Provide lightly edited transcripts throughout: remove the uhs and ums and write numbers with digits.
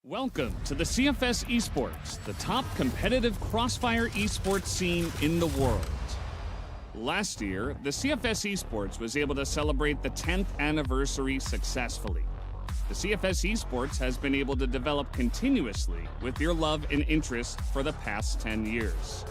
Welcome to the CFS Esports, the top competitive crossfire esports scene in the world. Last year, the CFS Esports was able to celebrate the 10th anniversary successfully. The CFS Esports has been able to develop continuously with your love and interest for the past 10 years.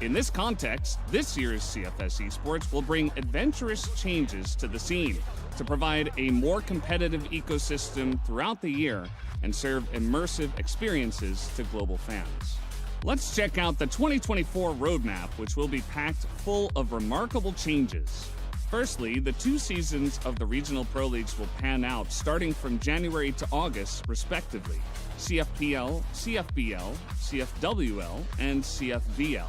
In this context, this year's CFS Esports will bring adventurous changes to the scene to provide a more competitive ecosystem throughout the year and serve immersive experiences to global fans. Let's check out the 2024 roadmap, which will be packed full of remarkable changes. Firstly, the 2 seasons of the regional pro leagues will pan out starting from January to August, respectively. CFPL, CFBL, CFWL, and CFVL.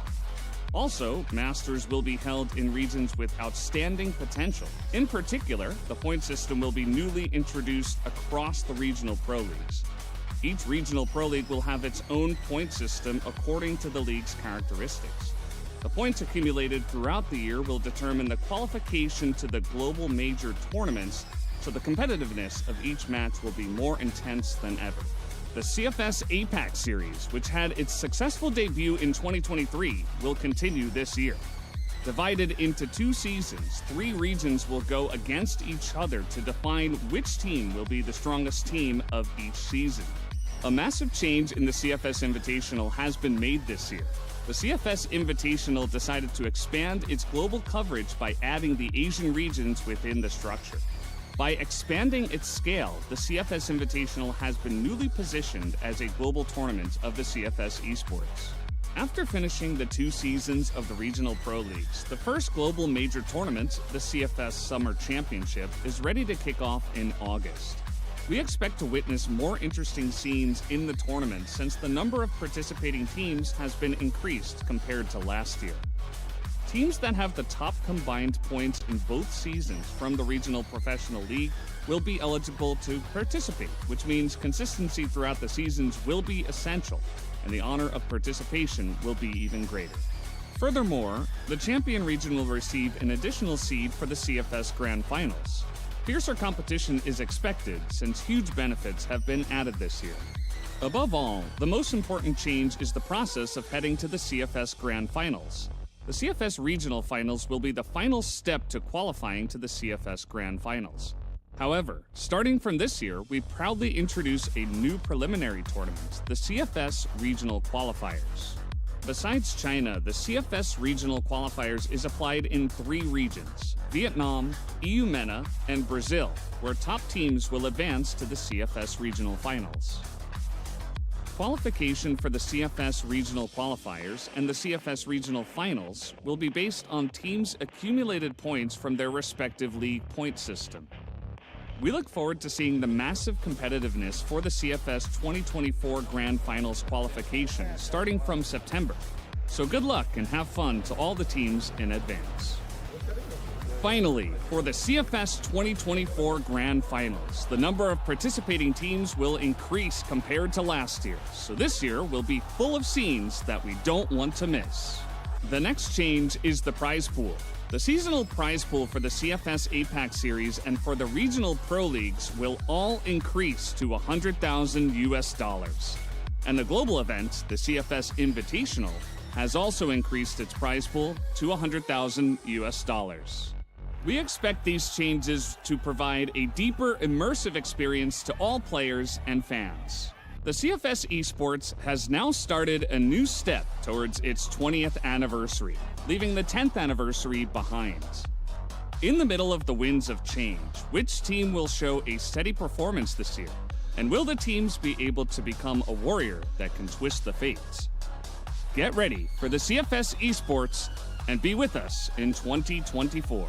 Also, Masters will be held in regions with outstanding potential. In particular, the point system will be newly introduced across the regional pro leagues. Each regional pro league will have its own point system according to the league's characteristics. The points accumulated throughout the year will determine the qualification to the global major tournaments, so the competitiveness of each match will be more intense than ever. The CFS APAC series, which had its successful debut in 2023, will continue this year. Divided into 2 seasons, 3 regions will go against each other to define which team will be the strongest team of each season. A massive change in the CFS Invitational has been made this year. The CFS Invitational decided to expand its global coverage by adding the Asian regions within the structure. By expanding its scale, the CFS Invitational has been newly positioned as a global tournament of the CFS Esports. After finishing the 2 seasons of the regional pro leagues, the first global major tournament, the CFS Summer Championship, is ready to kick off in August. We expect to witness more interesting scenes in the tournament since the number of participating teams has been increased compared to last year. Teams that have the top combined points in both seasons from the Regional Professional League will be eligible to participate, which means consistency throughout the seasons will be essential, and the honor of participation will be even greater. Furthermore, the champion region will receive an additional seed for the CFS Grand Finals. Fiercer competition is expected since huge benefits have been added this year. Above all, the most important change is the process of heading to the CFS Grand Finals. The CFS Regional Finals will be the final step to qualifying to the CFS Grand Finals. However, starting from this year, we proudly introduce a new preliminary tournament, the CFS Regional Qualifiers. Besides China, the CFS Regional Qualifiers is applied in 3 regions: Vietnam, EU MENA, and Brazil, where top teams will advance to the CFS Regional Finals. Qualification for the CFS Regional Qualifiers and the CFS Regional Finals will be based on teams' accumulated points from their respective league point system. We look forward to seeing the massive competitiveness for the CFS 2024 Grand Finals qualification starting from September. So good luck and have fun to all the teams in advance. Finally, for the CFS 2024 Grand Finals, the number of participating teams will increase compared to last year, so this year will be full of scenes that we don't want to miss. The next change is the prize pool. The seasonal prize pool for the CFS APAC series and for the regional pro leagues will all increase to $100,000. And the global event, the CFS Invitational, has also increased its prize pool to $100,000. We expect these changes to provide a deeper, immersive experience to all players and fans. The CFS Esports has now started a new step towards its 20th anniversary, leaving the 10th anniversary behind. In the middle of the winds of change, which team will show a steady performance this year? And will the teams be able to become a warrior that can twist the fates? Get ready for the CFS Esports and be with us in 2024.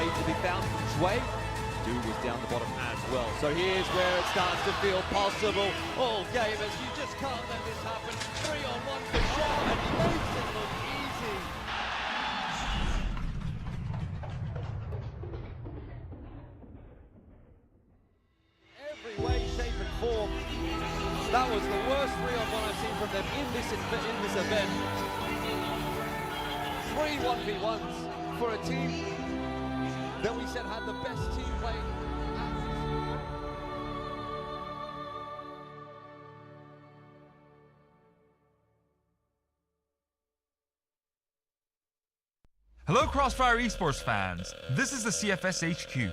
way to be found. Sway, Du was down the bottom as well. So here's where it starts to feel possible. All gamers, you just can't let this happen. 3-on-1 for Bisha, and he makes it look easy. Every way, shape and form. That was the worst 3-on-1 I've seen from them in this event. 3 1v1s for a team that we said had the best team play. Hello Crossfire Esports fans, this is the CFS HQ.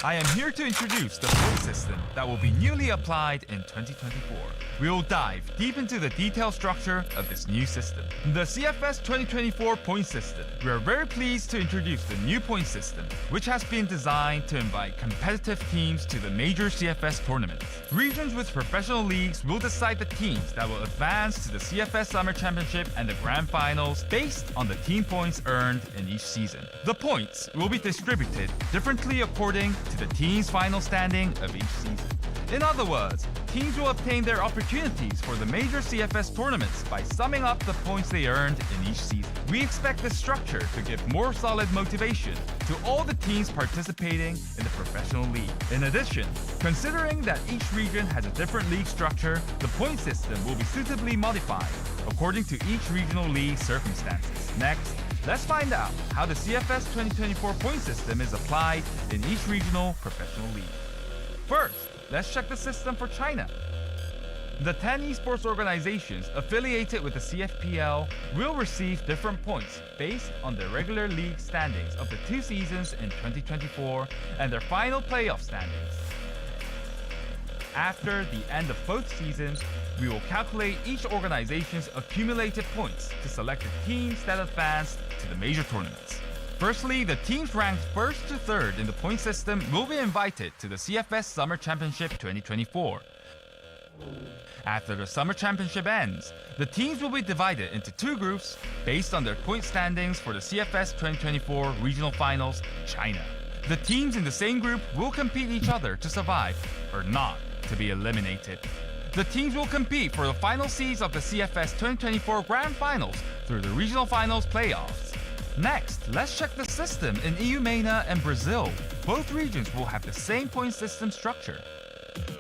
I am here to introduce the point system that will be newly applied in 2024. We will dive deep into the detailed structure of this new system. The CFS 2024 point system. We are very pleased to introduce the new point system, which has been designed to invite competitive teams to the major CFS tournaments. Regions with professional leagues will decide the teams that will advance to the CFS Summer Championship and the Grand Finals based on the team points earned in each season. The points will be distributed differently according to the team's final standing of each season. In other words, teams will obtain their opportunities for the major CFS tournaments by summing up the points they earned in each season. We expect this structure to give more solid motivation to all the teams participating in the professional league. In addition, considering that each region has a different league structure, the point system will be suitably modified according to each regional league circumstances. Next, let's find out how the CFS 2024 point system is applied in each regional professional league. First, let's check the system for China. The 10 esports organizations affiliated with the CFPL will receive different points based on their regular league standings of the 2 seasons in 2024 and their final playoff standings. After the end of both seasons, we will calculate each organization's accumulated points to select the teams that advanced to the major tournaments. Firstly, the teams ranked 1st to 3rd in the point system will be invited to the CFS Summer Championship 2024. After the Summer Championship ends, the teams will be divided into 2 groups based on their point standings for the CFS 2024 Regional Finals, China. The teams in the same group will compete each other to survive, or not to be eliminated. The teams will compete for the final seeds of the CFS 2024 Grand Finals through the Regional Finals playoffs. Next, let's check the system in EU MENA and Brazil. Both regions will have the same point system structure.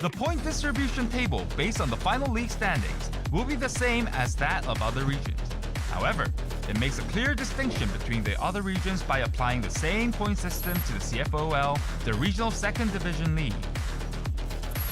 The point distribution table based on the final league standings will be the same as that of other regions. However, it makes a clear distinction between the other regions by applying the same point system to the CFOL, the regional 2nd division league.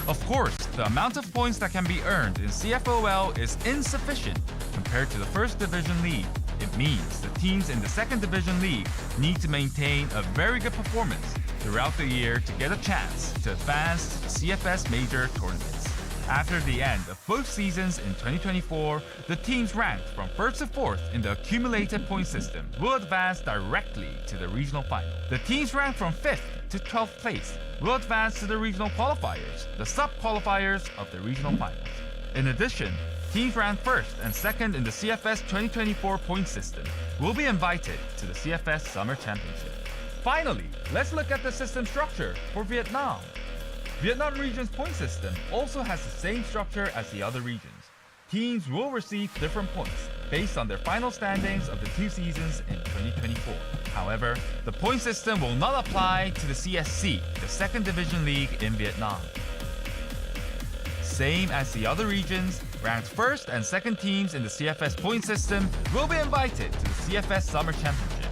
Of course, the amount of points that can be earned in CFOL is insufficient compared to the 1st division league. It means the teams in the 2nd division league need to maintain a very good performance throughout the year to get a chance to advance to CFS major tournaments. After the end of both seasons in 2024, the teams ranked from 1st to 4th in the accumulated point system will advance directly to the regional final. The teams ranked from 5th to 12th place will advance to the regional qualifiers, the sub-qualifiers of the regional finals. In addition, teams ranked 1st and 2nd in the CFS 2024 point system will be invited to the CFS Summer Championship. Finally, let's look at the system structure for Vietnam. Vietnam region's point system also has the same structure as the other regions. Teams will receive different points based on their final standings of the 2 seasons in 2024. However, the point system will not apply to the CSC, the 2nd division league in Vietnam. Same as the other regions, ranked 1st and 2nd teams in the CFS point system will be invited to the CFS Summer Championship.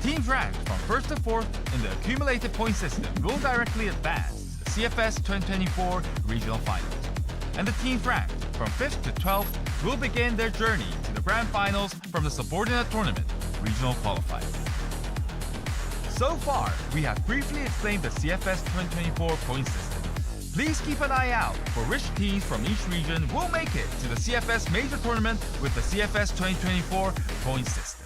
Teams ranked from 1st to 4th in the accumulated point system will directly advance to the CFS 2024 Regional Finals. And the teams ranked from 5th to 12th will begin their journey to the Grand Finals from the subordinate tournament, Regional Qualifiers. So far, we have briefly explained the CFS 2024 point system. Please keep an eye out for which teams from each region will make it to the CFS Major Tournament with the CFS 2024 point system.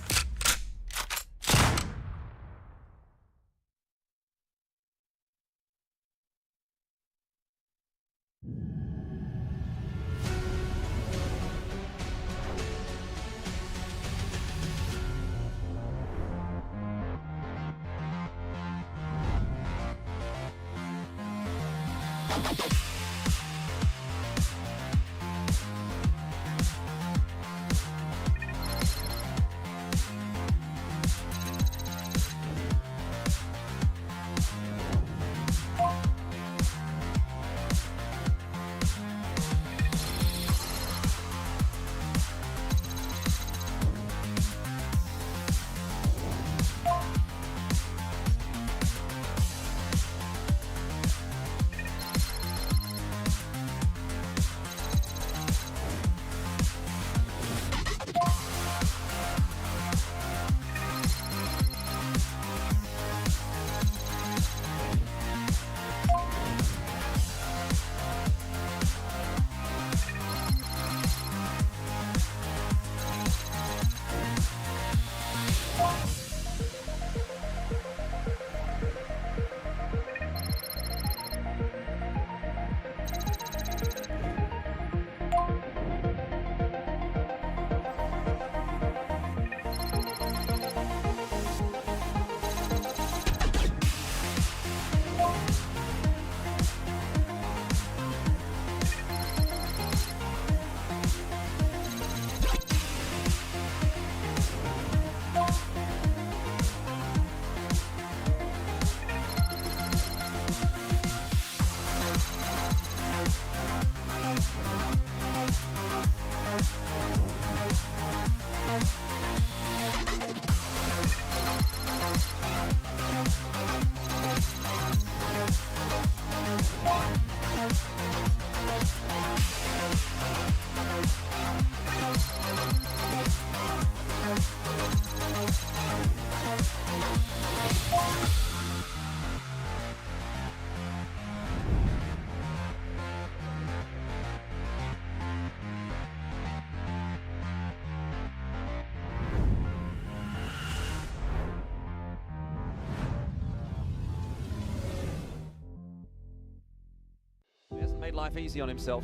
Made life easy on himself,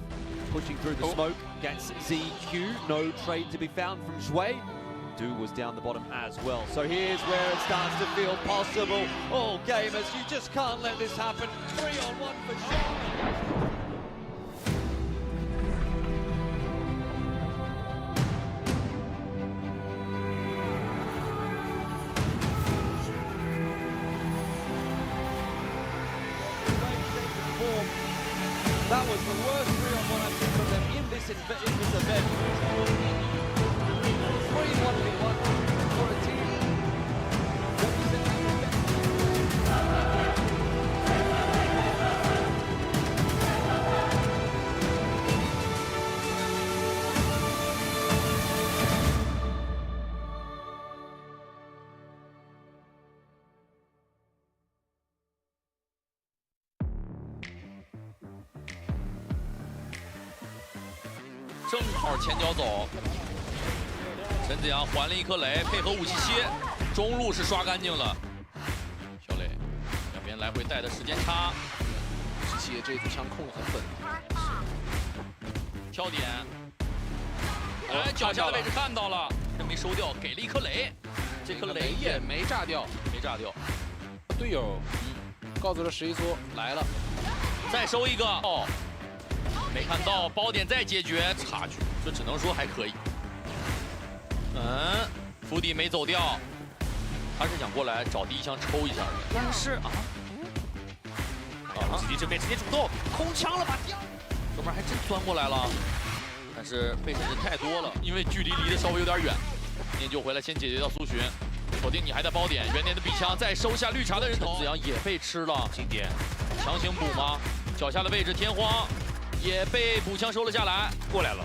pushing through the smoke, gets ZQ, no trade to be found from Zhui. Du was down the bottom as well. So here's where it starts to feel possible. Oh, gamers, you just can't let this happen. 3-on-1 for sure. That was the worst 3-on-1 I've seen from them in this event. 3-1v1 for a team. 正好前脚走，陈子阳还了一颗雷，配合武西西，中路是刷干净了。小磊两边来回带的时间差，武西西这组枪控得很稳，挑点，哎，脚下的位置看到了，这没收掉，给了一颗雷，这颗雷也没炸掉，队友告诉了11苏来了，再收一个哦。 没看到包点再解决差距，这只能说还可以。伏地没走掉，他是想过来找第一枪抽一下的，但是自己这边直接主动空枪了，把哥们儿还真钻过来了，但是背身人太多了，因为距离离得稍微有点远。念旧回来先解决掉苏洵，锁定你还在包点，元年的笔枪再收下绿茶的人头，子阳也被吃了，经典强行补吗？脚下的位置天荒。 也被补枪收了下来，过来了，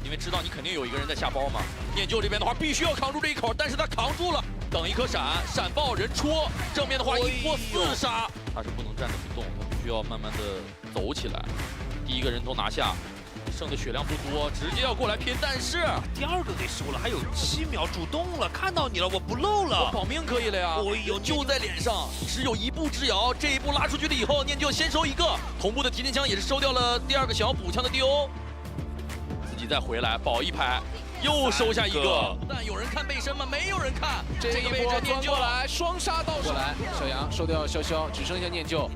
因为知道你肯定有一个人在下包嘛。念旧这边的话，必须要扛住这一口，但是他扛住了，等一颗闪，闪爆人戳，正面的话一波4杀，他是不能站着不动，他必须要慢慢的走起来。第一个人头拿下，剩的血量不多，直接要过来拼，但是第二个给收了，还有7秒，主动了，看到你了，我不漏了，我保命可以了呀。哎呦，就在脸上，只有一步之遥，这一步拉出去了以后，念旧先收一个，同步的提前枪也是收掉了第二个想要补枪的 DO， 自己再回来保一排，又收下一个。但有人看背身吗？没有人看。这个位置念旧来双杀到手，过来，小杨收掉潇潇，只剩下念旧。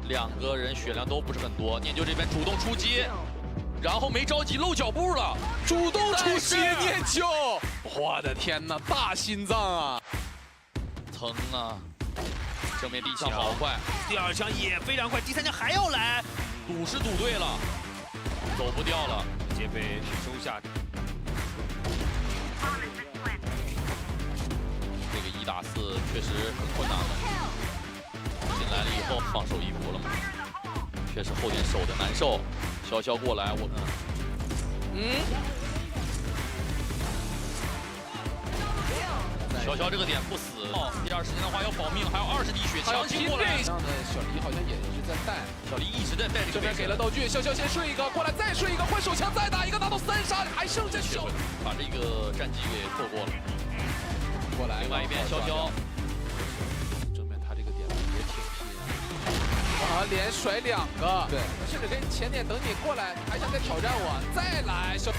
两个人血量都不是很多，念旧这边主动出击，然后没着急露脚步了，主动出击念旧，我的天哪，大心脏啊！疼啊！正面第一枪好快，第二枪也非常快，第三枪还要来，赌是赌对了，走不掉了，直接被收下。这个1打4确实很困难了。进来了以后放手一搏了嘛，确实后点守的难受。潇潇过来，潇潇这个点不死，第二时间的话要保命，还有20滴血，强行过来。这样的小黎好像也一直在带，小黎一直在带这个。这边给了道具，潇潇先睡一个，过来再睡一个，换手枪再打一个，拿到3杀，还剩下小，把这个战机给错过了。过来，另外一边潇潇，正面他这个点也挺拼，哇，连甩2个，对，甚至跟前点等你过来，还想再挑战我，再来，小，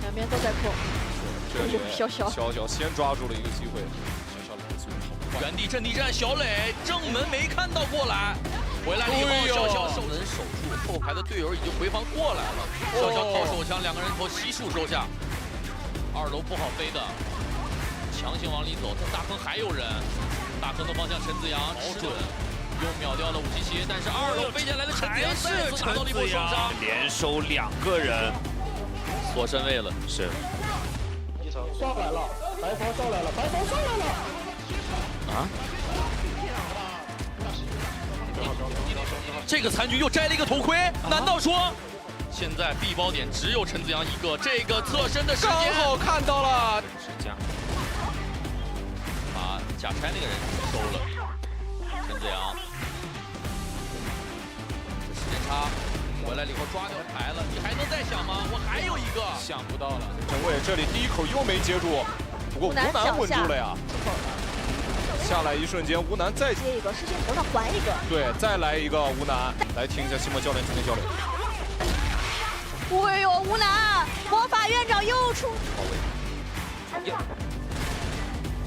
两边都在控。这里潇潇先抓住了一个机会，小小的速度好快，原地阵地战，小磊正门没看到过来，回来了以后潇潇守门守住，后排的队友已经回防过来了，潇潇掏手枪，两个人头悉数收下，2楼不好飞的。强行往里走，但大坑还有人。大坑的方向，陈子阳吃准，又秒掉了577，但是2楼飞下来的陈子阳再次拿到了一波双杀，连收2个人，锁身位了。是。上来了，白袍上来了，白袍上来了！啊！这个残局又摘了一个头盔，难道说？现在 B 包点只有陈子阳一个，这个侧身的时间刚好看到了，是假。把假拆那个人收了，陈子阳，这时间差，回来了以后抓掉牌了，你还能再想吗？我还有一个，想不到了，陈伟这里第一口又没接住，不过吴楠稳住了呀。下来一瞬间，吴楠再接一个，视线头上还一个，对，再来一个吴楠，来听一下西莫教练今天交流。哎呦，吴楠，魔法院长又出。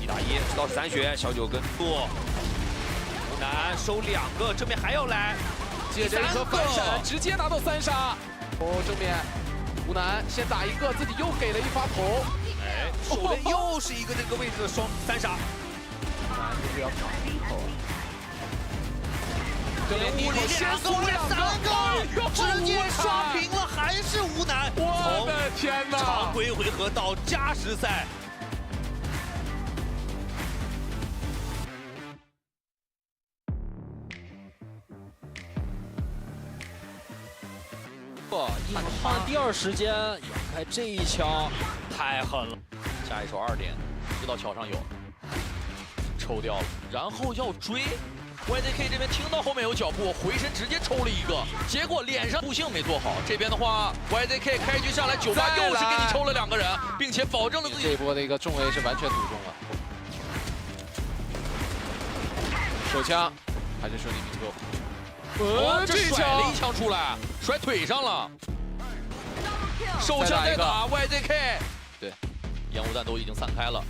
1打1，知道是3血，小九跟杜，吴楠收2个，正面还要来，接着一颗反闪，直接拿到3杀。哦，正面吴楠先打一个，自己又给了一发头，哎，手边又是一个这个位置的3杀。吴楠就是要搞第一口。这边第一口先2个，直接刷屏了，还是吴楠。我的天哪！常规回合到加时赛。硬汉第二时间掩开这一枪，太狠了！下一手2点，知道桥上有，抽掉了，然后要追。YZK 这边听到后面有脚步，回身直接抽了一个，结果脸上悟性没做好。这边的话 ，YZK 开局上来98又是给你抽了2个人，并且保证了自己这一波的一个重 A 是完全赌中了。手枪还是说你明哥？这甩了一枪出来，甩腿上了。手枪在打 YZK， 对，烟雾弹都已经散开了。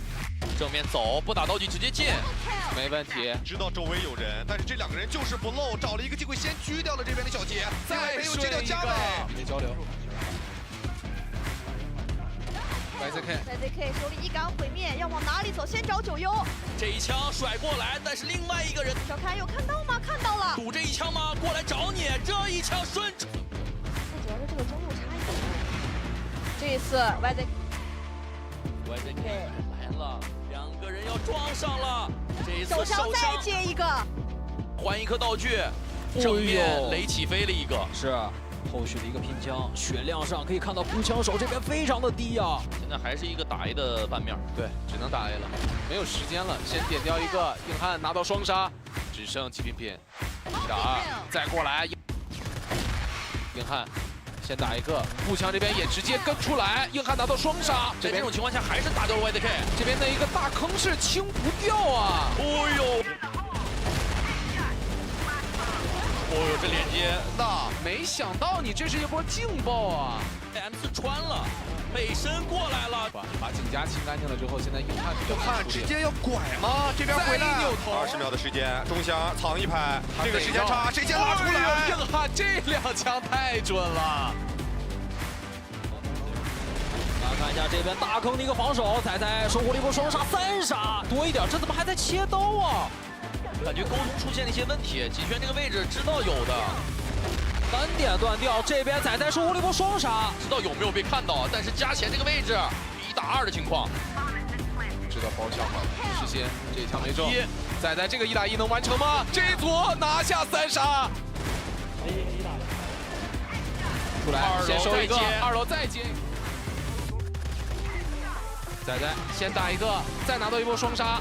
正面走，不打道具直接进，没问题。知道周围有人，但是这2个人就是不漏，找了一个机会先狙掉了这边的小杰，再没有接掉加伟，没交流。YZK 手里1杆毁灭，要往哪里走？先找9优。这一枪甩过来，但是另外一个人小开有看到吗？看到了。赌这一枪吗？过来找你，这一枪顺。最主要是这个中路差一点。这一次 YZK 来了，2个人要撞上了。这一次手枪再接一个，还一颗道具，正面雷起飞了一个。是后续的一个拼枪，血量上可以看到步枪手这边非常的低啊。现在还是一个打 A 的半面，对，只能打 A 了，没有时间了，先点掉一个，硬汉拿到双杀，只剩极品品，1打2，再过来，硬汉。先打一个，步枪这边也直接跟出来，硬汉拿到双杀。在这种情况下还是打掉了 YZK， 这边的一个大坑是清不掉啊！哦呦，哦呦，这连接，那没想到你这是一波劲爆啊 ！M4 穿了，背身过来了，把竞价。家清干净了之后，现在硬汉比较看直接要拐吗？这边回来扭头，20秒的时间，中箱藏一排，这个时间差，谁先拉出来？硬汉这2枪太准了。大家看一下这边大坑的一个防守，仔仔收获了一波双杀3杀，多一点，这怎么还在切刀啊？感觉沟通出现了一些问题，锦轩这个位置知道有的。 单点断掉，这边仔仔收获了一波双杀，知道有没有被看到，但是加前这个位置1打2的情况，知道包厢了，事先这一枪没中，仔仔这个1打1能完成吗？这一组拿下3杀，出来先收一个，2楼再接，仔仔先打一个，再拿到一波双杀。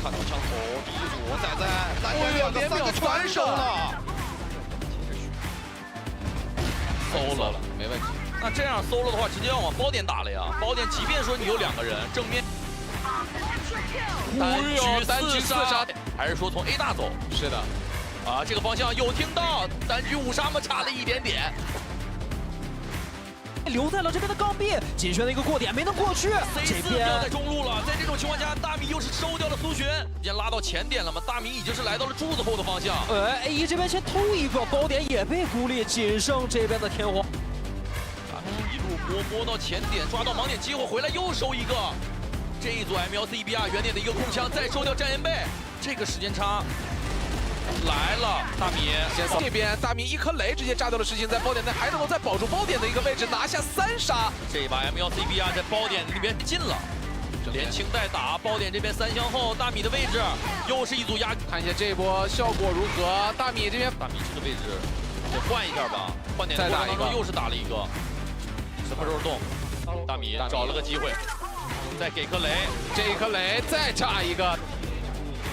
看到枪头，第一组仔仔蓝点2个3个全收了，搜了，没问题。那这样搜了的话，直接要往包点打了呀。包点即便说你有2个人，正面单局4杀，还是说从 A 大走？是的，啊，这个方向有听到，单局5杀吗？差了一点点。 留在了这边的钢壁，锦轩的一个过点没能过去，这4边掉在中路了。在这种情况下，大米又是收掉了苏璇，已经拉到前点了吗？大米已经是来到了柱子后的方向。A1这边先偷一个，包点也被孤立，仅剩这边的天皇。大米一路摸到前点，抓到盲点机会，回来又收一个。这一组 MLCBR 原点的一个空枪，再收掉战岩贝，这个时间差。 来了，大米先扫这边，大米1颗雷直接炸掉了事情，在包点内还能够再保住包点的一个位置，拿下3杀。这一把 MLCBR 在包点里边进了，连清带打，包点这边3箱后，大米的位置又是一组压，看一下这波效果如何？大米这边，大米这个位置得换一下吧，换点的过程当中又是打了一个，什么时候动？大米找了个机会，再给颗雷，这一颗雷再炸一个。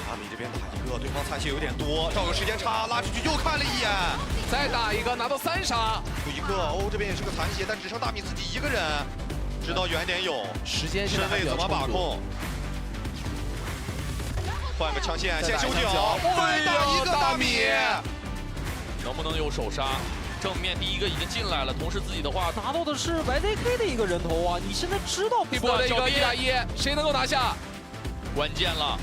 大米这边打一个，对方残血有点多，照有时间差，拉出去又看了一眼，再打一个，拿到3杀，有一个哦，这边也是个残血，但只剩大米自己一个人，知道远点有，时间身位怎么把控？换个枪线，先收脚，再打一个大米，能不能有首杀？正面第一个已经进来了，同时自己的话拿到的是 YZK 的一个人头啊！你现在知道一波的一个1打1，谁能够拿下？关键了。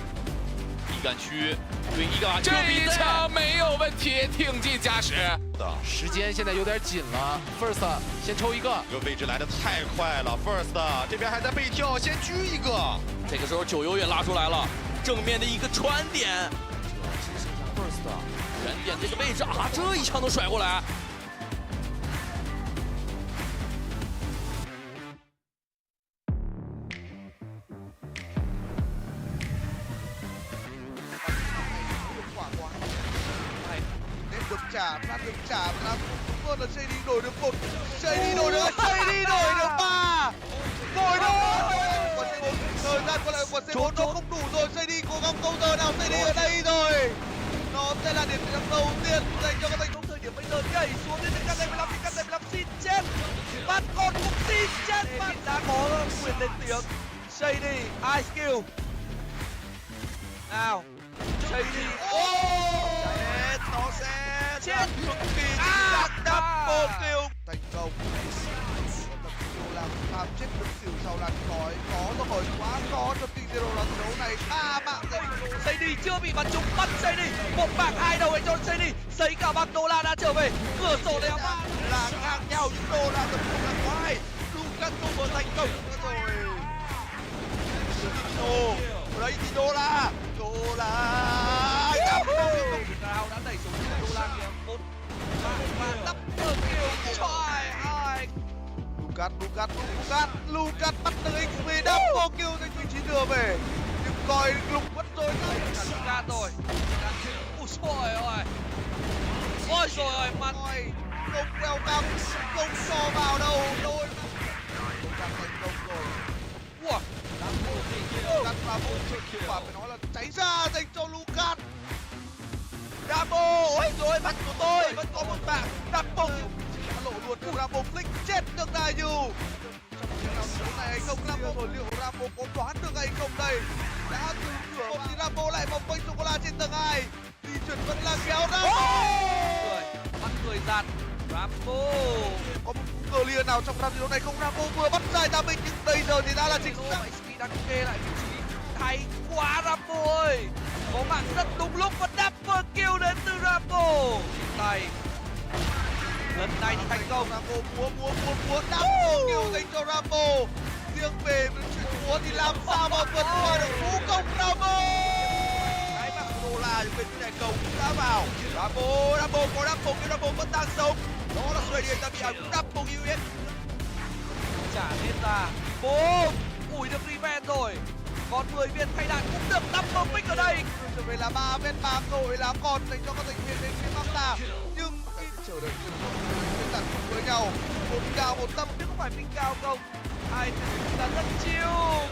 一杆区对一个，这一枪没有问题，挺进加时。时间现在有点紧了 ，First 先抽一个，这个位置来的太快了 ，First 这边还在背跳，先狙一个。这个时候9游也拉出来了，正面的一个穿点，只剩下 First 原点这个位置啊，这一枪都甩过来。 trả, đang được trả và làm luôn là JD đổi được 1, JD đổi được 3, rồi đó. Quả C4 thời gian còn lại của C4 nó không đủ rồi, JD cố gắng câu giờ nào, JD ở đây rồi. Nó sẽ là điểm thắng đầu tiên dành cho các thành công thời điểm bây giờ nhảy xuống đến KT15 xin chết, bắt con cũng xin chết, bạn đã có quyền lên tiếng. JD, ice kill. Nào, JD, nó sẽ chết cực kỳ chính xác, double kill thành công. Zero làm tham chết được xỉu sau làn khói, khó rồi, quá khó cho Team Zero lần đấu này. 3 mạng JD chưa bị bắn trúng, bắt JD 1 mạng 2 đầu cho JD, xây cả băng đô la đã trở về, cửa sổ đeo ba là ngang nhau những đô la tập trung là quá hay. Lucas vừa thành công rồi. Đấy thì đô la nào đã đẩy xuống đô la kìa, 1 và double kill cho ai. Lucas bắt được XP double kill trên vị trí đưa về, nhưng coi lục mất rồi đấy. Lucas rồi. Ôi trời ơi, ôi trời ơi, mặt không queo cắm, không cho vào đâu đôi. Lucas thành công rồi. Wow, Lucas và một sự quả phải nói là cháy ra dành cho Lucas. Rambo, ôi rồi mắt của tôi vẫn có một bạn Rambo lộ luôn của Rambo flick chết được Đại Dù. Trong trận nào đấu này hay không Rambo, liệu Rambo có đoán được hay không đây? Đã từ cửa một thì Rambo lại vòng quanh sô-cô-la trên tầng 2. Di chuyển vẫn là kéo Rambo. Bắt người giạt Rambo có một cờ lìa nào trong trận đấu này không? Rambo vừa bắt giải ra mình nhưng bây giờ thì đã là chính xác. SP đang kê lại vị trí hay quá Rambo ơi, có mạng rất đúng lúc và double kill đến từ Rambo. Tay lần này thì thành công. Rambo múa double kill dành cho Rambo. Riêng về chuyện múa thì làm sao mà vượt qua được cú công Rambo. Cái mạng đô la bên này cầu cũng đã vào. Rambo có Rambo nhưng Rambo vẫn đang sống. Đó là thời điểm ta bị ảo Rambo US. Trả hết ra. Boom. Ủi được revenge rồi. Còn 10 viên thay đạn cũng được double pick ở đây. Trở về là 3 viên bám rồi là còn dành cho các thành viên bên phía Mafta. Nhưng khi chờ đợi những tàn với nhau, một cao một tâm biết có phải minh cao không? Hai là rất chiêu.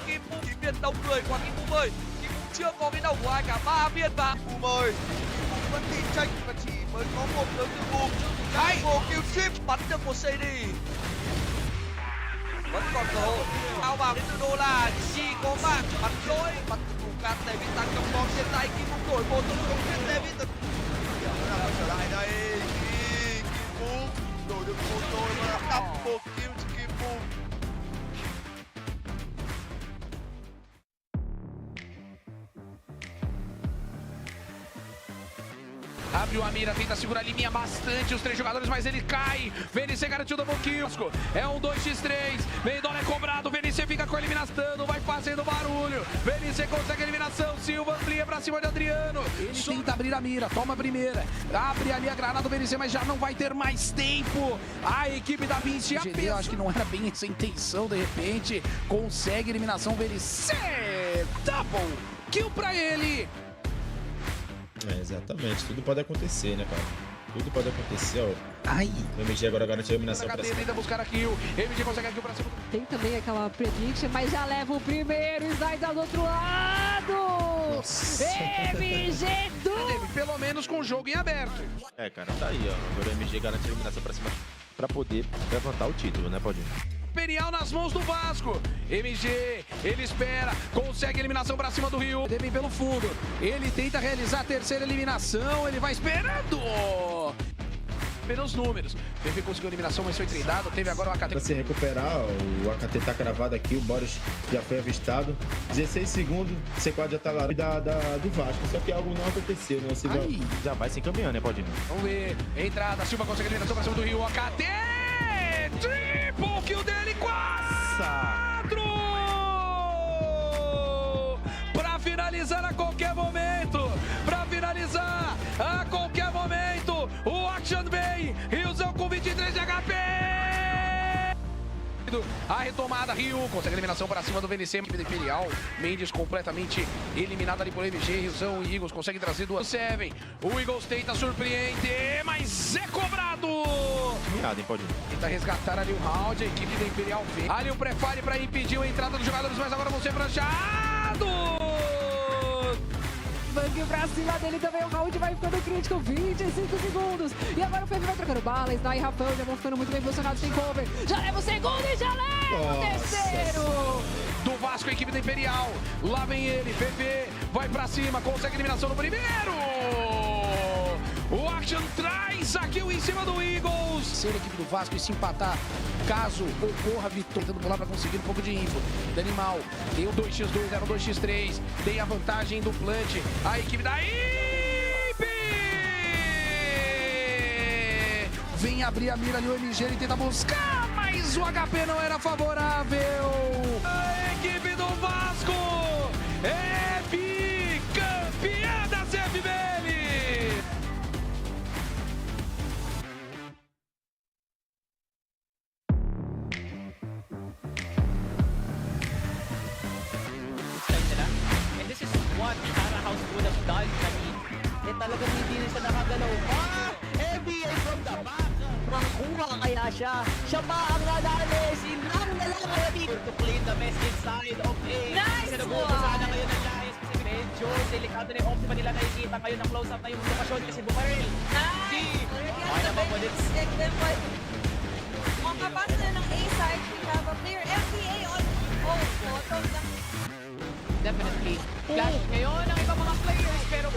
Kim Pu chỉ viên đông người qua Kim Pu ơi. Kim Pu chưa có cái đầu của ai cả, 3 viên và Kim Pu ơi. Kim Pu vẫn tìm tranh và chỉ mới có một đối từ Pu. Double kill chip bắn được một CD. Vẫn còn cơ hội. Áo vàng đến từ đô la chỉ có mạng bắn lỗi bắn thủ cát David tăng trong bom trên tay. Kim Pu đổi một tấn công viên David trở lại đây. Kim Pu đổi được một rồi và double kill cho Kim Pu. Abriu a mira, tenta segurar a liminha bastante os três jogadores, mas ele cai. VNC garantiu o double kill. É um 2x3. Mendola é cobrado. VNC fica com a eliminação. Vai fazendo barulho. VNC consegue a eliminação. Silva amplia pra cima de Adriano. Ele tenta abrir a mira. Toma a primeira. Abre ali a granada do VNC, mas já não vai ter mais tempo. A equipe da Vinci. Eu acho que não era bem essa intenção. De repente, consegue a eliminação. VNC. Double kill pra ele. É, exatamente, tudo pode acontecer, né, cara? Tudo pode acontecer, ó. Ai! O MG agora garantiu a eliminação pra cima. Tenta buscar a kill. MG consegue a kill pra cima. Tem também aquela prediction, mas já leva o primeiro. Sniper do outro lado. Nossa. MG do... Pelo menos com o jogo em aberto. É, cara, tá aí, ó. Agora o MG garantiu a eliminação pra cima pra poder levantar o título, né, Paulinho? Imperial nas mãos do Vasco. MG, ele espera, consegue a eliminação pra cima do Rio. Vem pelo fundo, ele tenta realizar a terceira eliminação, ele vai esperando. Pelos números, PV conseguiu a eliminação, mas foi treinado. Teve agora o AKT. Pra se recuperar, o AKT tá cravado aqui, o Boris já foi avistado. 16 segundos, C4 já tá lá do Vasco, só que algo não aconteceu, né? O Silva já vai se encaminhando, né, Paulinho? Vamos ver, entrada, Silva consegue a eliminação pra cima do Rio. AKT! Triple kill dele, 4! Pra finalizar a qualquer momento, o Action Bay, Riozão com 23 de HP! A retomada, Rio consegue a eliminação para cima do VNC, do Imperial. Mendes completamente eliminado ali por MG. Riozão e Eagles conseguem trazer duas. Seven. O Eagles tenta surpreender, mas é cobrado. Miado, hein, Paulinho? Tenta resgatar ali o round. A equipe do Imperial vem. Ali o prefire para impedir a entrada dos jogadores, mas agora vão ser pranchados. Bang pra cima dele também, o round vai ficando crítico, 25 segundos. E agora o PV vai trocando bala, Sny e Rafão já vão ficando muito bem posicionados, tem cover. Já leva o segundo e já leva o terceiro. Do Vasco, a equipe do Imperial. Lá vem ele, PV vai pra cima, consegue a eliminação no primeiro. O Action traz a kill em cima do Eagles. Ser a equipe do Vasco e se empatar, caso ocorra a vitória, tentando pular para conseguir um pouco de info. Danimal tem o 2x2, era o 2x3, tem a vantagem do plant. A equipe da IP vem abrir a mira ali, o MG, ele tenta buscar, mas o HP não era favorável. A equipe do Vasco é bicampeã da CFBL. Talagang hindi na siya nakagalaw. NBA from the back. Prangkuha kaya siya. Siya pa ang nadali. Sinang na lang kaya dito. To clean the mess inside of A. Nice one! Sinabuto sana ngayon ng Lions. Medyo delikado na yung optima nila nakikita. Ngayon ang close-up na yung lokasyon kasi bumaril. Nice! Kaya naman po din. Ang kapas na ng A-side, we have a player FBA on photo lang. Definitely. Flash ngayon ang ibang mga players. Pero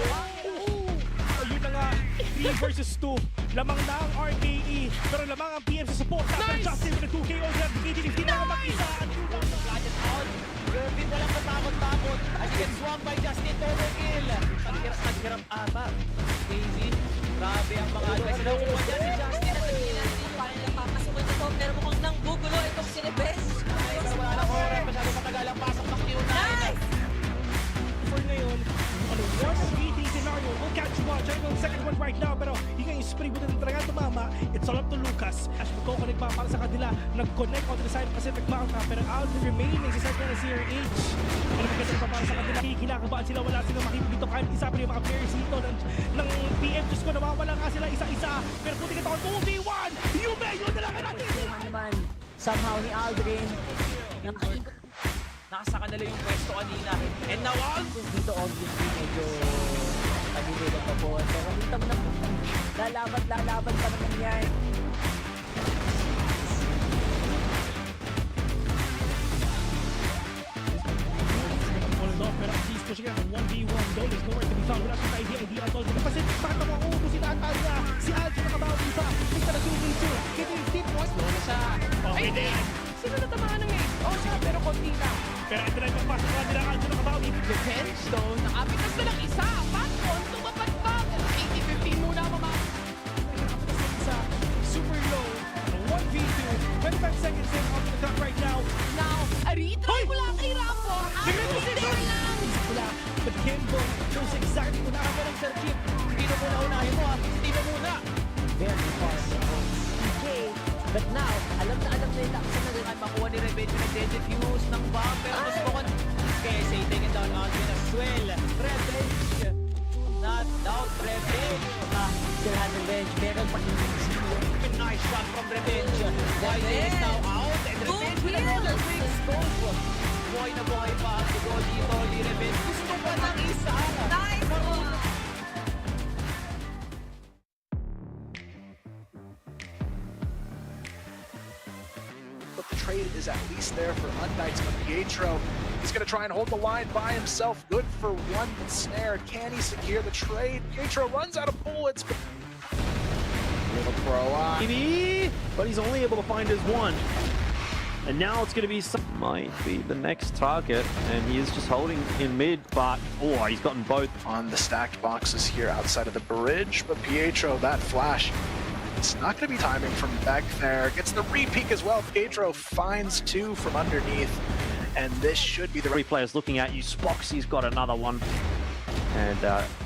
ayun na nga, 3 versus 2. lamang na ang RKE, pero lamang ang PM sa support. Nice! Justin with the 2 KOs at hindi na mag-isa. Gadget out. Irvin walang katakot-takot. As he gets swung by Justin, overkill. Naghirap ata. Crazy. Grabe ang mga advice. Nakuha dyan si Justin at nagilan din. Parang napapasukin ito, pero mukhang nanggugulo itong CFS. Pero wala na oras. Masyado matagal ang pasok ng Q9. Nice! For ngayon, on a 1v3 scenario, we'll catch you watch. I know the second one right now, pero yung nga yung spring mo din talaga tumama. It's all up to Lucas. As magkoconnect pa para sa kanila, nag-connect on the side of Pacific Mountain, pero out the remaining sa side na CRH. Ano magkasal pa para sa kanila? Kinakabahan sila, wala silang makikita dito. Kahit isa pa yung mga players dito ng PM. Diyos ko, nawawala nga sila isa-isa. Pero kung tingin ako, 2v1! Yume, yun na lang natin! Naman, somehow ni Aldrin, nasa kanila yung pwesto kanina. And now, dito obviously medyo pagigilid pa po. Pero kita mo na lalaban pa naman yan. Pero ang G's pushing out 1v1 goal is nowhere to be found. Wala siyang idea at all. Pacific Mountain ang uubusin na niya. Si Aljo nakabawi isa. Tingnan na 2v2. Kaya yung tip was slow na siya. Okay na yan. Sino natamaan ng ace? Oh, siya, pero konti na. Pero ito na yung pagpasok na nila Aljo nakabawi. Defense though, nakapitas na lang isa. Patron, tumapad pa. 80-15 muna mamaya. Isa, super low. 1v2. 25 seconds in on the clock right now. Now, retry mula kay Rapo. But Kimbo knows exactly kung nakagalang sa chip. Hindi mo muna unahin mo ha. Hindi mo muna. Very far from PK. But now, alam na nila kung saan na makuha ni Revenge na nag-defuse ng bomb. Pero mas mukhang KSA taken down Aldrin as well. Revenge. Not down Revenge. Still has Revenge. Meron pa yung nice shot from Revenge. White is now out. And Revenge with another quick scope. Buhay na buhay pa ang goal dito ni Revenge. Gusto pa ng isa. Nice! But the trade is at least there for Undites, but Pietro, he's going to try and hold the line by himself. Good for one snare. Can he secure the trade? Pietro runs out of bullets, but little throw on. But he's only able to find his one. And now it's going to be might be the next target, and he is just holding in mid, but oh, he's gotten both on the stacked boxes here outside of the bridge. But Pietro, that flash, it's not going to be timing from back there. Gets the re-peek as well. Pietro finds two from underneath, and this should be the three players looking at you. Spoxy's got another one, and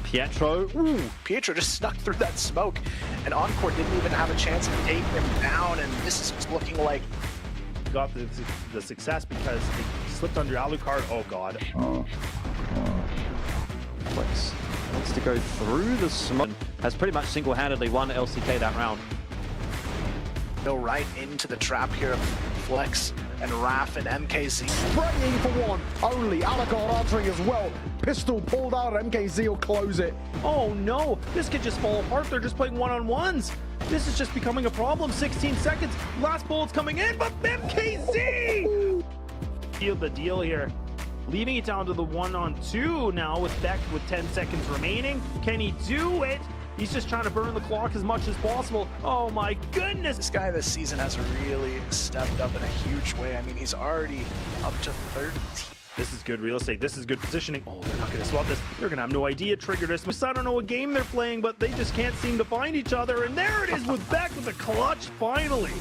Pietro, ooh. Pietro just snuck through that smoke, and Encore didn't even have a chance to take him down, and this is just looking like got the success because it slipped under Alucard. Oh god. Flex wants to go through the smoke. Has pretty much single-handedly won LCK that round. Go right into the trap here of Flex and Raf and MKZ. Spraying for one. Only Alucard answering as well. Pistol pulled out. MKZ will close it. Oh no, this could just fall apart. They're just playing one-on-ones. This is just becoming a problem. 16 seconds. Last bullet's coming in, but MKZ! Seal the deal here. Leaving it down to the 1-on-2 now with Beck with 10 seconds remaining. Can he do it? He's just trying to burn the clock as much as possible. Oh my goodness! This guy this season has really stepped up in a huge way. I mean, he's already up to 13. This is good real estate. This is good positioning. Oh, they're not going to swap this. They're going to have no idea trigger this. I don't know what game they're playing, but they just can't seem to find each other. And there it is with Beck with the clutch finally.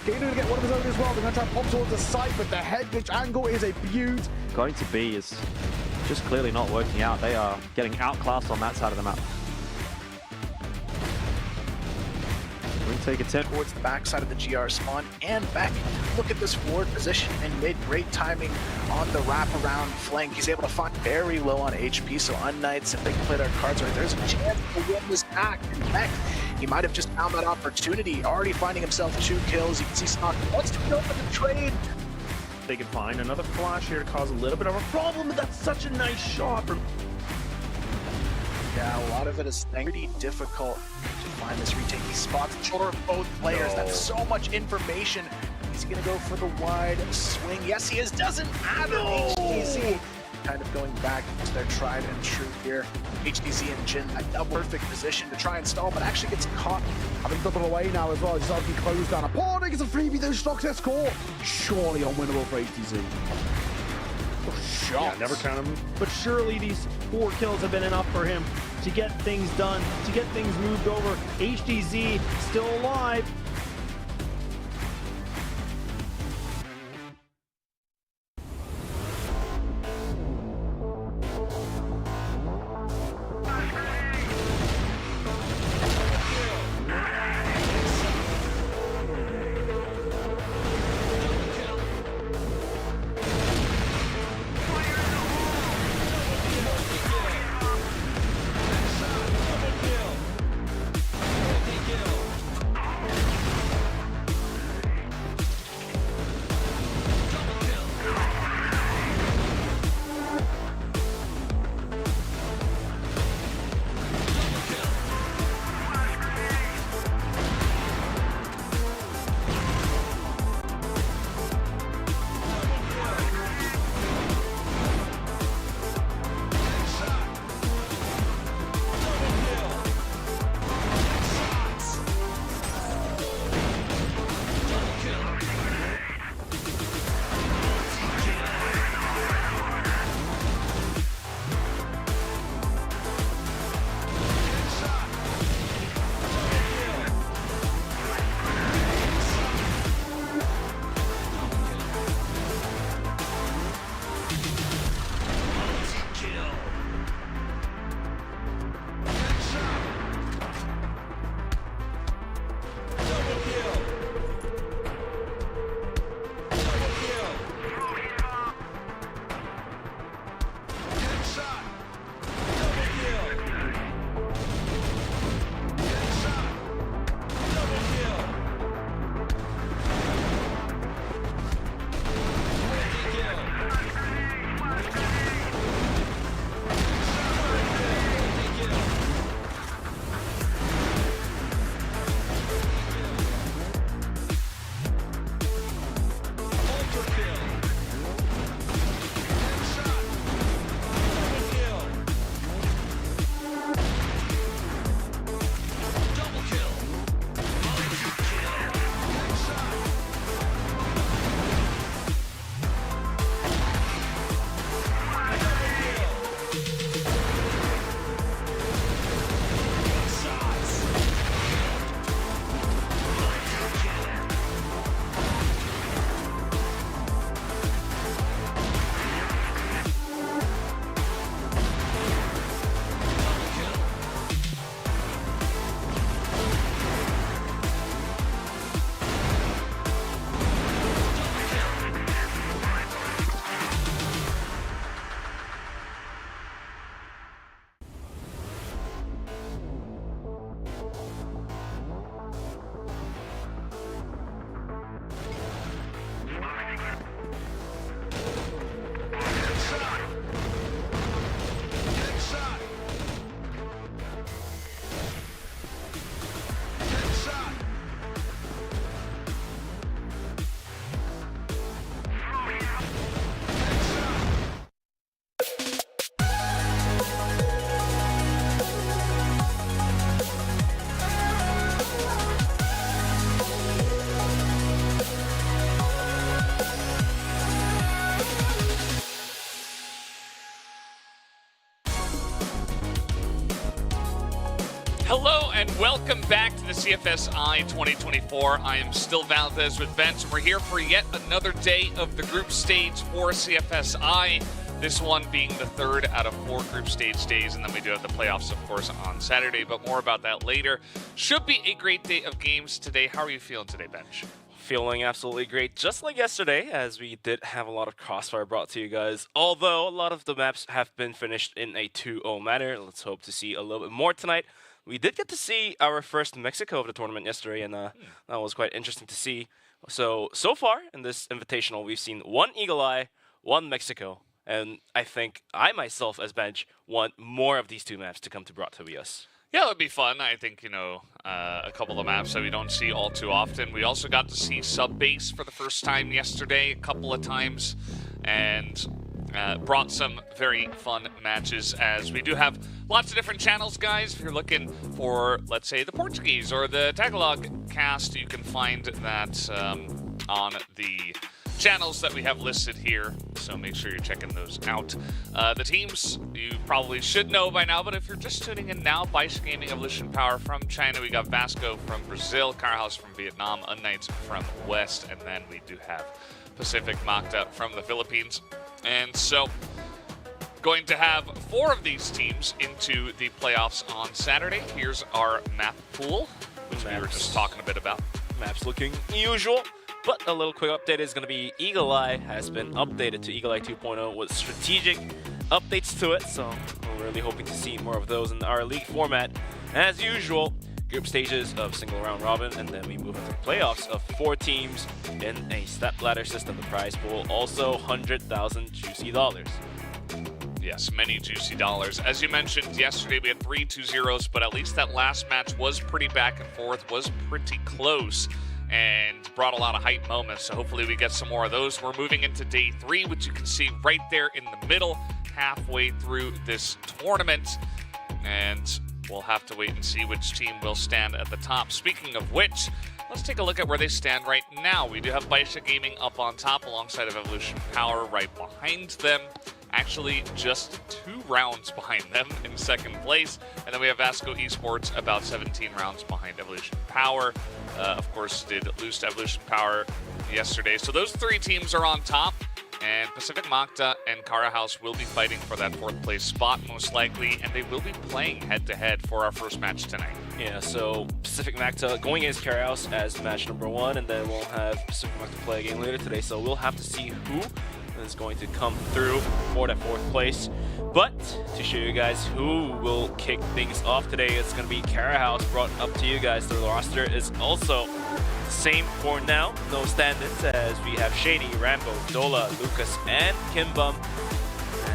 Gainer to get one of his own as well. They're going to try and pop towards the side, but the head glitch angle is a beaut. Going to B is just clearly not working out. They are getting outclassed on that side of the map. Take a 10 towards the backside of the GR spawn and Beck. Look at this forward position in mid. Great timing on the wraparound flank. He's able to find very low on HP, so Unnights, if they can play their cards right, there's a chance to win this back. And Beck, he might have just found that opportunity, already finding himself 2 kills. You can see Snock wants to go for the trade. They can find another flash here to cause a little bit of a problem, but that's such a nice shot from... Yeah, a lot of it is pretty difficult to find this retake. He spots the shoulder of both players. That's so much information. He's going to go for the wide swing. Yes, he is. Doesn't have an HTC. kind of going back to their tried and true here. HTZ and Jin, a double perfect position to try and stall, but actually gets caught. Having double away now as well. Just obviously closed down. Porting is a freebie. Those stocks their score. Surely unwinnable for HTZ. Yeah, never count him. But surely these 4 kills have been enough for him to get things done, to get things moved over. HTZ still alive. Hello and welcome back to the CFSI 2024. I am still Valdez with Bench, and we're here for yet another day of the group stage for CFSI. This one being the third out of 4 group stage days, and then we do have the playoffs, of course, on Saturday, but more about that later. Should be a great day of games today. How are you feeling today, Bench? Feeling absolutely great, just like yesterday, as we did have a lot of Crossfire brought to you guys. Although a lot of the maps have been finished in a 2-0 manner, let's hope to see a little bit more tonight. We did get to see our first Mexico of the tournament yesterday, and that was quite interesting to see. So far in this Invitational, we've seen 1 Eagle Eye, 1 Mexico, and I think I myself, as Bench, want more of these 2 maps to come to brought to us. Yeah, it would be fun. I think, a couple of maps that we don't see all too often. We also got to see Sub Base for the first time yesterday, a couple of times, and brought some very fun matches, as we do have lots of different channels, guys. If you're looking for, let's say, the Portuguese or the Tagalog cast, you can find that on the channels that we have listed here, so make sure you're checking those out. The teams you probably should know by now, but if you're just tuning in now, Bisha Gaming, Evolution Power from China, we got Vasco from Brazil, Carhouse from Vietnam, Unknights from West, and then we do have Pacific Magda from the Philippines. And so, going to have 4 of these teams into the playoffs on Saturday. Here's our map pool, which we were just talking a bit about. Maps looking usual. But a little quick update is going to be Eagle Eye has been updated to Eagle Eye 2.0 with strategic updates to it. So we're really hoping to see more of those in our league format. As usual, group stages of single round robin, and then we move into playoffs of 4 teams in a step ladder system. The prize pool also 100,000 juicy dollars. Yes, many juicy dollars. As you mentioned yesterday, we had 3 2-0s, but at least that last match was pretty back and forth, was pretty close, and brought a lot of hype moments, so hopefully we get some more of those. We're moving into day 3, which you can see right there in the middle, halfway through this tournament, and we'll have to wait and see which team will stand at the top. Speaking of which, let's take a look at where they stand right now. We do have Bisha Gaming up on top alongside of Evolution Power right behind them. Actually, just 2 rounds behind them in second place. And then we have Vasco Esports about 17 rounds behind Evolution Power. Of course, did lose to Evolution Power yesterday. So those 3 teams are on top. And Pacific Magda and Kara House will be fighting for that 4th place spot, most likely. And they will be playing head-to-head for our first match tonight. Yeah, so Pacific Magda going against Kara House as match number 1. And then we'll have Pacific Magda play a game later today. So we'll have to see who is going to come through for that 4th place. But to show you guys who will kick things off today, it's going to be Kara House brought up to you guys. The roster is also the same for now. No stand-ins, as we have Shady, Rambo, Dola, Lucas, and Kimbum.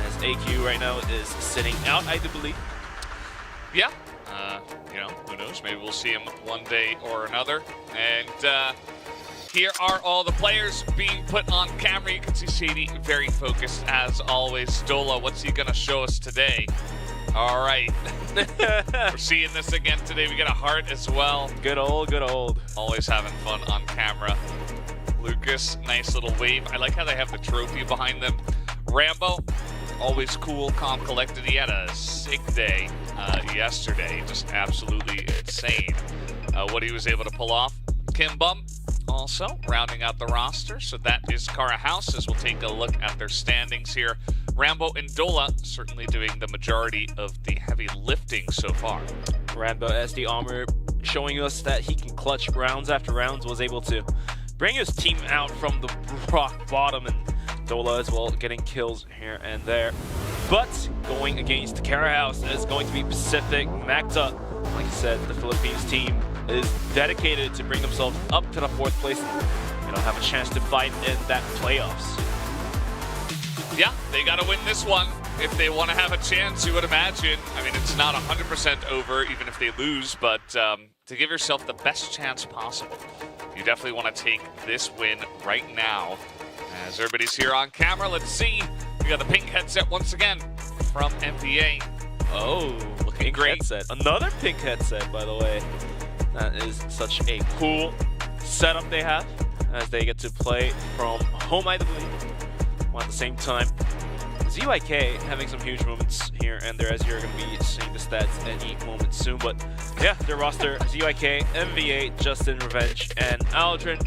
As AQ right now is sitting out, I do believe. Yeah, you know, who knows? Maybe we'll see him one day or another. And here are all the players being put on camera. You can see Shady very focused as always. Dola, what's he gonna show us today? All right. We're seeing this again today. We got a heart as well. Good old, good old. Always having fun on camera. Lucas, nice little wave. I like how they have the trophy behind them. Rambo, always cool, calm, collected. He had a sick day yesterday. Just absolutely insane what he was able to pull off. Kimbum, also rounding out the roster, so that is Kara House, as we'll take a look at their standings here. Rambo and Dola certainly doing the majority of the heavy lifting so far. Rambo as the armor, showing us that he can clutch rounds after rounds, was able to bring his team out from the rock bottom, and Dola as well getting kills here and there. But going against Kara House is going to be Pacific Magda. Like I said, the Philippines team is dedicated to bring themselves up to the 4th place and have a chance to fight in that playoffs. Yeah, they got to win this one if they want to have a chance, you would imagine. I mean, it's not 100% over even if they lose, but to give yourself the best chance possible, you definitely want to take this win right now. As everybody's here on camera, let's see. We got the pink headset once again from MVA. Oh, looking great. Headset. Another pink headset, by the way. That is such a cool setup they have, as they get to play from home, I believe. While at the same time, ZYK having some huge moments here and there, as you're going to be seeing the stats any moment soon. But yeah, their roster, ZYK, MVA, Justin, Revenge, and Aldrin.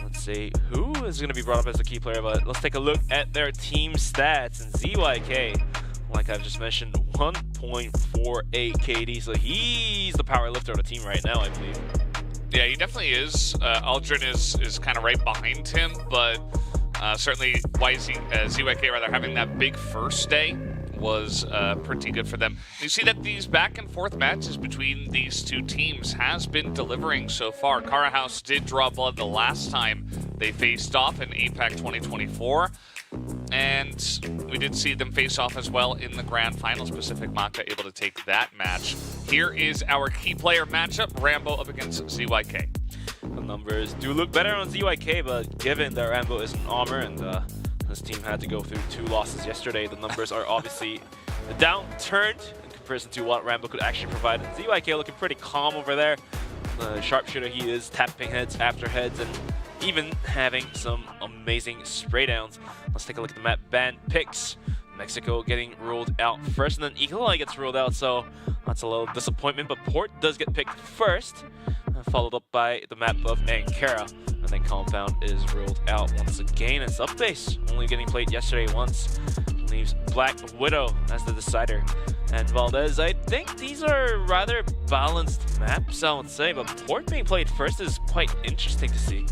Let's see who is going to be brought up as the key player, but let's take a look at their team stats. And ZYK, like I've just mentioned, 1.48 KD, so he's the power lifter of the team right now, I believe. Yeah, he definitely is. Aldrin is kind of right behind him, but certainly ZYK rather having that big first day was pretty good for them. You see that these back and forth matches between these 2 teams has been delivering so far. Kara House did draw blood the last time they faced off in APAC 2024. And we did see them face off as well in the grand finals. Pacific Magda able to take that match. Here is our key player matchup, Rambo up against ZYK. The numbers do look better on ZYK, but given that Rambo is an armor and This team had to go through 2 losses yesterday. The numbers are obviously downturned in comparison to what Rambo could actually provide. ZYK looking pretty calm over there. The sharpshooter he is, tapping heads after heads, and even having some amazing spray downs. Let's take a look at the map ban picks. Mexico getting ruled out first, and then Eagle Eye gets ruled out, so that's a little disappointment. But Port does get picked first, followed up by the map of Ankara. And then Compound is ruled out once again. It's up base, only getting played yesterday once. Leaves Black Widow as the decider. And Valdez, I think these are rather balanced maps, I would say, but Port being played first is quite interesting to see.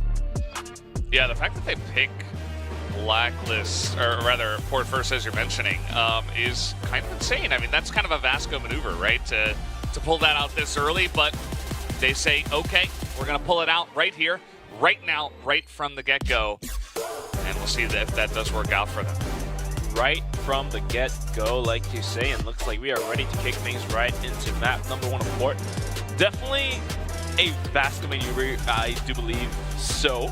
Yeah, the fact that they pick Blacklist, or rather Port first, as you're mentioning, is kind of insane. I mean, that's kind of a Vasco maneuver, right? To pull that out this early, but they say, okay, we're going to pull it out right here, right now, right from the get-go, and we'll see if that does work out for them. Right from the get-go, like you say, and looks like we are ready to kick things right into map number 1 of Port. Definitely a Vasco maneuver, I do believe so.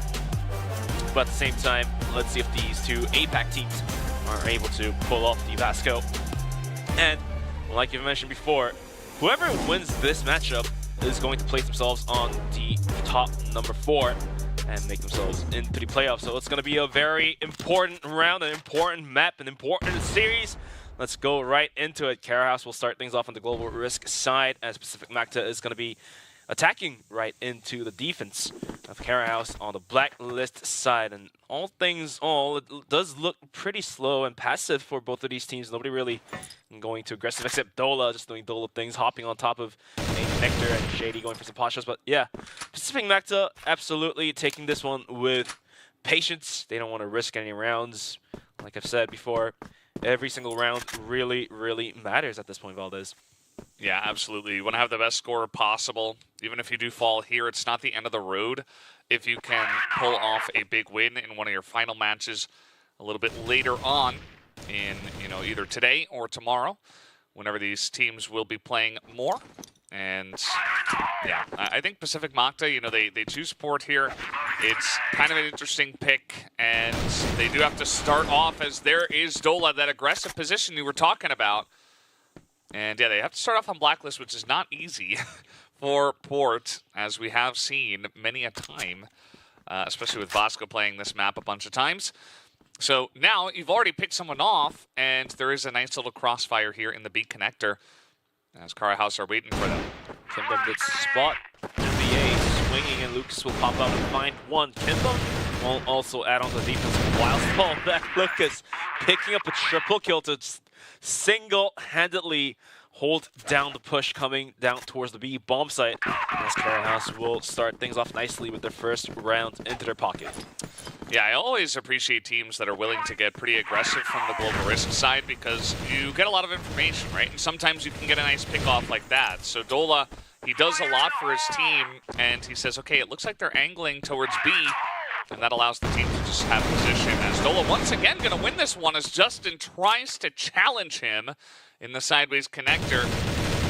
But at the same time, let's see if these 2 APAC teams are able to pull off the Vasco. And like you mentioned before, whoever wins this matchup is going to place themselves on the top number 4 and make themselves into the playoffs. So it's going to be a very important round, an important map, an important series. Let's go right into it. Carahouse will start things off on the global risk side, as Pacific Macta is going to be attacking right into the defense of Carahouse on the blacklist side. And all things all, it does look pretty slow and passive for both of these teams. Nobody really going too aggressive, except Dola just doing Dola things, hopping on top of Nectar and Shady going for some pot shots. But yeah, Pacific Macta absolutely taking this one with patience. They don't want to risk any rounds. Like I've said before, every single round really, really matters at this point, Valdez. Yeah, absolutely. You want to have the best score possible. Even if you do fall here, it's not the end of the road. If you can pull off a big win in one of your final matches a little bit later on in, either today or tomorrow, whenever these teams will be playing more. And yeah, I think Pacific Macta, they choose Port here. It's kind of an interesting pick, and they do have to start off as there is Dola, that aggressive position you were talking about. And yeah, they have to start off on Blacklist, which is not easy for Port, as we have seen many a time, especially with Vasco playing this map a bunch of times. So now you've already picked someone off, and there is a nice little crossfire here in the B connector, as Carahouse are waiting for them. Kimbum gets spot. NBA swinging, and Lucas will pop out and find one. Kimbum will also add on the defense while fall back. Lucas picking up a triple kill to single-handedly hold down the push coming down towards the B bomb site. As Carahouse will start things off nicely with their first round into their pocket. Yeah, I always appreciate teams that are willing to get pretty aggressive from the global risk side, because you get a lot of information, right? And sometimes you can get a nice pick-off like that. So Dola, he does a lot for his team, and he says, okay, it looks like they're angling towards B, and that allows the team to just have position. As Dola once again going to win this one, as Justin tries to challenge him in the sideways connector.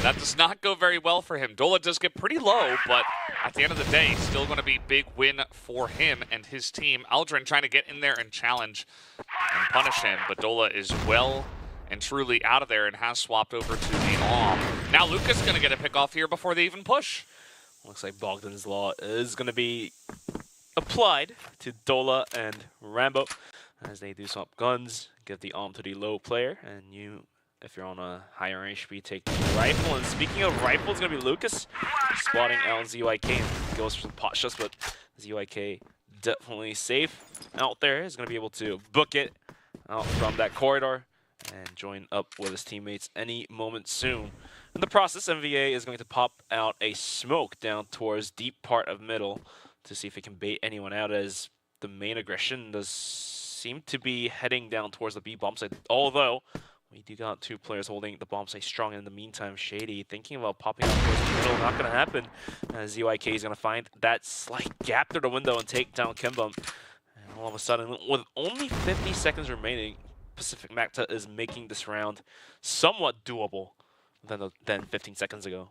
That does not go very well for him. Dola does get pretty low, but at the end of the day, still going to be big win for him and his team. Aldrin trying to get in there and challenge and punish him, but Dola is well and truly out of there and has swapped over to the AWM. Now Lucas going to get a pick off here before they even push. Looks like Bogdan's Law is going to be applied to Dola and Rambo as they do swap guns, give the AWM to the low player, and you, if you're on a higher HP, take the rifle. And speaking of rifle, it's going to be Lucas spotting out ZYK and goes for some pot shots, but ZYK definitely safe out there. Is going to be able to book it out from that corridor and join up with his teammates any moment soon. In the process, MVA is going to pop out a smoke down towards deep part of middle to see if it can bait anyone out, as the main aggression does seem to be heading down towards the B bomb site, although we do got 2 players holding the bomb site strong. In the meantime, Shady thinking about popping out towards the middle, not going to happen, as ZYK is going to find that slight gap through the window and take down Kimbum. And all of a sudden, with only 50 seconds remaining, Pacific Macta is making this round somewhat doable than 15 seconds ago.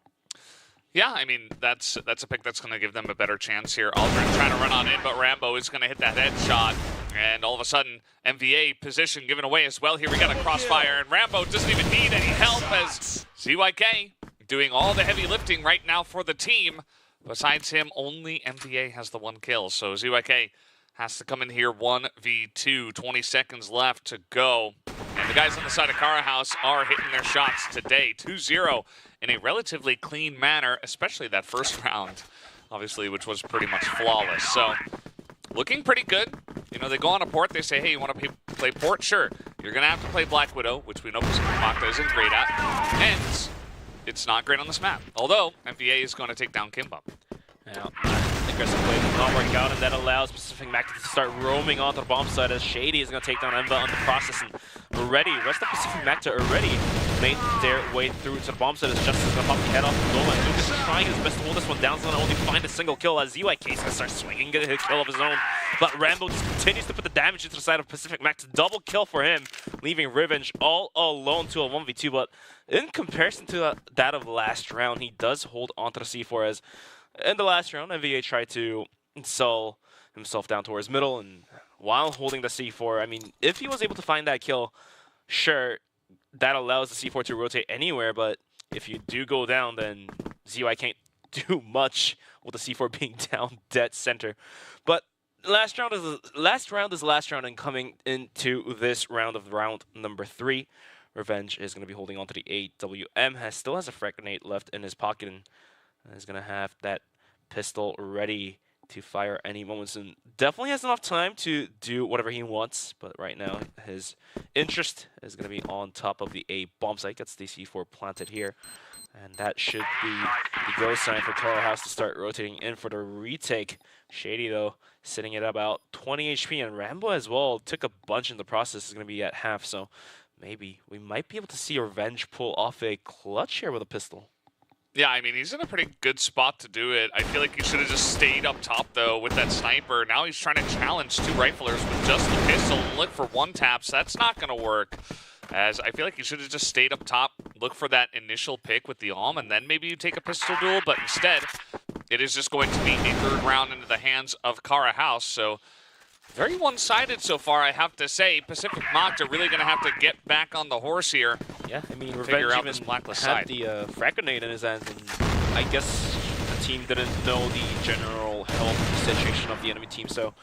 Yeah, I mean, that's a pick that's going to give them a better chance here. Aldrin trying to run on in, but Rambo is going to hit that headshot. And all of a sudden, MVA position given away as well. Here we got a crossfire, and Rambo doesn't even need any help as ZYK doing all the heavy lifting right now for the team. Besides him, only MVA has the 1 kill. So ZYK has to come in here 1v2, 20 seconds left to go. And the guys on the side of Kara House are hitting their shots today. 2-0 in a relatively clean manner, especially that first round, obviously, which was pretty much flawless. So looking pretty good. You know, they go on a port, they say, hey, you want to play port? Sure. You're going to have to play Black Widow, which we know Pacific Magta isn't great at. And it's not great on this map. Although, MVA is going to take down Kimbum. Now, aggressive play does not work out, and that allows Pacific Magta to start roaming onto the bomb site as Shady is going to take down Emva on the process. And already, rest of Pacific Magta already made their way through to the bomb site as Justice is going to pop the head off the goal line. Lucas is trying his best to hold this one down, so going to only find a single kill as ZYK is going to start swinging, get a kill of his own. But Rambo just continues to put the damage into the side of Pacific Magta. Double kill for him, leaving Revenge all alone to a 1v2. But in comparison to that of last round, he does hold onto the C4 as in the last round, MVA tried to sell himself down towards middle, and while holding the C4, I mean, if he was able to find that kill, sure, that allows the C4 to rotate anywhere, but if you do go down, then ZY can't do much with the C4 being down dead center. But last round is last round, and coming into this round of round number 3, Revenge is going to be holding on to the AWM, still has a frag grenade left in his pocket, and is going to have that pistol ready to fire any moment soon. Definitely has enough time to do whatever he wants, but right now his interest is going to be on top of the A bomb site. Gets the C4 planted here, and that should be the go sign for Toro House to start rotating in for the retake. Shady, though, sitting at about 20 HP, and Rambo as well took a bunch in the process, is going to be at half, so maybe we might be able to see Revenge pull off a clutch here with a pistol. Yeah, I mean, he's in a pretty good spot to do it. I feel like he should have just stayed up top, though, with that sniper. Now he's trying to challenge 2 riflers with just the pistol and look for 1 taps. That's not going to work, as I feel like he should have just stayed up top, look for that initial pick with the AWM, and then maybe you take a pistol duel, but instead, it is just going to be a 3rd round into the hands of Kara House, so very one-sided so far, I have to say. Pacific Magta really going to have to get back on the horse here. Yeah, I mean, Revenge even this blacklist had side. the frag grenade in his hands, and I guess the team didn't know the general health situation of the enemy team. So,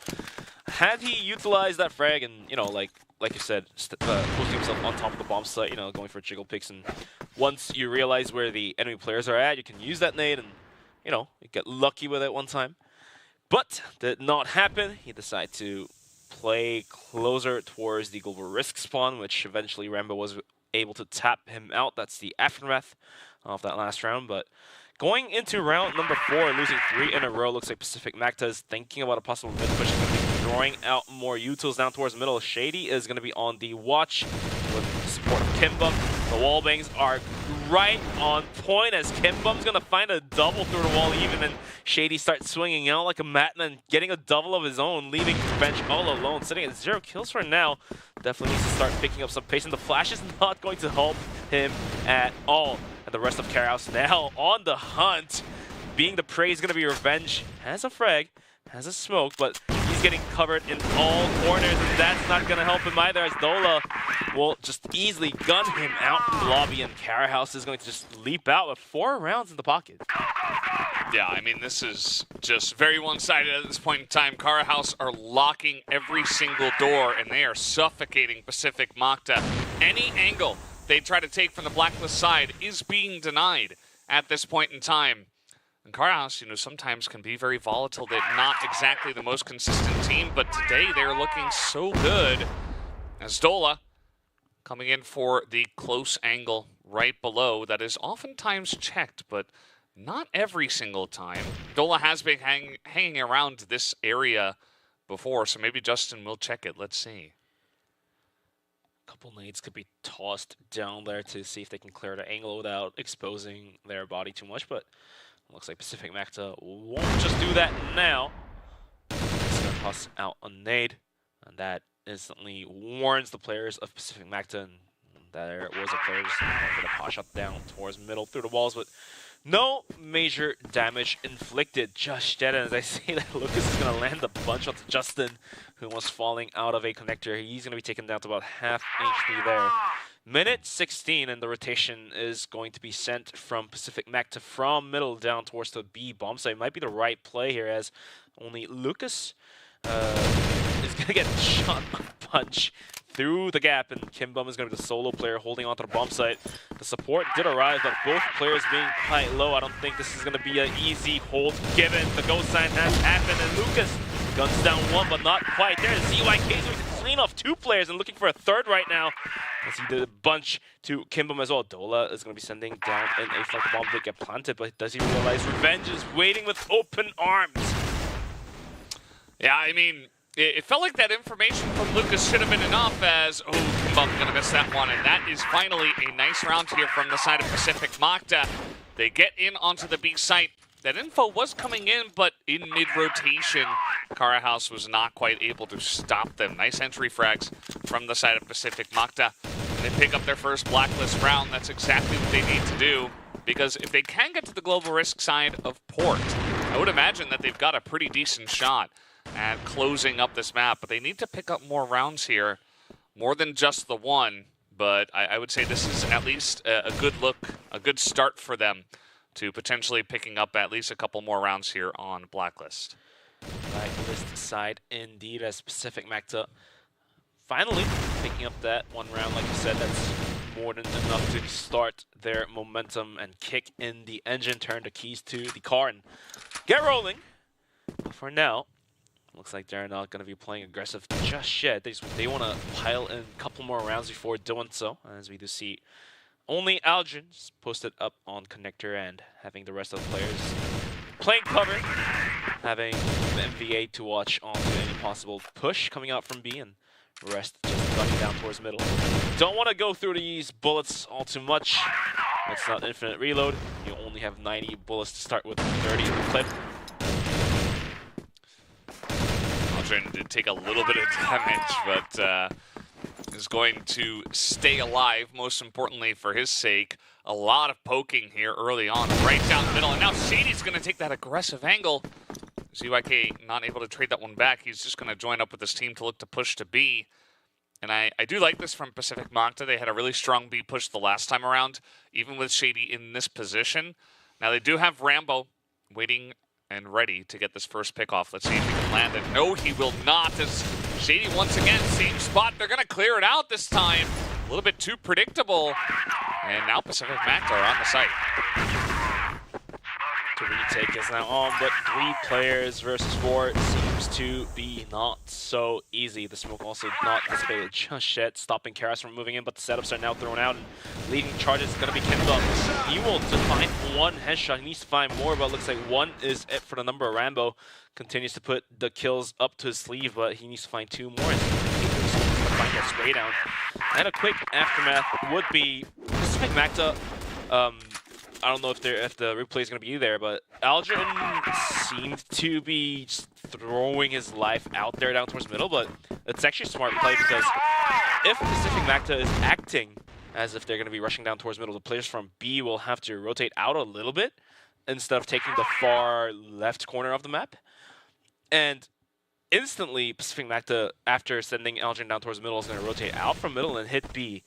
had he utilized that frag and, you know, like you said, posting himself on top of the bomb site, you know, going for jiggle picks, and once you realize where the enemy players are at, you can use that nade and, you know, you get lucky with it one time. But did not happen. He decided to play closer towards the global risk spawn, which eventually Rambo was able to tap him out. That's the aftermath of that last round. But going into round number 4, losing 3 in a row, looks like Pacific Magta is thinking about a possible mid push. He's going to be throwing out more utils down towards the middle. Shady is going to be on the watch with support of Kimbum. The wall bangs are right on point as Kimbum's going to find a double through the wall even, and Shady starts swinging out like a madman and getting a double of his own, leaving Revenge all alone, sitting at 0 kills for now. Definitely needs to start picking up some pace, and the flash is not going to help him at all. And the rest of Carahouse now on the hunt. Being the prey is going to be Revenge. Has a frag, has a smoke, but he's getting covered in all corners, and that's not going to help him either, as Dola will just easily gun him out from the lobby, and Carahouse is going to just leap out with 4 rounds in the pocket. Yeah, I mean, this is just very one-sided at this point in time. Kara House are locking every single door, and they are suffocating Pacific Magta. Any angle they try to take from the blacklist side is being denied at this point in time. And Kara House, you know, sometimes can be very volatile. They're not exactly the most consistent team, but today they're looking so good. As Dola coming in for the close angle right below that is oftentimes checked, but not every single time. Dola has been hanging around this area before, so maybe Justin will check it. Let's see. A couple nades could be tossed down there to see if they can clear the angle without exposing their body too much, but looks like Pacific Magta won't just do that now. It's going to toss out a nade, and that instantly warns the players of Pacific Magta, and there was a player just going for the pot shot down towards middle through the walls, but No major damage inflicted just yet, and as I say that, Lucas is going to land a bunch onto Justin, who was falling out of a connector. He's going to be taken down to about half HP there. Minute 16, and the rotation is going to be sent from Pacific Mech to from middle down towards the B bomb site. Might be the right play here, as only Lucas is going to get shot a bunch through the gap, and Kimbum is going to be the solo player holding onto the bomb site. The support did arrive, but both players being quite low. I don't think this is going to be an easy hold given. The go sign has happened, and Lucas guns down one, but not quite there. ZYK is going to clean off two players and looking for a third right now, as he did a bunch to Kimbum as well. Dola is going to be sending down an A flank. The bomb did get planted, but does he realize revenge is waiting with open arms? Yeah, I mean, it felt like that information from Lucas should have been enough, as, oh, Kimbum's going to miss that one, and that is finally a nice round here from the side of Pacific Magda. They get in onto the B site. That info was coming in, but in mid-rotation, Kara House was not quite able to stop them. Nice entry frags from the side of Pacific Magda. They pick up their first blacklist round. That's exactly what they need to do, because if they can get to the global risk side of Port, I would imagine that they've got a pretty decent shot at closing up this map, but they need to pick up more rounds here, more than just the one, but I would say this is at least a good look, a good start for them to potentially picking up at least a couple more rounds here on Blacklist. Blacklist side indeed, as Pacific Magda finally picking up that one round. Like you said, that's more than enough to start their momentum and kick in the engine, turn the keys to the car and get rolling. But for now, looks like they're not going to be playing aggressive just yet. They want to pile in a couple more rounds before doing so, as we do see only Algin posted up on connector and having the rest of the players playing cover, having the MVA to watch onto any possible push coming out from B, and the rest just gunning down towards middle. Don't want to go through these bullets all too much. It's not infinite reload. You only have 90 bullets to start with, 30 in the clip. Aldrin did take a little bit of damage, but is going to stay alive, most importantly for his sake. A lot of poking here early on, right down the middle, and now Shady's going to take that aggressive angle. ZYK not able to trade that one back. He's just going to join up with his team to look to push to B. And I do like this from Pacific Magda. They had a really strong B push the last time around, even with Shady in this position. Now they do have Rambo waiting and ready to get this first pick off. Let's see if he can land it. No, he will not. As Shady once again, same spot. They're going to clear it out this time. A little bit too predictable. And now Pacific Magda are on the site. The retake is now on, but 3 players versus 4 seems to be not so easy. The smoke also not dissipated just yet, stopping Karas from moving in, but the setups are now thrown out, and leading charges is going to be Kimbum. He will find 1 headshot. He needs to find more, but it looks like 1 is it for the number. Rambo continues to put the kills up to his sleeve, but he needs to find 2 more. And he's going to find that spray down. And a quick aftermath would be Pacific Magda. I don't know if the replay is going to be there, but Aldrin seemed to be just throwing his life out there down towards middle, but it's actually a smart play, because if Pacific Magda is acting as if they're going to be rushing down towards middle, the players from B will have to rotate out a little bit instead of taking the far left corner of the map. And instantly, Pacific Magda, after sending Aldrin down towards middle, is going to rotate out from middle and hit B.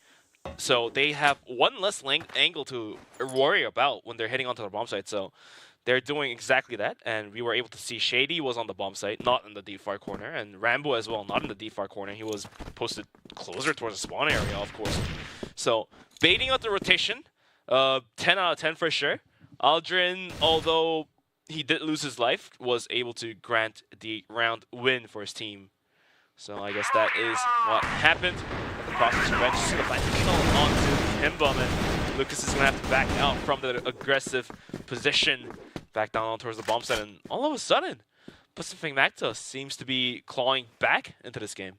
So they have 1 less angle to worry about when they're heading onto the bomb site. So they're doing exactly that. And we were able to see Shady was on the bomb site, not in the deep far corner. And Rambo as well, not in the deep far corner. He was posted closer towards the spawn area, of course. So baiting out the rotation, 10 out of 10 for sure. Aldrin, although he did lose his life, was able to grant the round win for his team. So I guess that is what happened. The process revenge is going to find the kill onto Kimbum, and Lucas is going to have to back out from the aggressive position, back down towards the bomb site, and all of a sudden, Pacific Magda seems to be clawing back into this game.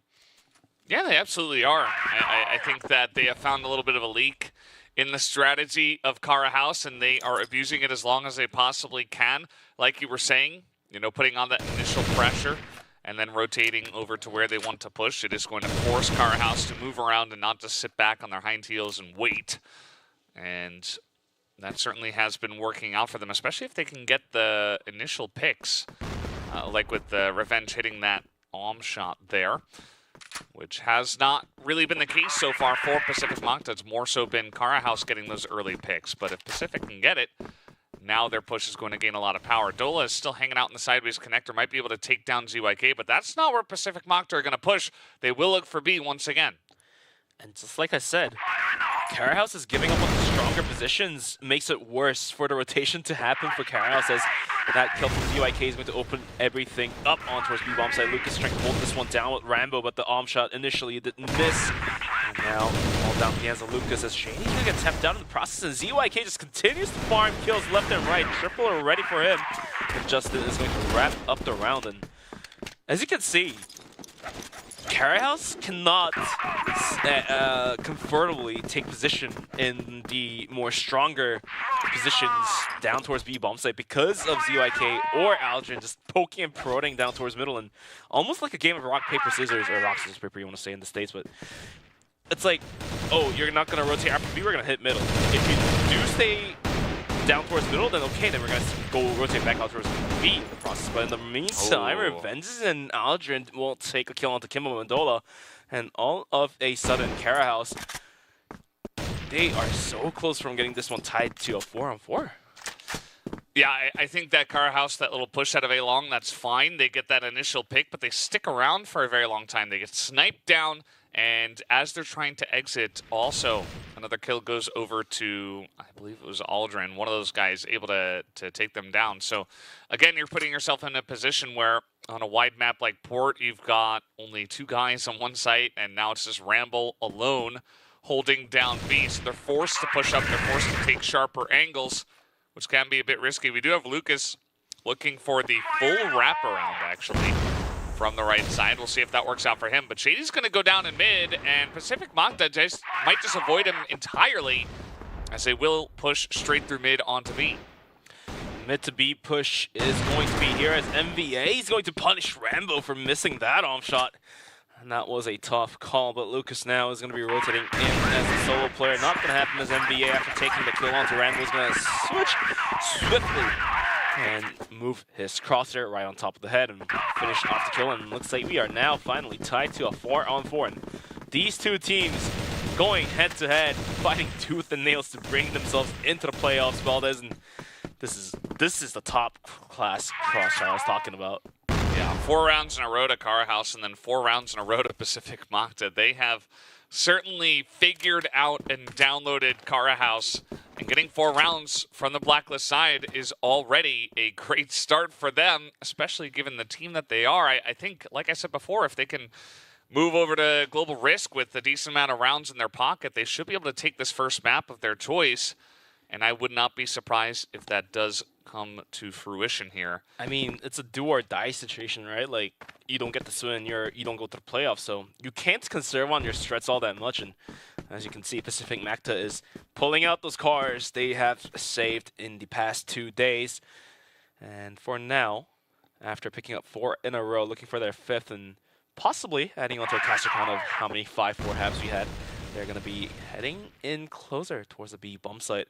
Yeah, they absolutely are. I think that they have found a little bit of a leak in the strategy of Kara House, and they are abusing it as long as they possibly can. Like you were saying, you know, putting on that initial pressure and then rotating over to where they want to push. It is going to force Kara House to move around and not just sit back on their hind heels and wait. And that certainly has been working out for them, especially if they can get the initial picks, like with the Revenge hitting that shot there, which has not really been the case so far for Pacific Magta. It's more so been Cara House getting those early picks, but if Pacific can get it, now their push is going to gain a lot of power. Dola is still hanging out in the sideways connector, might be able to take down ZYK, but that's not where Pacific Magta are going to push. They will look for B once again. And just like I said, Cara House is giving up on the stronger positions, makes it worse for the rotation to happen for Cara House, as that kill from ZYK is going to open everything up on towards B-bomb side. Lucas trying to hold this one down with Rambo, but the shot initially didn't miss. And now all down the hands of Lucas as Shady's going to get tapped down in the process, and ZYK just continues to farm kills left and right. Triple are ready for him. And Justin is going to wrap up the round, and as you can see, Cara House cannot comfortably take position in the more stronger positions down towards B bomb site because of ZYK or Aldrin just poking and prodding down towards middle, and almost like a game of rock, paper, scissors, or rock, scissors, paper, you want to say in the States, but it's like, oh, you're not going to rotate after B, we're going to hit middle. If you do stay down towards middle, then okay, then we're going to go rotate back out towards B in the process. But in the meantime, Revenges and Aldrin will take a kill onto Kimbo Mendola, and all of a sudden, Cara House, they are so close from getting this one tied to a 4-on-4. Yeah, I think that Cara House, that little push out of A-Long, that's fine. They get that initial pick, but they stick around for a very long time. They get sniped down, and as they're trying to exit, also another kill goes over to, I believe it was Aldrin, one of those guys able to take them down. So again, you're putting yourself in a position where on a wide map like Port, you've got only 2 guys on one site, and now it's just Ramble alone holding down B. So they're forced to push up, they're forced to take sharper angles, which can be a bit risky. We do have Lucas looking for the full wraparound, actually, from the right side. We'll see if that works out for him. But Shady's going to go down in mid, and Pacific Magta might just avoid him entirely, as they will push straight through mid onto B. Mid to B push is going to be here as MVA is going to punish Rambo for missing that shot. And that was a tough call, but Lucas now is going to be rotating in as a solo player. Not going to happen as MVA after taking the kill onto Rambo is going to switch swiftly and move his crosshair right on top of the head and finish off the kill. And looks like we are now finally tied to a 4-on-4. And these two teams going head-to-head, fighting tooth and nails to bring themselves into the playoffs. Valdez, and this is the top-class crosshair I was talking about. Yeah, 4 rounds in a row to Cara House and then 4 rounds in a row to Pacific Magta. They have certainly figured out and downloaded Cara House, and getting 4 rounds from the Blacklist side is already a great start for them, especially given the team that they are. I think, like I said before, if they can move over to Global Risk with a decent amount of rounds in their pocket, they should be able to take this first map of their choice, and I would not be surprised if that does come to fruition here. I mean, it's a do or die situation, right? Like, you don't get to win, you don't go to the playoffs, so you can't conserve on your strats all that much. And as you can see, Pacific Magta is pulling out those cars they have saved in the past 2 days. And for now, after picking up 4 in a row, looking for their 5th and possibly adding onto a caster count of how many 5-4 halves we had, they're going to be heading in closer towards the B bomb site.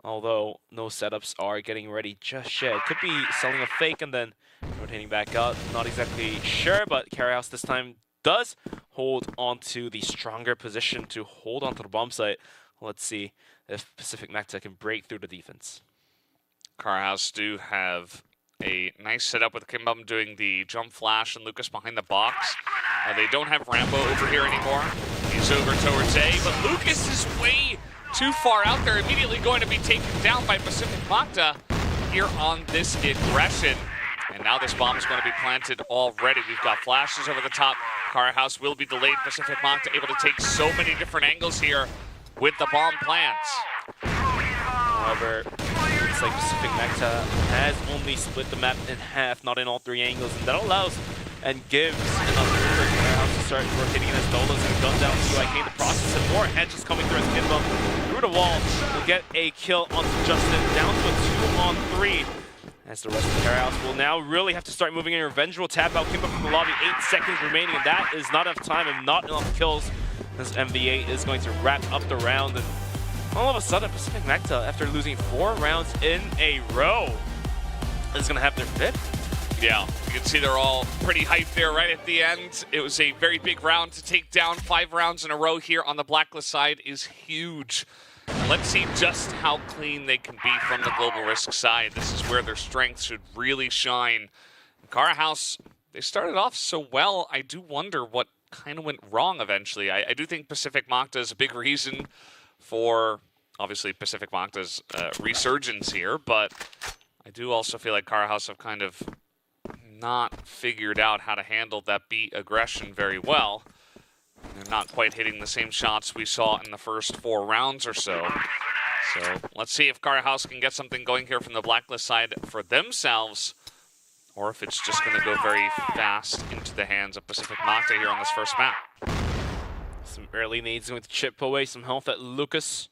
Although no setups are getting ready just yet. Could be selling a fake and then rotating back out. Not exactly sure, but Cara House this time does hold onto the stronger position to hold onto the bomb site. Let's see if Pacific Magta can break through the defense. Cara House do have a nice setup with Kimbum doing the jump flash and Lucas behind the box. They don't have Rambo over here anymore. He's over towards A, but Lucas is way too far out there, immediately going to be taken down by Pacific Magta here on this aggression. And now this bomb is going to be planted already. We've got flashes over the top. Cara House will be delayed. Pacific Magta able to take so many different angles here with the bomb plants. However, it's like Pacific Magta has only split the map in half, not in all 3 angles, and that allows and gives enough room for Cara House to start rotating against Dolas and gun down ZYK in the process, and more heads just coming through as Kinbum through the wall will get a kill onto Justin, down to a 2-on-3. As the rest of Cara House will now really have to start moving in. Revenge will tap out Kinbum from the lobby, 8 seconds remaining, and that is not enough time and not enough kills, as MVA is going to wrap up the round. And all of a sudden, Pacific Mecta, after losing 4 rounds in a row, is going to have their 5th. Yeah, you can see they're all pretty hyped there right at the end. It was a very big round to take down. 5 rounds in a row here on the Blacklist side is huge. Let's see just how clean they can be from the Global Risk side. This is where their strength should really shine. Cara House, they started off so well. I do wonder what kind of went wrong eventually. I do think Pacific Mocta is a big reason for, obviously, Pacific Mocta's resurgence here, but I do also feel like Cara House have kind of not figured out how to handle that beat aggression very well. They're not quite hitting the same shots we saw in the first 4 rounds or so. So let's see if Cara House can get something going here from the Blacklist side for themselves, or if it's just going to go very fast into the hands of Pacific Mocta here on this first map. Some early nades going to chip away some health at Lucas,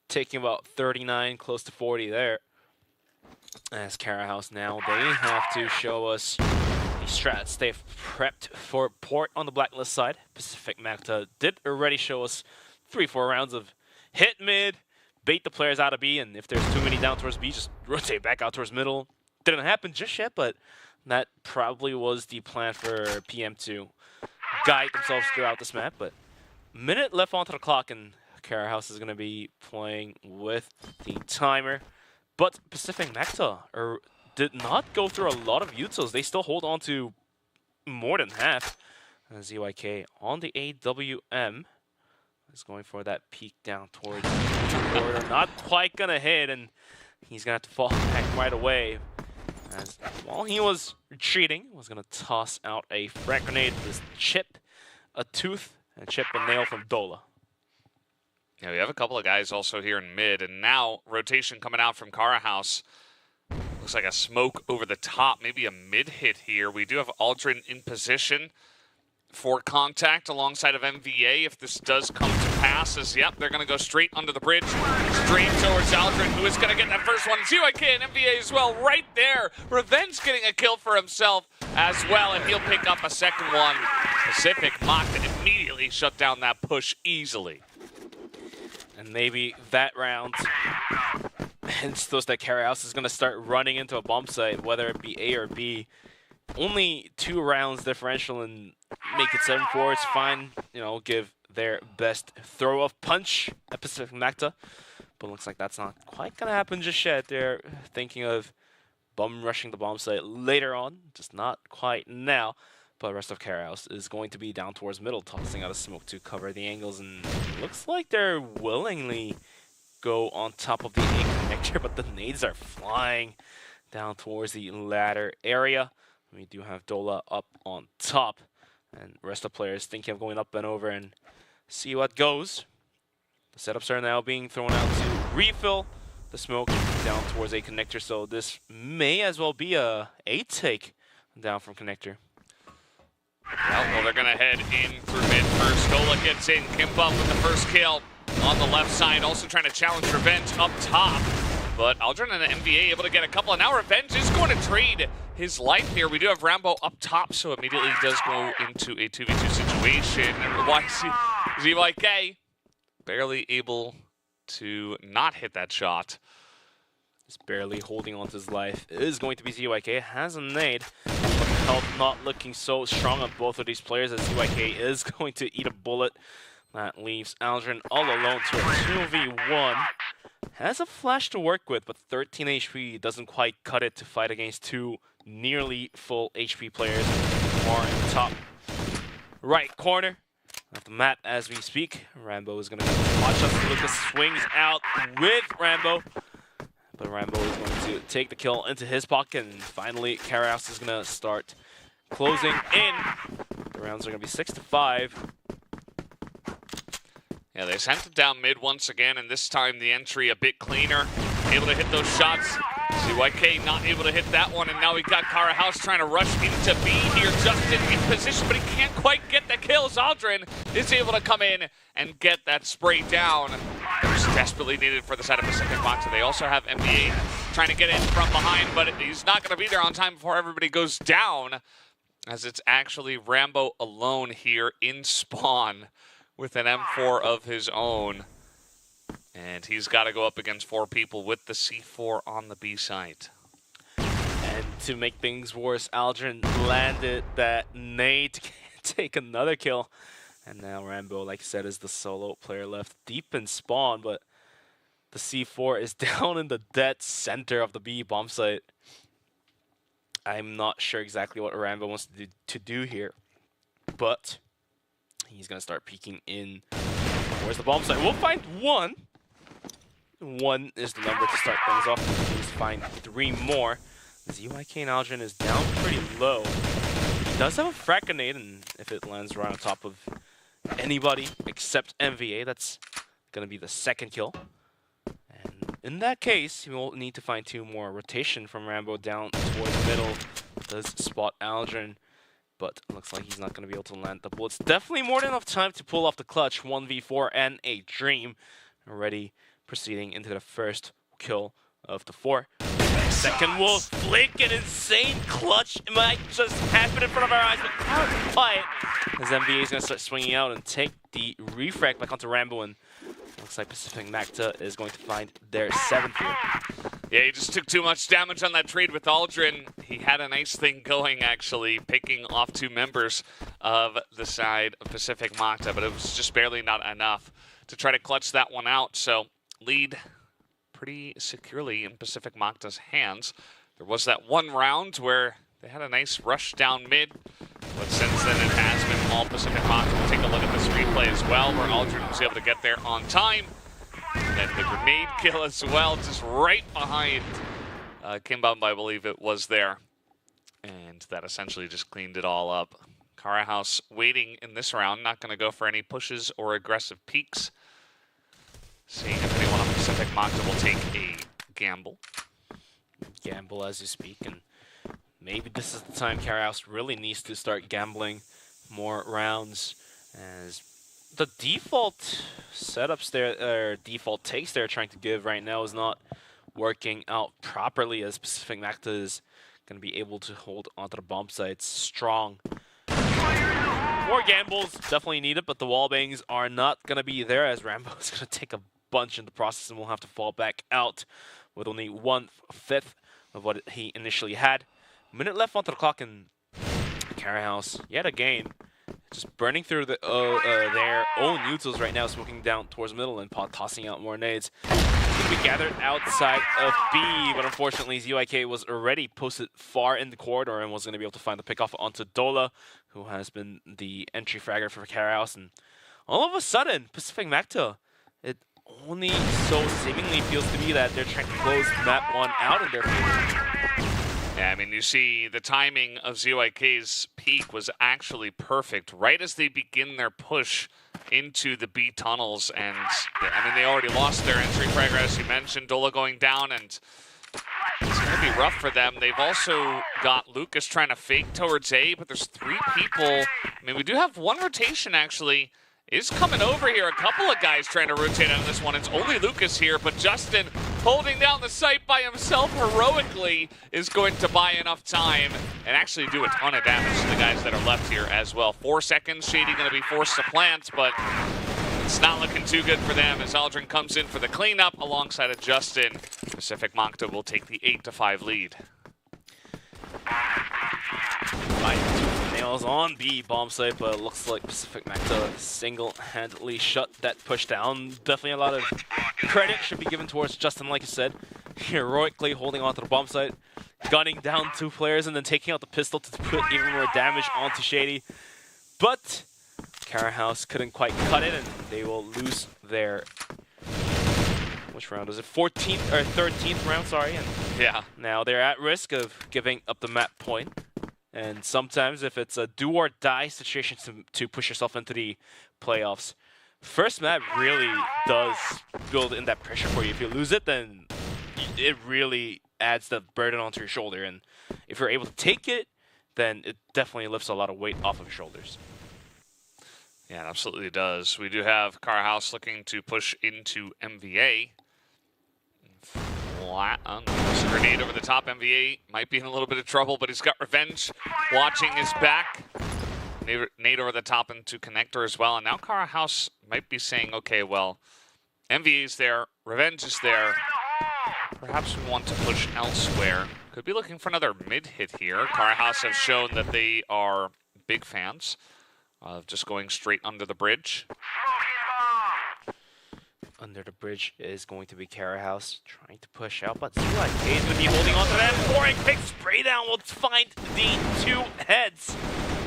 taking about 39, close to 40 there. As Cara House now, they have to show us the strats they've prepped for port on the Blacklist side. Pacific Mecta did already show us 3-4 rounds of hit mid, bait the players out of B, and if there's too many down towards B, just rotate back out towards middle. Didn't happen just yet, but that probably was the plan for PM to guide themselves throughout this map. But minute left onto the clock, and Cara House is going to be playing with the timer. But Pacific Mecta did not go through a lot of utils. They still hold on to more than half. ZYK on the AWM is going for that peek down towards the border. Not quite going to hit, and he's going to have to fall back right away. As while he was retreating, was going to toss out a frag grenade with chip, a tooth, and chip a nail from Dola. Yeah, we have a couple of guys also here in mid, and now rotation coming out from Cara House. Looks like a smoke over the top, maybe a mid hit here. We do have Aldrin in position for contact alongside of MVA if this does come to pass. As, yep, they're going to go straight under the bridge, straight towards Aldrin, who is going to get that first one. ZYK and MVA as well, right there. Revenge getting a kill for himself as well, and he'll pick up a second one. Pacific Mocta immediately shut down that push easily. And maybe that round hints to us that Cara House is going to start running into a bomb site, whether it be A or B. Only 2 rounds differential and make it 7-4. It's fine, you know, give their best throw of punch at Pacific Mecta. But looks like that's not quite going to happen just yet. They're thinking of bum rushing the bomb site later on, just not quite now. But the rest of Cara House is going to be down towards middle, tossing out a smoke to cover the angles. And looks like they're willingly go on top of the A connector, but the nades are flying down towards the ladder area. We do have Dola up on top, and the rest of players thinking of going up and over and see what goes. The setups are now being thrown out to refill the smoke down towards A connector, so this may as well be a take down from connector. Well, they're going to head in through mid first. Dola gets in, Kimpa with the first kill on the left side, also trying to challenge Revenge up top. But Aldrin and the MVA able to get a couple, and now Revenge is going to trade his life here. We do have Rambo up top, so immediately he does go into a 2v2 situation. And ZYK barely able to not hit that shot. Just barely holding on to his life is going to be ZYK. Has a nade, but health not looking so strong on both of these players as ZYK is going to eat a bullet. That leaves Aldrin all alone to a 2v1. Has a flash to work with, but 13 HP doesn't quite cut it to fight against 2 nearly full HP players. More in the top right corner of the map as we speak. Rambo is going to watch us. Lucas swings out with Rambo. But Rambo is going to take the kill into his pocket, and finally Cara House is going to start closing in. The rounds are going to be 6-5. Yeah, they sent it down mid once again, and this time the entry a bit cleaner. Able to hit those shots. ZYK not able to hit that one, and now we got Cara House trying to rush into B here. Justin in position, but he can't quite get the kills. Aldrin is able to come in and get that spray down. It was desperately needed for the side of Pacific Mocta. They also have MBA trying to get in from behind, but he's not going to be there on time before everybody goes down, as it's actually Rambo alone here in spawn with an M4 of his own. And he's got to go up against 4 people with the C4 on the B side. And to make things worse, Aldrin landed that nade to take another kill. And now Rambo, like I said, is the solo player left deep in spawn, but the C4 is down in the dead center of the B bomb site. I'm not sure exactly what Rambo wants to do here, but he's going to start peeking in. Where's the bomb site? We'll find 1. 1 is the number to start things off. Please find 3 more. ZYK and Aldrin is down pretty low. He does have a frag grenade, and if it lands right on top of anybody except MVA, that's going to be the 2nd kill. And in that case, he will need to find 2 more. Rotation from Rambo down towards the middle. Does spot Aldrin, but looks like he's not going to be able to land the bullets. Definitely more than enough time to pull off the clutch 1v4 and a dream. Already proceeding into the first kill of the 4. Second will flick an insane clutch. It might just happen in front of our eyes, but can't fight. As MVA is going to start swinging out and take the refrag back onto Rambo, and looks like Pacific Magta is going to find their 7th here. Yeah, he just took too much damage on that trade with Aldrin. He had a nice thing going, actually, picking off 2 members of the side of Pacific Magta, but it was just barely not enough to try to clutch that one out. So lead pretty securely in Pacific Magta's hands. There was that one round where they had a nice rush down mid, but since then it has been all Pacific Magta. We'll take a look at this replay as well, where Aldrin was able to get there on time. And the grenade kill as well, just right behind Kimbamba, I believe it was there. And that essentially just cleaned it all up. Kara House waiting in this round, not going to go for any pushes or aggressive peeks. Seeing if anyone on Pacific Magta will take a gamble. Gamble as you speak, and maybe this is the time Kara House really needs to start gambling more rounds, as the default setups there, or default takes they're trying to give right now is not working out properly, as Pacific Magta is going to be able to hold onto the bomb sites strong. More gambles definitely needed, but the wall bangs are not going to be there, as Rambo is going to take a bunch in the process and will have to fall back out with only 1/5 of what he initially had. Minute left onto the clock, and Kara House yet again just burning through the, their own neutrals right now, smoking down towards the middle and tossing out more nades. We gathered outside of B, but unfortunately ZYK was already posted far in the corridor and was going to be able to find the pickoff onto Dola, who has been the entry fragger for Kara House. And all of a sudden, Pacific Magta, it only so seemingly feels to me that they're trying to close map 1 out in their favor. Yeah, I mean, you see the timing of ZYK's peak was actually perfect right as they begin their push into the B tunnels. And, I mean, they already lost their entry fragger, as you mentioned, Dola going down, and it's going to be rough for them. They've also got Lucas trying to fake towards A, but there's 3 people. I mean, we do have 1 rotation, actually, is coming over here. A couple of guys trying to rotate on this one. It's only Lucas here, but Justin, holding down the site by himself heroically, is going to buy enough time and actually do a ton of damage to the guys that are left here as well. 4 seconds, Shady going to be forced to plant, but it's not looking too good for them as Aldrin comes in for the cleanup alongside of Justin. Pacific Magta will take the 8-5 lead. Nails on B bomb site, but it looks like Pacific Magta single-handedly shut that push down. Definitely a lot of credit should be given towards Justin, like I said, heroically holding onto the bomb site, gunning down 2 players, and then taking out the pistol to put even more damage onto Shady. But Kara House couldn't quite cut it, and they will lose their... Which round is it? 14th or 13th round, sorry. And yeah. Now they're at risk of giving up the map point. And sometimes if it's a do or die situation to push yourself into the playoffs, first map really does build in that pressure for you. If you lose it, then it really adds the burden onto your shoulder. And if you're able to take it, then it definitely lifts a lot of weight off of your shoulders. Yeah, it absolutely does. We do have Kara House looking to push into MVA. Flat on the grenade over the top. MVA might be in a little bit of trouble, but he's got revenge watching his back. Nade over the top into connector as well. And now Kara House might be saying, okay, well, MVA's there, Revenge is there. Perhaps we want to push elsewhere. Could be looking for another mid hit here. Carahouse have shown that they are big fans of just going straight under the bridge. Under the bridge is going to be Carahouse trying to push out, but CYK is going to be holding on to that. Boring quick spray down will find the 2 heads.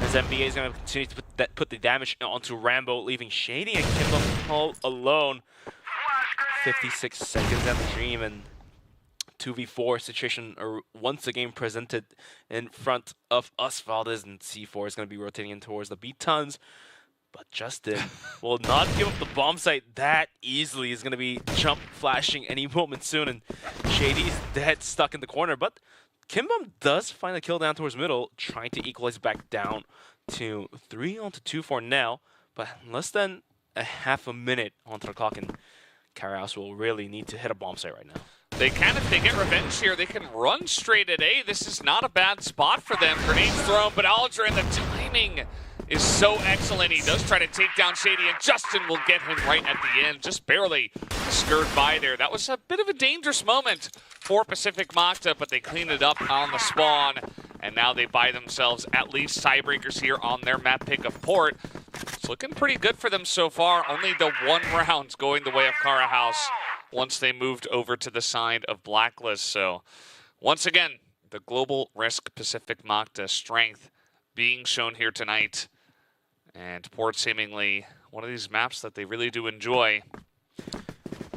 As MBA is going to continue to put the damage onto Rambo, leaving Shady and Kimbo all alone. 56 seconds at the dream, and 2v4 situation are once again presented in front of us. Valdez and C4 is going to be rotating in towards the B-tons. But Justin will not give up the bomb site that easily. He's going to be jump flashing any moment soon, and Shady's dead, stuck in the corner. But Kimbom does find a kill down towards middle, trying to equalize back down to 3-2 for now. But less than a half a minute onto the clock, and Carahouse will really need to hit a bomb site right now. They can, if they get revenge here, they can run straight at A. This is not a bad spot for them. Grenades thrown, but Aldrin, the timing is so excellent. He does try to take down Shady, and Justin will get him right at the end. Just barely skirted by there. That was a bit of a dangerous moment for Pacific Magda, but they clean it up on the spawn. And now they buy themselves at least tiebreakers here on their map pick of Port. It's looking pretty good for them so far. Only the 1 round going the way of Carahouse once they moved over to the side of Blacklist. So once again, the global risk Pacific Magda strength being shown here tonight. And Port seemingly one of these maps that they really do enjoy.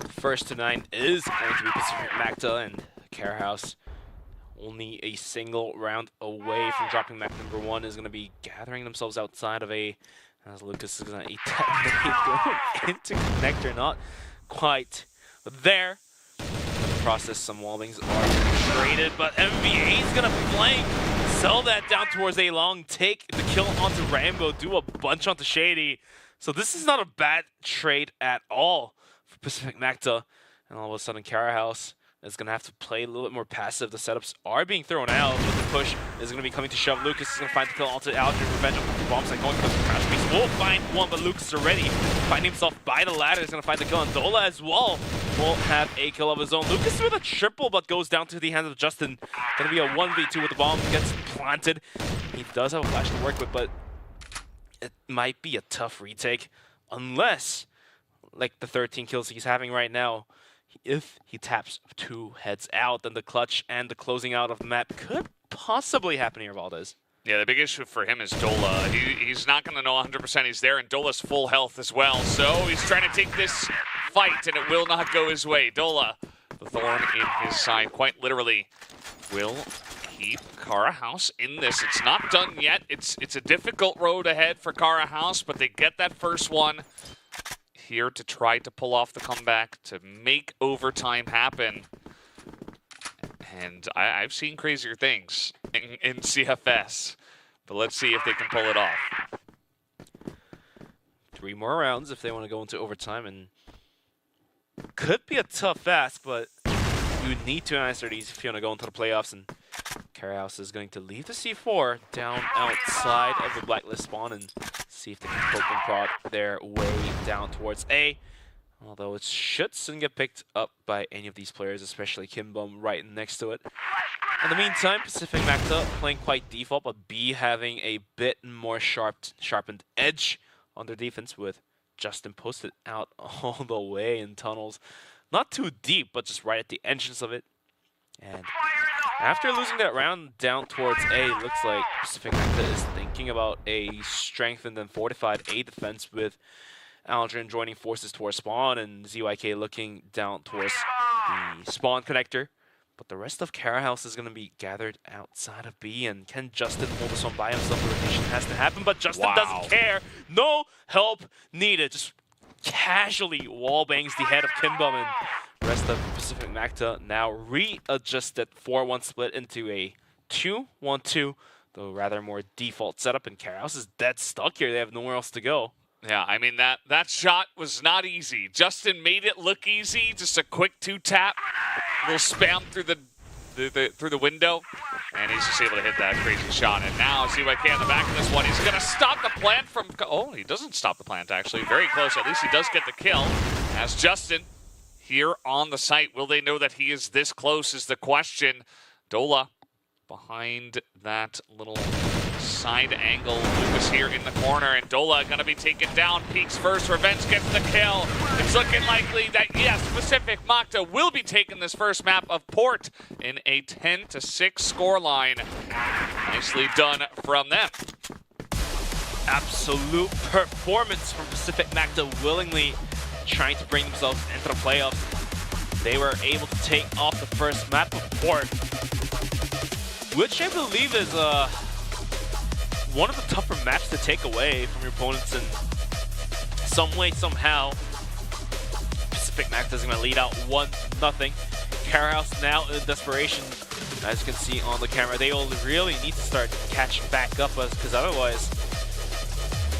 First to 9 is going to be Pacific Magda, and Carahouse only a single round away from dropping map number 1 is going to be gathering themselves outside of A. As Lucas is going to going into connector, not quite there. In the process, some wallbings are traded, but MVA is going to flank. Sell that down towards A long, take the kill onto Rambo, do a bunch onto Shady. So this is not a bad trade at all for Pacific Magda. And all of a sudden, Carahouse is going to have to play a little bit more passive. The setups are being thrown out, but the push is going to be coming to shove. Lucas is going to find the kill onto Aldrin. Revenge on the bomb site going for the crash piece. Will find one, but Lucas is already finding himself by the ladder. He's going to find the kill on Dola as well. Will have a kill of his own. Lucas with a triple, but goes down to the hands of Justin. Going to be a 1v2 with the bomb. Gets planted. He does have a flash to work with, but it might be a tough retake. Unless, like the 13 kills he's having right now, if he taps 2 heads out, then the clutch and the closing out of the map could possibly happen here, Valdez. Yeah, the big issue for him is Dola. He's not going to know 100% he's there, and Dola's full health as well. So he's trying to take this fight, and it will not go his way. Dola, the thorn in his side, quite literally, will keep Carahouse in this. It's not done yet. It's a difficult road ahead for Carahouse, but they get that first one here to try to pull off the comeback, to make overtime happen. And I've seen crazier things in CFS, but let's see if they can pull it off. 3 more rounds if they want to go into overtime, and could be a tough ask, but you need to answer these if you want to go into the playoffs. And Carahouse is going to leave the C4 down outside of the blacklist spawn and see if they can poke and prod their way down towards A. Although it should soon get picked up by any of these players, especially Kimbom right next to it. In the meantime, Pacific Magda playing quite default, but B having a bit more sharpened edge on their defense, with Justin posted out all the way in tunnels. Not too deep, but just right at the entrance of it. And after losing that round down towards A, it looks like Pacific Magda is thinking about a strengthened and fortified A defense, with Aldrin joining forces towards spawn and ZYK looking down towards the spawn connector. But the rest of Carahouse is going to be gathered outside of B, and can Justin hold this one by himself? The rotation has to happen, but Justin doesn't care. No help needed. Just casually wallbangs the head of Kimbom, and the rest of Pacific Magda now readjusted 4-1 split into a 2-1-2, though rather more default setup, and Carahouse is dead stuck here. They have nowhere else to go. Yeah, I mean, that shot was not easy. Justin made it look easy, just a quick 2-tap, a little spam through the window, and he's just able to hit that crazy shot. And now CYK on the back of this one, he's going to stop the plant from... Oh, he doesn't stop the plant, actually. Very close. At least he does get the kill. As Justin here on the site, will they know that he is this close is the question. Dola behind that little side angle. Lucas here in the corner, and Dola gonna be taken down. Peaks first, Revenge gets the kill. It's looking likely that, yes, Pacific Makta will be taking this first map of Port in a 10-6 scoreline. Nicely done from them. Absolute performance from Pacific Makta, willingly trying to bring themselves into the playoffs. They were able to take off the first map of Port, which I believe is one of the tougher maps to take away from your opponents in some way, somehow. Pacific Makta is going to lead out 1-0. Carahouse now in desperation. As you can see on the camera, they will really need to start catching back up, because otherwise,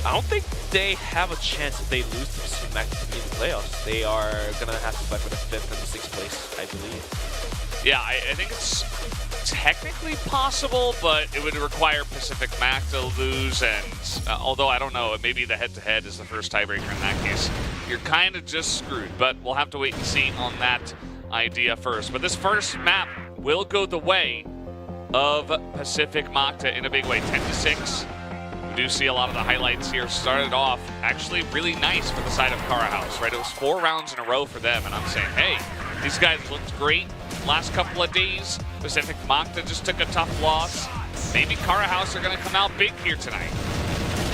I don't think they have a chance if they lose to Pacific Makta to be in the playoffs. They are going to have to fight for the 5th and the 6th place, I believe. Yeah, I think it's technically possible, but it would require Pacific Makta to lose, and although I don't know, maybe the head-to-head is the first tiebreaker in that case. You're kind of just screwed, but we'll have to wait and see on that idea first. But this first map will go the way of Pacific Makta in a big way, 10-6. We do see a lot of the highlights here. Started off actually really nice for the side of Carahouse, right? It was 4 rounds in a row for them, and I'm saying, hey, these guys looked great last couple of days. Pacific Makta just took a tough loss. Maybe Carahouse are going to come out big here tonight.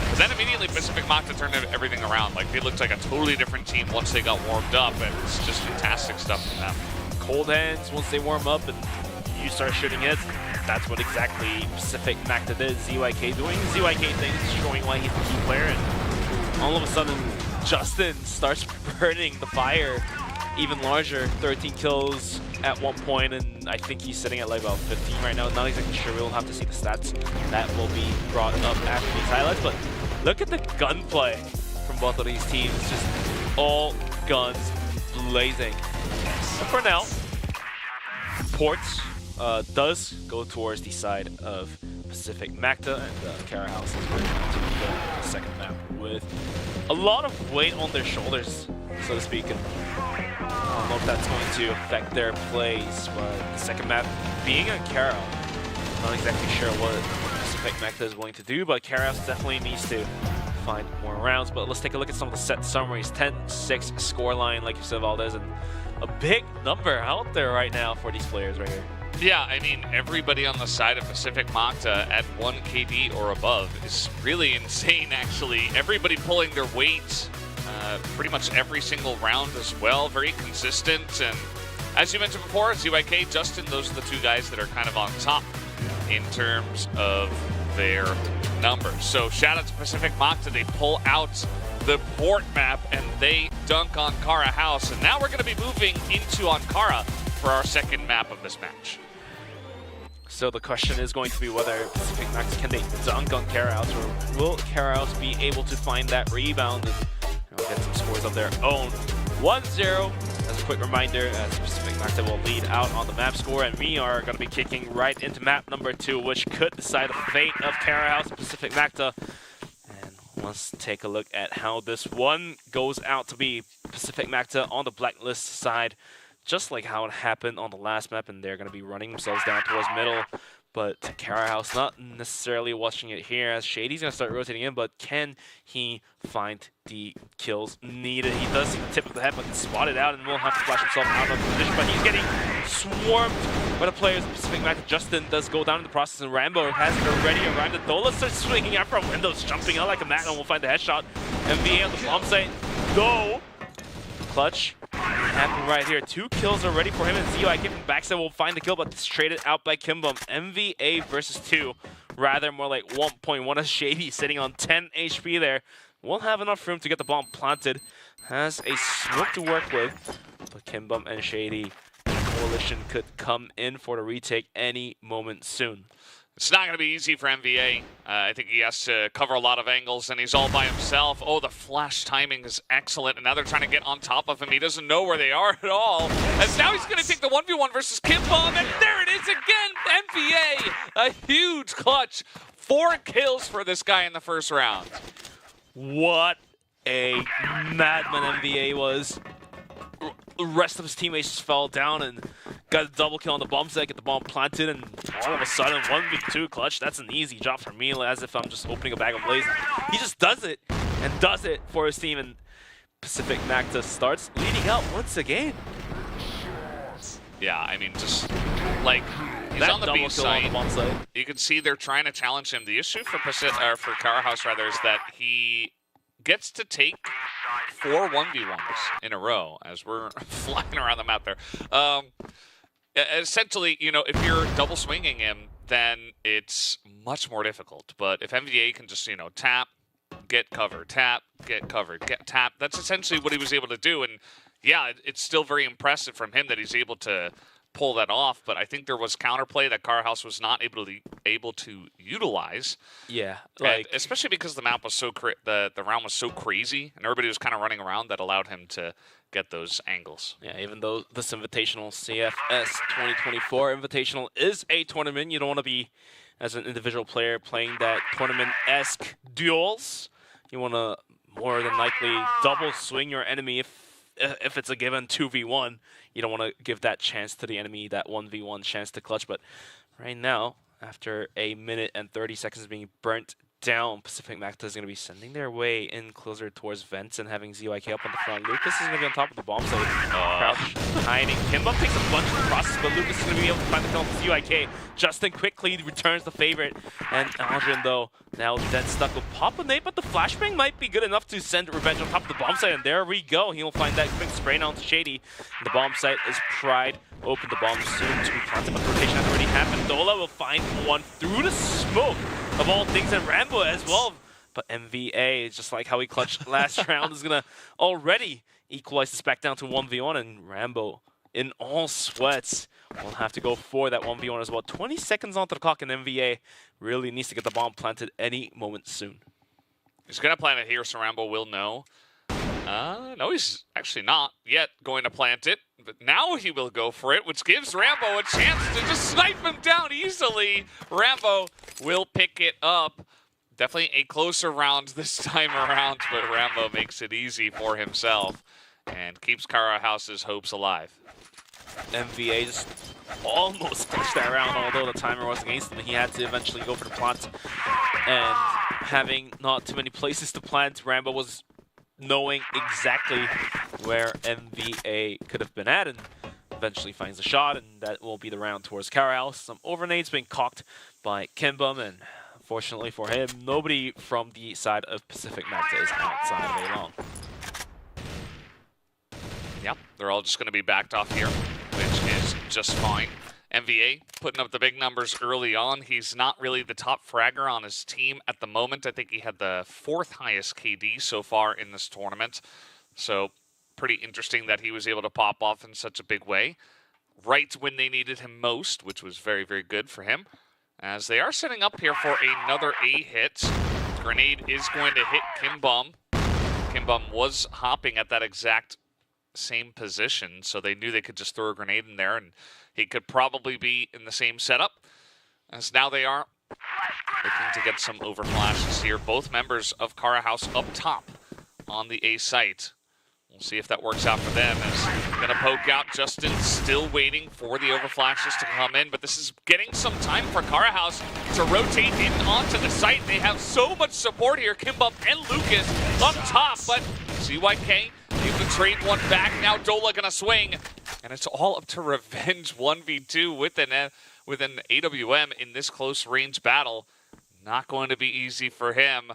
But then immediately Pacific Makta turned everything around. Like, they looked like a totally different team once they got warmed up, and it's just fantastic stuff from them. Cold hands once they warm up and you start shooting hits. That's what exactly Pacific Makta did. ZYK doing ZYK things, showing why he's the key player, and all of a sudden Justin starts burning the fire even larger. 13 kills at one point, and I think he's sitting at like about 15 right now. Not exactly sure. We'll have to see the stats that will be brought up after these highlights, but look at the gunplay from both of these teams. Just all guns blazing. But for now, Port does go towards the side of Pacific Makta, and Carahouse is going to the second map with a lot of weight on their shoulders, so to speak. And I don't know if that's going to affect their plays, but the second map being on Caro, not exactly sure what Pacific Makta is going to do, but Carahouse definitely needs to find more rounds. But let's take a look at some of the set summaries. 10-6 scoreline, like you said, Valdez, and a big number out there right now for these players right here. Yeah, I mean, everybody on the side of Pacific Makta at 1 KD or above is really insane, actually. Everybody pulling their weight pretty much every single round as well. Very consistent. And as you mentioned before, ZYK, Justin, those are the two guys that are kind of on top in terms of their numbers. So shout out to Pacific Makta. They pull out the Port map and they dunk on Carahouse. And now we're going to be moving into Ankara for our second map of this match. So the question is going to be whether Pacific Makta can they dunk on Carahouse, or will Carahouse be able to find that rebound and get some scores of their own. 1-0 as a quick reminder, as Pacific Makta will lead out on the map score, and we are going to be kicking right into map number 2, which could decide the fate of Carahouse and Pacific Makta. And let's take a look at how this one goes out to be. Pacific Makta on the blacklist side, just like how it happened on the last map, and they're going to be running themselves down towards middle. But Carahouse not necessarily watching it here, as Shady's going to start rotating in, but can he find the kills needed? He does see the tip of the head, but gets spotted out and will have to flash himself out of position, but he's getting swarmed by the players of Pacific Makta. Justin does go down in the process, and Rambo has already arrived. The Dola starts swinging out from windows, jumping out like a mat, and will find the headshot. MVA on the bomb site, though. Clutch happened right here. 2 kills already for him, and ZYK from backside will find the kill, but it's traded out by Kimbum. MVA versus 2, rather more like 1.1 as Shady sitting on 10 HP there. Won't have enough room to get the bomb planted. Has a smoke to work with, but Kimbum and Shady coalition could come in for the retake any moment soon. It's not going to be easy for MVA. I think he has to cover a lot of angles, and he's all by himself. Oh, the flash timing is excellent, and now they're trying to get on top of him. He doesn't know where they are at all. And now he's going to take the 1v1 versus Kimbum, and there it is again, MVA. A huge clutch. 4 kills for this guy in the first round. What a madman MVA was. the rest of his teammates just fell down and got a double kill on the bomb site, get the bomb planted, and all of a sudden 1v2 clutch. That's an easy job for me, as if I'm just opening a bag of blaze. He just does it and does it for his team, and Pacific Magta starts leading out once again. Yeah, I mean, just like he's that on the B side. You can see they're trying to challenge him. The issue for for Carahouse rather is that he gets to take 4 1v1s in a row as we're flying around the map there. Essentially, you know, if you're double swinging him, then it's much more difficult. But if MVA can just, you know, tap, get cover, tap, get cover, get tap, that's essentially what he was able to do. And yeah, it's still very impressive from him that he's able to pull that off, but I think there was counterplay that Carahouse was not able to utilize. Yeah, like and especially because the map was so the round was so crazy, and everybody was kind of running around, that allowed him to get those angles. Yeah, even though this Invitational CFS 2024 Invitational is a tournament, you don't want to be, as an individual player, playing that tournament-esque duels. You want to more than likely double swing your enemy if it's a given 2v1. You don't want to give that chance to the enemy, that 1v1 chance to clutch. But right now, after a minute and 30 seconds being burnt down, Pacific Magta is going to be sending their way in closer towards vents and having ZYK up on the front. Lucas is going to be on top of the bomb site. Crouch, hiding. Kimbum takes a bunch of the process, but Lucas is going to be able to find the kill with ZYK. Justin quickly returns the favorite. And Aldrin, though, now then stuck with Papa Nate, but the flashbang might be good enough to send Revenge on top of the bomb site. And there we go. He'll find that quick spray down to Shady. The bomb site is pried. Open the bomb soon to be planted, but the rotation has already happened. Dola will find one through the smoke of all things, and Rambo as well. But MVA, just like how he clutched last round, is going to already equalize this back down to 1v1, and Rambo, in all sweats, will have to go for that 1v1 as well. 20 seconds onto the clock, and MVA really needs to get the bomb planted any moment soon. He's going to plant it here, so Rambo will know. No, he's actually not yet going to plant it, but now he will go for it, which gives Rambo a chance to just snipe him down easily. Rambo will pick it up. Definitely a closer round this time around, but Rambo makes it easy for himself and keeps Carahouse's hopes alive. MVA just almost finished that round, although the timer was against him. He had to eventually go for the plant, and having not too many places to plant, Rambo was knowing exactly where MVA could have been at, and eventually finds a shot, and that will be the round towards Carahouse. Some overnades being cocked by Kimbum, and unfortunately for him, nobody from the side of Pacific Magta is outside of A-Long. Yep, they're all just going to be backed off here, which is just fine. MVA putting up the big numbers early on. He's not really the top fragger on his team at the moment. I think he had the 4th highest KD so far in this tournament. So pretty interesting that he was able to pop off in such a big way right when they needed him most, which was very, very good for him. As they are setting up here for another A hit. Grenade is going to hit Kimbum. Kimbum was hopping at that exact same position, so they knew they could just throw a grenade in there, and he could probably be in the same setup, as now they are looking to get some overflashes here. Both members of Carahouse up top on the A site. We'll see if that works out for them. As going to poke out. Justin still waiting for the overflashes to come in, but this is getting some time for Carahouse to rotate in onto the site. They have so much support here. Kimbum and Lucas up top, but CYK able to trade one back. Now Dola going to swing. And it's all up to Revenge 1v2 with an AWM in this close range battle. Not going to be easy for him,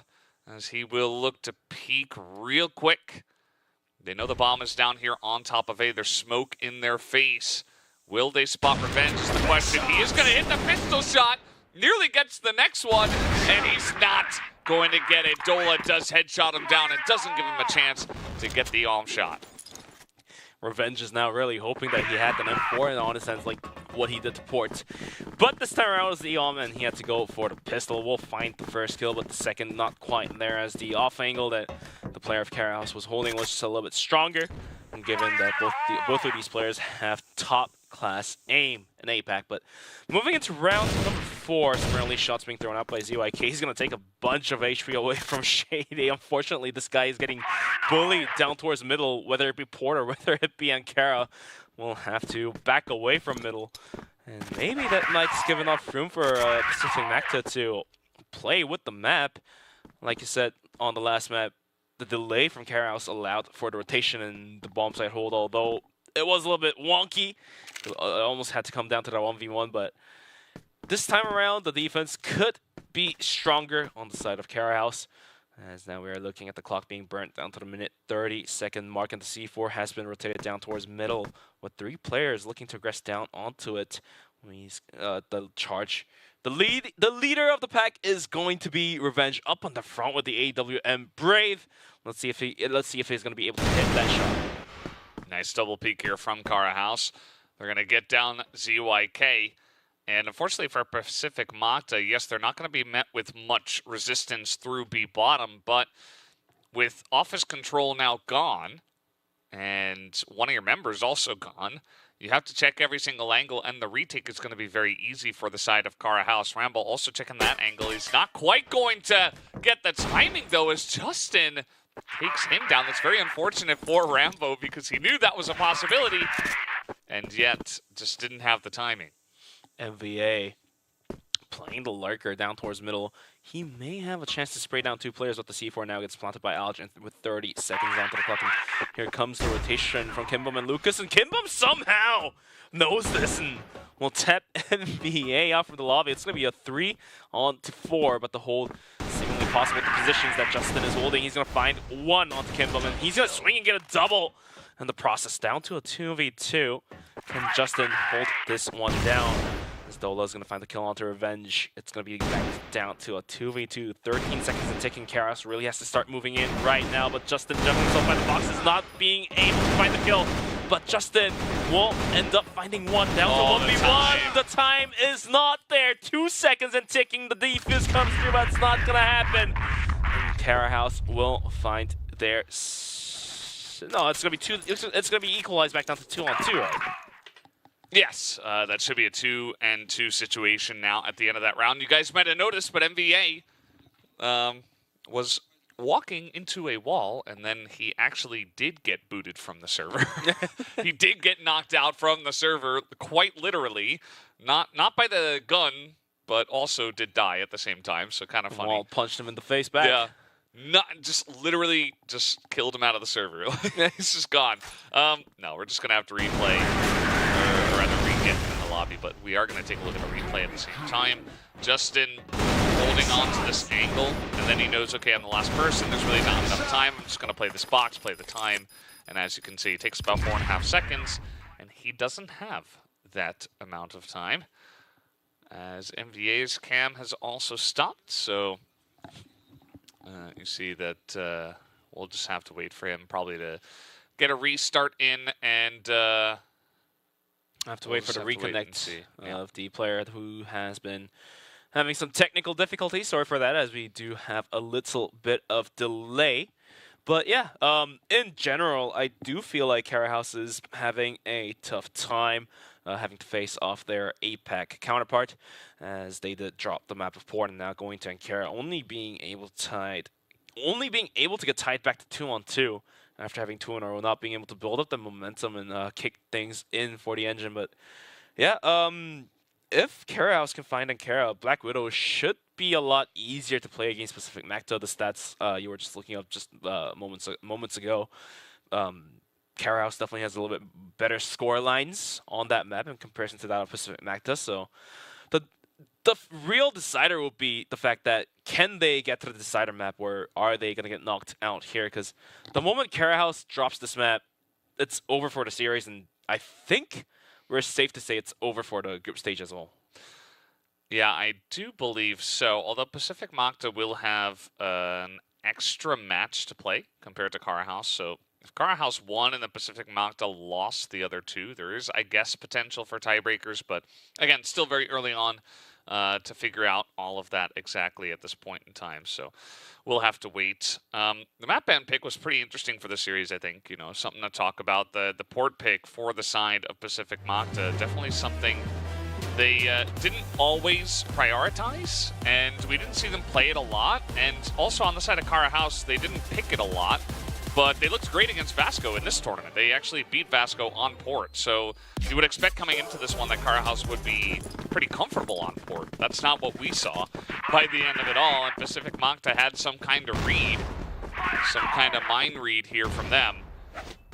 as he will look to peek real quick. They know the bomb is down here on top of A. There's smoke in their face. Will they spot Revenge is the question. He is going to hit the pistol shot. Nearly gets the next one, and he's not going to get it. Dola does headshot him down and doesn't give him a chance to get the arm shot. Revenge is now really hoping that he had an M4 in honest sense, like what he did to Port. But this time around it was the Eom, and he had to go for the pistol. We'll find the first kill, but the second not quite there, as the off angle that the player of Carahouse was holding was just a little bit stronger. And given that both of these players have top class aim in APAC. But moving into round number before some early shots being thrown out by ZYK. He's going to take a bunch of HP away from Shady. Unfortunately, this guy is getting bullied down towards middle, whether it be Port or whether it be Ankara. We'll have to back away from middle. And maybe that might give enough room for Pacific Macta to play with the map. Like you said on the last map, the delay from Carahouse allowed for the rotation and the bomb site hold, although it was a little bit wonky. It almost had to come down to that 1v1, but this time around, the defense could be stronger on the side of Carahouse. As now we are looking at the clock being burnt down to the minute 30-second mark, and the C4 has been rotated down towards middle with 3 players looking to aggress down onto it. The charge. The leader of the pack is going to be Revenge up on the front with the AWM Brave. Let's see if he's going to be able to hit that shot. Nice double peek here from Carahouse. They're going to get down ZYK. And unfortunately for Pacific Macta, yes, they're not going to be met with much resistance through B bottom, but with office control now gone, and one of your members also gone, you have to check every single angle, and the retake is going to be very easy for the side of Carahouse. Rambo also checking that angle. He's not quite going to get the timing, though, as Justin takes him down. That's very unfortunate for Rambo because he knew that was a possibility, and yet just didn't have the timing. MVA playing the lurker down towards middle. He may have a chance to spray down 2 players, but the C4 now gets planted by Alge with 30 seconds onto the clock. And here comes the rotation from Kimbom and Lucas, and Kimbom somehow knows this and will tap MVA out from the lobby. It's going to be a 3-on-4, but the hold seemingly possible with the positions that Justin is holding. He's going to find 1 onto Kimbom, and he's going to swing and get a double. And the process down to a 2v2. Can Justin hold this one down? As Dola is going to find the kill onto Revenge. It's going to be back down to a 2v2. 13 seconds and ticking. Karas really has to start moving in right now, but Justin jumping himself by the box is not being able to find the kill. But Justin will end up finding 1 down to 1v1. The time is not there. 2 seconds and ticking. The defuse comes through, but it's not going to happen. And Carahouse will find their... No, it's going to be it's going to be equalized back down to 2-on-2, right? Yes, that should be a 2-and-2 situation now at the end of that round. You guys might have noticed, but MVA was walking into a wall, and then he actually did get booted from the server. He did get knocked out from the server, quite literally. Not by the gun, but also did die at the same time, so kind of funny. Wall punched him in the face back. Yeah. Not just literally just killed him out of the server. He's just gone. No, we're just gonna have to replay, or rather re-get in the lobby. But we are gonna take a look at the replay at the same time. Justin holding on to this angle, and then he knows, okay, I'm the last person. There's really not enough time. I'm just gonna play this box, play the time, and as you can see, it takes about 4.5 seconds, and he doesn't have that amount of time. As MVA's cam has also stopped, so. You see that we'll just have to wait for him probably to get a restart in, and have to wait for the reconnect of the player who has been having some technical difficulties. Sorry for that, as we do have a little bit of delay. But yeah, in general, I do feel like Carahouse is having a tough time having to face off their APAC counterpart, as they did drop the map of Port and now going to Ankara, only being able to get tied back to 2-on-2 after having 2 in a row, not being able to build up the momentum and kick things in for the engine. But yeah, if Carahouse can find Ankara, Black Widow should be a lot easier to play against Pacific Macta. The stats you were just looking up just moments ago. Carahouse definitely has a little bit better score lines on that map in comparison to that of Pacific Macta. So the real decider will be the fact that can they get to the decider map, or are they going to get knocked out here? Because the moment Carahouse drops this map, it's over for the series, and I think we're safe to say it's over for the group stage as well. Yeah, I do believe so. Although Pacific Macta will have an extra match to play compared to Carahouse, so if Carahouse won and the Pacific Macta lost the other 2, there is, I guess, potential for tiebreakers. But again, still very early on to figure out all of that exactly at this point in time. So we'll have to wait. The map ban pick was pretty interesting for the series, I think. You know, something to talk about. The port pick for the side of Pacific Macta, definitely something They didn't always prioritize, and we didn't see them play it a lot. And also on the side of Kara House, they didn't pick it a lot, but they looked great against Vasco in this tournament. They actually beat Vasco on port, so you would expect coming into this one that Kara House would be pretty comfortable on port. That's not what we saw by the end of it all, and Pacific Magta had some kind of read, some kind of mind read here from them,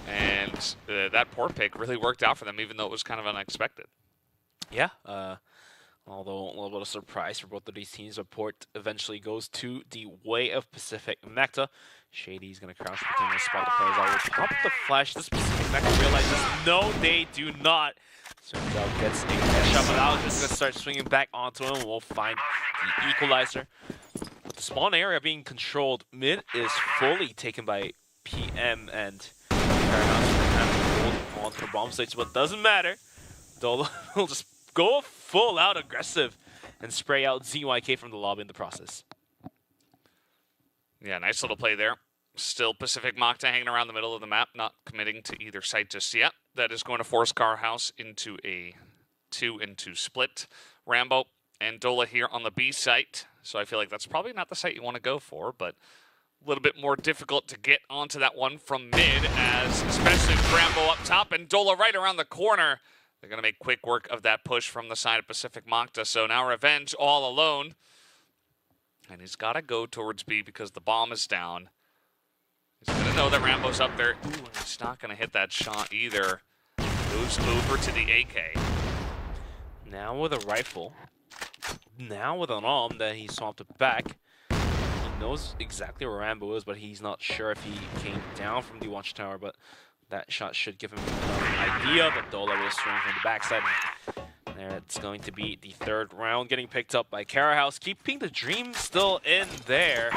and that port pick really worked out for them, even though it was kind of unexpected. Yeah, although a little bit of surprise for both of these teams, but port eventually goes to the way of Pacific Magta. Shady's going to crouch between the spot. The players all will pop the flash. This Pacific Magta realizes, no, they do not. Turns out gets a headshot, but now just going to start swinging back onto him. We'll find the equalizer. The spawn area being controlled. Mid is fully taken by PM, and Paradox have to hold on to the bomb sites, but doesn't matter. Dola will just go full out aggressive and spray out ZYK from the lobby in the process. Yeah, nice little play there. Still Pacific Magta hanging around the middle of the map, not committing to either site just yet. That is going to force Kara House into a 2-2 split. Rambo and Dola here on the B site. So I feel like that's probably not the site you want to go for, but a little bit more difficult to get onto that one from mid, as especially with Rambo up top and Dola right around the corner. They're going to make quick work of that push from the side of Pacific Magta. So now Revenge all alone. And he's got to go towards B because the bomb is down. He's going to know that Rambo's up there. Ooh, and he's not going to hit that shot either. Goes over to the AK. Now with a rifle. Now with an arm that he swapped it back. He knows exactly where Rambo is, but he's not sure if he came down from the watchtower. But that shot should give him an idea. But Dola will swing from the backside. There, it's going to be the third round getting picked up by Kara House, keeping the dream still in there.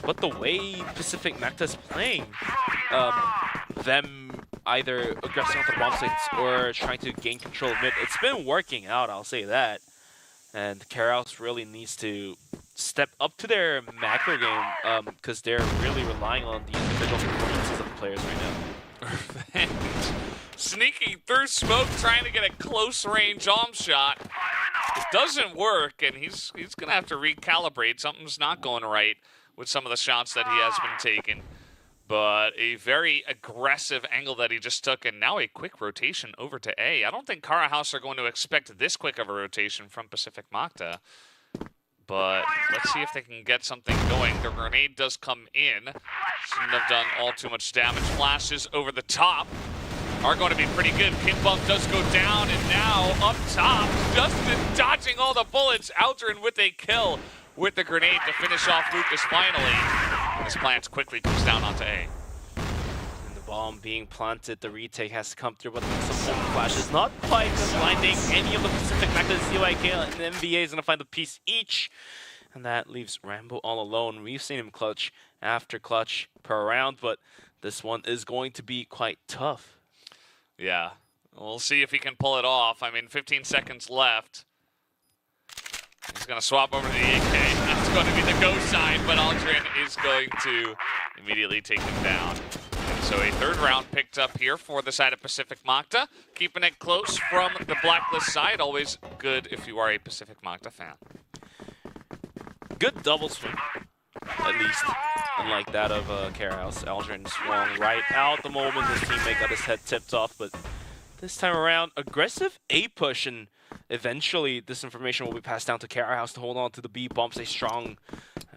But the way Pacific Magta is playing, them either aggressing onto the bomb sites or trying to gain control of mid, it's been working out, I'll say that. And Kara House really needs to step up to their macro game because they're really relying on the individual performances of the players right now. Sneaking through smoke, trying to get a close-range arm shot. It doesn't work, and he's going to have to recalibrate. Something's not going right with some of the shots that he has been taking. But a very aggressive angle that he just took, and now a quick rotation over to A. I don't think Kara House are going to expect this quick of a rotation from Pacific Magta. But let's see if they can get something going. The grenade does come in. Shouldn't have done all too much damage. Flashes over the top are going to be pretty good. Pin bump does go down, and now up top, Justin dodging all the bullets. Aldrin with a kill with the grenade to finish off Lucas finally. This plant quickly comes down onto A. And the bomb being planted, the retake has to come through, but some bomb flashes not quite blinding any of the Pacific Magta. CYK and the MVA is going to find the piece each. And that leaves Rambo all alone. We've seen him clutch after clutch per round, but this one is going to be quite tough. Yeah, we'll see if he can pull it off. I mean, 15 seconds left. He's going to swap over to the AK. That's going to be the go sign, but Aldrin is going to immediately take him down. And so a third round picked up here for the side of Pacific Magta. Keeping it close from the Blacklist side. Always good if you are a Pacific Magta fan. Good double swing, at least. Unlike that of Kara House. Aldrin swung right out the moment his teammate got his head tipped off, but this time around, aggressive A push, and eventually this information will be passed down to Kara House to hold on to the B. Bumps a strong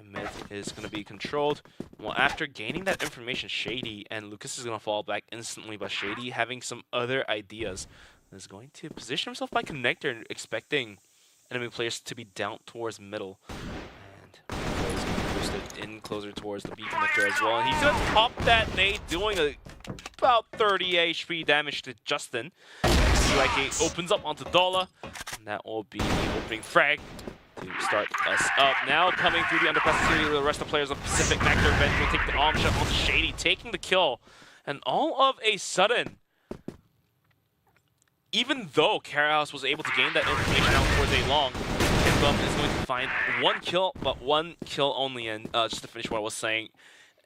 mid is going to be controlled. Well, after gaining that information, Shady and Lucas is going to fall back instantly, but Shady, having some other ideas, is going to position himself by connector and expecting enemy players to be down towards middle. In closer towards the B connector as well. And he's going to pop that nade, doing about 30 HP damage to Justin. CYK opens up onto Dola, and that will be the opening frag to start us up. Now coming through the underpass, the rest of the players of Pacific Magta eventually take the arm shot onto Shady, taking the kill. And all of a sudden, even though Kara House was able to gain that information out towards A long, Bum is going to find one kill, but one kill only. And just to finish what I was saying,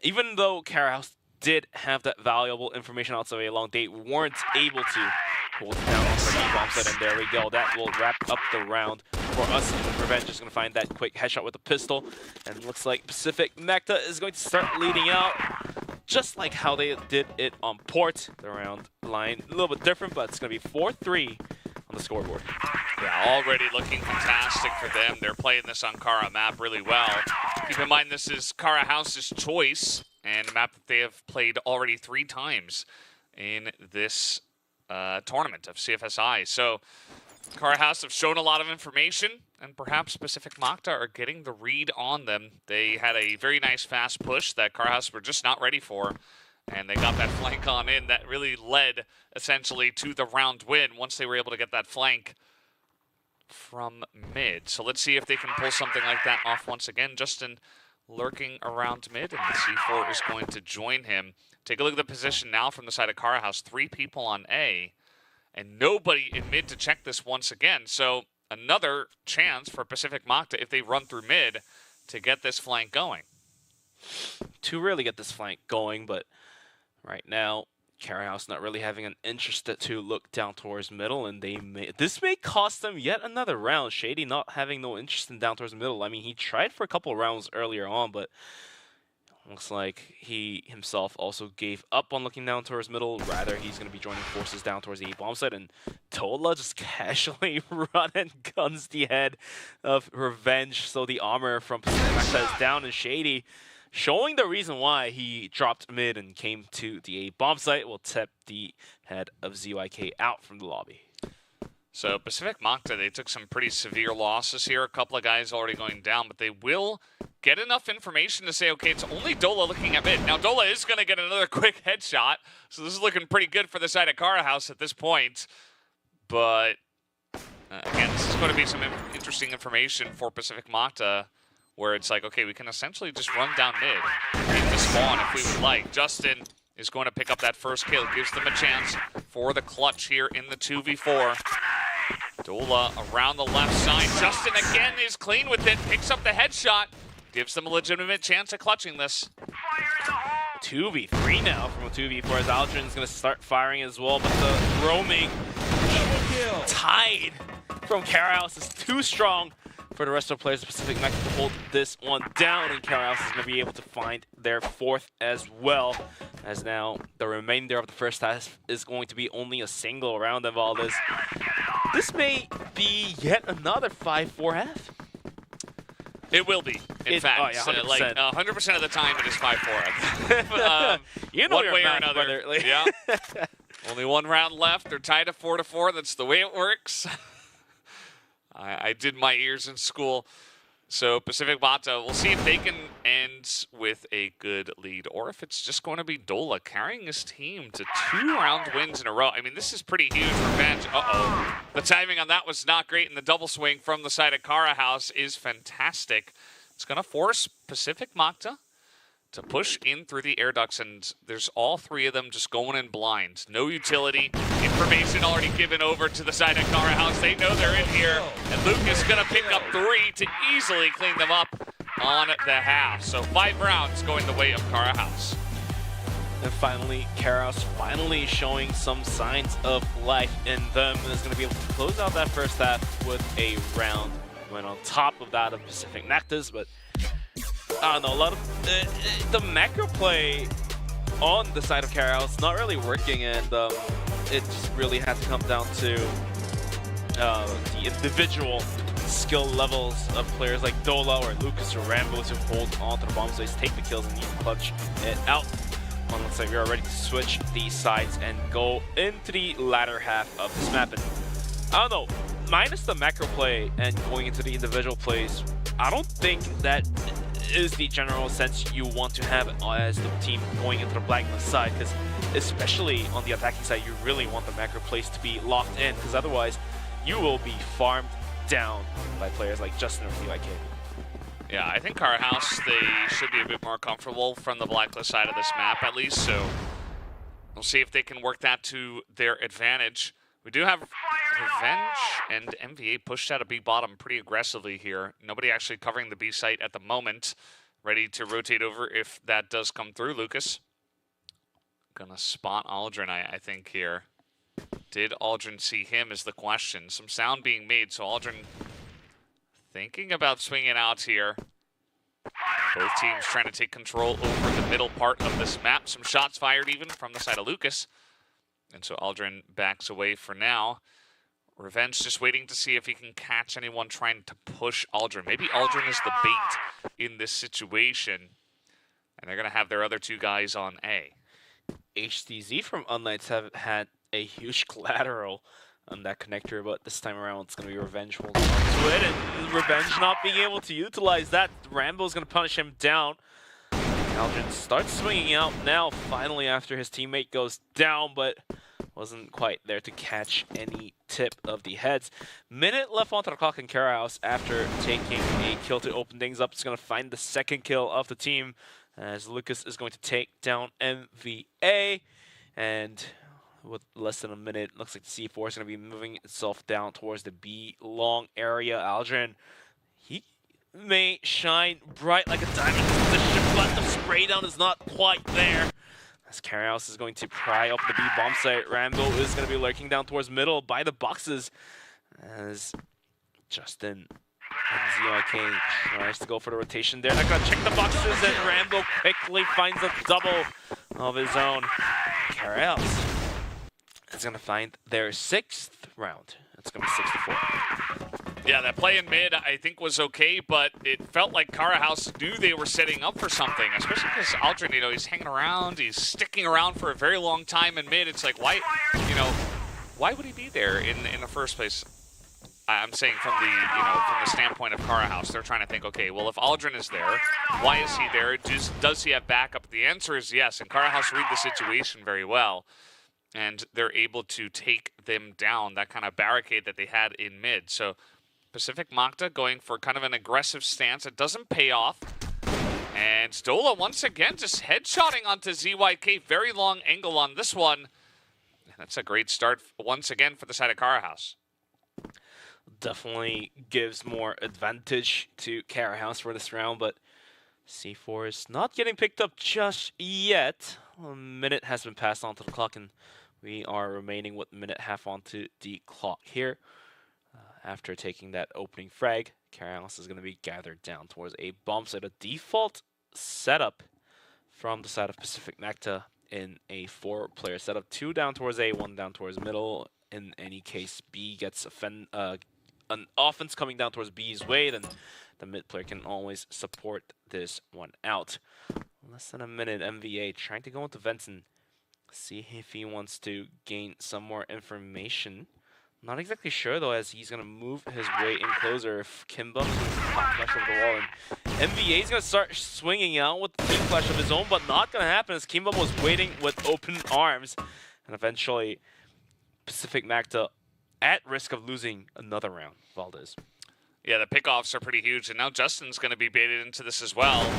even though Kara House did have that valuable information outside of A long, they weren't able to hold it down. bomb site, and there we go. That will wrap up the round for us. Revenge is going to find that quick headshot with a pistol, and it looks like Pacific Necta is going to start leading out, just like how they did it on Port. The round line a little bit different, but it's going to be 4-3 on the scoreboard. Yeah, already looking fantastic for them. They're playing this on Kara map really well. Keep in mind, this is Kara House's choice, and a map that they have played already 3 times in this tournament of CFSI. So Kara House have shown a lot of information, and perhaps Pacific Makta are getting the read on them. They had a very nice fast push that Kara House were just not ready for, and they got that flank on in that really led essentially to the round win once they were able to get that flank from mid. So let's see if they can pull something like that off once again. Justin lurking around mid, and C4 is going to join him. Take a look at the position now from the side of Kara House. 3 people on A, and nobody in mid to check this once again. So another chance for Pacific Makta if they run through mid to get this flank going. To really get this flank going, but right now Kara House not really having an interest to look down towards middle, and this may cost them yet another round. Shady not having no interest in down towards middle. I mean, he tried for a couple of rounds earlier on, but looks like he himself also gave up on looking down towards middle. Rather, he's going to be joining forces down towards the bomb site, and Tola just casually run and guns the head of Revenge. So the armor from Pacific Makta is down, and Shady, showing the reason why he dropped mid and came to the A bomb site, will tip the head of ZYK out from the lobby. So Pacific Makta, they took some pretty severe losses here. A couple of guys already going down, but they will get enough information to say, okay, it's only Dola looking at mid. Now, Dola is going to get another quick headshot, so this is looking pretty good for the side of Kara House at this point. But, again, this is going to be some interesting information for Pacific Makta, where it's like, okay, we can essentially just run down mid into spawn if we would like. Justin is going to pick up that first kill, gives them a chance for the clutch here in the 2v4. Dola around the left side. Justin again is clean with it, picks up the headshot, gives them a legitimate chance at clutching this. 2v3 now from a 2v4 as Aldrin's going to start firing as well, but the roaming tide from Kara House is too strong for the rest of the players of Pacific Makta to hold this one down, and Kara House is going to be able to find their 4th as well, as now the remainder of the first half is going to be only a single round of all this. This may be yet another 5-4 half. It will be, in fact. Oh, yeah, 100%. Like 100% of the time it is 5-4. You know one way or math, another. Yeah. Only one round left. They're tied at 4-4. That's the way it works. I did my ears in school. So Pacific Makta, we'll see if they can end with a good lead, or if it's just going to be Dola carrying his team to 2 round wins in a row. I mean, this is pretty huge revenge. Uh-oh. The timing on that was not great, and the double swing from the side of Kara House is fantastic. It's going to force Pacific Makta to push in through the air ducts, and there's all 3 of them just going in blind. No utility. Information already given over to the side of Kara House. They know they're in here, and Luke is going to pick up 3 to easily clean them up on the half. So 5 rounds going the way of Kara House. And finally, Kara House finally showing some signs of life in them, and is going to be able to close out that first half with a round win on top of that of Pacific Makta's. But I don't know, a lot of the macro play on the side of Kara House not really working, and it just really has to come down to the individual skill levels of players like Dola or Lucas or Rambo to hold on to the bomb sites, take the kills, and even clutch it out. Well, looks like we are ready to switch these sides and go into the latter half of this map. And I don't know, minus the macro play and going into the individual plays, I don't think that is the general sense you want to have as the team going into the Blacklist side, because especially on the attacking side, you really want the macro plays to be locked in, because otherwise you will be farmed down by players like Justin or ZYK. Yeah, I think Kara House, they should be a bit more comfortable from the Blacklist side of this map at least, so we'll see if they can work that to their advantage. We do have Revenge and MVA pushed out a B bottom pretty aggressively here. Nobody actually covering the B site at the moment. Ready to rotate over if that does come through. Lucas gonna spot Aldrin, I think, here. Did Aldrin see him is the question. Some sound being made, so Aldrin thinking about swinging out here. Both teams trying to take control over the middle part of this map. Some shots fired even from the side of Lucas. And so Aldrin backs away for now. Revenge just waiting to see if he can catch anyone trying to push Aldrin. Maybe Aldrin is the bait in this situation. And they're going to have their other two guys on A. HTZ from Unlights have had a huge collateral on that connector, but this time around it's going to be Revenge holding on to it, and Revenge not being able to utilize that. Rambo's going to punish him down. Aldrin starts swinging out now, finally, after his teammate goes down, but wasn't quite there to catch any tip of the heads. Minute left onto the clock in Carahouse after taking a kill to open things up. It's going to find the second kill of the team, as Lucas is going to take down MVA, and with less than a minute, looks like the C4 is going to be moving itself down towards the B long area. Aldrin, he may shine bright like a diamond in position, but the spray down is not quite there. As Carahouse is going to pry up the B bomb site, Rambo is going to be lurking down towards middle by the boxes, as Justin and ZYK tries to go for the rotation there. They're going to check the boxes, and Rambo quickly finds a double of his own. Carahouse is going to find their 6th round. It's going to be 6-4. Yeah, that play in mid I think was okay, but it felt like Carahouse knew they were setting up for something, especially because Aldrin, you know, he's hanging around, he's sticking around for a very long time in mid. It's like, why, you know, why would he be there in the first place? I'm saying from the, you know, from the standpoint of Carahouse, they're trying to think, okay, well, if Aldrin is there, why is he there? Does he have backup? The answer is yes, and Carahouse read the situation very well, and they're able to take them down, that kind of barricade that they had in mid. So Pacific Magda going for kind of an aggressive stance. It doesn't pay off. And Stola once again just headshotting onto ZYK. Very long angle on this one. That's a great start once again for the side of Carahouse. Definitely gives more advantage to Carahouse for this round, but C4 is not getting picked up just yet. A minute has been passed onto the clock, and we are remaining with a minute half onto the clock here. After taking that opening frag, Carahouse is going to be gathered down towards a bomb site. A default setup from the side of Pacific Magda in a 4-player setup. 2 down towards A, 1 down towards middle. In any case, B gets an offense coming down towards B's way, then the mid player can always support this one out. Less than a minute, MVA trying to go into Venton. See if he wants to gain some more information. Not exactly sure though, as he's gonna move his way in closer. If Kimbum hot flash over the wall, and MVA is gonna start swinging out with the team flash of his own, but not gonna happen as Kimbum was waiting with open arms, and eventually Pacific Magda at risk of losing another round. Valdez. Yeah, the pickoffs are pretty huge, and now Justin's going to be baited into this as well.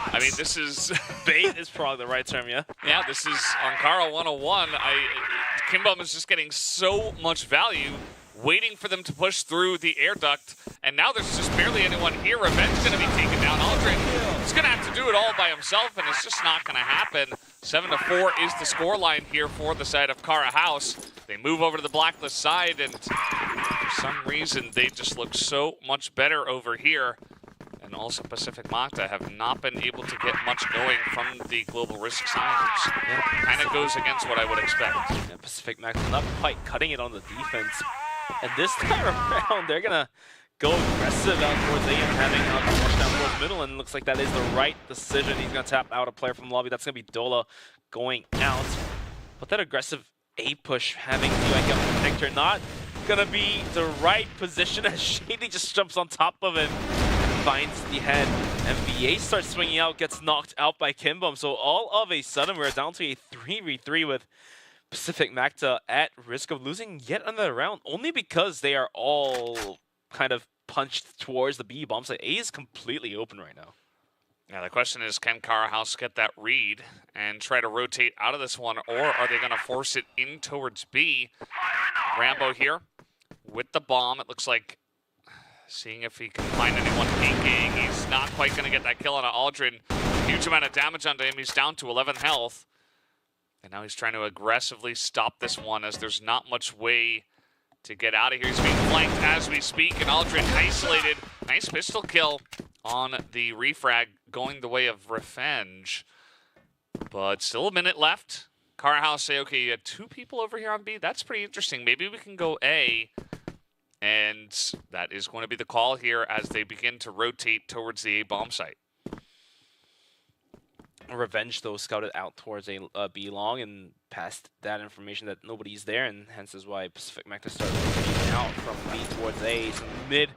I mean, this is... Bait is probably the right term, yeah? Yeah, this is Ankara 101. Kimbum is just getting so much value, waiting for them to push through the air duct, and now there's just barely anyone here. Revenge's going to be taken down. Aldrin is going to have to do it all by himself, and it's just not going to happen. 7-4 is the scoreline here for the side of Carahouse. They move over to the blacklist side, and for some reason, they just look so much better over here. And also Pacific Magda have not been able to get much going from the Global Risk side, which kind of goes against what I would expect. Yeah, Pacific Magda not quite cutting it on the defense. And this time around, they're going to go aggressive out towards A and having a rush down towards middle, and it looks like that is the right decision. He's going to tap out a player from the lobby. That's going to be Dola going out. But that aggressive A push, having ZYK up the connector, not going to be the right position as Shady just jumps on top of him. Finds the head. MVA starts swinging out, gets knocked out by Kimbum. So all of a sudden, we're down to a 3v3 with Pacific Magda at risk of losing yet another round, only because they are all kind of punched towards the B bomb site. A is completely open right now. Yeah, the question is, can Carahouse get that read and try to rotate out of this one, or are they going to force it in towards B? Rambo here with the bomb. It looks like seeing if he can find anyone peeking. He's not quite going to get that kill on Aldrin. Huge amount of damage onto him. He's down to 11 health. And now he's trying to aggressively stop this one as there's not much way to get out of here. He's being flanked as we speak, and Aldrin isolated. Nice pistol kill on the refrag, going the way of Revenge. But still a minute left. Carhouse say, okay, you had 2 people over here on B. That's pretty interesting. Maybe we can go A. And that is going to be the call here as they begin to rotate towards the A bomb site. Revenge, though, scouted out towards a B long and passed that information that nobody's there, and hence is why Pacific Mecca started rotating out from B towards A. So mid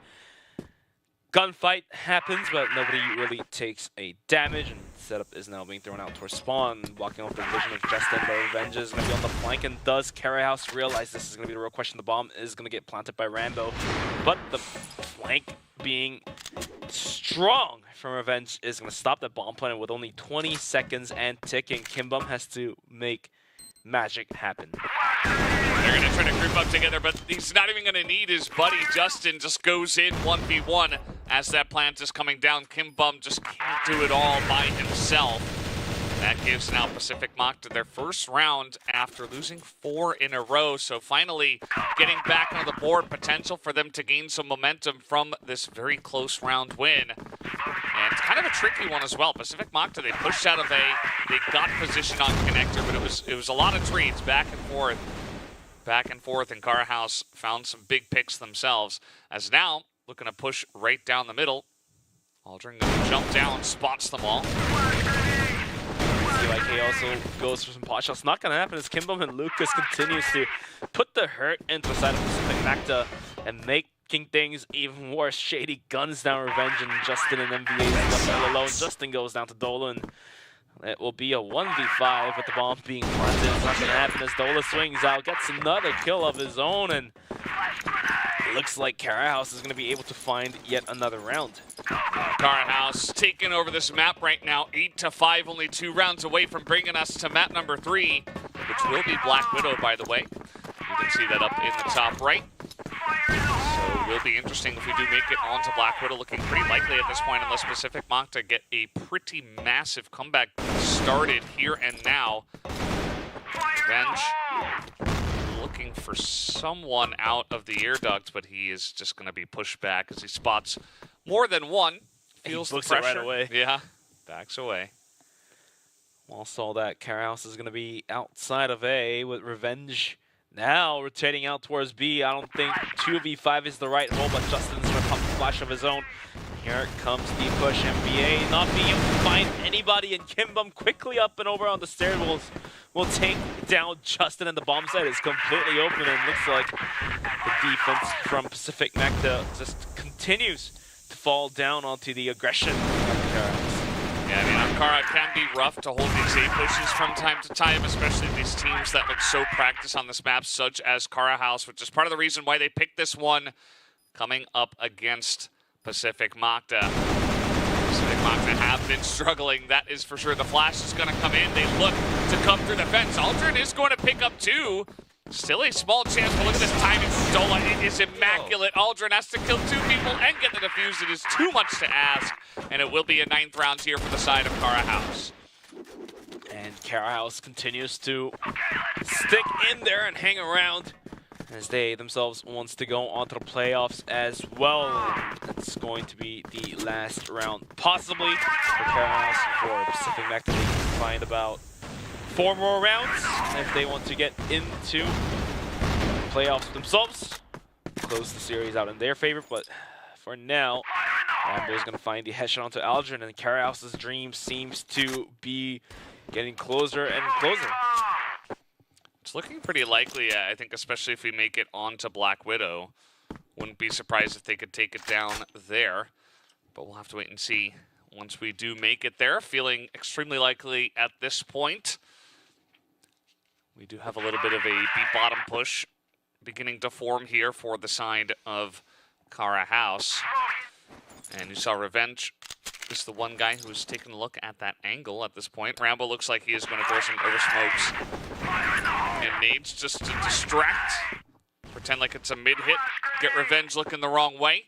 gunfight happens, but nobody really takes a damage, and setup is now being thrown out towards spawn, blocking off the vision of Justin. But Revenge is going to be on the flank, and does Carryhouse realize this is going to be the real question? The bomb is going to get planted by Rambo, but the flank being strong from Revenge is going to stop that bomb plant with only 20 seconds and ticking. Kimbum has to make magic happen. They're going to try to group up together, but he's not even going to need his buddy. Justin just goes in 1v1 as that plant is coming down. Kimbum just can't do it all by himself. That gives now Pacific Mocta their first round after losing 4 in a row. So finally getting back on the board, potential for them to gain some momentum from this very close round win. And it's kind of a tricky one as well. Pacific Mocta, they pushed out of A, they got position on connector, but it was a lot of trades back and forth, and Carhouse found some big picks themselves. As now, looking to push right down the middle. Aldrin going to jump down, spots them all. Like he also goes for some pot shots. Not going to happen as Kimbum and Lucas continues to put the hurt into the side of Pacific Mecta and making things even worse. Shady guns down Revenge, and Justin and MVA is left all alone. Justin goes down to Dolan. It will be a 1v5 with the bomb being planted. It's not going to happen as Dola swings out, gets another kill of his own, and it looks like Carhouse is going to be able to find yet another round. Carhouse taking over this map right now, 8-5, only 2 rounds away from bringing us to map number 3, which will be Black Widow, by the way. You can see that up in the top right. So it will be interesting if we do make it onto Black Widow. Looking pretty likely at this point, unless Pacific Mocta get a pretty massive comeback started here and now. Revenge looking for someone out of the air duct, but he is just going to be pushed back as he spots more than one. Feels the pressure. It right away. Yeah, backs away. Also, that Carhouse is going to be outside of A with Revenge now rotating out towards B. I don't think 2v5 is the right hole, but Justin's going to pump a flash of his own. Here comes the push. MBA not being able to find anybody, and Kimbum quickly up and over on the stairs will take down Justin, and the bomb site is completely open, and looks like the defense from Pacific Mecta just continues to fall down onto the aggression of Carhouse. Yeah, I mean, Ankara can be rough to hold these A pushes from time to time, especially these teams that look so practiced on this map, such as Carhouse, which is part of the reason why they picked this one coming up against Pacific Mocta. Pacific Mocta have been struggling, that is for sure. The flash is going to come in. They look to come through the fence. Aldrin is going to pick up 2. Still a small chance, but look at this timing from Dola. It is immaculate. Aldrin has to kill 2 people and get the defuse. It is too much to ask, and it will be a 9th round here for the side of Carhouse. And Carhouse continues to stick in there and hang around as they themselves wants to go onto the playoffs as well. It's going to be the last round, possibly, for Carhouse and for Pacific Mecta. They can find about 4 more rounds if they want to get into playoffs themselves. Close the series out in their favor, but for now, Rambo is going to find the headshot onto Aldrin, and Carhouse's dream seems to be getting closer and closer. It's looking pretty likely, I think, especially if we make it onto Black Widow. Wouldn't be surprised if they could take it down there, but we'll have to wait and see once we do make it there. Feeling extremely likely at this point. We do have a little bit of a deep bottom push beginning to form here for the side of Carhouse. And you saw Revenge is the one guy who's taking a look at that angle at this point. Rambo looks like he is going to throw some over smokes and nades just to distract. Pretend like it's a mid-hit. Get Revenge looking the wrong way.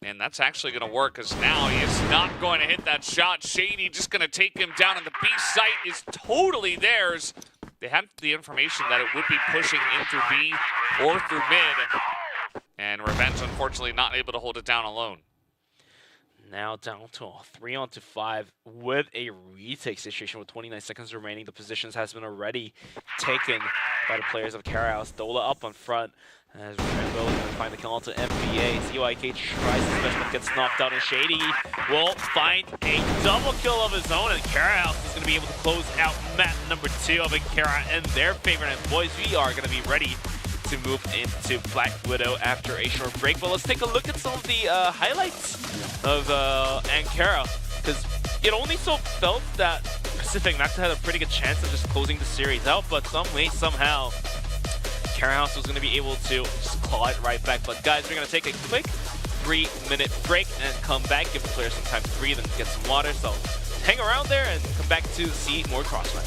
And that's actually going to work, because now he is not going to hit that shot. Shady just going to take him down, and the B site is totally theirs. they had the information that it would be pushing in through B or through mid. And Revenge, unfortunately, not able to hold it down alone. Now down to a 3-on-5 with a retake situation with 29 seconds remaining. The positions has been already taken by the players of Carrouse. Dola up on front as Rainbow is going to find the kill onto MBA. CYK tries his best but gets knocked out, and Shady will find a double kill of his own, and Carrouse is going to be able to close out map number 2 of Inkara and their favorite. And boys, we are going to be ready to move into Black Widow after a short break. But let's take a look at some of the highlights of Ankara, because it only so felt that Pacific Max had a pretty good chance of just closing the series out, but some way, somehow, Carrouse was going to be able to just claw it right back. But guys, we're going to take a quick 3-minute break and come back, give the players some time to breathe and get some water. So hang around there and come back to see more Crossfire.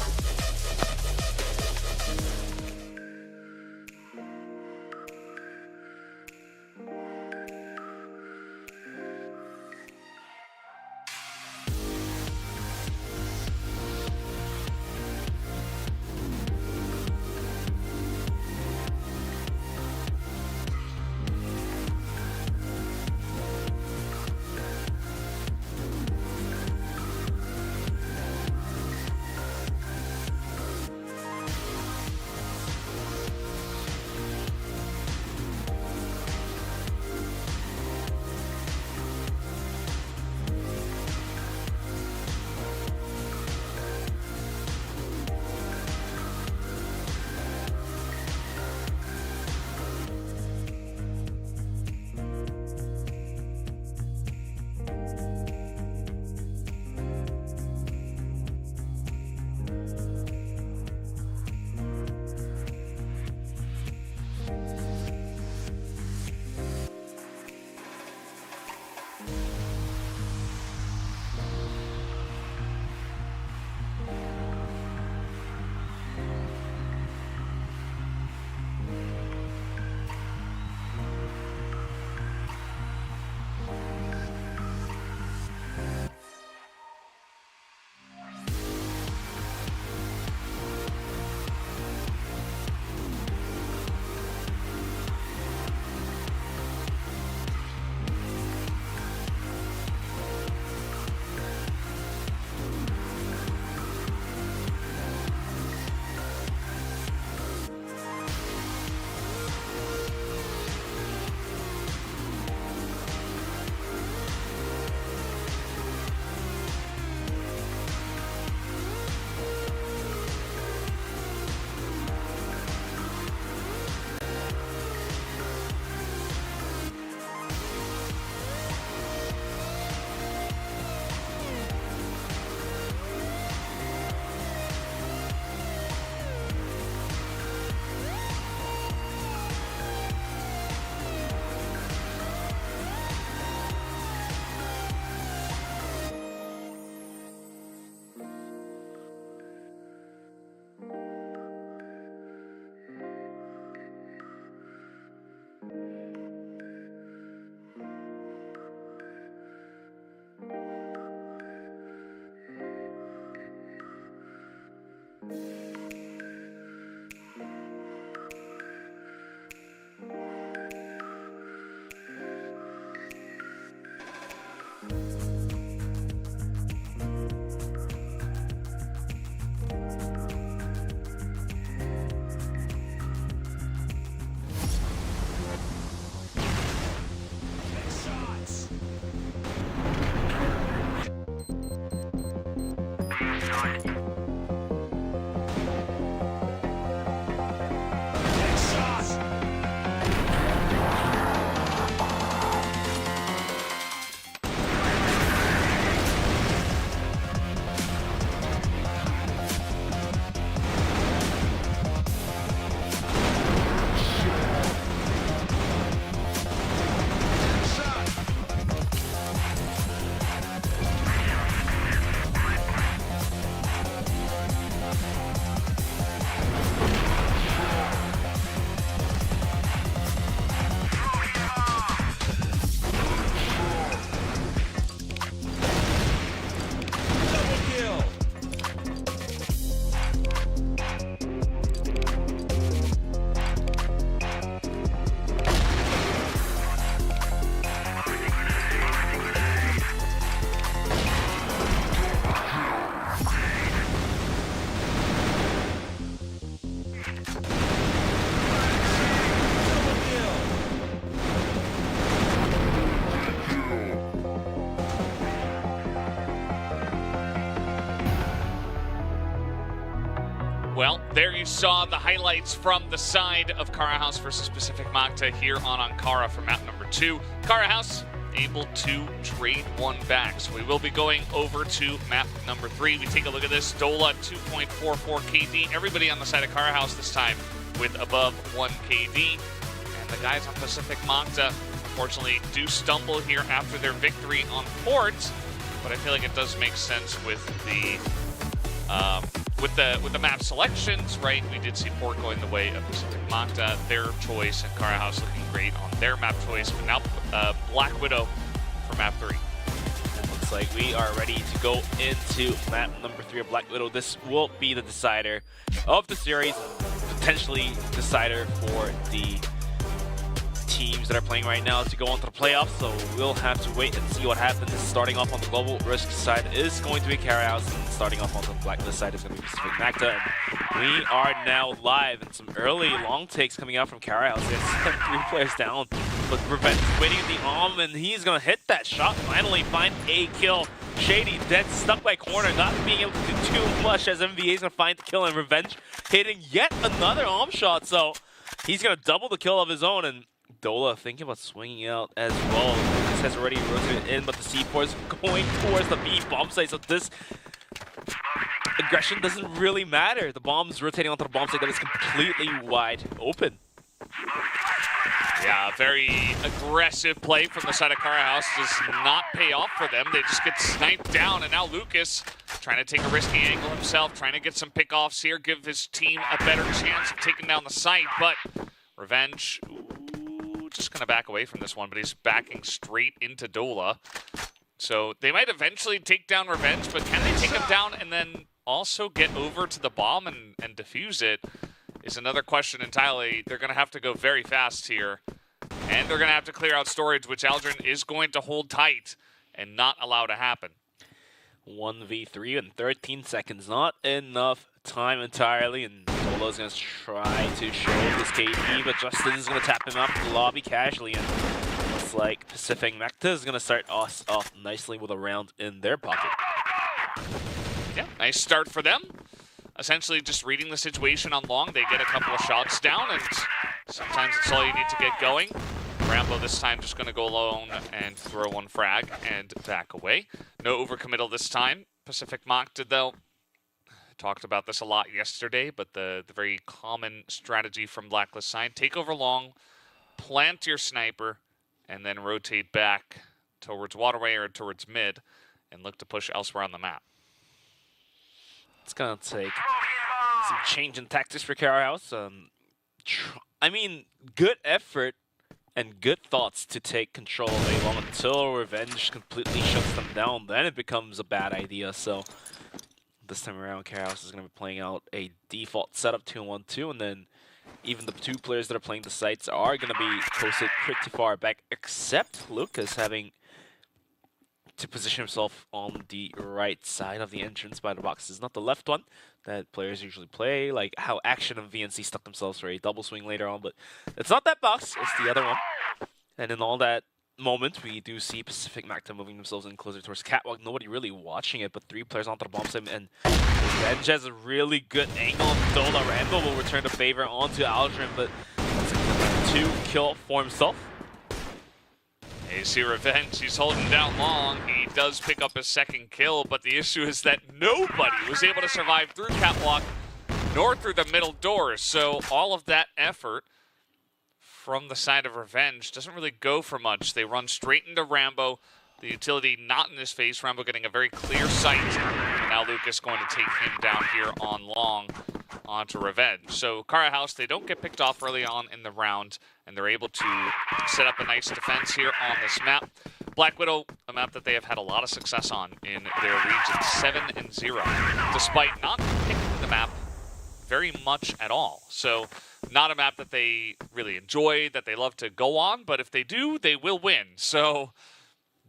Well, there you saw the highlights from the side of Kara House versus Pacific Magta here on Ankara for map number 2. Kara House able to trade one back. So we will be going over to map number 3. We take a look at this. Dola 2.44 KD. Everybody on the side of Kara House this time with above 1 KD. And the guys on Pacific Magta, unfortunately, do stumble here after their victory on Fort. But I feel like it does make sense with the map selections, right? We did see Fort going the way of Pacific Magta, their choice, and Kara House looking great on their map choice. But now Black Widow for map 3. It looks like we are ready to go into map number 3 of Black Widow. This will be the decider of the series, potentially decider for the teams that are playing right now to go on to the playoffs, so we'll have to wait and see what happens. Starting off on the global risk side is going to be Kara House, and starting off on the blacklist side is going to be Pacific Magta. And we are now live, and some early long takes coming out from Kara House. There's 3 players down, but Revenge waiting at the and he's going to hit that shot, finally find a kill. Shady dead, stuck by corner, not being able to do too much as MVA is going to find the kill, and Revenge hitting yet another shot, so he's going to double the kill of his own. And Dola thinking about swinging out as well. This has already rotated in, but the C4 is going towards the B bomb site, so this aggression doesn't really matter. The bomb's rotating onto the bomb site that is completely wide open. Yeah, very aggressive play from the side of Kara House does not pay off for them. They just get sniped down, and now Lucas trying to take a risky angle himself, trying to get some pickoffs here, give his team a better chance of taking down the site, but Revenge just going to back away from this one, but he's backing straight into Dola. So they might eventually take down Revenge, but can they take him down and then also get over to the bomb and defuse it is another question entirely. They're going to have to go very fast here, and they're going to have to clear out storage, which Aldrin is going to hold tight and not allow to happen. 1v3 in 13 seconds, not enough time entirely, and Dola's going to try to show this KD, but Justin is going to tap him up in the lobby casually, and looks like Pacific Magta is going to start us off nicely with a round in their pocket. Yeah, nice start for them. Essentially just reading the situation on long, they get a couple of shots down, and sometimes it's all you need to get going. Rambo this time just going to go alone and throw one frag and back away. No overcommittal this time. Pacific Magta, though, talked about this a lot yesterday, but the very common strategy from Blacklist side, take over long, plant your sniper, and then rotate back towards waterway or towards mid and look to push elsewhere on the map. It's going to take some change in tactics for Kara House. I mean, good effort and good thoughts to take control of A long until Revenge completely shuts them down. Then it becomes a bad idea. So this time around, Kara House is going to be playing out a default setup 2-1-2, and then even the 2 players that are playing the sites are going to be posted pretty far back, except Lucas having to position himself on the right side of the entrance by the boxes, not the left one that players usually play, like how Action and VNC stuck themselves for a double swing later on, but it's not that box, it's the other one. And in all that moment, we do see Pacific Magta moving themselves in closer towards Catwalk, nobody really watching it, but 3 players onto the bomb site, and Revenge has a really good angle, and Dola Rambo will return the favor onto Aldrin, but that's a 2 kill for himself. You see Revenge, he's holding down long. He does pick up his 2nd kill, but the issue is that nobody was able to survive through Catwalk nor through the middle doors. So all of that effort from the side of Revenge doesn't really go for much. They run straight into Rambo. The utility not in his face. Rambo getting a very clear sight. And now Lucas going to take him down here on long onto Revenge. So Kara House, they don't get picked off early on in the round, and they're able to set up a nice defense here on this map. Black Widow, a map that they have had a lot of success on in their region, 7-0, despite not picking the map very much at all. So not a map that they really enjoy, that they love to go on, but if they do, they will win. So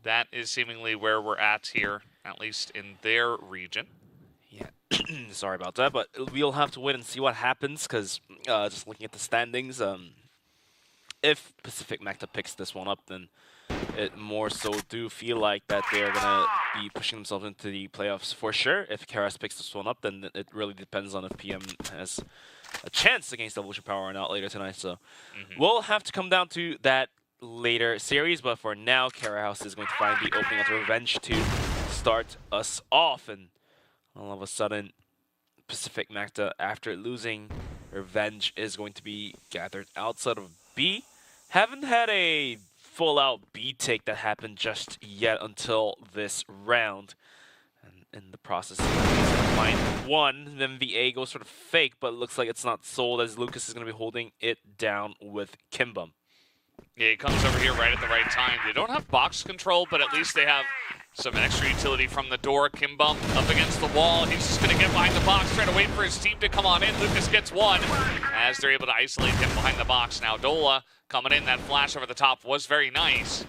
that is seemingly where we're at here, at least in their region. Yeah, sorry about that, but we'll have to wait and see what happens, because just looking at the standings, if Pacific Magta picks this one up, then it more so do feel like that they're gonna be pushing themselves into the playoffs for sure. If Karas picks this one up, then it really depends on if PM has a chance against Evolution Power or not later tonight. So we'll have to come down to that later series, but for now, Kara House is going to find the opening of the Revenge to start us off, and all of a sudden, Pacific Magta, after losing Revenge, is going to be gathered outside of B. Haven't had a full-out B take that happened just yet until this round. And in the process, find one, then the A goes sort of fake, but it looks like it's not sold as Lucas is going to be holding it down with Kimbum. Yeah, he comes over here right at the right time. They don't have box control, but at least they have some extra utility from the door. Kimbum up against the wall. He's just going to get behind the box, trying to wait for his team to come on in. Lucas gets one as they're able to isolate him behind the box. Now Dola coming in. That flash over the top was very nice.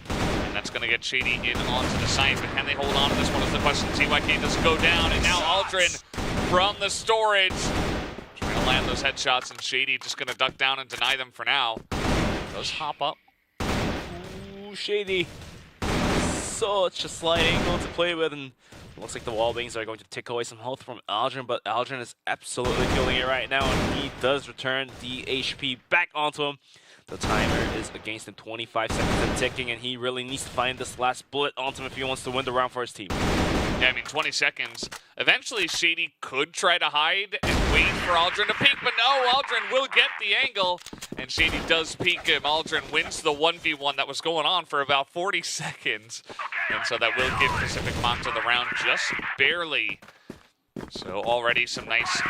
And that's going to get Shady in onto the site. But can they hold on to this one is the question. TYK doesn't go down. And now Aldrin from the storage trying to land those headshots. And Shady just going to duck down and deny them for now. Does hop up. Ooh, Shady. Such a slight angle to play with, and it looks like the wall bangs are going to take away some health from Aldrin, but Aldrin is absolutely killing it right now, and he does return the HP back onto him. The timer is against him, 25 seconds and ticking, and he really needs to find this last bullet onto him if he wants to win the round for his team. Yeah, I mean, 20 seconds. Eventually, Shady could try to hide and wait for Aldrin to peek, but no, Aldrin will get the angle, and Shady does peek him. Aldrin wins the 1v1 that was going on for about 40 seconds, and so that will give Pacific Magta the round just barely. So already some nice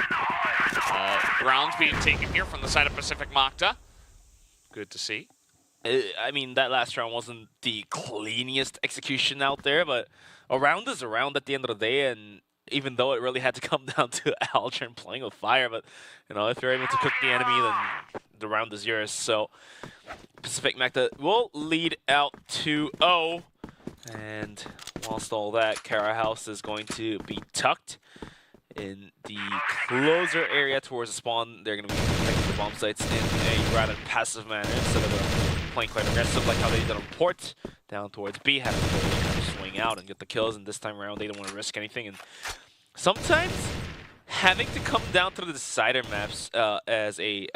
rounds being taken here from the side of Pacific Magta. Good to see. I mean, that last round wasn't the cleanest execution out there, but a round is a round at the end of the day, and even though it really had to come down to Aldrin playing with fire, but, you know, if you're able to cook the enemy, then the round is yours. So Pacific Magta will lead out 2-0, and whilst all that, Kara House is going to be tucked in the closer area towards the spawn. They're going to be protecting the bomb sites in a rather passive manner instead of playing quite aggressive like how they did on Port down towards B, having to kind of swing out and get the kills, and this time around they don't want to risk anything. And sometimes having to come down to the decider maps as a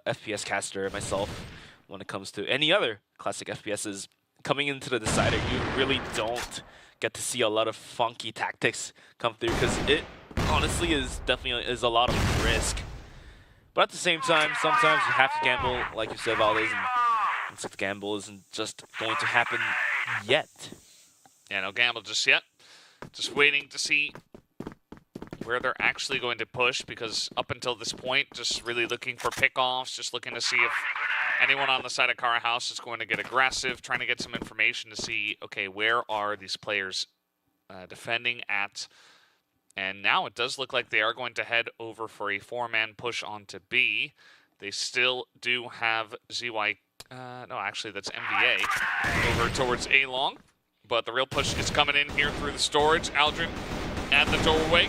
FPS caster myself, when it comes to any other classic FPSs, coming into the decider, you really don't get to see a lot of funky tactics come through, because it honestly is definitely a lot of risk. But at the same time, sometimes you have to gamble, like you said, Valdez, and it's like the gamble isn't just going to happen yet. Yeah, no gamble just yet. Just waiting to see where they're actually going to push, because up until this point, just really looking for pickoffs, just looking to see if anyone on the side of Kara House is going to get aggressive, trying to get some information to see, okay, where are these players defending at? And now it does look like they are going to head over for a 4-man push onto B. They still do have ZY, no, actually that's MVA, over towards A-Long. But the real push is coming in here through the storage. Aldrin at the doorway.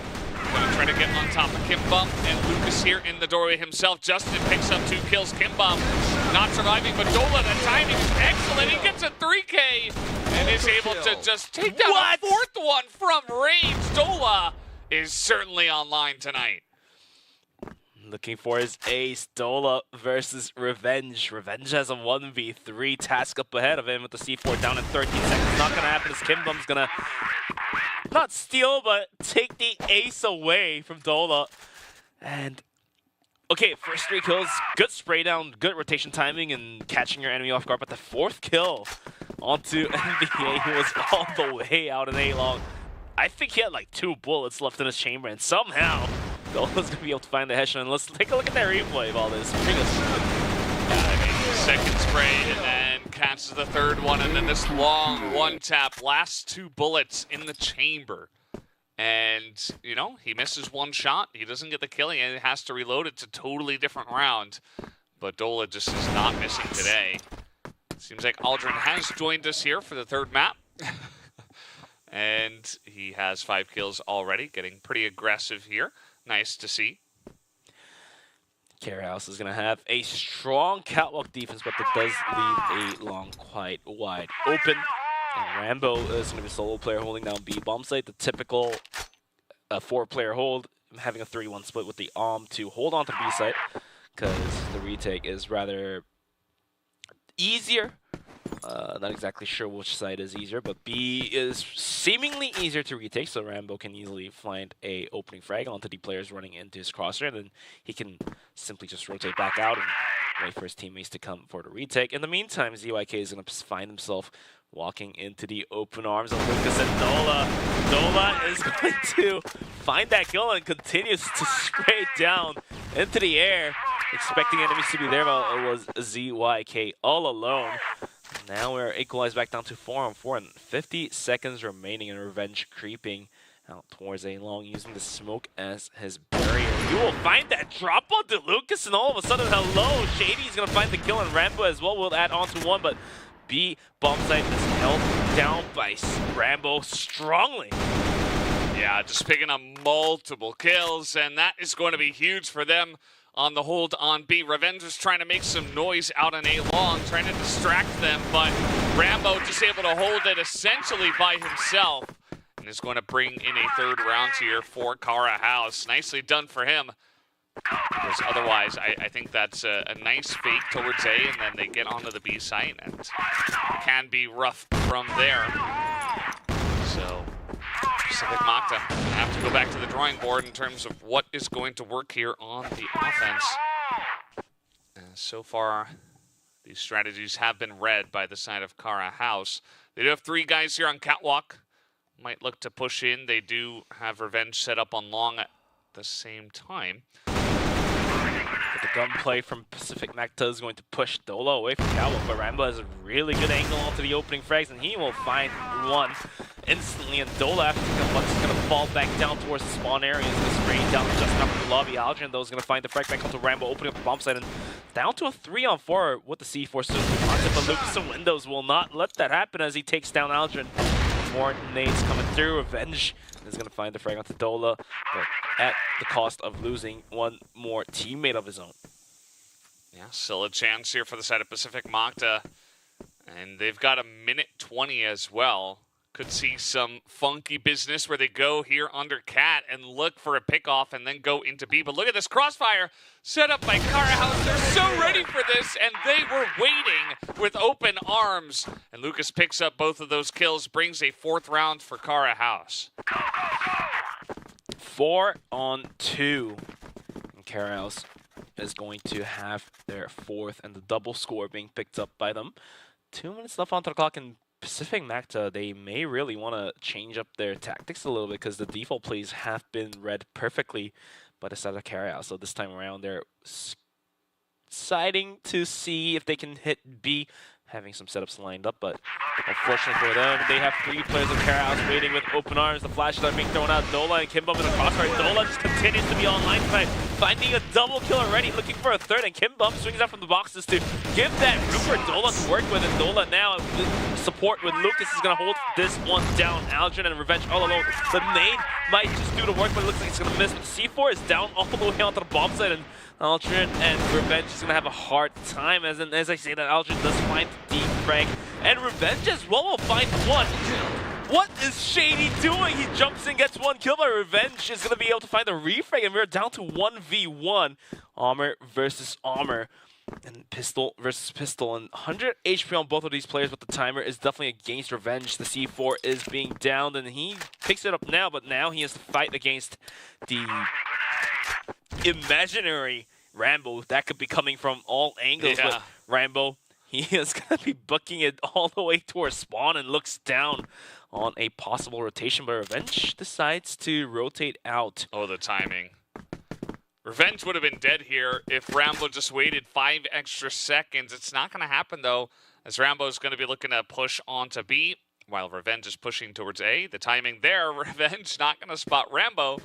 Gonna try to get on top of Kimbum, and Lucas here in the doorway himself. Justin picks up 2 kills. Kimbum not surviving, but Dola, the timing is excellent. He gets a 3K and is able to just take down a 4th one from range. Dola is certainly online tonight. Looking for his ace, Dola versus Revenge. Revenge has a 1v3 task up ahead of him with the C4 down in 13 seconds. Not gonna happen as Kimbum's gonna not steal, but take the ace away from Dola. And okay, first 3 kills, good spray down, good rotation timing, and catching your enemy off guard. But the 4th kill onto NBA, who was all the way out in A-Long. I think he had like 2 bullets left in his chamber, and somehow Dola's gonna be able to find the headshot. And let's take a look at that replay of all this. Second spray, and then catches the 3rd one, and then this long 1-tap, last 2 bullets in the chamber. And, you know, he misses 1 shot. He doesn't get the kill, and he has to reload it to a totally different round. But Dola just is not missing today. Seems like Aldrin has joined us here for the 3rd map. And he has 5 kills already, getting pretty aggressive here. Nice to see. Care House is going to have a strong catwalk defense, but it does leave a long quite wide open. And Rambo is going to be a solo player holding down B bomb site, the typical 4-player hold, having a 3-1 split with the to hold on to B site, because the retake is rather easier. Not exactly sure which side is easier, but B is seemingly easier to retake, so Rambo can easily find a opening frag onto the players running into his crosshair, and then he can simply just rotate back out and wait for his teammates to come for the retake. In the meantime, ZYK is going to find himself walking into the open arms of Lucas and Dola. Dola is going to find that kill and continues to spray down into the air, expecting enemies to be there, but it was ZYK all alone. Now we're equalized back down to 4-on-4 and 50 seconds remaining, and Revenge creeping out towards A long, using the smoke as his barrier. You will find that drop onto Lucas, and all of a sudden, hello, Shady is going to find the kill, and Rambo as well will add on to one, but B bomb site is held down by Rambo strongly. Yeah, just picking up multiple kills, and that is going to be huge for them on the hold on B. Revenge is trying to make some noise out on A long, trying to distract them, but Rambo just able to hold it essentially by himself, and is going to bring in a third round here for Kara House. Nicely done for him, because otherwise I think that's a nice fake towards A, and then they get onto the B site, and it can be rough from there. So Pacific Makta have to go back to the drawing board in terms of what is going to work here on the offense. So far, these strategies have been read by the side of Kara House. They do have 3 guys here on catwalk. Might look to push in. They do have Revenge set up on long at the same time. But the gunplay from Pacific Makta is going to push Dola away from Catwalk, but Rambo has a really good angle onto the opening frags, and he will find one instantly, and Dola, after is going to fall back down towards the spawn area, is going to spray down just after the lobby. Algin, though, is going to find the frag back onto Rambo, opening up the bomb site, and down to a 3-on-4 with the C4 concept, but Lucas and Windows will not let that happen as he takes down Algin. More nades coming through. Revenge is going to find the frag onto Dola, but at the cost of losing one more teammate of his own. Yeah, still a chance here for the side of Pacific Makta, and they've got a minute 20 as well. Could see some funky business where they go here under Cat and look for a pickoff and then go into B. But look at this crossfire set up by Kara House. They're so ready for this, and they were waiting with open arms. And Lucas picks up both of those kills, brings a 4th round for Kara House. 4-on-2. And Kara House is going to have their 4th and the double score being picked up by them. 2 minutes left onto the clock, and Pacific Makta, they may really want to change up their tactics a little bit, because the default plays have been read perfectly by the side of Carry Out. So this time around, they're deciding to see if they can hit B, having some setups lined up, but unfortunately for them, they have 3 players of Carry Out waiting with open arms. The flashes are being thrown out. Dola and Kimbum in the crossfire. Dola just continues to be online tonight, finding a double kill already, looking for a 3rd, and Kimbum swings out from the boxes to give that room for Dola to work with, and Dola now with support with Lucas is going to hold this one down. Algin and Revenge all alone. The nade might just do the work, but it looks like it's going to miss. But C4 is down all the way onto the bomb site, and Algin and Revenge is going to have a hard time, as I say that Algin does find the deep frag, and Revenge as well will find one. What is Shady doing? He jumps in, gets 1 kill, but Revenge is going to be able to find the refrag, and we're down to 1v1. Armor versus Armor, and Pistol versus Pistol, and 100 HP on both of these players, but the timer is definitely against Revenge. The C4 is being downed, and he picks it up now, but now he has to fight against the imaginary Rambo that could be coming from all angles. Yeah. But Rambo, he is going to be booking it all the way towards spawn and looks down on a possible rotation, but Revenge decides to rotate out. Oh, the timing. Revenge would have been dead here if Rambo just waited 5 extra seconds. It's not going to happen, though, as Rambo is going to be looking to push onto B, while Revenge is pushing towards A. The timing there, Revenge not going to spot Rambo,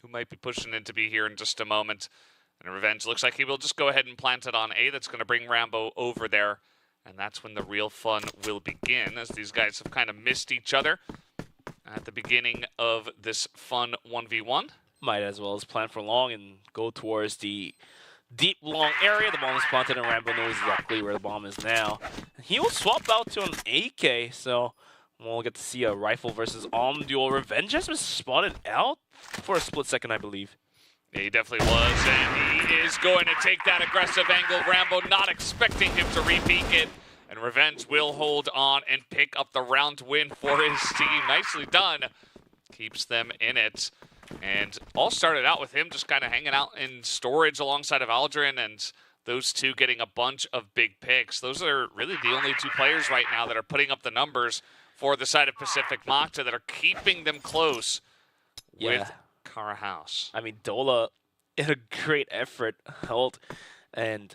who might be pushing into B here in just a moment. And Revenge looks like he will just go ahead and plant it on A. That's going to bring Rambo over there. And that's when the real fun will begin, as these guys have kind of missed each other at the beginning of this fun 1v1. Might as well as plan for long and go towards the deep, long area. The bomb is planted, and Rambo knows exactly where the bomb is now. He will swap out to an AK, so we'll get to see a rifle versus arm duel. Revenge has been spotted out for a split second, I believe. Yeah, he definitely was, and he is going to take that aggressive angle. Rambo not expecting him to re-peek it, and Revenge will hold on and pick up the round win for his team. Nicely done. Keeps them in it. And all started out with him just kind of hanging out in storage alongside of Aldrin, and those two getting a bunch of big picks. Those are really the only two players right now that are putting up the numbers for the side of Pacific Makta that are keeping them close with Kara House. I mean, Dola, in a great effort, held down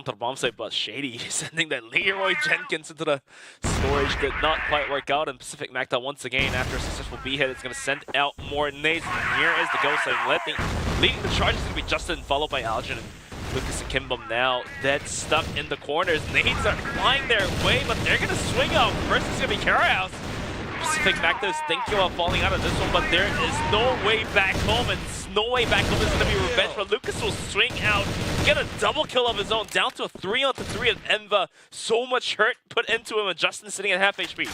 to the bomb site, but Shady sending that Leroy Jenkins into the storage did not quite work out, and Pacific Makta once again, after a successful B hit, is going to send out more nades. Here is the ghost, and leading the charge is going to be Justin, followed by Algin and Lucas and Kimbum now dead stuck in the corners. Nades are flying their way, but they're going to swing out. First it's going to be Kara House. Pacific Makta is thinking about falling out of this one, but there is no way back home, and no way back home is going to be Revenge, but Lucas will swing out, get a double kill of his own, down to a 3-on-3, and Enva, so much hurt put into him, and Justin sitting at half HP.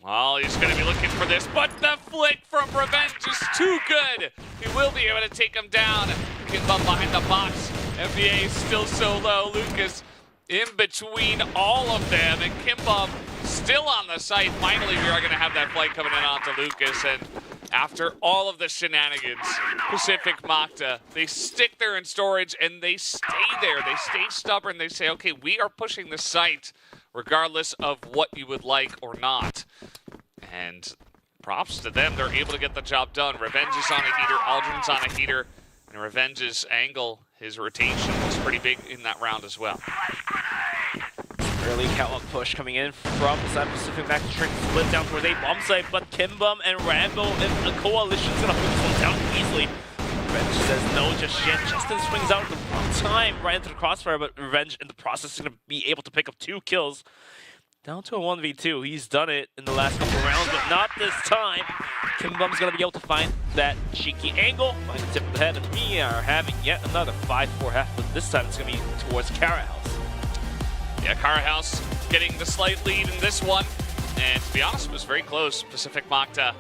Well, he's going to be looking for this, but the flick from Revenge is too good. He will be able to take him down. Kimbum behind the box. NBA is still so low. Lucas in between all of them, and Kimbum still on the site. Finally, we are going to have that flight coming in onto Lucas, and after all of the shenanigans, Pacific Makta, they stick there in storage, and they stay there. They stay stubborn. They say, okay, we are pushing the site regardless of what you would like or not. And props to them. They're able to get the job done. Revenge is on a heater. Aldrin's on a heater. And Revenge's angle, his rotation, was pretty big in that round as well. Early catwalk push coming in from the side of Pacific Makta, trying to split down towards a bomb site, but Kimbum and Rambo and the coalition is going to hold this one down easily. Revenge says no just yet. Justin swings out at the wrong time, right into the crossfire, but Revenge in the process is going to be able to pick up 2 kills. Down to a 1v2. He's done it in the last couple rounds, but not this time. Kimbum's going to be able to find that cheeky angle, find the tip of the head, and we are having yet another 5-4 half, but this time it's going to be towards Kara House. Yeah, Kara House getting the slight lead in this one, and to be honest, it was very close. Pacific Makta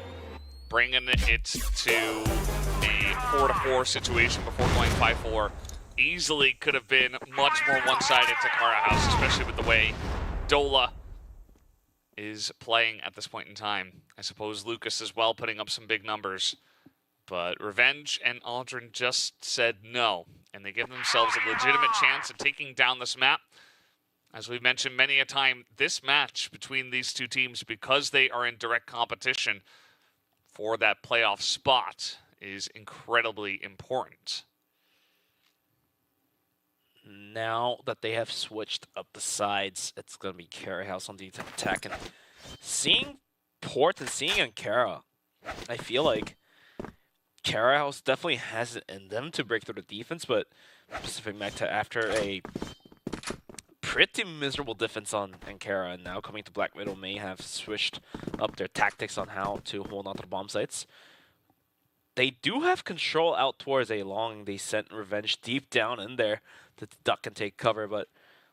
bringing it to a 4-4 situation before going 5-4. Easily could have been much more one-sided to Kara House, especially with the way Dola is playing at this point in time. I suppose Lucas as well putting up some big numbers, but Revenge and Aldrin just said no, and they give themselves a legitimate chance at taking down this map. As we've mentioned many a time, this match between these two teams, because they are in direct competition for that playoff spot, is incredibly important. Now that they have switched up the sides, it's going to be Kara House on the attack. And seeing Port and seeing Ankara, I feel like Kara House definitely has it in them to break through the defense, but Pacific Makta, after a pretty miserable defense on Ankara, and now coming to Black Widow, may have switched up their tactics on how to hold on to the bomb sites. They do have control out towards A long. They sent Revenge deep down in there to duck and take cover, but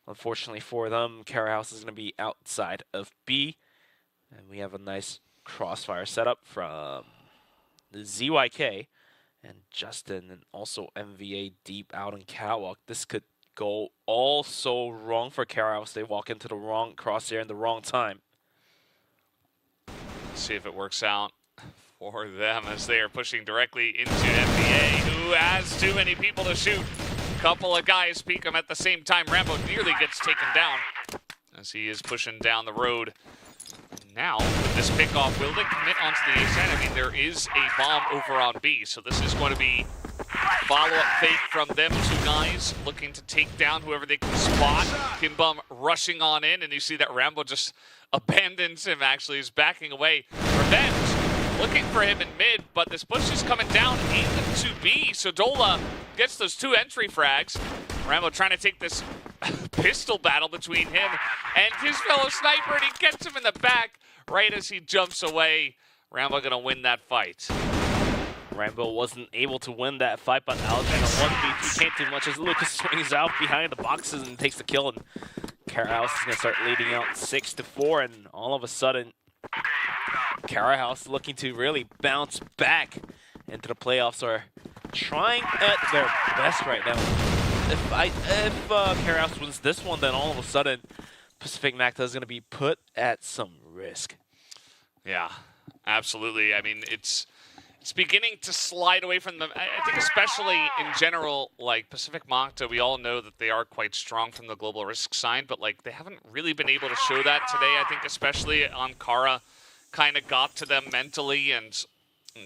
unfortunately for them, Kara House is going to be outside of B. And we have a nice crossfire setup from the ZYK and Justin, and also MVA deep out in catwalk. This could go all so wrong for Kara House. They walk into the wrong crosshair in the wrong time. Let's see if it works out for them as they are pushing directly into MVA, who has too many people to shoot. Couple of guys peek him at the same time. Rambo nearly gets taken down as he is pushing down the road. Now, with this pickoff, will they commit onto the A side? I mean, there is a bomb over on B, so this is going to be follow-up fake from them two guys looking to take down whoever they can spot. Kimbum rushing on in, and you see that Rambo just abandons him, actually. He's backing away. Revenge looking for him in mid, but this push is coming down into B, so Dola gets those 2 entry frags. Rambo trying to take this pistol battle between him and his fellow sniper, and he gets him in the back right as he jumps away. Rambo gonna win that fight. Rambo wasn't able to win that fight, but Aldrin on 1v3 can't do much as Lucas swings out behind the boxes and takes the kill, and Carahouse is going to start leading out 6-4, and all of a sudden, Carahouse looking to really bounce back into the playoffs, are trying at their best right now. If Carahouse wins this one, then all of a sudden, Pacific Macta is going to be put at some risk. Yeah, absolutely. I mean, it's beginning to slide away from them. I think especially in general, like Pacific Macta, we all know that they are quite strong from the global risk side, but like they haven't really been able to show that today. I think especially Ankara kind of got to them mentally, and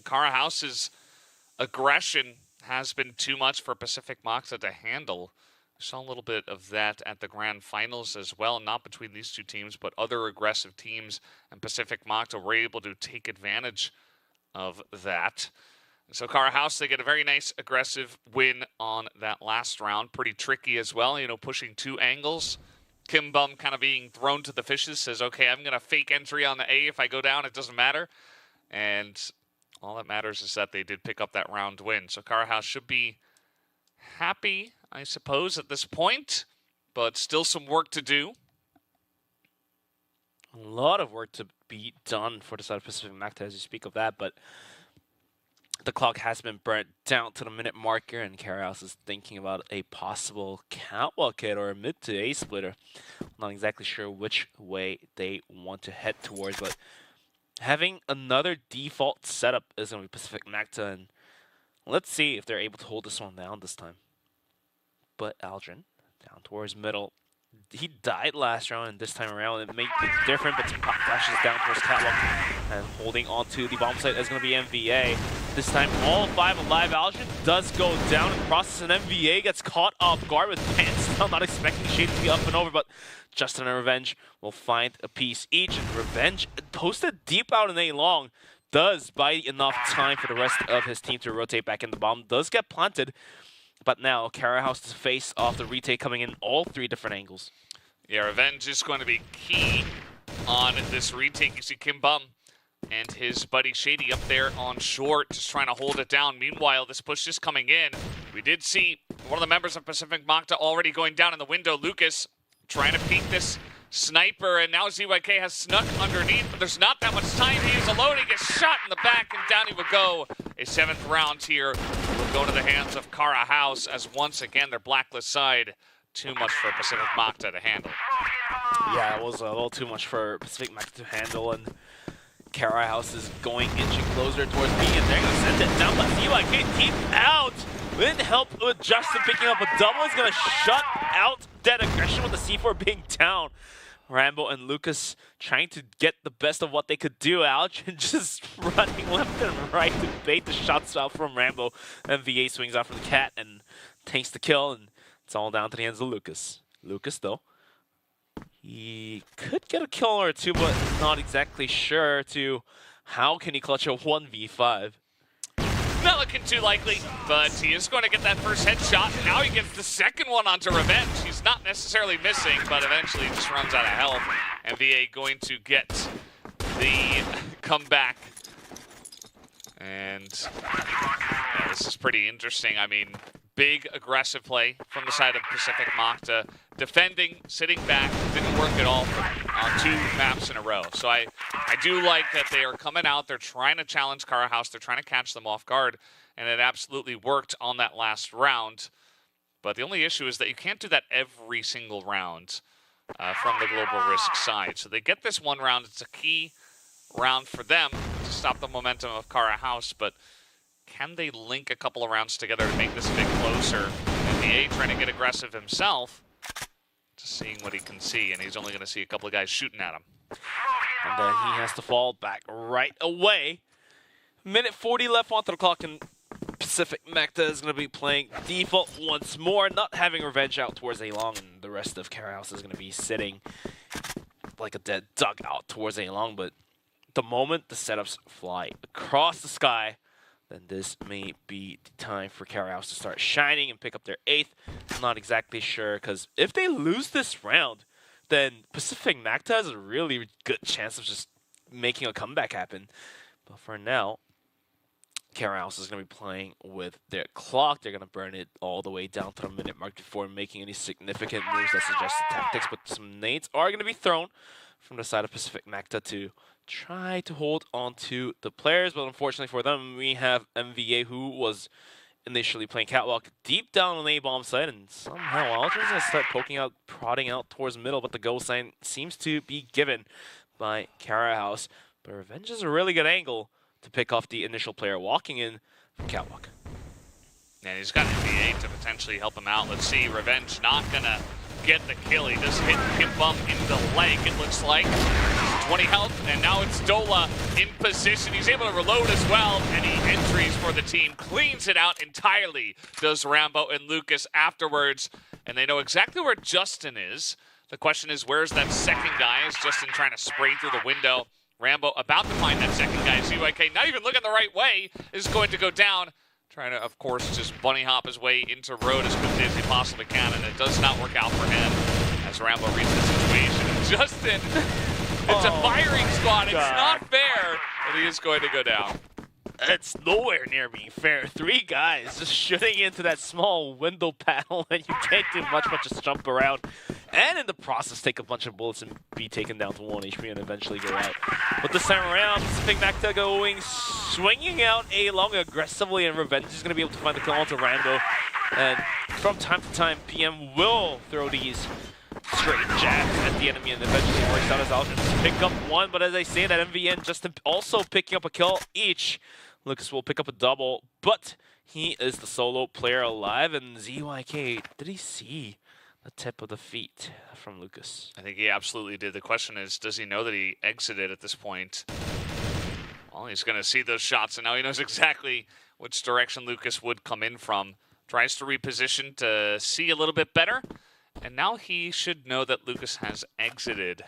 Carahouse's aggression has been too much for Pacific Macta to handle. We saw a little bit of that at the grand finals as well, not between these two teams, but other aggressive teams, and Pacific Macta were able to take advantage of that. So Carahouse, they get a very nice aggressive win on that last round. Pretty tricky as well, you know, pushing 2 angles. Kim Bum kind of being thrown to the fishes, says, okay, I'm going to fake entry on the A. If I go down, it doesn't matter. And all that matters is that they did pick up that round win. So Carahouse should be happy, I suppose, at this point, but still some work to do. A lot of work to be done for the side of Pacific Macta as you speak of that, but the clock has been burnt down to the minute marker, and Carahouse is thinking about a possible catwalk hit or a mid to A splitter. Not exactly sure which way they want to head towards, but having another default setup is going to be Pacific Macta, and let's see if they're able to hold this one down this time. But Aldrin, down towards middle. He died last round, and this time around it may be different, but some pop flashes down towards catwalk, and holding on to the bomb site is going to be MVA. This time, all 5 alive. Aldrin does go down in the process, and MVA gets caught off guard with pants down, not expecting Shade to be up and over, but Justin and Revenge will find a piece each, and Revenge, posted deep out in A long, does buy enough time for the rest of his team to rotate back in. The bomb does get planted, but now Carahouse to face off the retake coming in all 3 different angles. Yeah, Revenge is going to be key on this retake. You see Kim Bum and his buddy Shady up there on short, just trying to hold it down. Meanwhile, this push is coming in. We did see one of the members of Pacific Macta already going down in the window. Lucas trying to peek this sniper, and now ZYK has snuck underneath, but there's not that much time. He is alone. He gets shot in the back, and down he would go. A 7th round here will go to the hands of Carahouse, as once again their blacklist side, too much for Pacific Macta to handle. Yeah, it was a little too much for Pacific Macta to handle, and Carahouse is going inching closer towards B, and they're going to send it down, but ZYK deep out. With help with Justin picking up a double, is going to shut out that aggression with the C4 being down. Rambo and Lucas trying to get the best of what they could do. Aldrin just running left and right to bait the shots out from Rambo. MVA swings out from the cat and takes the kill, and it's all down to the hands of Lucas. Lucas, though, he could get a kill or 2, but not exactly sure to how can he clutch a 1v5. Not looking too likely, but he is going to get that first headshot. Now he gets the second one onto Revenge. He's not necessarily missing, but eventually he just runs out of health. MVA going to get the comeback. And yeah, this is pretty interesting. I mean, big aggressive play from the side of Pacific Macta. Defending, sitting back, didn't work at all on 2 maps in a row. So I do like that they are coming out. They're trying to challenge Carahouse. They're trying to catch them off guard. And it absolutely worked on that last round. But the only issue is that you can't do that every single round from the global risk side. So they get this one round. It's a key round for them to stop the momentum of Carahouse. But can they link a couple of rounds together to make this a bit closer? NBA trying to get aggressive himself, just seeing what he can see, and he's only going to see a couple of guys shooting at him. And then he has to fall back right away. Minute 40 left onto the clock, and Pacific Macta is going to be playing default once more, not having Revenge out towards A long, and the rest of Carahouse is going to be sitting like a dead duck out towards A long. But the moment the setups fly across the sky, then this may be the time for Carahouse to start shining and pick up their 8th. I'm not exactly sure, because if they lose this round, then Pacific Macta has a really good chance of just making a comeback happen. But for now, Kara House is going to be playing with their clock. They're going to burn it all the way down to the minute mark before making any significant moves that suggest the tactics. But some nades are going to be thrown from the side of Pacific Magta to try to hold on to the players. But unfortunately for them, we have MVA, who was initially playing catwalk deep down on A-bomb side, and somehow Aldrin's going to start poking out, prodding out towards middle, but the go sign seems to be given by Kara House. But Revenge is a really good angle to pick off the initial player walking in from catwalk. And he's got NBA to potentially help him out. Let's see, Revenge not gonna get the kill. He just hit Kim Bum in the leg, it looks like. 20 health, and now it's Dola in position. He's able to reload as well. Any entries for the team, cleans it out entirely, does Rambo and Lucas afterwards. And they know exactly where Justin is. The question is, where's that second guy? Is Justin trying to spray through the window? Rambo about to find that second guy. ZYK not even looking the right way, is going to go down. Trying to, of course, just bunny hop his way into road as quickly as he possibly can, and it does not work out for him as Rambo reads the situation. And Justin, it's a firing squad. It's not fair, but he is going to go down. It's nowhere near being fair. 3 guys just shooting into that small window panel, and you can't do much but just jump around. And in the process, take a bunch of bullets and be taken down to 1 HP and eventually go out. But this time around, Pacific Magta going, swinging out A long aggressively, and Revenge is going to be able to find the kill onto Rambo. And from time to time, PM will throw these straight jabs at the enemy, and eventually it works out as Aldrin pick up 1. But as I say, that MVN just also picking up a kill each. Lucas will pick up a double, but he is the solo player alive. And ZYK, did he see the tip of the feet from Lucas? I think he absolutely did. The question is, does he know that he exited at this point? Well, he's going to see those shots, and now he knows exactly which direction Lucas would come in from. Tries to reposition to see a little bit better, and now he should know that Lucas has exited.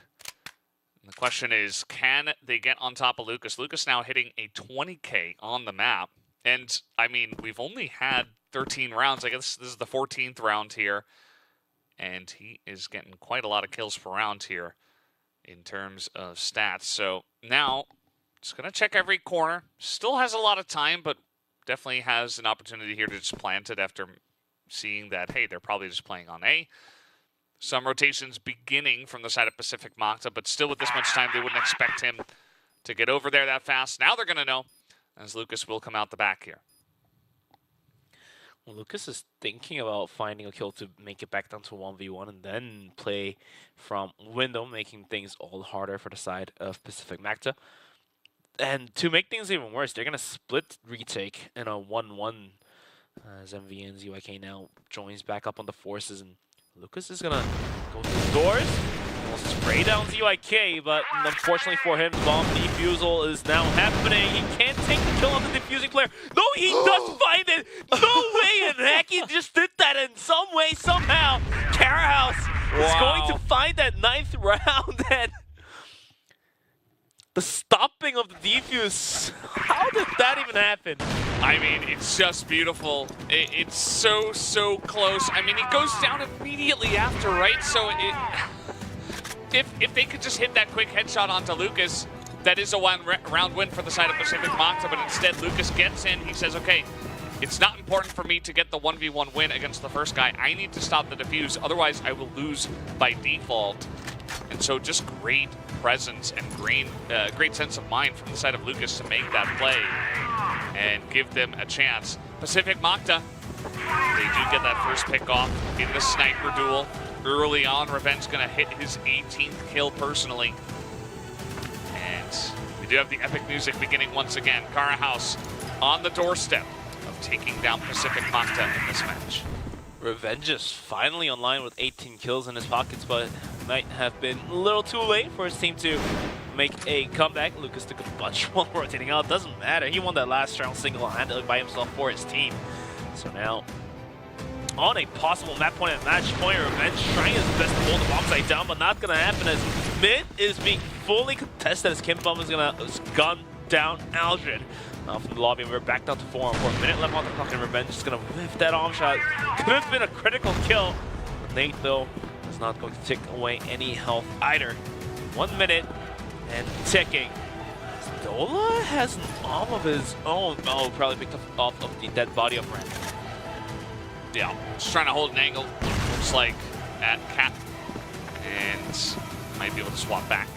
The question is, can they get on top of Lucas? Lucas now hitting a 20K on the map. And, I mean, we've only had 13 rounds. I guess this is the 14th round here. And he is getting quite a lot of kills per round here in terms of stats. So now, just going to check every corner. Still has a lot of time, but definitely has an opportunity here to just plant it after seeing that, hey, they're probably just playing on A. Some rotations beginning from the side of Pacific Magta, but still with this much time, they wouldn't expect him to get over there that fast. Now they're going to know, as Lucas will come out the back here. Well, Lucas is thinking about finding a kill to make it back down to 1v1 and then play from window, making things all harder for the side of Pacific Magta. And to make things even worse, they're going to split retake in a 1-1 as MV and ZYK now joins back up on the forces, and Lucas is gonna go through the doors. He'll spray down ZYK, but unfortunately for him, the bomb defusal is now happening. He can't take the kill on the defusing player. No, he does find it! No way in heck he just did that in some way, somehow. Kara House is going to find that 9th round, and the stopping of the defuse. How did that even happen? I mean, it's just beautiful. It's so, so close. I mean, it goes down immediately after, right? So if they could just hit that quick headshot onto Lucas, that is a one-round win for the side of Pacific Magta, but instead Lucas gets in. He says, okay, it's not important for me to get the 1v1 win against the first guy. I need to stop the defuse, otherwise I will lose by default. And so just great presence and great sense of mind from the side of Lucas to make that play and give them a chance. Pacific Magta, they do get that first pick off in the sniper duel. Early on, Revenge gonna hit his 18th kill personally. And we do have the epic music beginning once again. Kara House on the doorstep of taking down Pacific Magta in this match. Revenge is finally online with 18 kills in his pockets, but might have been a little too late for his team to make a comeback. Lucas took a bunch while rotating out. Doesn't matter. He won that last round single-handedly by himself for his team. So now, on a possible map point at match point, Revenge trying his best to hold the bomb site down, but not going to happen as mid is being fully contested as Kim Bum is going to gun down Aldrin. From the lobby, we're back down to 4 on 4. Minute left on the clock, and Revenge is going to whiff that arm shot. Could have been a critical kill. Nate, though, is not going to take away any health either. 1 minute and ticking. Dola has an arm of his own. Oh, probably picked up off of the dead body of Ren. Yeah, just trying to hold an angle. Looks like at Cap. And might be able to swap back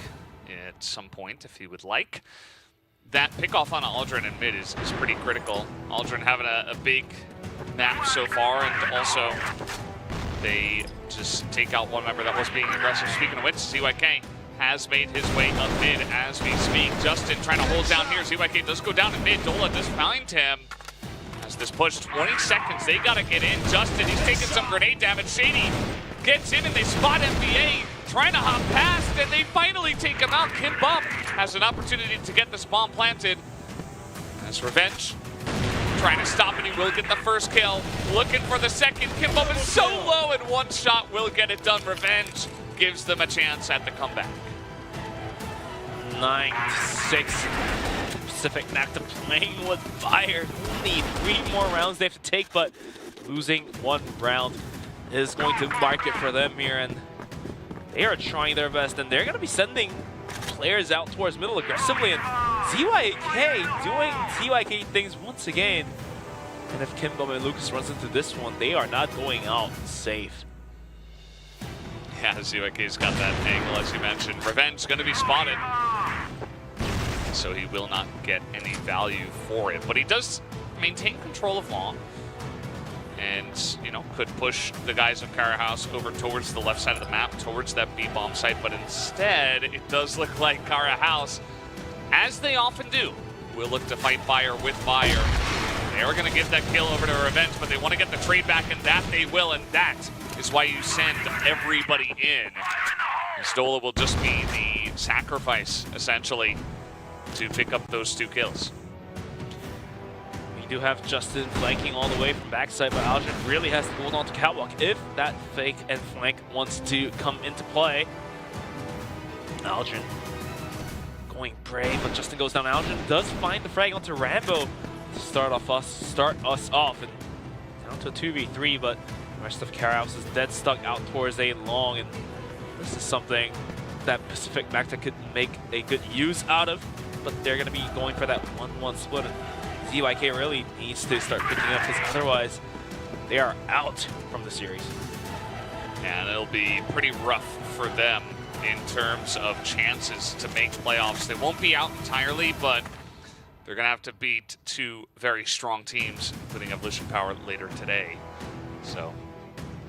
at some point if he would like. That pickoff on Aldrin in mid is pretty critical. Aldrin having a big map so far, and also they just take out one member that was being aggressive. Speaking of which, ZYK has made his way up mid as we speak. Justin trying to hold down here. ZYK does go down in mid. Dola does find him. As this push, 20 seconds, they gotta get in. Justin, he's taking some grenade damage. Shady gets in and they spot NBA. Trying to hop past, and they finally take him out. Kim Bump has an opportunity to get this bomb planted. As Revenge trying to stop it, he will get the first kill. Looking for the second. Kim Bump is so low, and one shot will get it done. Revenge gives them a chance at the comeback. 9-6. Pacific Nacta playing with fire. Only 3 more rounds they have to take, but losing 1 round is going to mark it for them here, and they are trying their best, and they're going to be sending players out towards middle aggressively, and ZYK doing ZYK things once again. And if Kimbom and Lucas runs into this one, they are not going out safe. Yeah, ZYK's got that angle, as you mentioned. Revenge going to be spotted, so he will not get any value for it. But he does maintain control of long, and, you know, could push the guys of Kara House over towards the left side of the map, towards that B-bomb site. But instead, it does look like Kara House, as they often do, will look to fight fire with fire. They are going to get that kill over to Revenge, but they want to get the trade back, and that they will, and that is why you send everybody in. Stola will just be the sacrifice, essentially, to pick up those 2 kills. We do have Justin flanking all the way from backside, but Aldrin really has to hold on to Catwalk if that fake and flank wants to come into play. Aldrin going brave, but Justin goes down. Aldrin does find the frag onto Rambo to start us off, and down to a 2v3, but the rest of Karaos is dead stuck out towards a long, and this is something that Pacific Nacta could make a good use out of, but they're going to be going for that 1-1 split. ZYK really needs to start picking up his, otherwise they are out from the series. And it'll be pretty rough for them in terms of chances to make playoffs. They won't be out entirely, but they're going to have to beat 2 very strong teams, including Evolution Power later today. So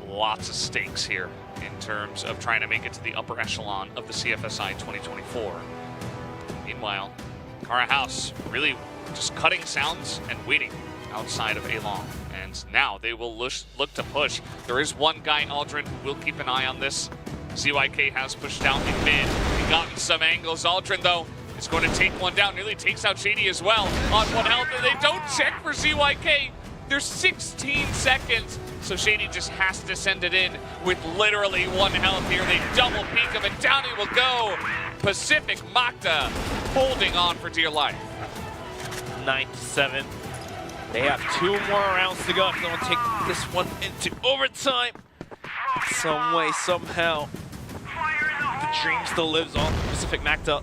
lots of stakes here in terms of trying to make it to the upper echelon of the CFSI 2024. Meanwhile, Kara House really just cutting sounds and waiting outside of A-Long. And now they will look to push. There is one guy, Aldrin, who will keep an eye on this. ZYK has pushed down in mid. He gotten some angles. Aldrin, though, is going to take one down. Nearly takes out Shady as well on 1 health. And they don't check for ZYK. There's 16 seconds. So Shady just has to send it in with literally 1 health here. They double peek him, and down he will go. Pacific Nacta holding on for dear life. 9-7. They have 2 more rounds to go if they want to take this one into overtime. Some way, somehow, the dream still lives on Pacific Nacta.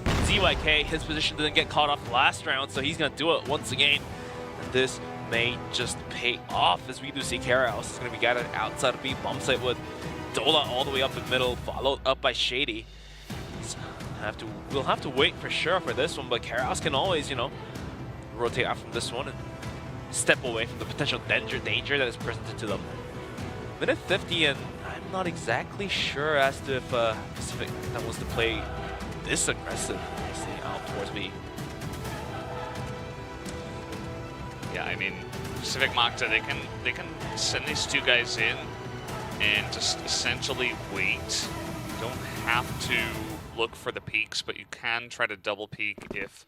ZYK, his position didn't get caught off last round, so he's going to do it once again. And this may just pay off, as we do see Karaos is going to be guided outside of B bomb site with Dola all the way up in the middle, followed up by Shady. So we'll have to wait for sure for this one, but Karaos can always, you know, rotate out from this one and step away from the potential danger that is presented to them. Minute 50, and I'm not exactly sure as to if Pacific that wants to play this aggressive as they out towards B. Yeah, I mean, Pacific Nacta, they can send these 2 guys in and just essentially wait. You don't have to look for the peaks, but you can try to double peek if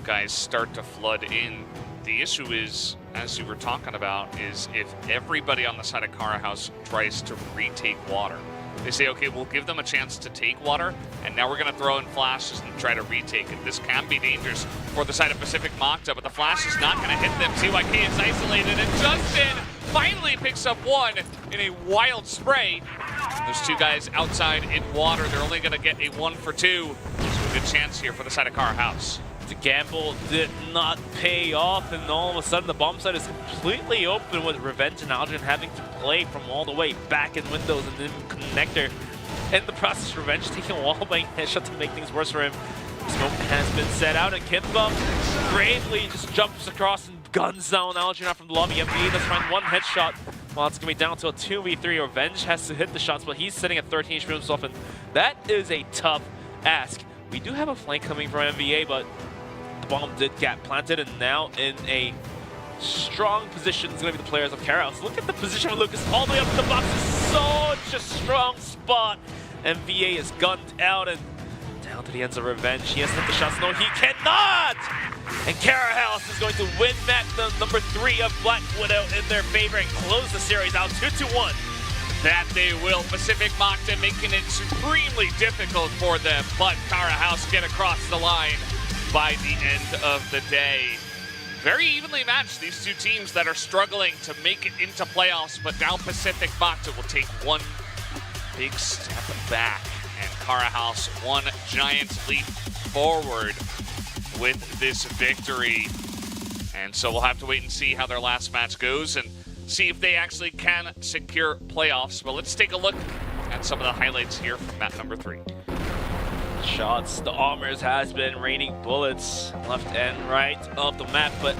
guys start to flood in. The issue is, as you were talking about, is if everybody on the side of Kara House tries to retake water. They say, okay, we'll give them a chance to take water, and now we're going to throw in flashes and try to retake it. This can be dangerous for the side of Pacific Nacta, but the flash is not going to hit them. ZYK is isolated, and Justin finally picks up 1 in a wild spray. There's 2 guys outside in water. They're only going to get a 1 for 2. So a good chance here for the side of Cara House. The gamble did not pay off, and all of a sudden the bomb side is completely open with Revenge and Aldrin having to play from all the way back in windows and then connector. In the process, Revenge taking a wall-bang headshot to make things worse for him. Smoke has been set out, and Kimba bravely just jumps across and guns down Aldrin out from the lobby. MV does find one headshot. Well, it's going to be down to a 2v3. Revenge has to hit the shots, but he's sitting at 13 HP himself, and that is a tough ask. We do have a flank coming from MVA, but the bomb did get planted, and now in a strong position is going to be the players of Cara House. Look at the position of Lucas all the way up to the box. It's such a strong spot. MVA is gunned out, and down to the ends of Revenge. He has to hit the shots. No, he cannot! And Cara House is going to win back the number 3 of Black Widow in their favor and close the series out 2-1. That they will. Pacific Makta making it supremely difficult for them, but Cara House get across the line by the end of the day. Very evenly matched, these two teams that are struggling to make it into playoffs, but now Pacific Makta will take one big step back, and Cara House one giant leap forward with this victory. And so we'll have to wait and see how their last match goes and see if they actually can secure playoffs. But let's take a look at some of the highlights here from map number 3. Shots, the Armors has been raining bullets left and right of the map, but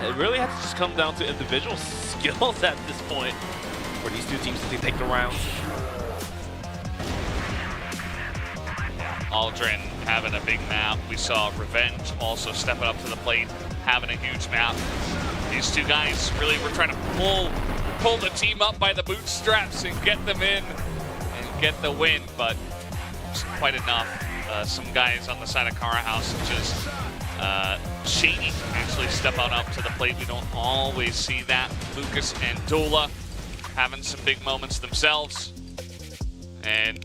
it really has to just come down to individual skills at this point for these two teams to take the rounds. Aldrin having a big map. We saw Revenge also stepping up to the plate, having a huge map. These two guys really were trying to pull the team up by the bootstraps and get them in and get the win, but it's quite enough. Some guys on the side of Cara House, just Shady actually step out up to the plate. We don't always see that. Lucas and Dola having some big moments themselves. And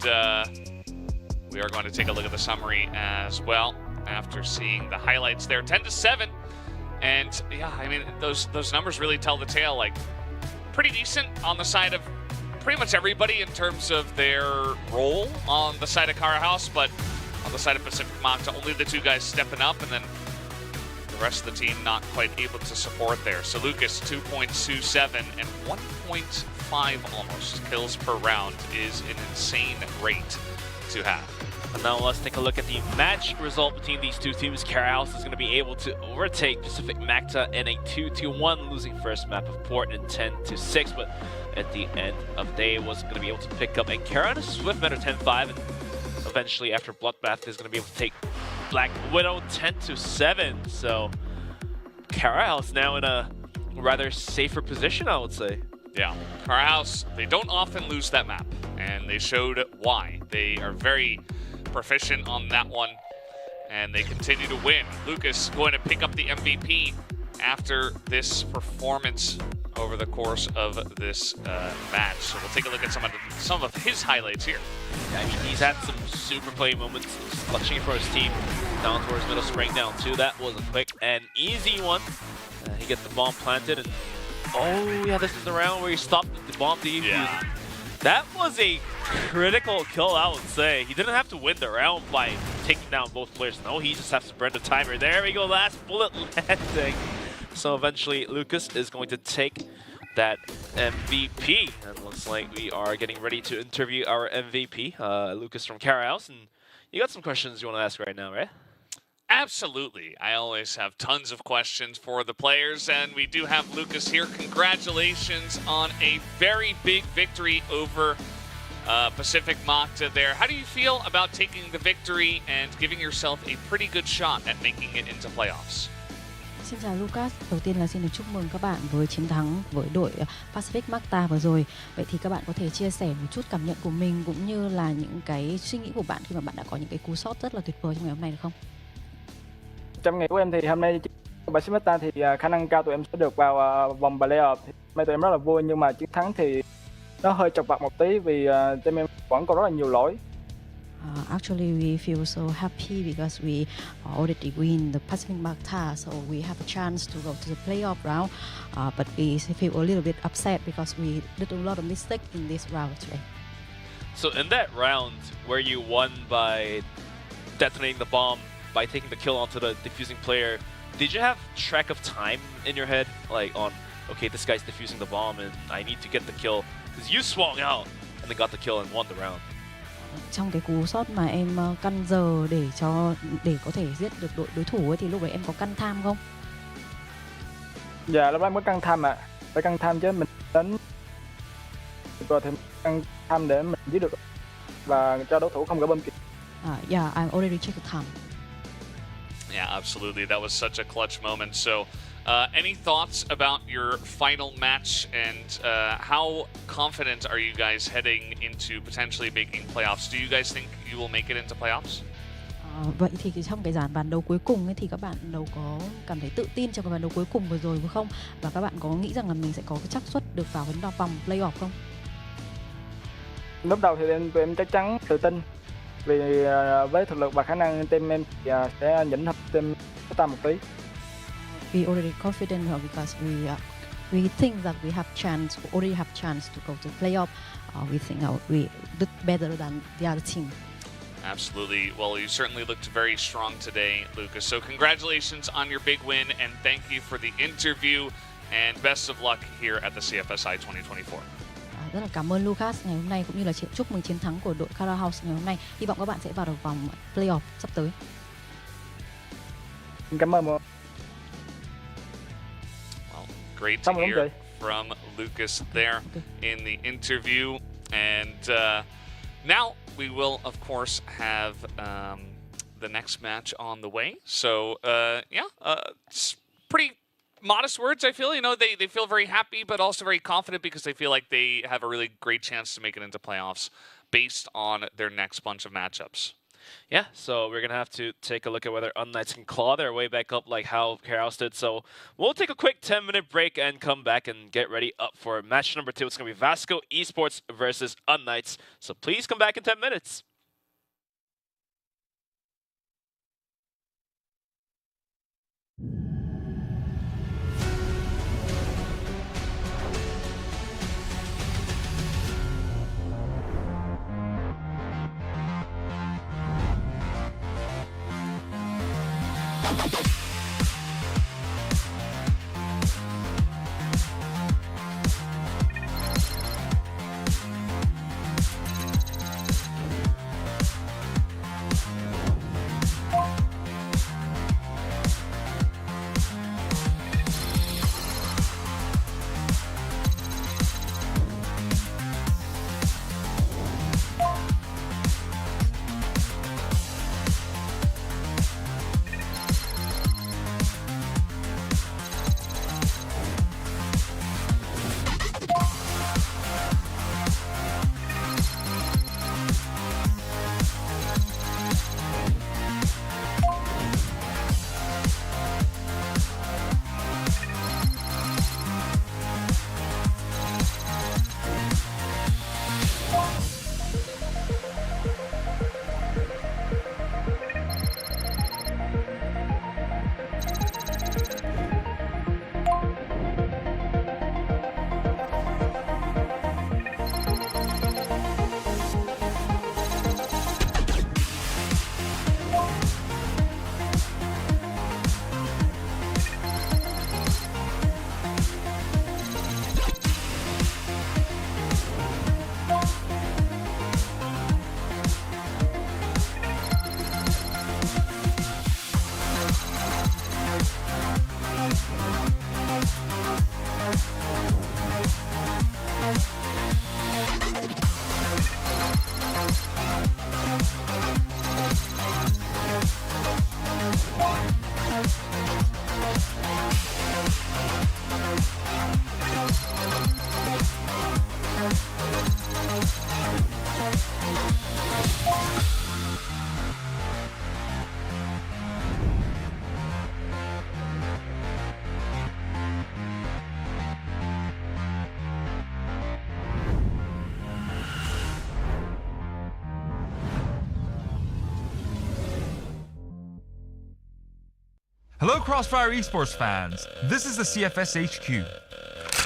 we are going to take a look at the summary as well after seeing the highlights there. 10-7. And yeah, I mean, those numbers really tell the tale. Like, pretty decent on the side of pretty much everybody in terms of their role on the side of Cara House, but on the side of Pacific Makta, only the two guys stepping up, and then the rest of the team not quite able to support there. So Lucas, 2.27 and 1.5 almost kills per round is an insane rate to have. And now let's take a look at the match result between these two teams. Cara House is going to be able to overtake Pacific Makta in a 2-1, losing first map of Port in 10-6, but at the end of the day was going to be able to pick up a Cara and a Swift better 10-5, and eventually after Bloodbath is going to be able to take Black Widow 10-7. So Cara House now in a rather safer position, I would say. Yeah, Cara House, they don't often lose that map, and they showed why. They are very proficient on that one, and they continue to win. Lucas going to pick up the MVP after this performance over the course of this match. So we'll take a look at some of his highlights here. Yeah, I mean, he's had some super play moments, clutching for his team down towards middle spring down 2. That was a quick and easy one. He gets the bomb planted, and oh yeah, this is the round where he stopped the bomb defuse. Yeah. That was a critical kill, I would say. He didn't have to win the round by taking down both players. No, he just has to burn the timer. There we go, last bullet landing. So eventually, Lucas is going to take that MVP. And looks like we are getting ready to interview our MVP, Lucas from Cara House. And you got some questions you want to ask right now, right? Absolutely. I always have tons of questions for the players, and we do have Lucas here. Congratulations on a very big victory over Pacific Makta there. How do you feel about taking the victory and giving yourself a pretty good shot at making it into playoffs? Xin chào Lucas, đầu tiên là xin được chúc mừng các bạn với chiến thắng với đội Pacific Makta vừa rồi. Vậy thì các bạn có thể chia sẻ một chút cảm nhận của mình cũng như là những cái suy nghĩ của bạn khi mà bạn đã có những cái cú shot rất là tuyệt vời trong ngày hôm nay được không? Trong ngày của em thì hôm nay Pacific Makta thì khả năng cao tụi em sẽ được vào vòng playoff. Hôm nay tụi em rất là vui, nhưng mà chiến thắng thì nó hơi chật vật một tí vì team em vẫn còn rất là nhiều lỗi. Actually, we feel so happy because we already win the Pacific Makta, so we have a chance to go to the playoff round. But we feel a little bit upset because we did a lot of mistakes in this round today. So in that round where you won by detonating the bomb by taking the kill onto the defusing player, did you have track of time in your head, like on, okay, this guy's defusing the bomb and I need to get the kill, because you swung out and then got the kill and won the round? Trong cái cú shot mà em căn giờ để có thể giết được đối thủ ấy, thì lúc đấy em có căn tham không? Dạ lúc đó mới căng tham ạ. Phải căng tham chứ, mình đánh rồi thì căng tham để mình giết được và cho đối thủ không gỡ bom kịp. Yeah, I already checked the time. Yeah, absolutely. That was such a clutch moment. So, any thoughts about your final match, and how confident are you guys heading into potentially making playoffs? Do you guys think you will make it into playoffs? Vậy thì trong cái ván đấu cuối cùng ấy, thì các bạn đâu có cảm thấy tự tin trong cái ván đấu cuối cùng vừa rồi phải không? Và các bạn có nghĩ rằng là mình sẽ có cái xác suất được vào đến vòng playoff không? Lúc đầu thì tụi em chắc chắn tự tin, vì với thực lực và khả năng team em thì sẽ nhỉnh hợp team của ta một tí. We already confident because we think that we already have chance to go to playoff. We think we did better than the other team. Absolutely. Well, you certainly looked very strong today, Lucas. So congratulations on your big win, and thank you for the interview, and best of luck here at the CFSI 2024. Rất là cảm ơn Lucas ngày hôm nay, cũng như là chúc mừng chiến thắng của đội Cara House ngày hôm nay. Hy vọng các bạn sẽ vào được vòng playoff sắp tới. Cảm ơn. Well, great to hear from Lucas there in the interview, and now we will, of course, have the next match on the way. So, it's pretty modest words, I feel. You know, they feel very happy, but also very confident, because they feel like they have a really great chance to make it into playoffs based on their next bunch of matchups. Yeah, so we're going to have to take a look at whether Unknights can claw their way back up like how Karaos did. So we'll take a quick 10-minute break and come back and get ready up for match number 2. It's going to be Vasco Esports versus Unknights. So please come back in 10 minutes. Hello Crossfire Esports fans, this is the CFS HQ.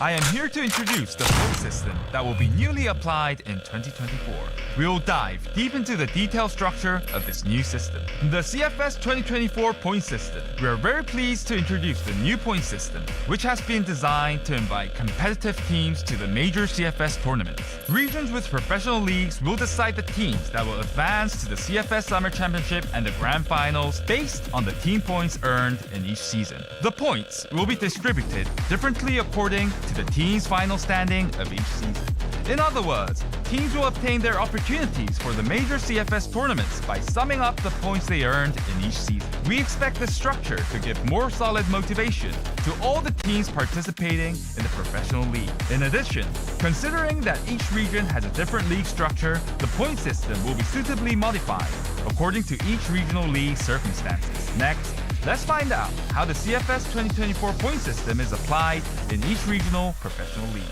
I am here to introduce the point system that will be newly applied in 2024. We will dive deep into the detailed structure of this new system. The CFS 2024 point system. We are very pleased to introduce the new point system, which has been designed to invite competitive teams to the major CFS tournaments. Regions with professional leagues will decide the teams that will advance to the CFS Summer Championship and the Grand Finals based on the team points earned in each season. The points will be distributed differently according to the team's final standing of each season. In other words, teams will obtain their opportunities for the major CFS tournaments by summing up the points they earned in each season. We expect this structure to give more solid motivation to all the teams participating in the professional league. In addition, considering that each region has a different league structure, the point system will be suitably modified according to each regional league circumstances. Next, let's find out how the CFS 2024 point system is applied in each regional professional league.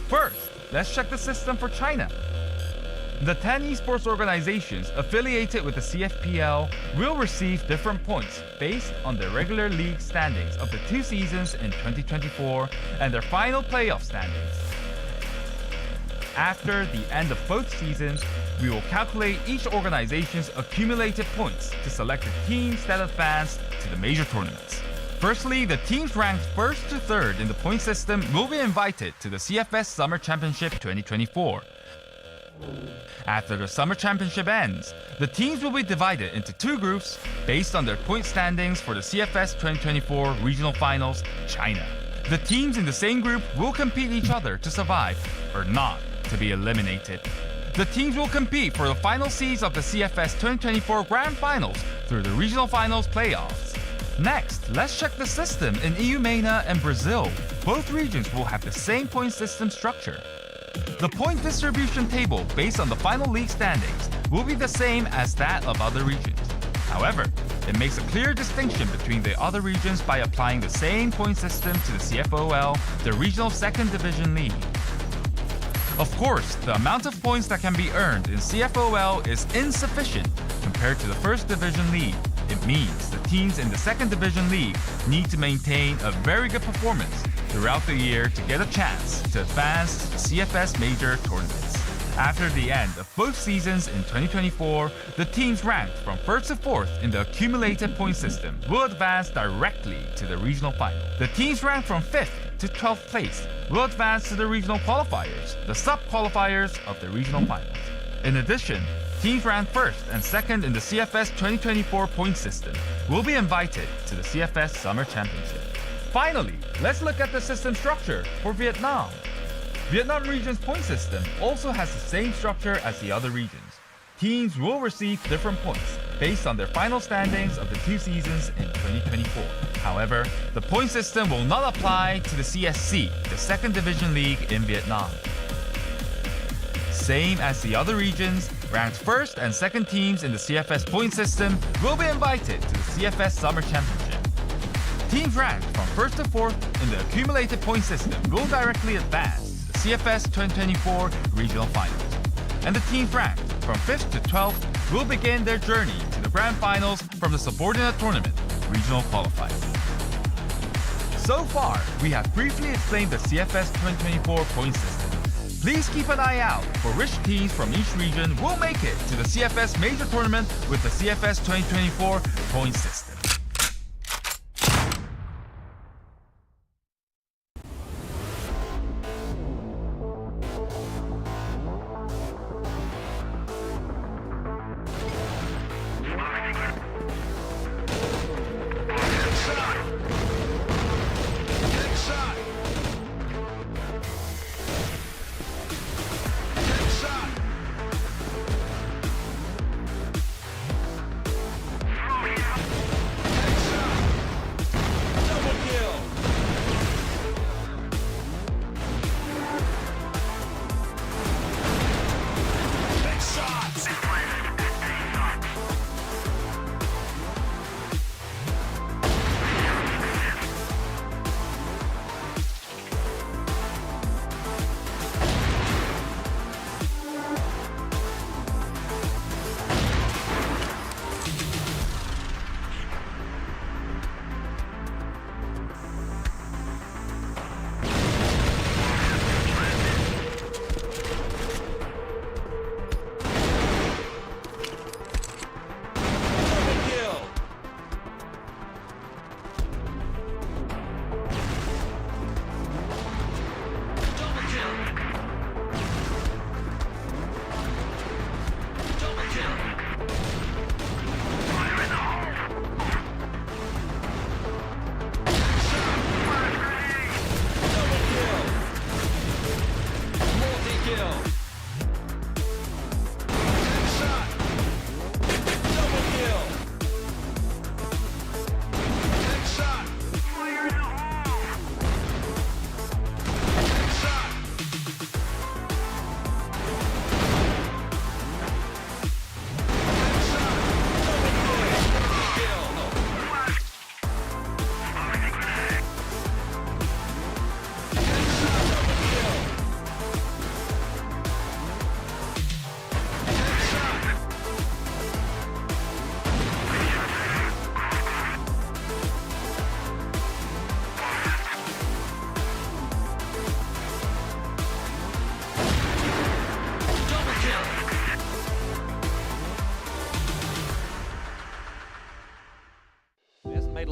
First, let's check the system for China. The 10 esports organizations affiliated with the CFPL will receive different points based on their regular league standings of the 2 seasons in 2024 and their final playoff standings. After the end of both seasons, we will calculate each organization's accumulated points to select the teams that advance to the major tournaments. Firstly, the teams ranked 1st to 3rd in the point system will be invited to the CFS Summer Championship 2024. After the Summer Championship ends, the teams will be divided into 2 groups based on their point standings for the CFS 2024 Regional Finals, China. The teams in the same group will compete each other to survive, or not to be eliminated. The teams will compete for the final seeds of the CFS 2024 Grand Finals through the Regional Finals playoffs. Next, let's check the system in EU MENA and Brazil. Both regions will have the same point system structure. The point distribution table based on the final league standings will be the same as that of other regions. However, it makes a clear distinction between the other regions by applying the same point system to the CFOL, the regional 2nd division league. Of course, the amount of points that can be earned in CFOL is insufficient compared to the 1st division league. It means the teams in the 2nd division league need to maintain a very good performance throughout the year to get a chance to advance to the CFS major tournaments. After the end of both seasons in 2024, the teams ranked from 1st to 4th in the accumulated point system will advance directly to the regional final. The teams ranked from 5th to 12th place will advance to the regional qualifiers, the sub-qualifiers of the regional finals. In addition, teams ranked 1st and 2nd in the CFS 2024 point system will be invited to the CFS Summer Championship. Finally, let's look at the system structure for Vietnam. Vietnam region's point system also has the same structure as the other regions. Teams will receive different points based on their final standings of the 2 seasons in 2024. However, the point system will not apply to the CSC, the 2nd division league in Vietnam. Same as the other regions, ranked 1st and 2nd teams in the CFS point system will be invited to the CFS Summer Championship. Teams ranked from 1st to 4th in the accumulated point system will directly advance to the CFS 2024 Regional Finals. And the teams ranked from 5th to 12th will begin their journey to the Grand Finals from the subordinate tournament, Regional Qualifiers. So far, we have briefly explained the CFS 2024 point system. Please keep an eye out for which teams from each region will make it to the CFS major tournament with the CFS 2024 point system.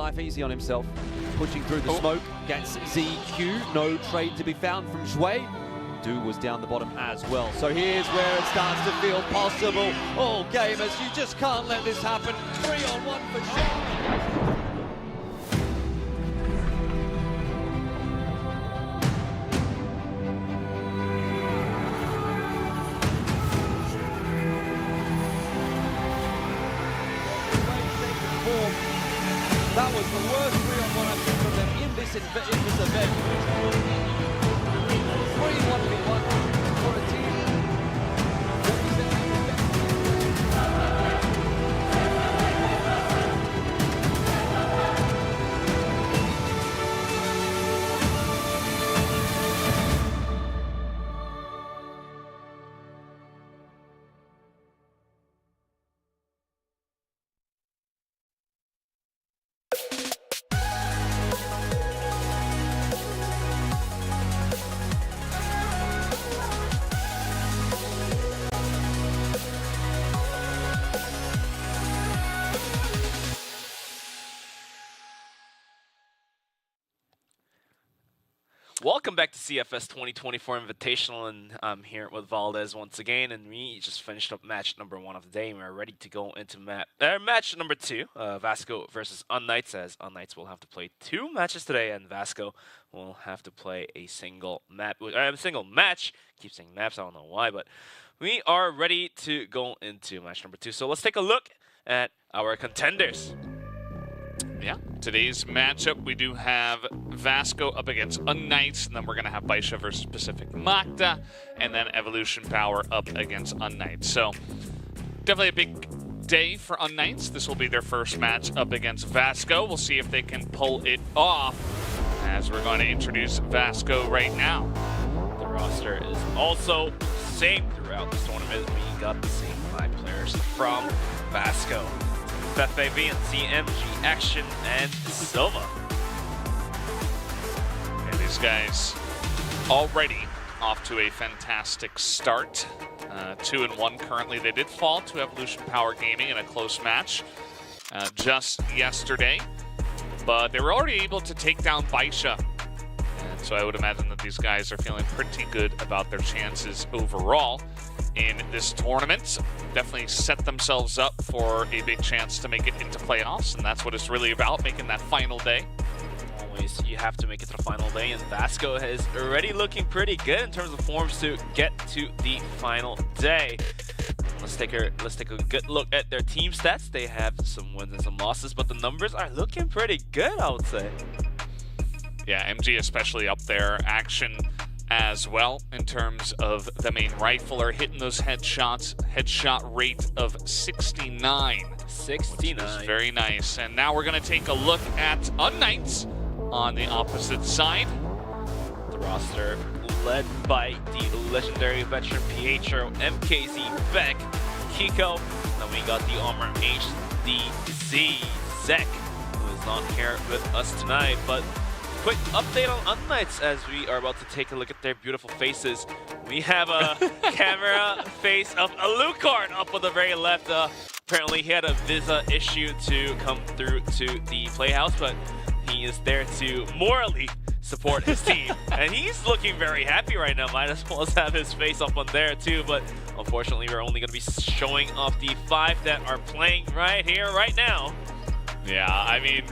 life easy on himself. Pushing through the smoke against ZQ. No trade to be found from Zhui. Du was down the bottom as well. So here's where it starts to feel possible. Oh, gamers, you just can't let this happen. 3-on-1 for sure. That was the worst 3-on-1 I've seen from them in this event. 3-1v1 for a team. Welcome back to CFS 2024 Invitational, and I'm here with Valdez once again, and we just finished up match number 1 of the day, and we're ready to go into match number 2, Vasco versus Unknights, as Unknights will have to play 2 matches today, and Vasco will have to play a single match. Keep saying maps, I don't know why, but we are ready to go into match number 2. So let's take a look at our contenders. Yeah, today's matchup, we do have Vasco up against Unknights, and then we're going to have Bisha versus Pacific Magda, and then Evolution Power up against Unknights. So, definitely a big day for Unknights. This will be their first match up against Vasco. We'll see if they can pull it off, as we're going to introduce Vasco right now. The roster is also same throughout this tournament. We got the same 5 players from Vasco. FFAV and CMG, Action, and Silva. And these guys already off to a fantastic start. 2-1 currently. They did fall to Evolution Power Gaming in a close match just yesterday, but they were already able to take down Bisha. And so I would imagine that these guys are feeling pretty good about their chances overall in this tournament. Definitely set themselves up for a big chance to make it into playoffs, and that's what it's really about, making that final day. Always, you have to make it to the final day, and Vasco is already looking pretty good in terms of forms to get to the final day. Let's take a good look at their team stats. They have some wins and some losses, but the numbers are looking pretty good, I would say. Yeah, MG especially up there. Action as well in terms of the main rifler, hitting those headshots. Headshot rate of 69. 69. Which is very nice. And now we're going to take a look at Unknights on the opposite side. The roster led by the legendary veteran Pietro, MKZ, Beck, Kiko. Then we got the Armor HDZ, Zek, who is not here with us tonight, but quick update on Unknights as we are about to take a look at their beautiful faces. We have a camera face of Alucard up on the very left. Apparently he had a visa issue to come through to the playhouse, but he is there to morally support his team. And he's looking very happy right now. Might as well have his face up on there too, but unfortunately we're only going to be showing off the 5 that are playing right here, right now. Yeah, I mean,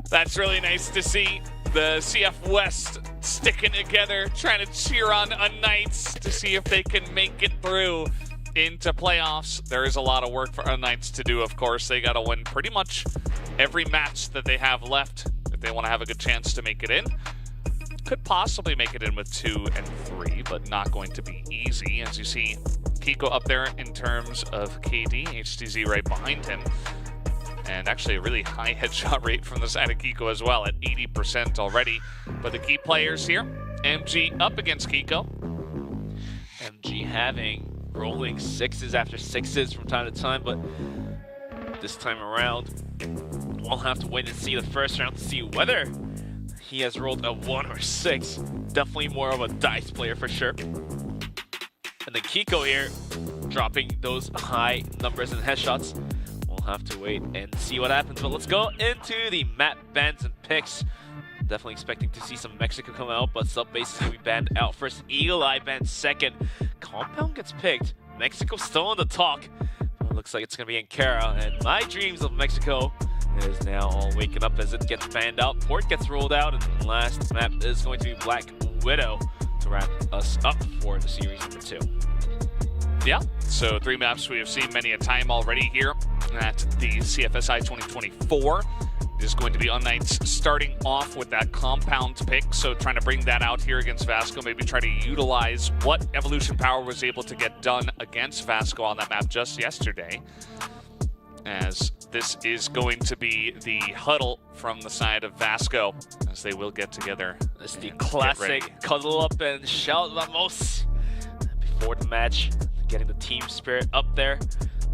that's really nice to see. The CF West sticking together, trying to cheer on Unknights to see if they can make it through into playoffs. There is a lot of work for Unknights to do, of course. They got to win pretty much every match that they have left if they want to have a good chance to make it in. Could possibly make it in with 2 and 3, but not going to be easy. As you see, Kiko up there in terms of KD, HTZ right behind him. And actually a really high headshot rate from the side of Kiko as well at 80% already. But the key players here, MG up against Kiko. MG having rolling 6s after 6s from time to time, but this time around, we'll have to wait and see the first round to see whether he has rolled a 1 or 6. Definitely more of a dice player for sure. And then Kiko here, dropping those high numbers and headshots. We'll we'll have to wait and see what happens. But let's go into the map bans and picks. Definitely expecting to see some Mexico come out, but Sub-Base is going to be banned out first. Eagle Eye banned second. Compound gets picked. Mexico still on the talk. It looks like it's going to be Ankara, and my dreams of Mexico is now all waking up as it gets banned out. Port gets rolled out, and the last map is going to be Black Widow to wrap us up for the series number 2. Yeah, so 3 maps we have seen many a time already here at the CFSI 2024. It is going to be Unknights starting off with that compound pick, so trying to bring that out here against Vasco, maybe try to utilize what Evolution Power was able to get done against Vasco on that map just yesterday, as this is going to be the huddle from the side of Vasco, as they will get together. It's the classic cuddle up and shout vamos before the match, getting the team spirit up there.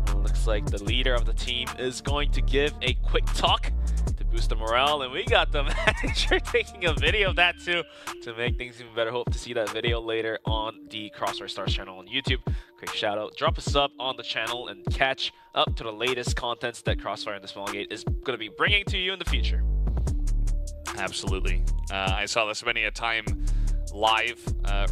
Well, looks like the leader of the team is going to give a quick talk to boost the morale, and we got the manager taking a video of that too to make things even better. Hope to see that video later on the Crossfire Stars channel on YouTube. Quick shout out, drop a sub on the channel and catch up to the latest contents that Crossfire and the Small Gate is going to be bringing to you in the future. Absolutely. I saw this many a time live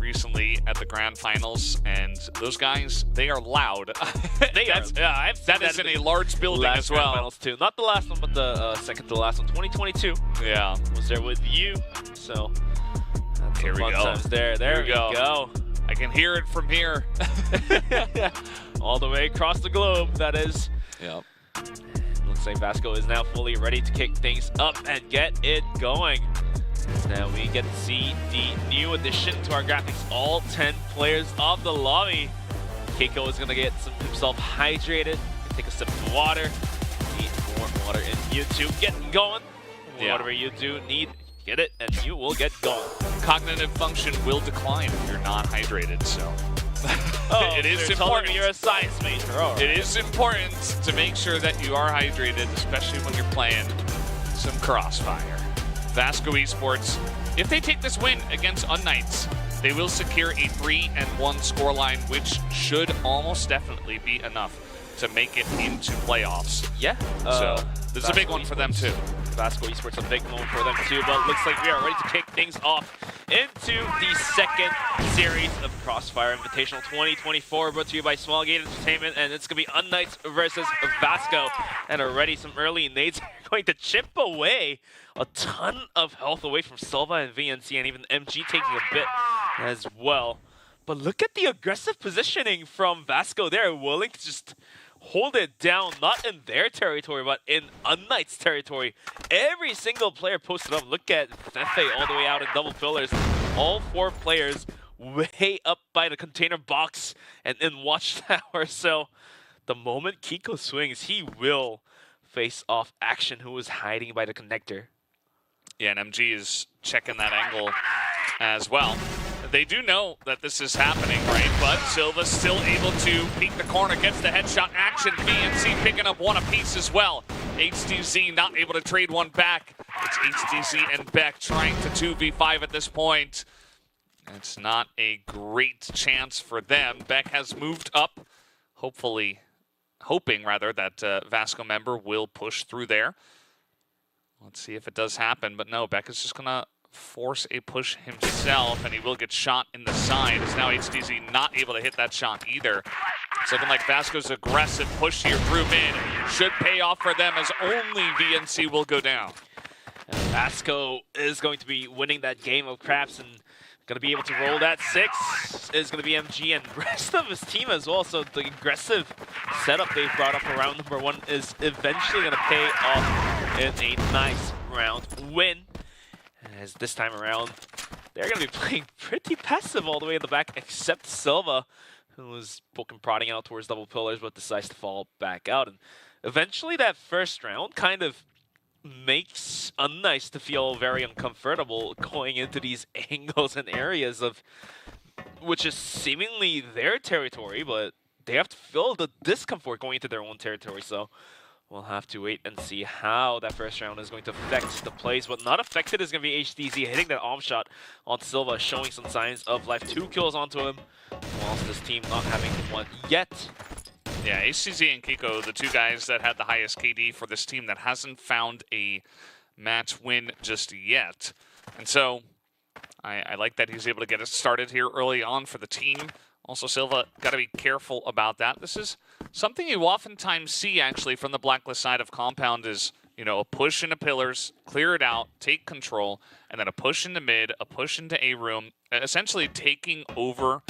recently at the grand finals, and those guys, they are loud. That is in a large building as well. Finals too. Not the last one, but the second to last one, 2022. Yeah, was there with you. So that's here we fun go. Times there we go. I can hear it from here. All the way across the globe, that is. Yep. Looks like Vasco is now fully ready to kick things up and get it going. Now we get to see the new addition to our graphics, all 10 players of the lobby. Keiko is going to get himself hydrated, take a sip of water, need more water in you two. Getting going. Whatever you do need, get it, and you will get going. Cognitive function will decline if you're not hydrated, so it is important. You're a science major. It is important to make sure that you are hydrated, especially when you're playing some Crossfire. Vasco Esports, if they take this win against Unknights, they will secure a 3-1 scoreline, which should almost definitely be enough to make it into playoffs. Yeah. So this is a big one for them too. Vasco Esports, a big moment for them too, but it looks like we are ready to kick things off into the second series of Crossfire Invitational 2024, brought to you by Small Gate Entertainment, and it's going to be Unknights versus Vasco. And already some early nades are going to chip away a ton of health away from Silva and VNC, and even MG taking a bit as well. But look at the aggressive positioning from Vasco. They're willing to just hold it down, not in their territory, but in Unknights territory. Every single player posted up. Look at Fefe all the way out in double pillars. All 4 players way up by the container box and in watchtower. So the moment Kiko swings, he will face off Action, who is hiding by the connector. Yeah, and MG is checking that angle as well. They do know that this is happening, right? But Silva's still able to peek the corner, gets the headshot. Action, VNC picking up one apiece as well. HDZ not able to trade one back. It's HDZ and Beck trying to 2v5 at this point. It's not a great chance for them. Beck has moved up, hoping that Vasco member will push through there. Let's see if it does happen, but no, Beck is just gonna force a push himself, and he will get shot in the side, as now HDZ not able to hit that shot either. It's looking like Vasco's aggressive push here through mid should pay off for them, as only VNC will go down. And Vasco is going to be winning that game of craps and going to be able to roll that 6. Is going to be MG and the rest of his team as well. So the aggressive setup they've brought up around number 1 is eventually going to pay off in a nice round win. As this time around, they're going to be playing pretty passive all the way in the back, except Silva, who was poking prodding out towards double pillars, but decides to fall back out. And eventually that first round kind of makes Unknights to feel very uncomfortable going into these angles and areas of which is seemingly their territory, but they have to feel the discomfort going into their own territory. So we'll have to wait and see how that first round is going to affect the plays. What not affected is going to be HDZ hitting that arm shot on Silva, showing some signs of life. 2 kills onto him, whilst this team not having one yet. Yeah, HCZ and Kiko, the two guys that had the highest KD for this team that hasn't found a match win just yet. And so I like that he's able to get it started here early on for the team. Also, Silva got to be careful about that. This is something you oftentimes see, actually, from the Blacklist side of Compound is, you know, a push into pillars, clear it out, take control, and then a push into mid, a push into A room, essentially taking over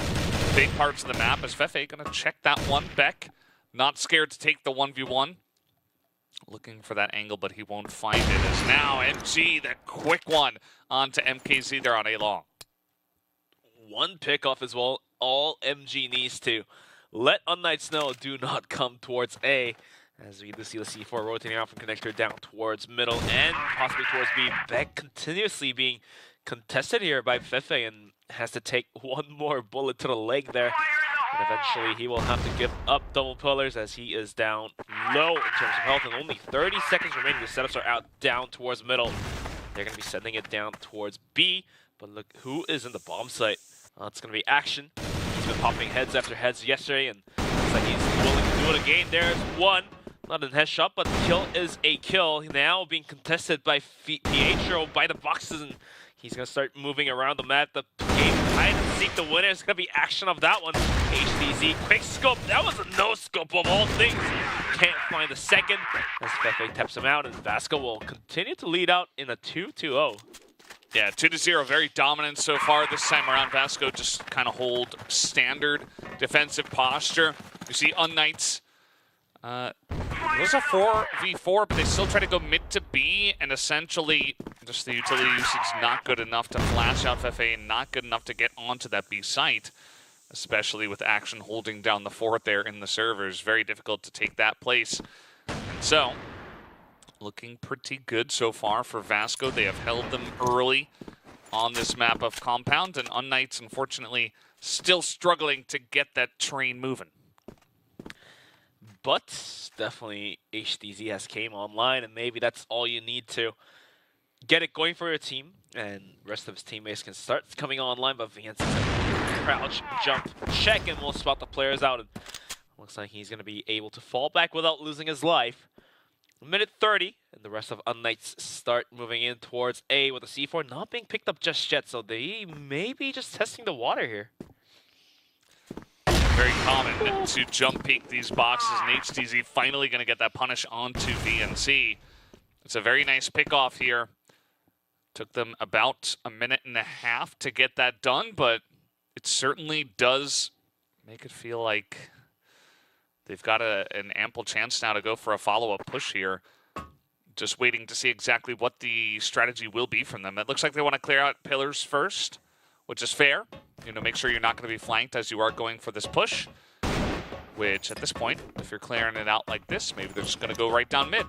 big parts of the map. Is Fefe going to check that one? Beck, not scared to take the 1v1. Looking for that angle, but he won't find it. As now MG, the quick one onto MKZ there on A long. One pickoff as well. All MG needs to let Unknights know do not come towards A. As we do see the C4 rotating out from connector down towards middle and possibly towards B. Beck continuously being contested here by Fefe and has to take one more bullet to the leg there. And eventually he will have to give up double pillars as he is down low in terms of health and only 30 seconds remaining. The setups are out down towards middle. They're going to be sending it down towards B. But look who is in the bomb site. It's going to be Action. He's been popping heads after heads yesterday and looks like he's willing to do it again. There's one. Not a headshot, but the kill is a kill. Now being contested by Pietro by the boxes, and he's going to start moving around the map. The game hide and seek the winner is going to be Action of that one. HDZ, quick scope. That was a no scope of all things. Can't find the second as Fefe taps him out, and Vasco will continue to lead out in a 2-2-0. Yeah, 2-0, very dominant so far. This time around, Vasco just kind of hold standard defensive posture. You see Unknights. It was a 4v4, but they still try to go mid to B, and essentially just the utility usage not good enough to flash out Fefe and not good enough to get onto that B site, especially with Action holding down the fort there in the servers. Very difficult to take that place. And so, looking pretty good so far for Vasco. They have held them early on this map of Compound, and Unknights, unfortunately, struggling to get that train moving. But definitely HDZ has came online, and maybe that's all you need to get it going for your team, and the rest of his teammates can start coming online. But Vance is a crouch, jump, check, and will spot the players out. And looks like he's going to be able to fall back without losing his life. Minute 30, and the rest of Unknights start moving in towards A with the C4 not being picked up just yet, so they may be just testing the water here. Very common to jump peek these boxes, and HDZ finally going to get that punish onto VNC. It's a very nice pick-off here. Took them about a minute and a half to get that done, but it certainly does make it feel like they've got an ample chance now to go for a follow-up push here. Just waiting to see exactly what the strategy will be from them. It looks like they want to clear out pillars first, which is fair. You know, make sure you're not going to be flanked as you are going for this push, which at this point, if you're clearing it out like this, maybe they're just going to go right down mid. It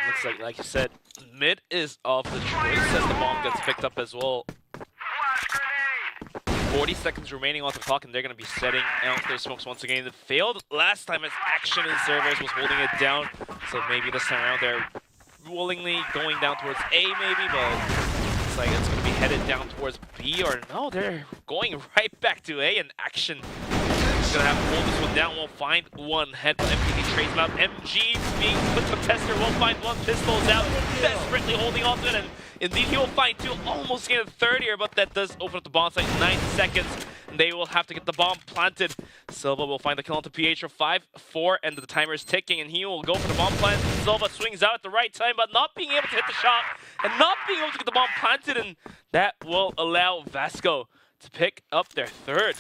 looks like you said, mid is of the choice as the bomb gets picked up as well. 40 seconds remaining on the clock, and they're going to be setting out their smokes once again. It failed last time as Action in servers was holding it down, so maybe this time around they're willingly going down towards A maybe, but looks like it's going to be headed down towards B, or no, they're going right back to A, and Action is going to have to hold this one down. Won't find one head, but MPD trades him out. MG being put to tester, won't find one. Pistols out, desperately holding on to it, and indeed he will find two, almost get a third here, but that does open up the bomb site. 9 seconds, and they will have to get the bomb planted. Silva will find the kill onto Pietro. 5-4, and the timer is ticking, and he will go for the bomb plant. Silva swings out at the right time, but not being able to hit the shot, and not being able to get the bomb planted, and that will allow Vasco to pick up their third.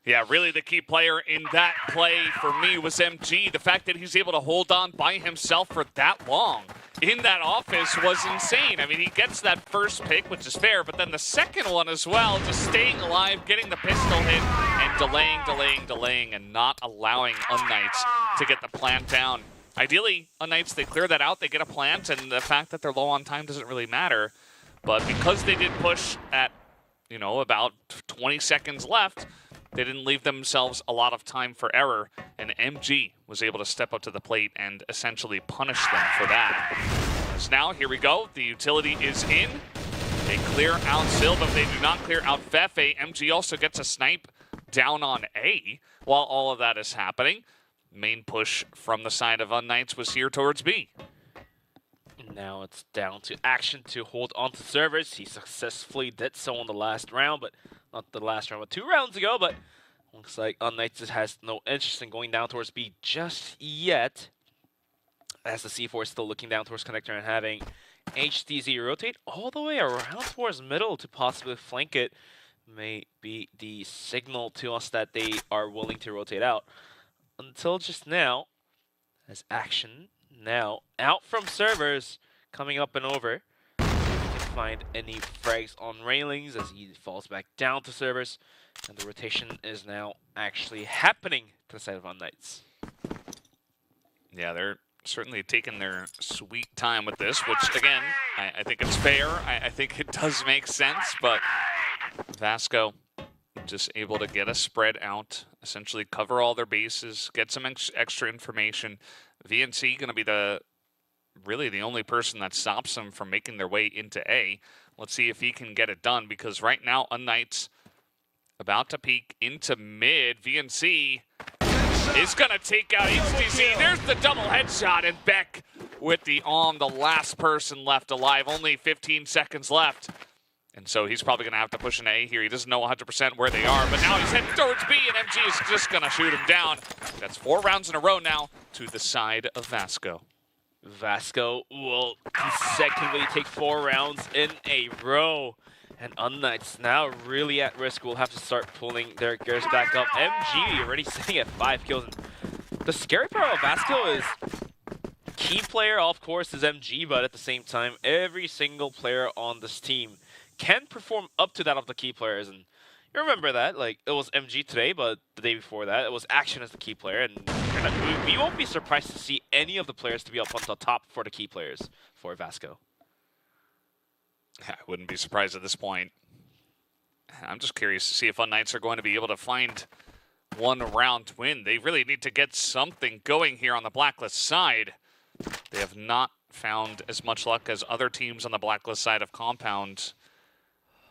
Yeah, really the key player in that play for me was MG. The fact that he's able to hold on by himself for that long in that office was insane. I mean, he gets that first pick, which is fair, but then the second one as well, just staying alive, getting the pistol hit, and delaying, and not allowing Unknights to get the plant down. Ideally, Unknights, they clear that out, they get a plant, and the fact that they're low on time doesn't really matter. But because they did push at, you know, about 20 seconds left, they didn't leave themselves a lot of time for error, and MG was able to step up to the plate and essentially punish them for that. So now, here we go. The utility is in. They clear out Silva. They do not clear out Fefe. MG also gets a snipe down on A while all of that is happening. Main push from the side of Unknights was here towards B. Now it's down to Action to hold on to servers. He successfully did so in the last round, but not the last round, but 2 rounds ago. But looks like Unknights has no interest in going down towards B just yet, as the C4 is still looking down towards Connector and having HTZ rotate all the way around towards middle to possibly flank it. May be the signal to us that they are willing to rotate out. Until just now, as Action now out from servers, coming up and over. He can find any frags on railings as he falls back down to servers. And the rotation is now actually happening to the side of Unknights. Yeah, they're certainly taking their sweet time with this, which, again, I think it's fair. I think it does make sense, but Vasco just able to get a spread out, essentially cover all their bases, get some extra information. VNC going to be really the only person that stops them from making their way into A. Let's see if he can get it done, because right now Unknights about to peek into mid. VNC is going to take out HTC. There's the double headshot, and Beck with the the last person left alive. Only 15 seconds left. And so he's probably going to have to push an A here. He doesn't know 100% where they are, but now he's heading towards B, and MG is just going to shoot him down. That's 4 rounds in a row now to the side of Vasco. Vasco will consecutively take 4 rounds in a row. And Unknights now really at risk. Will have to start pulling their gears back up. MG already sitting at 5 kills. And the scary part of Vasco is key player, of course, is MG, but at the same time, every single player on this team can perform up to that of the key players. And you remember that, like, it was MG today, but the day before that, it was Action as the key player. And we won't be surprised to see any of the players to be up on the top for the key players for Vasco. I wouldn't be surprised at this point. I'm just curious to see if Unknights are going to be able to find 1 round to win. They really need to get something going here on the Blacklist side. They have not found as much luck as other teams on the Blacklist side of Compound.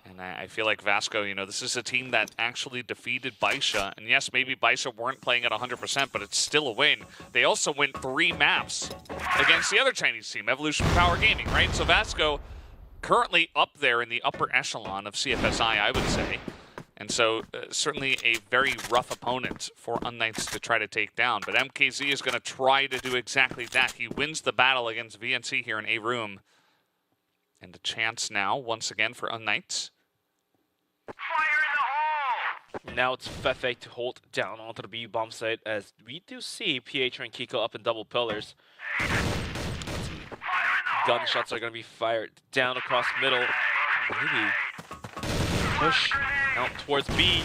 And I feel like Vasco, you know, this is a team that actually defeated Bisha. And yes, maybe Bisha weren't playing at 100%, but it's still a win. They also win 3 maps against the other Chinese team, Evolution Power Gaming, right? So Vasco currently up there in the upper echelon of CFSI, I would say. And so certainly a very rough opponent for Unknights to try to take down. But MKZ is going to try to do exactly that. He wins the battle against VNC here in A room. And a chance now, once again, for Unknights. Now it's Fefe to hold down onto the B bomb site, as we do see Pietro and Kiko up in double pillars. Gunshots are going to be fired down across middle. Maybe push out towards B.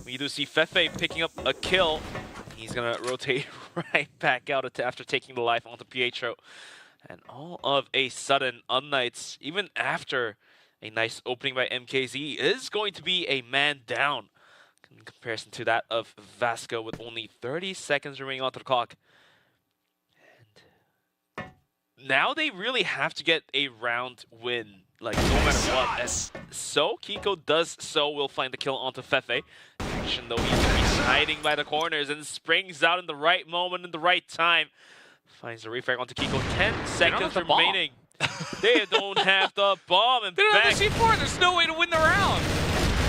We do see Fefe picking up a kill. He's going to rotate right back out after taking the life onto Pietro. And all of a sudden, Unknights, even after a nice opening by MKZ, is going to be a man down in comparison to that of Vasco with only 30 seconds remaining onto the clock. And now they really have to get a round win, like no matter what. As so, Kiko does so, will find the kill onto Fefe. Action though, he's hiding by the corners and springs out in the right moment, in the right time. Finds the refrag onto Kiko. 10 seconds remaining. They don't have the bomb. And they don't have the C4. There's no way to win the round.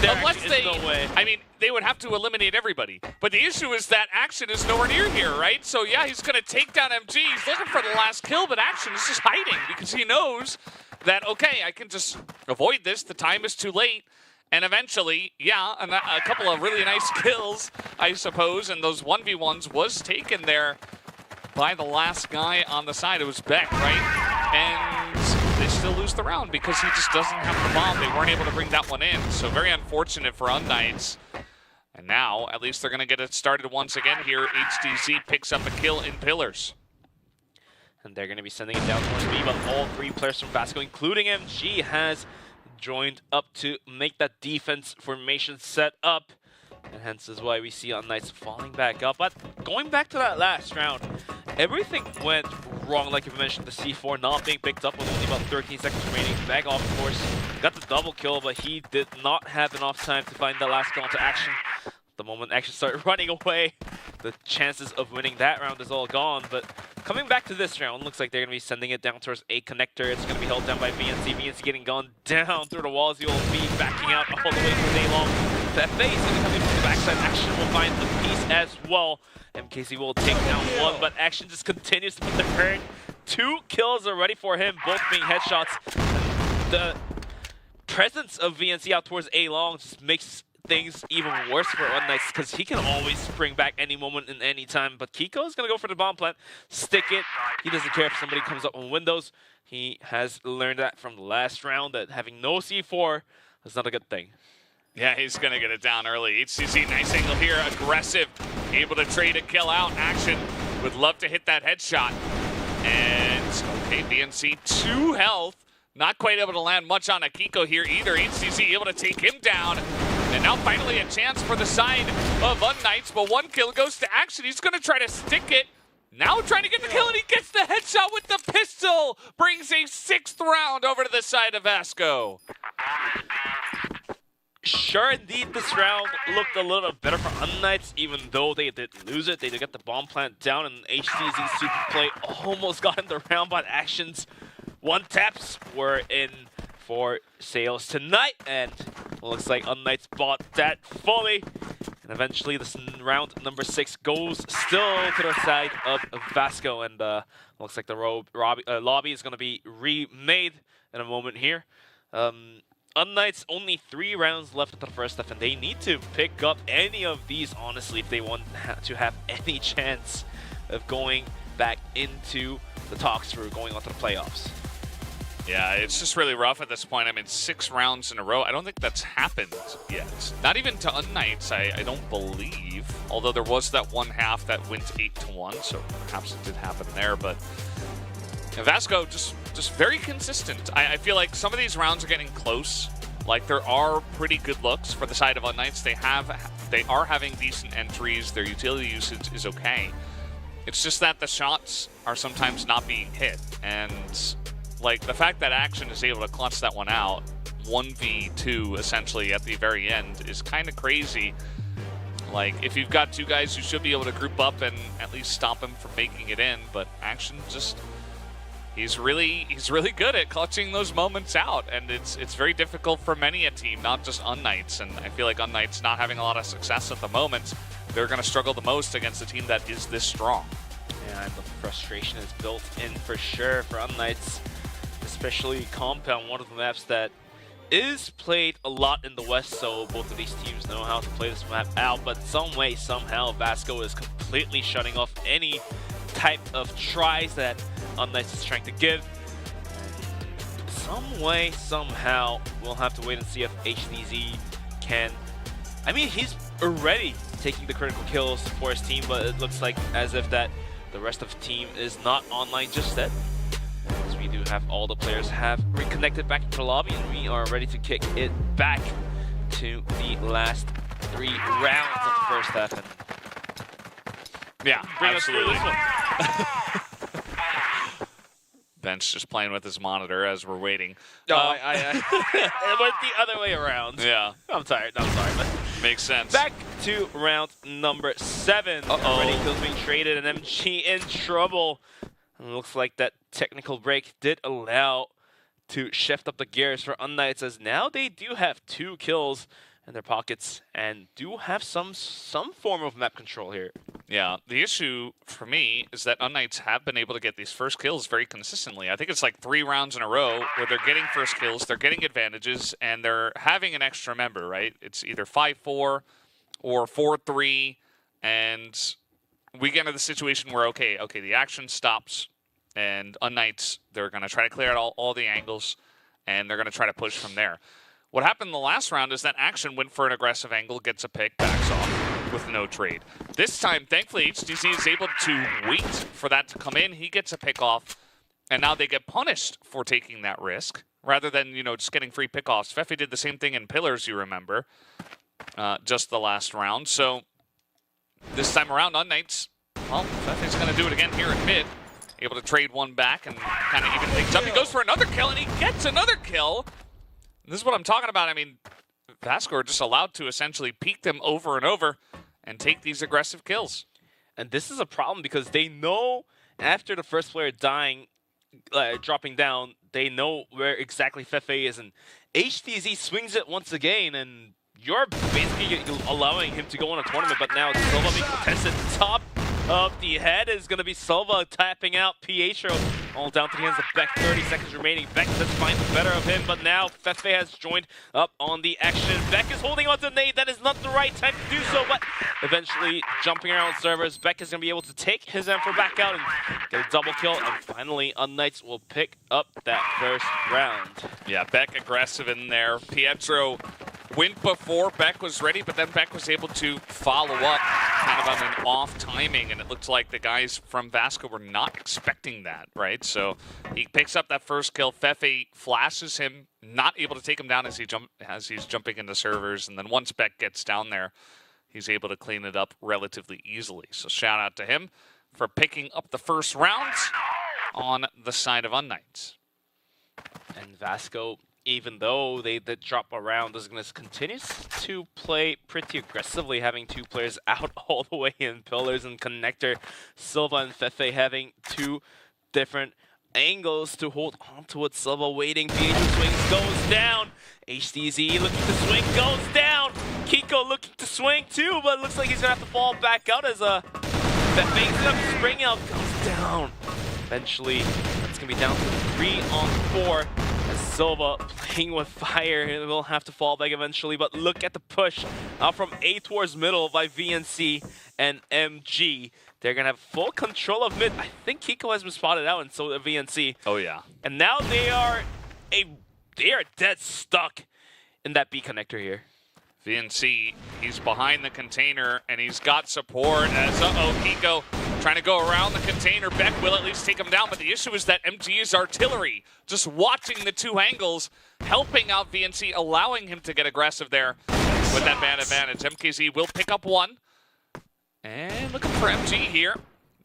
Unless they, no way. I mean, they would have to eliminate everybody. But the issue is that Action is nowhere near here, right? So yeah, he's going to take down MG. He's looking for the last kill, but Action is just hiding because he knows that, okay, I can just avoid this. The time is too late. And eventually, yeah, a couple of really nice kills, I suppose. And those 1v1s was taken there by the last guy on the side. It was Beck, right? And they still lose the round because he just doesn't have the bomb. They weren't able to bring that one in. So very unfortunate for Unknights. And now, at least they're going to get it started once again here. HTC picks up a kill in Pillars. And they're going to be sending it down towards B, but all 3 players from Vasco, including MG, has joined up to make that defense formation set up. And hence is why we see Unknights falling back up. But going back to that last round, everything went wrong. Like you mentioned, the C4 not being picked up with only about 13 seconds remaining. Back off, of course, got the double kill, but he did not have enough time to find the last kill into Action. The moment Action start running away, the chances of winning that round is all gone. But coming back to this round, looks like they're going to be sending it down towards A connector. It's going to be held down by VNC. VNC getting gone down through the walls. The old B backing out all the way to A-Long. FA is going to come in from the backside. Action will find the piece as well. MKC will take down one, but Action just continues to put the hurt. 2 kills already for him, both being headshots. The presence of VNC out towards A-Long just makes things even worse for Unknights because he can always spring back any moment and any time. But Kiko is going to go for the bomb plant, stick it. He doesn't care if somebody comes up on windows. He has learned that from the last round that having no C4 is not a good thing. Yeah, he's going to get it down early. HCC, nice angle here, aggressive, able to trade a kill out. Action would love to hit that headshot. And, okay, VNC, 2 health. Not quite able to land much on Akiko here either. HCC able to take him down. And now finally a chance for the side of Unknights, but 1 kill goes to Action. He's going to try to stick it. Now trying to get the kill, and he gets the headshot with the pistol. Brings a 6th round over to the side of Vasco. Sure, indeed, this round looked a little bit better for Unknights, even though they did lose it. They did get the bomb plant down, and HCZ super play almost got in the round, but Action's 1 taps were in for sales tonight, and looks like Unknights bought that fully. And eventually, this round number 6 goes still to the side of Vasco, and looks like the lobby is going to be remade in a moment here. Unknights only 3 rounds left at the first half, and they need to pick up any of these, honestly, if they want to have any chance of going back into the talks for going on to the playoffs. Yeah, it's just really rough at this point. I mean, 6 rounds in a row. I don't think that's happened yet. Not even to Unknights, I don't believe. Although there was that 1 half that went 8-1, so perhaps it did happen there. But Vasco just very consistent. I feel like some of these rounds are getting close. Like, there are pretty good looks for the side of Unknights. They are having decent entries. Their utility usage is okay. It's just that the shots are sometimes not being hit. And like, the fact that Action is able to clutch that one out, 1v2 essentially at the very end, is kind of crazy. Like, if you've got 2 guys, you should be able to group up and at least stop him from making it in. But Action just, he's really good at clutching those moments out, and it's very difficult for many a team, not just Unknights. And I feel like Unknights not having a lot of success at the moment, they're going to struggle the most against a team that is this strong. Yeah, and the frustration is built in for sure for Unknights. Especially Compound, one of the maps that is played a lot in the West, so both of these teams know how to play this map out, but some way, somehow, Vasco is completely shutting off any type of tries that Unknights is trying to give. Some way, somehow, we'll have to wait and see if HDZ can... I mean, he's already taking the critical kills for his team, but it looks like as if that the rest of the team is not online just yet. As we do have all the players have reconnected back into the lobby, and we are ready to kick it back to the last 3 rounds of the first half. And yeah, bring us through this one. Bench just playing with his monitor as we're waiting. No, it went the other way around. Yeah. I'm tired. I'm sorry. But makes sense. Back to round number 7. Already kills being traded, and MG in trouble. And it looks like that technical break did allow to shift up the gears for Unknights, as now they do have 2 kills in their pockets and do have some form of map control here. Yeah, the issue for me is that Unknights have been able to get these first kills very consistently. I think it's like 3 rounds in a row where they're getting first kills, they're getting advantages, and they're having an extra member, right? It's either 5-4 or 4-3, and we get into the situation where, okay, the action stops, and Unknights, they're going to try to clear out all the angles, and they're going to try to push from there. What happened in the last round is that Action went for an aggressive angle, gets a pick, backs off with no trade. This time, thankfully, HTC is able to wait for that to come in. He gets a pick off, and now they get punished for taking that risk, rather than, just getting free pickoffs. Fefe did the same thing in Pillars, you remember, just the last round. So this time around, Unknights, well, Fefe's going to do it again here in mid. Able to trade one back and kind of even things up. He goes for another kill, and he gets another kill. This is what I'm talking about. I mean, Vasco are just allowed to essentially peek them over and over and take these aggressive kills. And this is a problem because they know after the first player dying, dropping down, they know where exactly Fefe is, and HTZ swings it once again, and you're basically allowing him to go on a tournament, but now it's Silva being contested. Top of the head is going to be Silva tapping out Pietro. All down to the hands of Beck, 30 seconds remaining. Beck does find the better of him, but now Fefe has joined up on the action. Beck is holding on to nade. That is not the right time to do so, but eventually jumping around servers, Beck is going to be able to take his M4 back out and get a double kill, and finally Unknights will pick up that first round. Yeah, Beck aggressive in there. Pietro went before Beck was ready, but then Beck was able to follow up kind of on an off timing, and it looks like the guys from Vasco were not expecting that, right? So he picks up that first kill. Fefe flashes him, not able to take him down as he's jumping into servers, and then once Beck gets down there, he's able to clean it up relatively easily. So shout out to him for picking up the first rounds on the side of Unknights. And Vasco, even though they did drop around, is going to continue to play pretty aggressively, having two players out all the way in pillars and connector. Silva and Fefe having two different angles to hold onto it. Silva waiting, Pietro swings, goes down. HTZ looking to swing, goes down. Kiko looking to swing too, but it looks like he's going to have to fall back out as Fefe's going to spring out, goes down. Eventually, it's going to be down to 3-on-4. Silva playing with fire, he will have to fall back eventually, but look at the push out from A towards middle by VNC and MG. They're going to have full control of mid. I think Kiko has been spotted out, and so the VNC. Oh, yeah. And now they are dead stuck in that B connector here. VNC, he's behind the container, and he's got support as, Kiko trying to go around the container. Beck will at least take him down, but the issue is that MG's artillery, just watching the two angles, helping out VNC, allowing him to get aggressive there with that man advantage. MKZ will pick up one. And looking for MG here.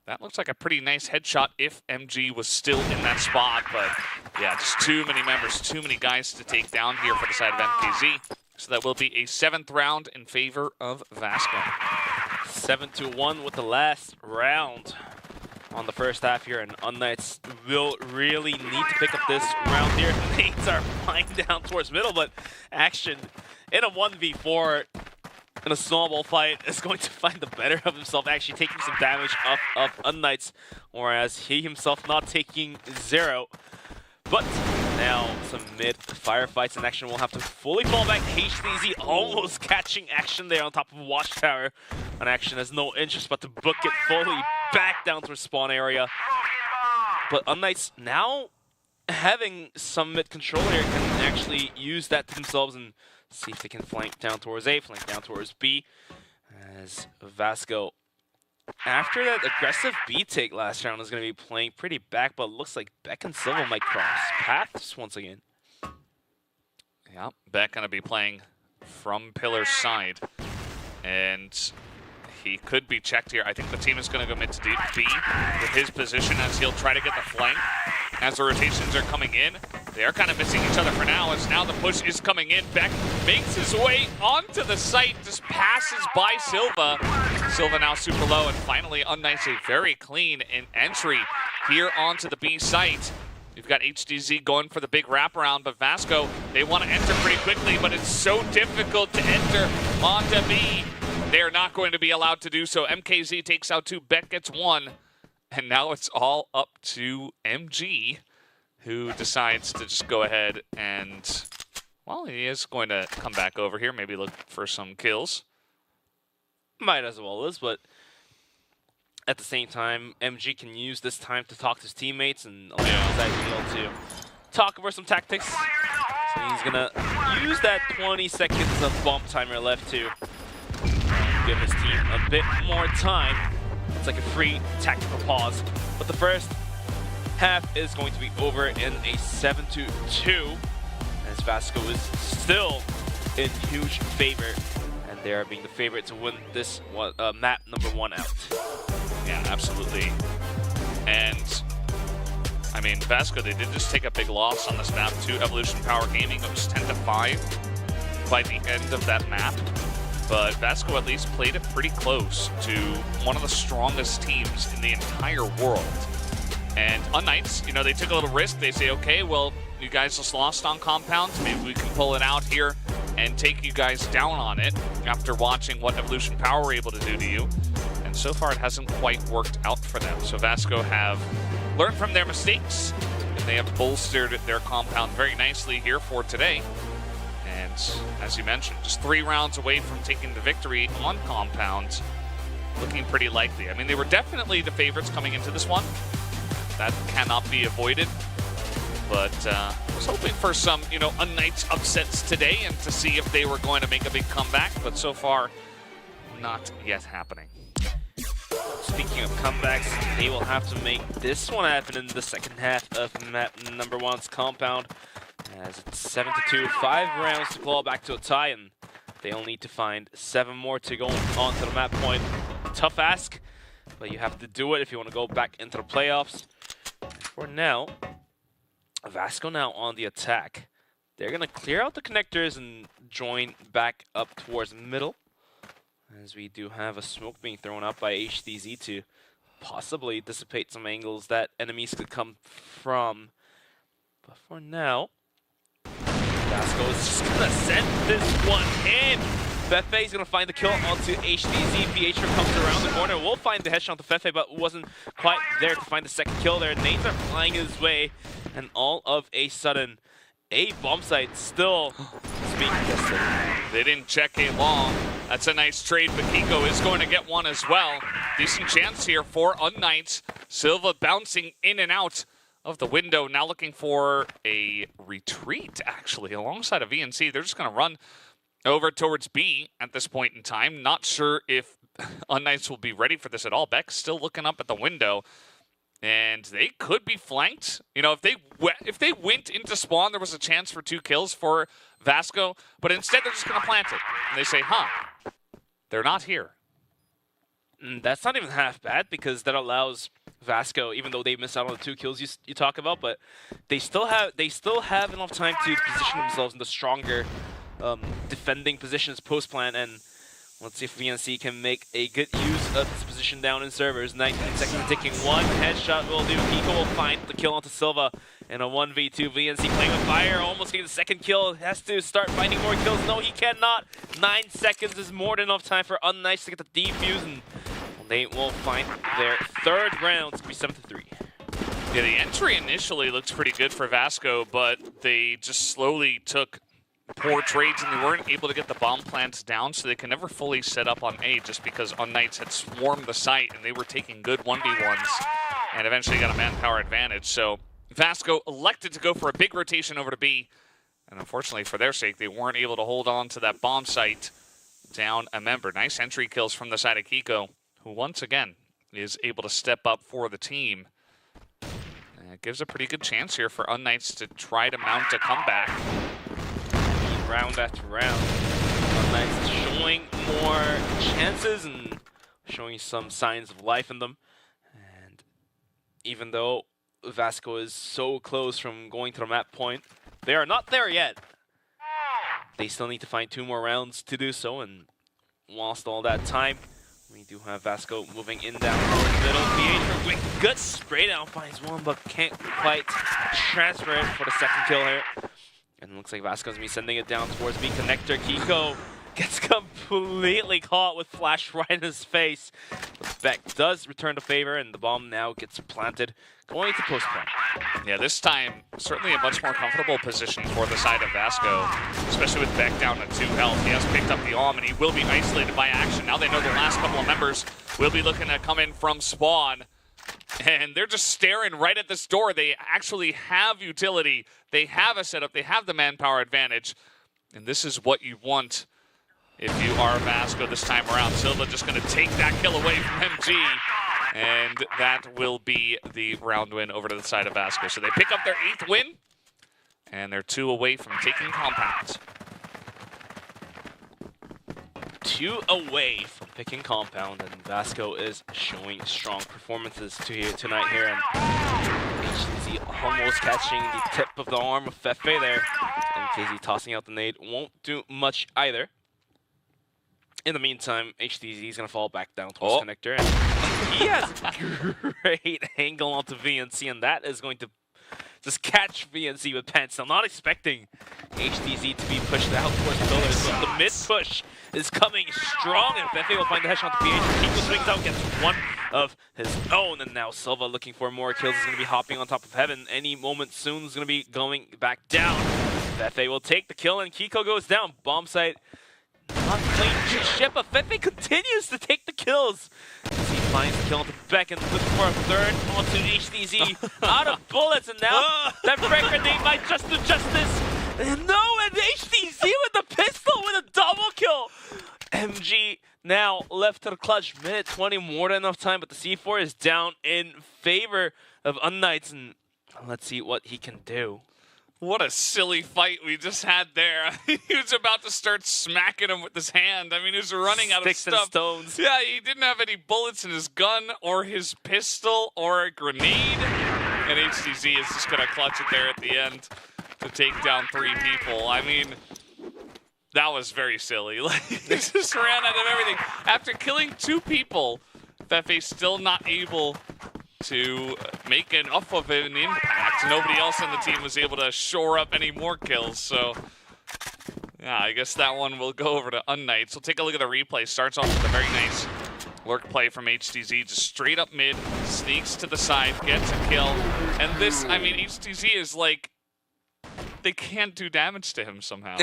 That looks like a pretty nice headshot if MG was still in that spot, but yeah, just too many members, too many guys to take down here for the side of MKZ. So that will be a 7th round in favor of Vasco. 7-1 with the last round on the first half here, and Unknights will really need to pick up this round here. Nades are flying down towards middle, but action in a 1v4 in a snowball fight is going to find the better of himself, actually taking some damage of Unknights, whereas he himself not taking 0. But now some mid firefights in action will have to fully fall back. HTZ almost catching action there on top of Watchtower. And action has no interest but to book it fully back down to spawn area. But Unknights now having some mid control here can actually use that to themselves and see if they can flank down towards A, flank down towards B. As Vasco, after that aggressive B take last round, is going to be playing pretty back, but it looks like Beck and Silva might cross paths once again. Yeah, Beck going to be playing from pillar side, and he could be checked here. I think the team is going to go mid to deep B with his position as he'll try to get the flank. As the rotations are coming in, they are kind of missing each other for now, as now the push is coming in. Beck makes his way onto the site, just passes by Silva. Silva now super low, and finally Unknights a very clean entry here onto the B site. You've got HDZ going for the big wraparound, but Vasco, they want to enter pretty quickly, but it's so difficult to enter onto B. They are not going to be allowed to do so. MKZ takes out 2, Beck gets 1. And now it's all up to MG, who decides to just go ahead and, well, he is going to come back over here, maybe look for some kills. Might as well is, but at the same time, MG can use this time to talk to his teammates and allow his ideal to talk over some tactics. So he's going to use that 20 seconds of bomb timer left to give his team a bit more time. It's like a free tactical pause. But the first half is going to be over in a 7-2, as Vasco is still in huge favor, and they are being the favorite to win this one, map number 1 out. Yeah, absolutely. And I mean, Vasco, they did just take a big loss on this map to Evolution Power Gaming. It was 10-5. by the end of that map, but Vasco at least played it pretty close to one of the strongest teams in the entire world. And Unknights, you know, they took a little risk. They say, okay, well, you guys just lost on compound. Maybe we can pull it out here and take you guys down on it after watching what Evolution Power were able to do to you. And so far, it hasn't quite worked out for them. So Vasco have learned from their mistakes, and they have bolstered their compound very nicely here for today. And as you mentioned, just 3 rounds away from taking the victory on compound, looking pretty likely. I mean, they were definitely the favorites coming into this one. That cannot be avoided. But I was hoping for some, you know, Unknights upsets today and to see if they were going to make a big comeback. But so far, not yet happening. Speaking of comebacks, they will have to make this one happen in the second half of map number 1's compound. As it's 7-2, 5 rounds to claw back to a tie, and they'll need to find 7 more to go on to the map point. Tough ask, but you have to do it if you want to go back into the playoffs. For now, Vasco now on the attack. They're going to clear out the connectors and join back up towards middle, as we do have a smoke being thrown up by HDZ to possibly dissipate some angles that enemies could come from. But for now, Vasco is just going to send this one in. Fefe is going to find the kill onto HDZ. PH comes around the corner. Will find the headshot to Fefe, but wasn't quite there to find the second kill there. Nades are flying his way, and all of a sudden, a bomb site still being tested. They didn't check A long. That's a nice trade, but Kiko is going to get one as well. Decent chance here for Unknights. Silva bouncing in and out of the window, now looking for a retreat, actually, alongside of VNC. They're just going to run over towards B at this point in time. Not sure if Unknights will be ready for this at all. Beck's still looking up at the window, and they could be flanked. You know, if they went into spawn, there was a chance for 2 kills for Vasco, but instead they're just going to plant it. And they say, huh, they're not here. That's not even half bad, because that allows Vasco, even though they miss out on the 2 kills you talk about, but they still have enough time to position themselves in the stronger defending positions post-plant, and let's see if VNC can make a good use of this position down in servers. 19 seconds ticking. 1 headshot will do. Kiko will find the kill onto Silva in a 1v2. VNC playing with fire, almost getting the second kill. Has to start finding more kills. No, he cannot. 9 seconds is more than enough time for Unknights to get the defuse, and they will find their 3rd round. It's going to be 7-3. Yeah, the entry initially looked pretty good for Vasco, but they just slowly took poor trades, and they weren't able to get the bomb plants down, so they can never fully set up on A, just because Unknights had swarmed the site and they were taking good 1v1s and eventually got a manpower advantage. So Vasco elected to go for a big rotation over to B, and unfortunately for their sake, they weren't able to hold on to that bomb site down a member. Nice entry kills from the side of Kiko, who once again is able to step up for the team. And it gives a pretty good chance here for Unknights to try to mount a comeback. Round after round, Unknights showing more chances and showing some signs of life in them. And even though Vasco is so close from going to the map point, they are not there yet. They still need to find 2 more rounds to do so, and whilst all that time, we do have Vasco moving in down towards the middle. PH with good spray down, finds one, but can't quite transfer it for the second kill here. And it looks like Vasco's going to be sending it down towards B connector. Kiko gets completely caught with flash right in his face. But Beck does return the favor, and the bomb now gets planted, going to post-plant. Yeah, this time, certainly a much more comfortable position for the side of Vasco, especially with Beck down to 2 health. He has picked up the AWM, and he will be isolated by action. Now they know the last couple of members will be looking to come in from spawn. And they're just staring right at this door. They actually have utility. They have a setup. They have the manpower advantage. And this is what you want if you are Vasco this time around. Silva just going to take that kill away from MG. And that will be the round win over to the side of Vasco. So they pick up their 8th win. And they're 2 away from taking compounds. 2 away from picking compound, and Vasco is showing strong performances tonight here. And HTZ almost catching the tip of the arm of Fefe there. And KZ tossing out the nade won't do much either. In the meantime, HTZ is going to fall back down towards connector. And he has a great angle onto VNC, and that is going to just catch VNC with pants. I'm not expecting HTZ to be pushed out towards pillars, but the mid push is coming strong, and Fefe will find the headshot to PH. Kiko swings out, gets one of his own, and now Silva looking for more kills. Is going to be hopping on top of Heaven any moment soon. Is going to be going back down. Fefe will take the kill, and Kiko goes down. Bomb site not clean ship, but Fefe continues to take the kills. As he finds the kill onto Beck and looking for a third onto HTZ. Out of bullets, and now that frag grenade might just do justice. And no, and HTZ with the pistol with a double kill. MG now left to the clutch. Minute 20, more than enough time, but the C4 is down in favor of Unknights, and let's see what he can do. What a silly fight we just had there. He was about to start smacking him with his hand. I mean, he was running out of stuff. Sticks and stones. Yeah, he didn't have any bullets in his gun or his pistol or a grenade. And HTZ is just going to clutch it there at the end to take down 3 people. I mean, that was very silly. Like, he just ran out of everything. After killing 2 people, Fefe's still not able to make enough of an impact. Nobody else on the team was able to shore up any more kills, so yeah, I guess that one will go over to Unknights. We'll take a look at the replay. Starts off with a very nice lurk play from HTZ, just straight up mid, sneaks to the side, gets a kill, and this, I mean, HTZ is like, they can't do damage to him somehow.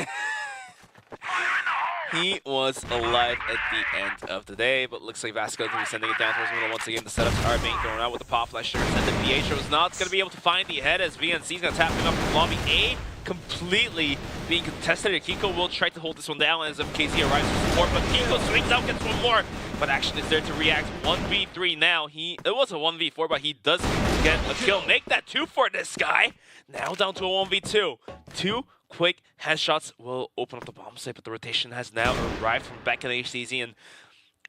He was alive at the end of the day, but looks like Vasco is going to be sending it down towards the middle once again. The setups are being thrown out with the pop flasher, and the Pietro is not going to be able to find the head as VNC is going to tap him up from lobby A, completely being contested. Kiko will try to hold this one down as MKZ arrives for support, but Kiko swings out, gets one more, but Action is there to react. 1v3 now. It was a 1v4, but he does get a kill. Make that 2 for this guy. Now down to a 1v2. 2 quick headshots will open up the bomb site, but the rotation has now arrived from back in HTZ, and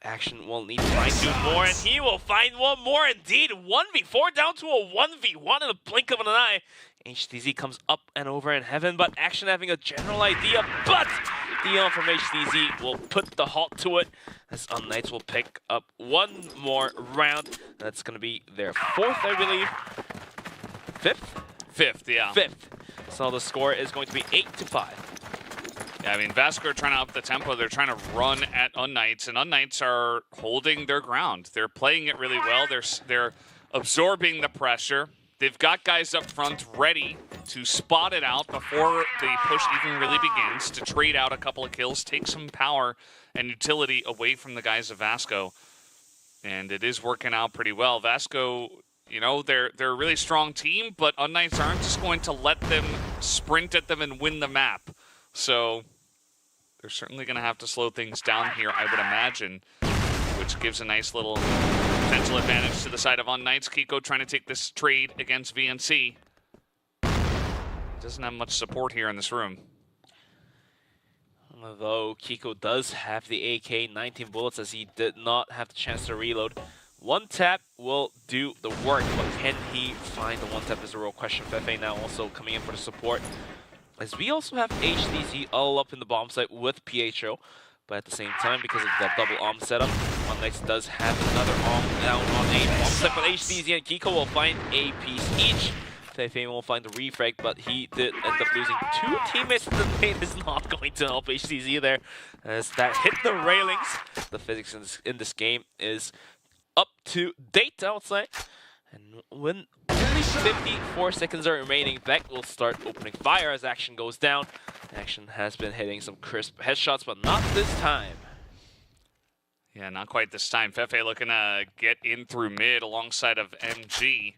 Action will need to find 2 more, and he will find 1 more indeed. 1v4 down to a 1v1 in the blink of an eye. HTZ comes up and over in Heaven, but Action having a general idea, but Dion from HTZ will put the halt to it as Unknights will pick up 1 more round. That's going to be their 4th, I believe. 5th? 5th, yeah. 5th. So the score is going to be 8-5. Yeah, I mean, Vasco are trying to up the tempo. They're trying to run at Unknights, and Unknights are holding their ground. They're playing it really well. They're absorbing the pressure. They've got guys up front ready to spot it out before the push even really begins, to trade out a couple of kills, take some power and utility away from the guys of Vasco. And it is working out pretty well. Vasco, you know, they're a really strong team, but Unknights aren't just going to let them sprint at them and win the map. So they're certainly going to have to slow things down here, I would imagine, which gives a nice little potential advantage to the side of Unknights. Kiko trying to take this trade against VNC. Doesn't have much support here in this room. Although Kiko does have the AK, 19 bullets, as he did not have the chance to reload. 1 tap will do the work, but can he find the 1 tap is a real question. Fefe now also coming in for the support, as we also have HTZ all up in the bomb site with Pietro, but at the same time, because of that double AWM setup, Unknights does have another AWM down on a bomb site, but HTZ and Kiko will find a piece each. Fefe will find the refrag, but he did end up losing 2 teammates. The paint is not going to help HTZ there, as that hit the railings. The physics in this game is up to date, I would say. And when only 54 seconds are remaining, Beck will start opening fire as Action goes down. Action has been hitting some crisp headshots, but not this time. Yeah, not quite this time. Fefe looking to get in through mid alongside of MG.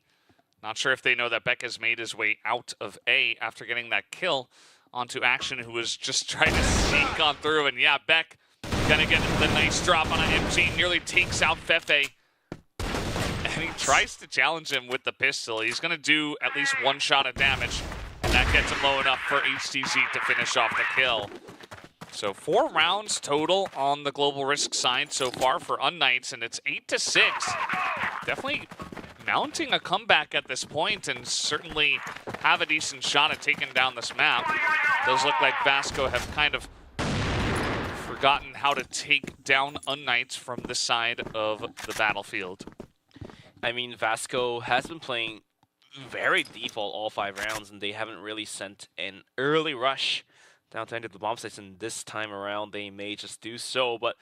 Not sure if they know that Beck has made his way out of A after getting that kill onto Action, who was just trying to sneak on through. And yeah, Beck gonna get the nice drop on an MG, nearly takes out Fefe. And he tries to challenge him with the pistol. He's going to do at least 1 shot of damage, and that gets him low enough for HTZ to finish off the kill. So 4 rounds total on the Global Risk side so far for Unknights, and it's 8-6. Definitely mounting a comeback at this point and certainly have a decent shot at taking down this map. It does look like Vasco have kind of forgotten how to take down Unknights from this side of the battlefield. I mean, Vasco has been playing very default all 5 rounds, and they haven't really sent an early rush down to enter the bomb sites, and this time around they may just do so, but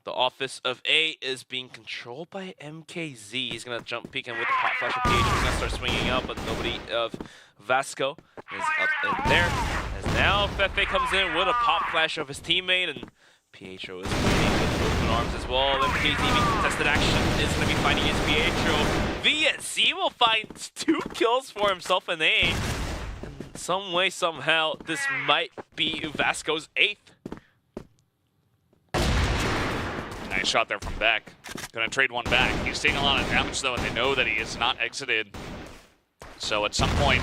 the office of A is being controlled by MKZ. He's going to jump peek, and with the pop flash of PH, he's going to start swinging up, but nobody of Vasco is up in there. As now Fefe comes in with a pop flash of his teammate, and Pietro is waiting with open arms as well. MKZ being contested action is going to be finding his Pietro. VNC will find 2 kills for himself in A. And some way, somehow, this might be Vasco's 8th. Nice shot there from Beck. Gonna trade one back. He's taking a lot of damage though, and they know that he is not exited. So at some point,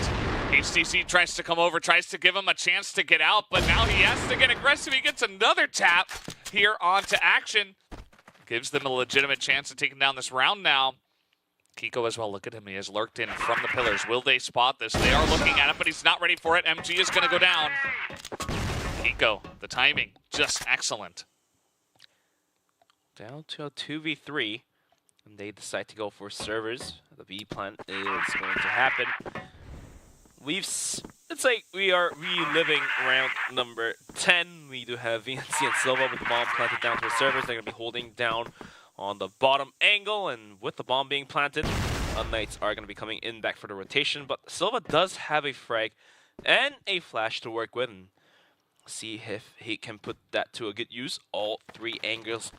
HTC tries to come over, tries to give him a chance to get out, but now he has to get aggressive. He gets another tap here onto Action. Gives them a legitimate chance of taking down this round now. Kiko as well, look at him. He has lurked in from the pillars. Will they spot this? They are looking at it, but he's not ready for it. MG is gonna go down. Kiko, the timing, just excellent. Down to a 2v3, and they decide to go for servers. The B plant is going to happen. It's like we are reliving round number 10. We do have VNC and Silva with the bomb planted down to the servers. They're going to be holding down on the bottom angle, and with the bomb being planted, Unknights are going to be coming in back for the rotation. But Silva does have a frag and a flash to work with, and see if he can put that to a good use. All 3 angles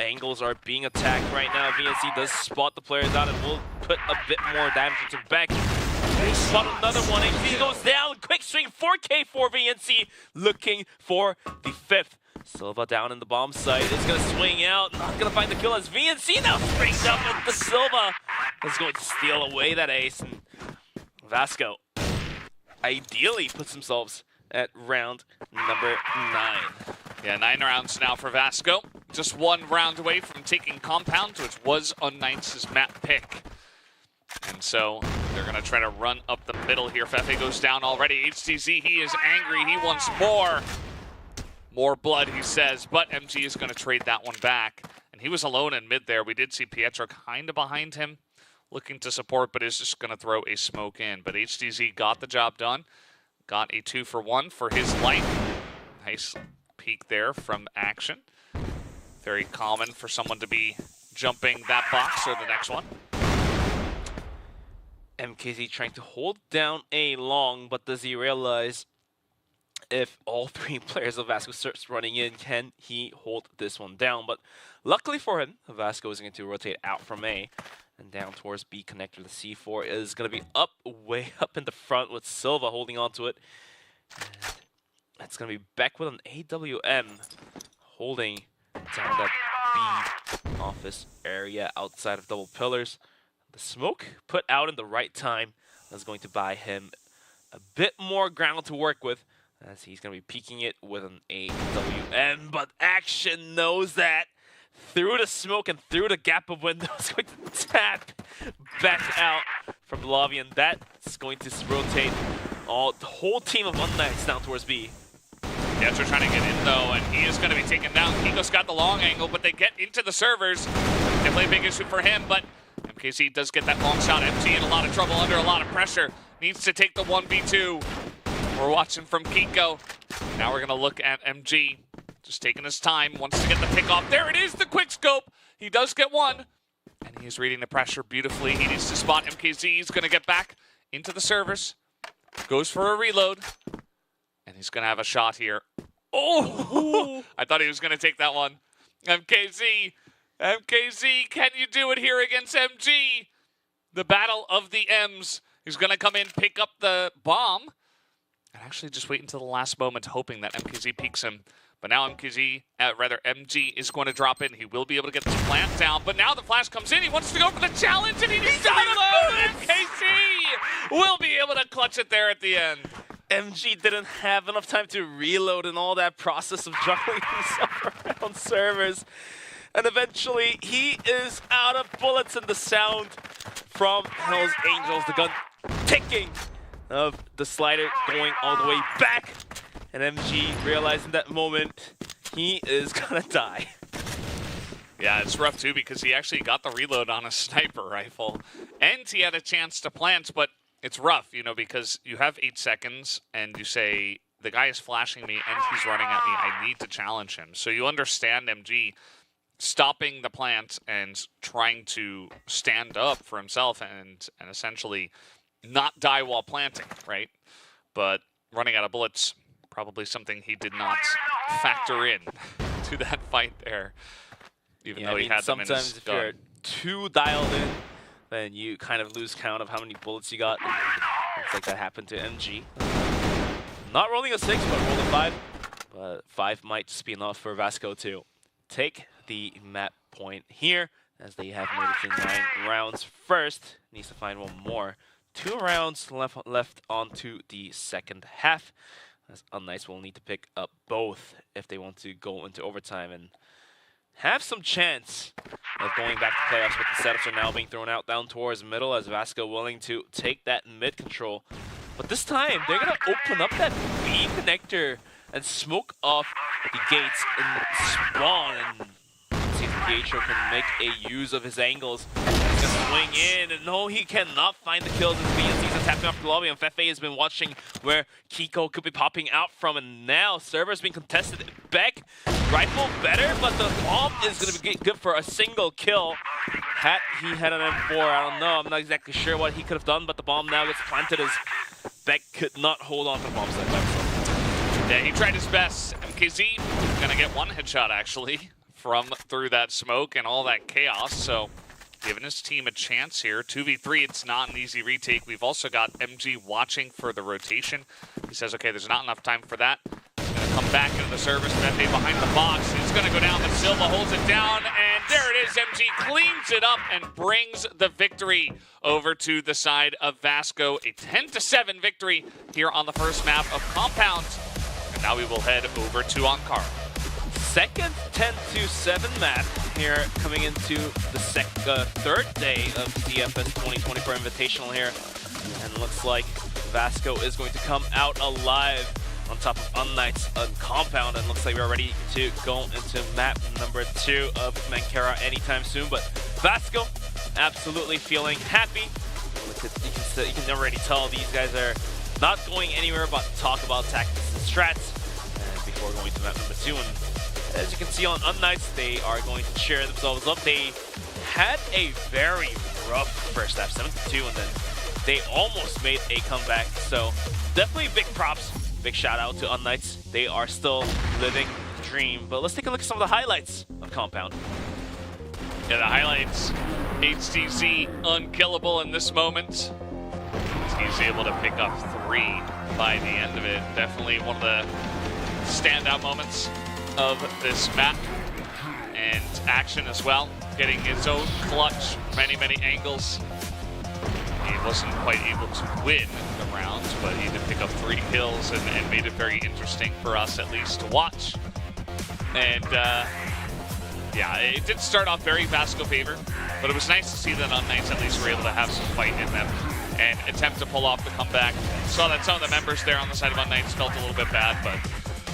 are being attacked right now. VNC does spot the players out and will put a bit more damage into Beck. They spot another one. XD goes down. Quick swing 4K for VNC, looking for the 5th. Silva down in the bomb site. Is going to swing out. Not going to find the kill as VNC now springs up with the Silva. Is going to steal away that ace. And Vasco ideally puts themselves at round number 9. Yeah, 9 rounds now for Vasco. Just 1 round away from taking Compound, which was Unknights' map pick. And so they're going to try to run up the middle here. Fefe goes down already. HTZ, he is angry. He wants more. More blood, he says, but MG is going to trade that one back. And he was alone in mid there. We did see Pietro kind of behind him, looking to support, but is just going to throw a smoke in. But HTZ got the job done. Got a 2-for-1 for his life. Nice peek there from Action. Very common for someone to be jumping that box or the next one. MKZ trying to hold down A long, but does he realize if all 3 players of Vasco starts running in, can he hold this one down? But luckily for him, Vasco is going to rotate out from A and down towards B connector. The C4 is going to be up, way up in the front with Silva holding on to it. And it's going to be back with an AWM holding down that B office area outside of double pillars. The smoke put out in the right time is going to buy him a bit more ground to work with, as he's going to be peeking it with an AWM, but Action knows that. Through the smoke and through the gap of windows, going to tap back out from the lobby, and that's going to rotate the whole team of Unknights down towards B. Pietro trying to get in though, and he is going to be taken down. Kiko's got the long angle, but they get into the servers. Definitely a big issue for him, but MKZ does get that long shot. MG in a lot of trouble, under a lot of pressure. Needs to take the 1v2. We're watching from Kiko. Now we're going to look at MG. Just taking his time, wants to get the pick off. There it is, the quick scope. He does get one, and he's reading the pressure beautifully. He needs to spot MKZ. He's going to get back into the servers. Goes for a reload, and he's going to have a shot here. Oh! I thought he was going to take that one. MKZ, can you do it here against MG? The battle of the M's. He's going to come in, pick up the bomb, and actually just wait until the last moment, hoping that MKZ peeks him. But now MG is going to drop in. He will be able to get this plant down. But now the flash comes in. He wants to go for the challenge, and he needs to reload. MKZ will be able to clutch it there at the end. MG didn't have enough time to reload and all that process of juggling himself around servers. And eventually, he is out of bullets, and the sound from Hell's Angels. The gun ticking of the slider going all the way back. And MG realizing that moment, he is gonna die. Yeah, it's rough too because he actually got the reload on a sniper rifle. And he had a chance to plant, but it's rough, you know, because you have 8 seconds and you say, the guy is flashing me and he's running at me, I need to challenge him. So you understand MG stopping the plant and trying to stand up for himself and essentially not die while planting, right? But running out of bullets, probably something he did not factor in to that fight there. Even though he had them in his sometimes if you're too dialed in, then you kind of lose count of how many bullets you got. Looks like that happened to MG. Not rolling a 6, but rolling 5. But 5 might just be enough for Vasco to take the map point here, as they have made it to 9 rounds first. Needs to find one more. 2 rounds left onto the second half. As Unnights will need to pick up both if they want to go into overtime and have some chance of going back to playoffs. But the setups are now being thrown out down towards middle as Vasco willing to take that mid control. But this time, they're going to open up that B connector and smoke off the gates and spawn. And see if Pietro can make a use of his angles. He's going to swing in, and no, he cannot find the kills. As BNC's tapping off the lobby, and Fefe has been watching where Kiko could be popping out from, and now server's being contested. Beck, rifle better, but the bomb is going to be good for a single kill. Had he had an M4, I don't know. I'm not exactly sure what he could have done, but the bomb now gets planted as Beck could not hold on to the bomb site by himself. Yeah, he tried his best. MKZ gonna get one headshot actually from through that smoke and all that chaos. So giving his team a chance here. 2v3, it's not an easy retake. We've also got MG watching for the rotation. He says, okay, there's not enough time for that. Gonna come back into the service. Pepe behind the box. It's gonna go down, but Silva holds it down, and there it is. MG cleans it up and brings the victory over to the side of Vasco. A 10-7 victory here on the first map of Compound. And now we will head over to Ankara. Second 10-7 map here coming into the third day of CFS 2024 Invitational here. And looks like Vasco is going to come out alive on top of Unnights on Compound, and looks like we're ready to go into map number 2 of Mankara anytime soon. But Vasco absolutely feeling happy. You can already tell these guys are not going anywhere but talk about tactics and strats. And before going to map number 2, and as you can see on Unnights, they are going to cheer themselves up. They had a very rough first half, 7-2, and then they almost made a comeback. So definitely big props. Big shout out to Unnights. They are still living the dream. But let's take a look at some of the highlights of Compound. Yeah, the highlights. HTC unkillable in this moment. He's able to pick up 3 by the end of it. Definitely one of the standout moments of this map. And action as well. Getting his own clutch, many angles. He wasn't quite able to win the rounds, but he did pick up 3 kills and made it very interesting for us at least to watch. And yeah, it did start off very Vasco favor, but it was nice to see that Unnights at least were able to have some fight in them and attempt to pull off the comeback. Saw that some of the members there on the side of Unnights felt a little bit bad, but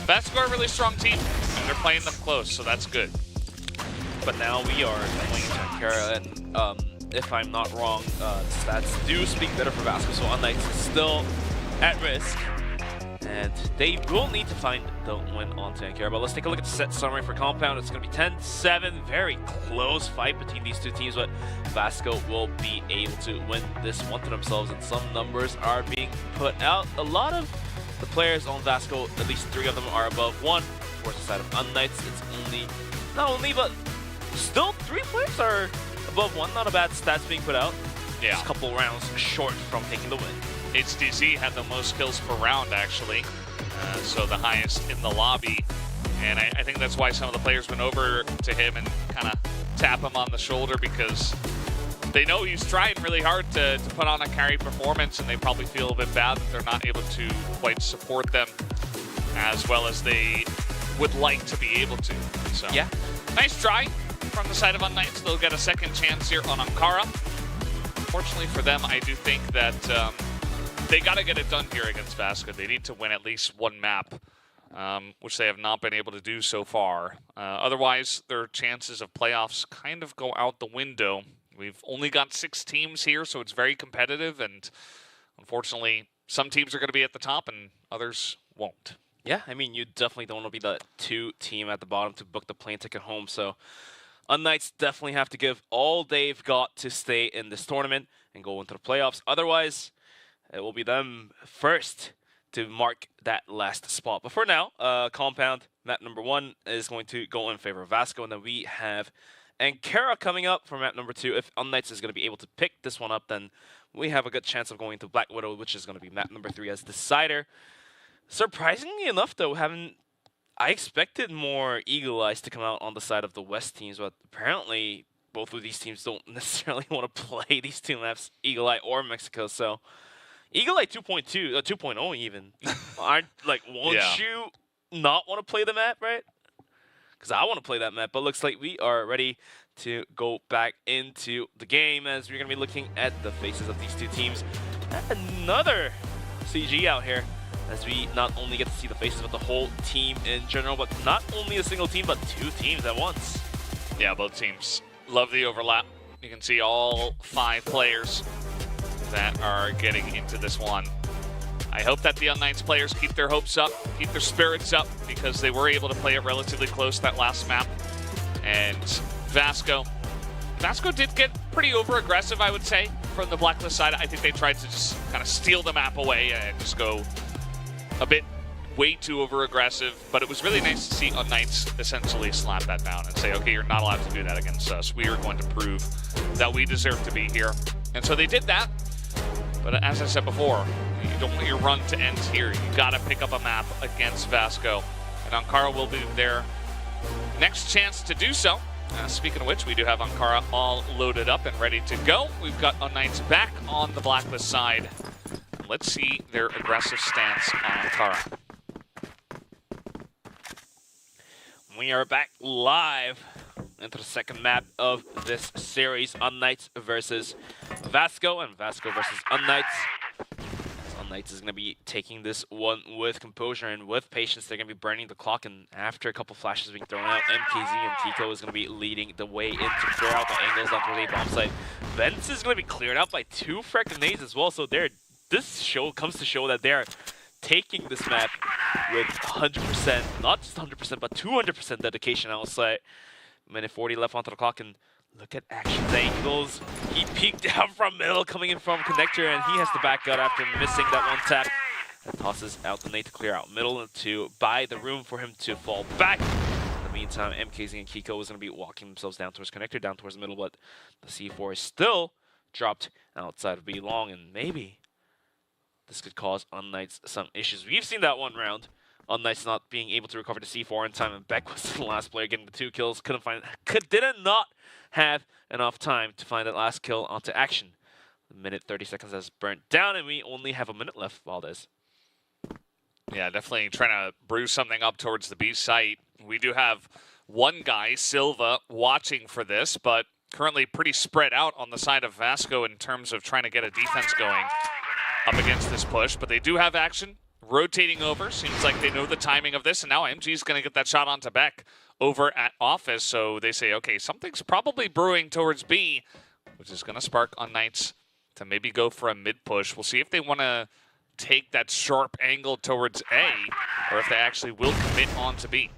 Vasco are a really strong team, and they're playing them close, so that's good. But now we are going to Ankara, and if I'm not wrong, stats do speak better for Vasco, so Unnights is still at risk. And they will need to find the win on Ankara. But let's take a look at the set summary for Compound. It's going to be 10-7, very close fight between these two teams, but Vasco will be able to win this one to themselves, and some numbers are being put out. A lot of the players on Vasco, at least 3 of them are above 1. Towards the side of Unnights, it's not only, but still 3 players are above 1. Not a bad stats being put out. Yeah. Just a couple rounds short from taking the win. HDZ had the most kills per round, actually, so the highest in the lobby. And I think that's why some of the players went over to him and kind of tap him on the shoulder, because they know he's trying really hard to put on a carry performance, and they probably feel a bit bad that they're not able to quite support them as well as they would like to be able to. So yeah, nice try from the side of Unnights. They'll get a second chance here on Ankara. Fortunately for them, I do think that they got to get it done here against Vasco. They need to win at least one map, which they have not been able to do so far. Otherwise, their chances of playoffs kind of go out the window. We've only got 6 teams here, so it's very competitive, and unfortunately, some teams are going to be at the top and others won't. Yeah, I mean, you definitely don't want to be the 2 team at the bottom to book the plane ticket home, so Unknights definitely have to give all they've got to stay in this tournament and go into the playoffs. Otherwise, it will be them first to mark that last spot. But for now, Compound, map number 1, is going to go in favor of Vasco, and then we have Ankara coming up for map number 2. If Unknights is going to be able to pick this one up, then we have a good chance of going to Black Widow, which is going to be map number 3 as decider. Surprisingly enough, though, I expected more Eagle Eyes to come out on the side of the West teams, but apparently both of these teams don't necessarily want to play these 2 maps, Eagle Eye or Mexico. So Eagle Eye 2.2, 2.0 even, aren't like, won't you not want to play the map, right? Because I want to play that map, but looks like we are ready to go back into the game as we're going to be looking at the faces of these 2 teams. Another CG out here, as we not only get to see the faces, but the whole team in general, but not only a single team, but 2 teams at once. Yeah, both teams love the overlap. You can see all 5 players that are getting into this one. I hope that the Unknights players keep their hopes up, keep their spirits up, because they were able to play it relatively close that last map. And Vasco did get pretty over-aggressive, I would say, from the Blacklist side. I think they tried to just kind of steal the map away and just go a bit way too over-aggressive, but it was really nice to see Unknights essentially slap that down and say, okay, you're not allowed to do that against us. We are going to prove that we deserve to be here. And so they did that, but as I said before, you don't want your run to end here. You gotta pick up a map against Vasco, and Ankara will be their next chance to do so. Speaking of which, we do have Ankara all loaded up and ready to go. We've got Unknights back on the Blacklist side. Let's see their aggressive stance on Ankara. We are back live into the second map of this series, Unknights versus Vasco, and Vasco versus Unknights. Unknights is going to be taking this one with composure and with patience. They're going to be burning the clock, and after a couple flashes being thrown out, MKZ and Tico is going to be leading the way in to clear out the angles down to the bomb site. Vents is going to be cleared out by 2 frag grenades as well, so this show comes to show that they're taking this map with 100%, not just 100%, but 200% dedication outside. Minute 40 left onto the clock, and look at Action's angles. He peeked out from middle, coming in from connector, and he has to back out after missing that one tap. And tosses out the nade to clear out middle to buy the room for him to fall back. In the meantime, MKZ and Kiko is going to be walking themselves down towards connector, down towards the middle, but the C4 is still dropped outside of B long, and maybe this could cause Unknights some issues. We've seen that one round. Unknights not being able to recover the C4 in time, and Beck was the last player getting the 2 kills. Didn't not have enough time to find that last kill onto Action. The minute 30 seconds has burnt down, and we only have a minute left, Valdez. Yeah, definitely trying to brew something up towards the B site. We do have one guy, Silva, watching for this, but currently pretty spread out on the side of Vasco in terms of trying to get a defense going up against this push. But they do have Action rotating over. Seems like they know the timing of this, and now MG's going to get that shot onto Beck over at Office. So they say, okay, something's probably brewing towards B, which is going to spark Unknights to maybe go for a mid push. We'll see if they want to take that sharp angle towards A, or if they actually will commit on to B.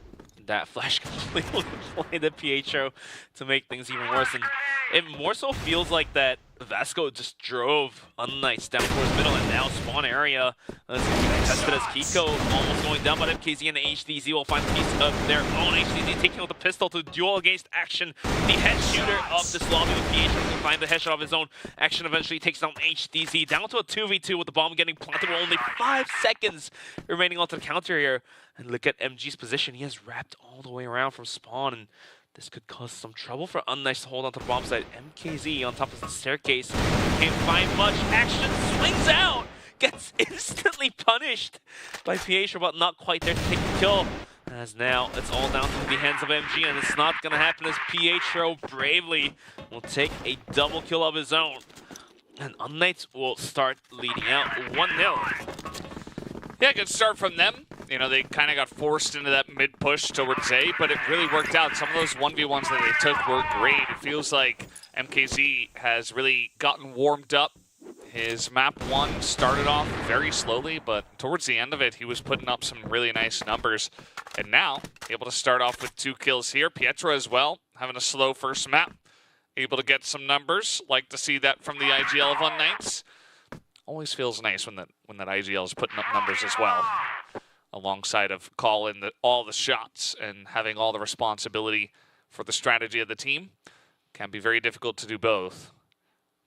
That flash completely played the Pietro to make things even worse, and it more so feels like that Vasco just drove Unknights down towards middle, and now spawn area is tested as Kiko almost going down, but MKZ and the HDZ will find a piece of their own. HDZ taking out the pistol to duel against Action, the head shooter of this lobby with Pietro to find the headshot of his own. Action eventually takes down HDZ down to a 2v2 with the bomb getting planted with only 5 seconds remaining onto the counter here. And look at MG's position. He has wrapped all the way around from spawn, and this could cause some trouble for Unknights to hold onto the bomb site. MKZ on top of the staircase can't find much. Action swings out, gets instantly punished by Pietro, but not quite there to take the kill. As now it's all down to the hands of MG, and it's not going to happen as Pietro bravely will take a double kill of his own. And Unknights will start leading out 1-0. Yeah, good start from them. You know, they kind of got forced into that mid-push towards A, but it really worked out. Some of those 1v1s that they took were great. It feels like MKZ has really gotten warmed up. His map 1 started off very slowly, but towards the end of it, he was putting up some really nice numbers. And now, able to start off with 2 kills here. Pietro as well, having a slow first map. Able to get some numbers. Like to see that from the IGL of Unknights. Always feels nice when that IGL is putting up numbers as well, alongside of calling all the shots and having all the responsibility for the strategy of the team. Can be very difficult to do both.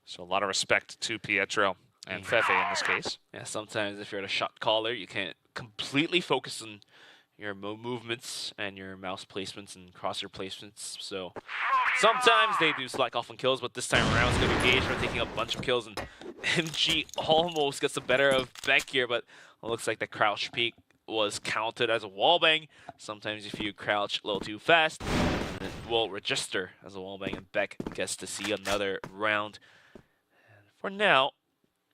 So a lot of respect to Pietro and Fefe in this case. Yeah, sometimes if you're a shot caller, you can't completely focus on your movements and your mouse placements and crosshair placements. So sometimes they do slack off on kills, but this time around it's going to be Gage for taking a bunch of kills, and MG almost gets the better of Beck here, but it looks like the crouch peek was counted as a wallbang. Sometimes if you crouch a little too fast, it will register as a wallbang, and Beck gets to see another round. And for now,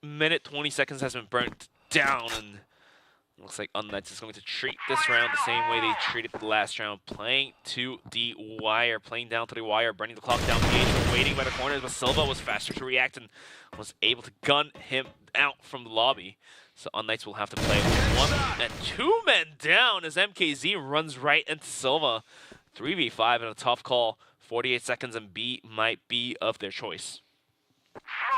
minute 20 seconds has been burnt down, and looks like Unknights is going to treat this round the same way they treated the last round, playing to the wire, playing down to the wire, burning the clock down. Gage was waiting by the corners, but Silva was faster to react and was able to gun him out from the lobby. So Unknights will have to play 1 and 2 men down as MKZ runs right into Silva. 3v5 and a tough call. 48 seconds and B might be of their choice.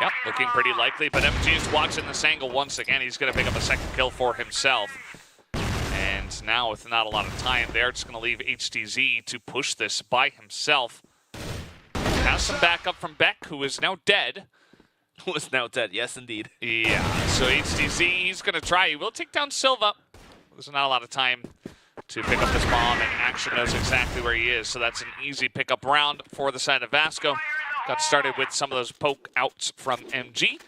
Yep, looking pretty likely, but MG is watching this angle once again. He's going to pick up a second kill for himself. And now with not a lot of time, they're just going to leave HTZ to push this by himself. Has some backup from Beck, who is now dead. Who is now dead, yes indeed. Yeah, so HTZ, he's going to try. He will take down Silva. There's not a lot of time to pick up this bomb, and Action knows exactly where he is. So that's an easy pickup round for the side of Vasco. Got started with some of those poke outs from MG,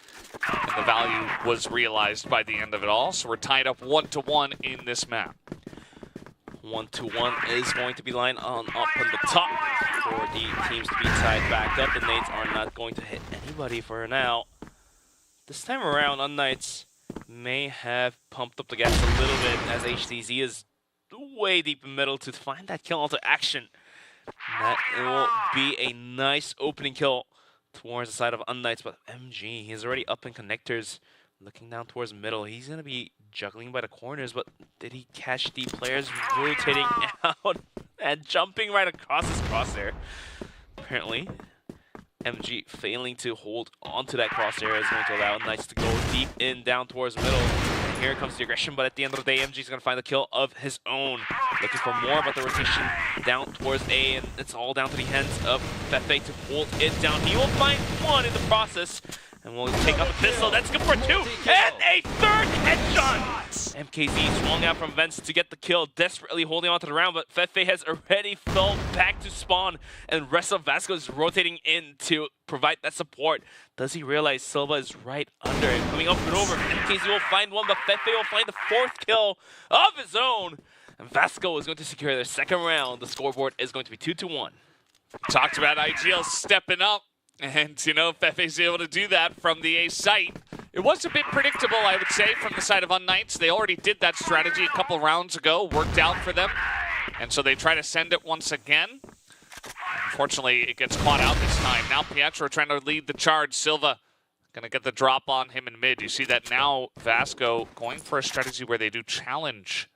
and the value was realized by the end of it all. So we're tied up 1-1 in this map. 1-1 is going to be lined on up in the top for the teams to be tied back up. The nades are not going to hit anybody for now. This time around, Unknights may have pumped up the gas a little bit as HTZ is way deep in the middle to find that kill onto Action. That will be a nice opening kill towards the side of Unknights, but MG, he's already up in connectors, looking down towards middle. He's going to be juggling by the corners, but did he catch the players rotating out and jumping right across his crosshair? Apparently, MG failing to hold onto that crosshair is going to allow Unknights to go deep in down towards middle. Here comes the aggression, but at the end of the day, MG is going to find the kill of his own. Looking for more, but the rotation down towards A, and it's all down to the hands of Fefe to hold it down. He will find 1 in the process, and will take out the pistol. That's good for 2, and a third headshot! MKZ swung out from vents to get the kill, desperately holding on to the round, but Fefe has already fell back to spawn, and rest of Vasco is rotating in to provide that support. Does he realize Silva is right under it? Coming up and over, MKZ will find 1, but Fefe will find the 4th kill of his own. And Vasco is going to secure their second round. The scoreboard is going to be 2-1. Talked about IGL stepping up, and you know, Fefe's able to do that from the A site. It was a bit predictable, I would say, from the side of Unknights. They already did that strategy a couple rounds ago, worked out for them, and so they try to send it once again. Unfortunately, it gets caught out this time. Now Pietro trying to lead the charge. Silva gonna get the drop on him in mid. You see that now Vasco going for a strategy where they do challenge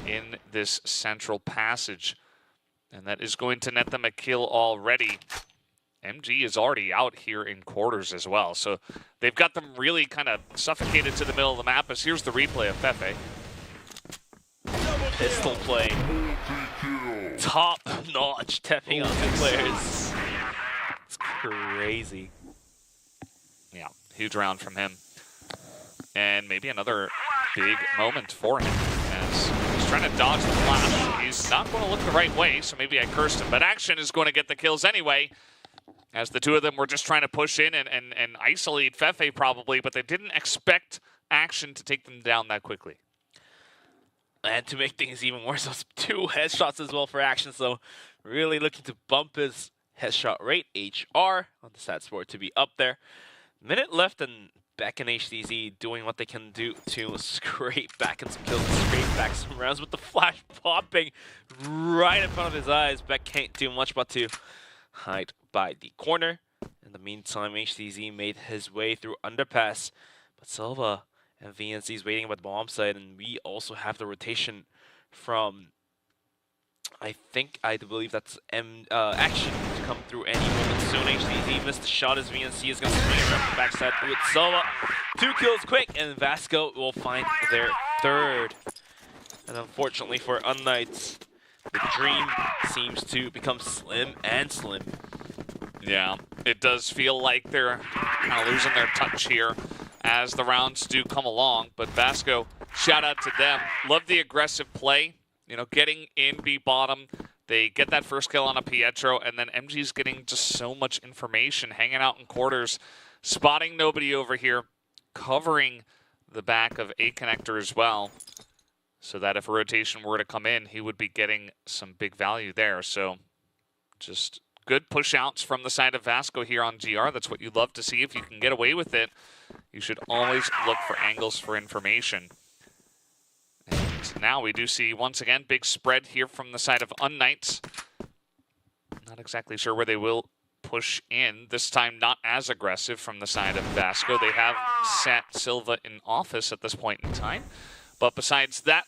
in this central passage, and that is going to net them a kill already. MG is already out here in quarters as well, so they've got them really kind of suffocated to the middle of the map. As here's the replay of Fefe. Pistol play. Top notch tapping on the players. It's crazy. Yeah, huge round from him. And maybe another big moment for him as he's trying to dodge the flash. He's not going to look the right way, so maybe I cursed him. But Action is going to get the kills anyway, as the two of them were just trying to push in and isolate Fefe probably, but they didn't expect Action to take them down that quickly. And to make things even worse, those 2 headshots as well for Action, so really looking to bump his headshot rate, HR, on the stat score to be up there. Minute left, and Beck and HTZ doing what they can do to scrape back in some kills, scrape back some rounds with the flash popping right in front of his eyes. Beck can't do much but to hide by the corner. In the meantime, HTZ made his way through underpass, but Silva and VNC is waiting at the bomb site, and we also have the rotation from, I believe that's Action to come through any moment soon. HTZ missed the shot as VNC is going to swing around the backside through it. Silva, 2 kills quick, and Vasco will find their 3rd. And unfortunately for Unknights, the dream seems to become slim and slim. Yeah, it does feel like they're kind of losing their touch here as the rounds do come along. But Vasco, shout out to them. Love the aggressive play. You know, getting in B bottom. They get that first kill on a Pietro, and then MG's getting just so much information, hanging out in quarters, spotting nobody over here, covering the back of A connector as well, so that if a rotation were to come in, he would be getting some big value there. So just good push outs from the side of Vasco here on GR. That's what you'd love to see. If you can get away with it, you should always look for angles for information. And now we do see, once again, big spread here from the side of Unknights. Not exactly sure where they will push in. This time not as aggressive from the side of Vasco. They have sat Silva in office at this point in time. But besides that,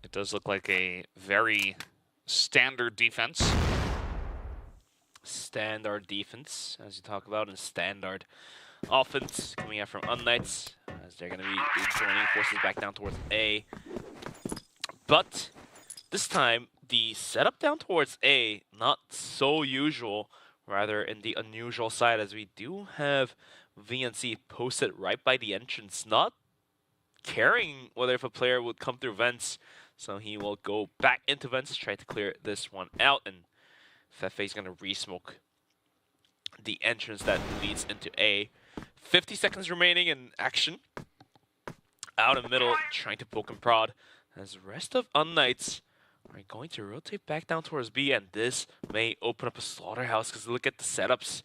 it does look like a very standard defense. Standard defense, as you talk about, and standard offense coming out from Unknights, as they're going to be joining forces back down towards A. But this time, the setup down towards A, not so usual, rather in the unusual side, as we do have VNC posted right by the entrance, not caring whether if a player would come through vents. So he will go back into vents, try to clear this one out, and Fefe is going to re-smoke the entrance that leads into A. 50 seconds remaining in Action. Out in the middle, trying to poke and prod, as the rest of Unknights are going to rotate back down towards B, and this may open up a slaughterhouse, because look at the setups.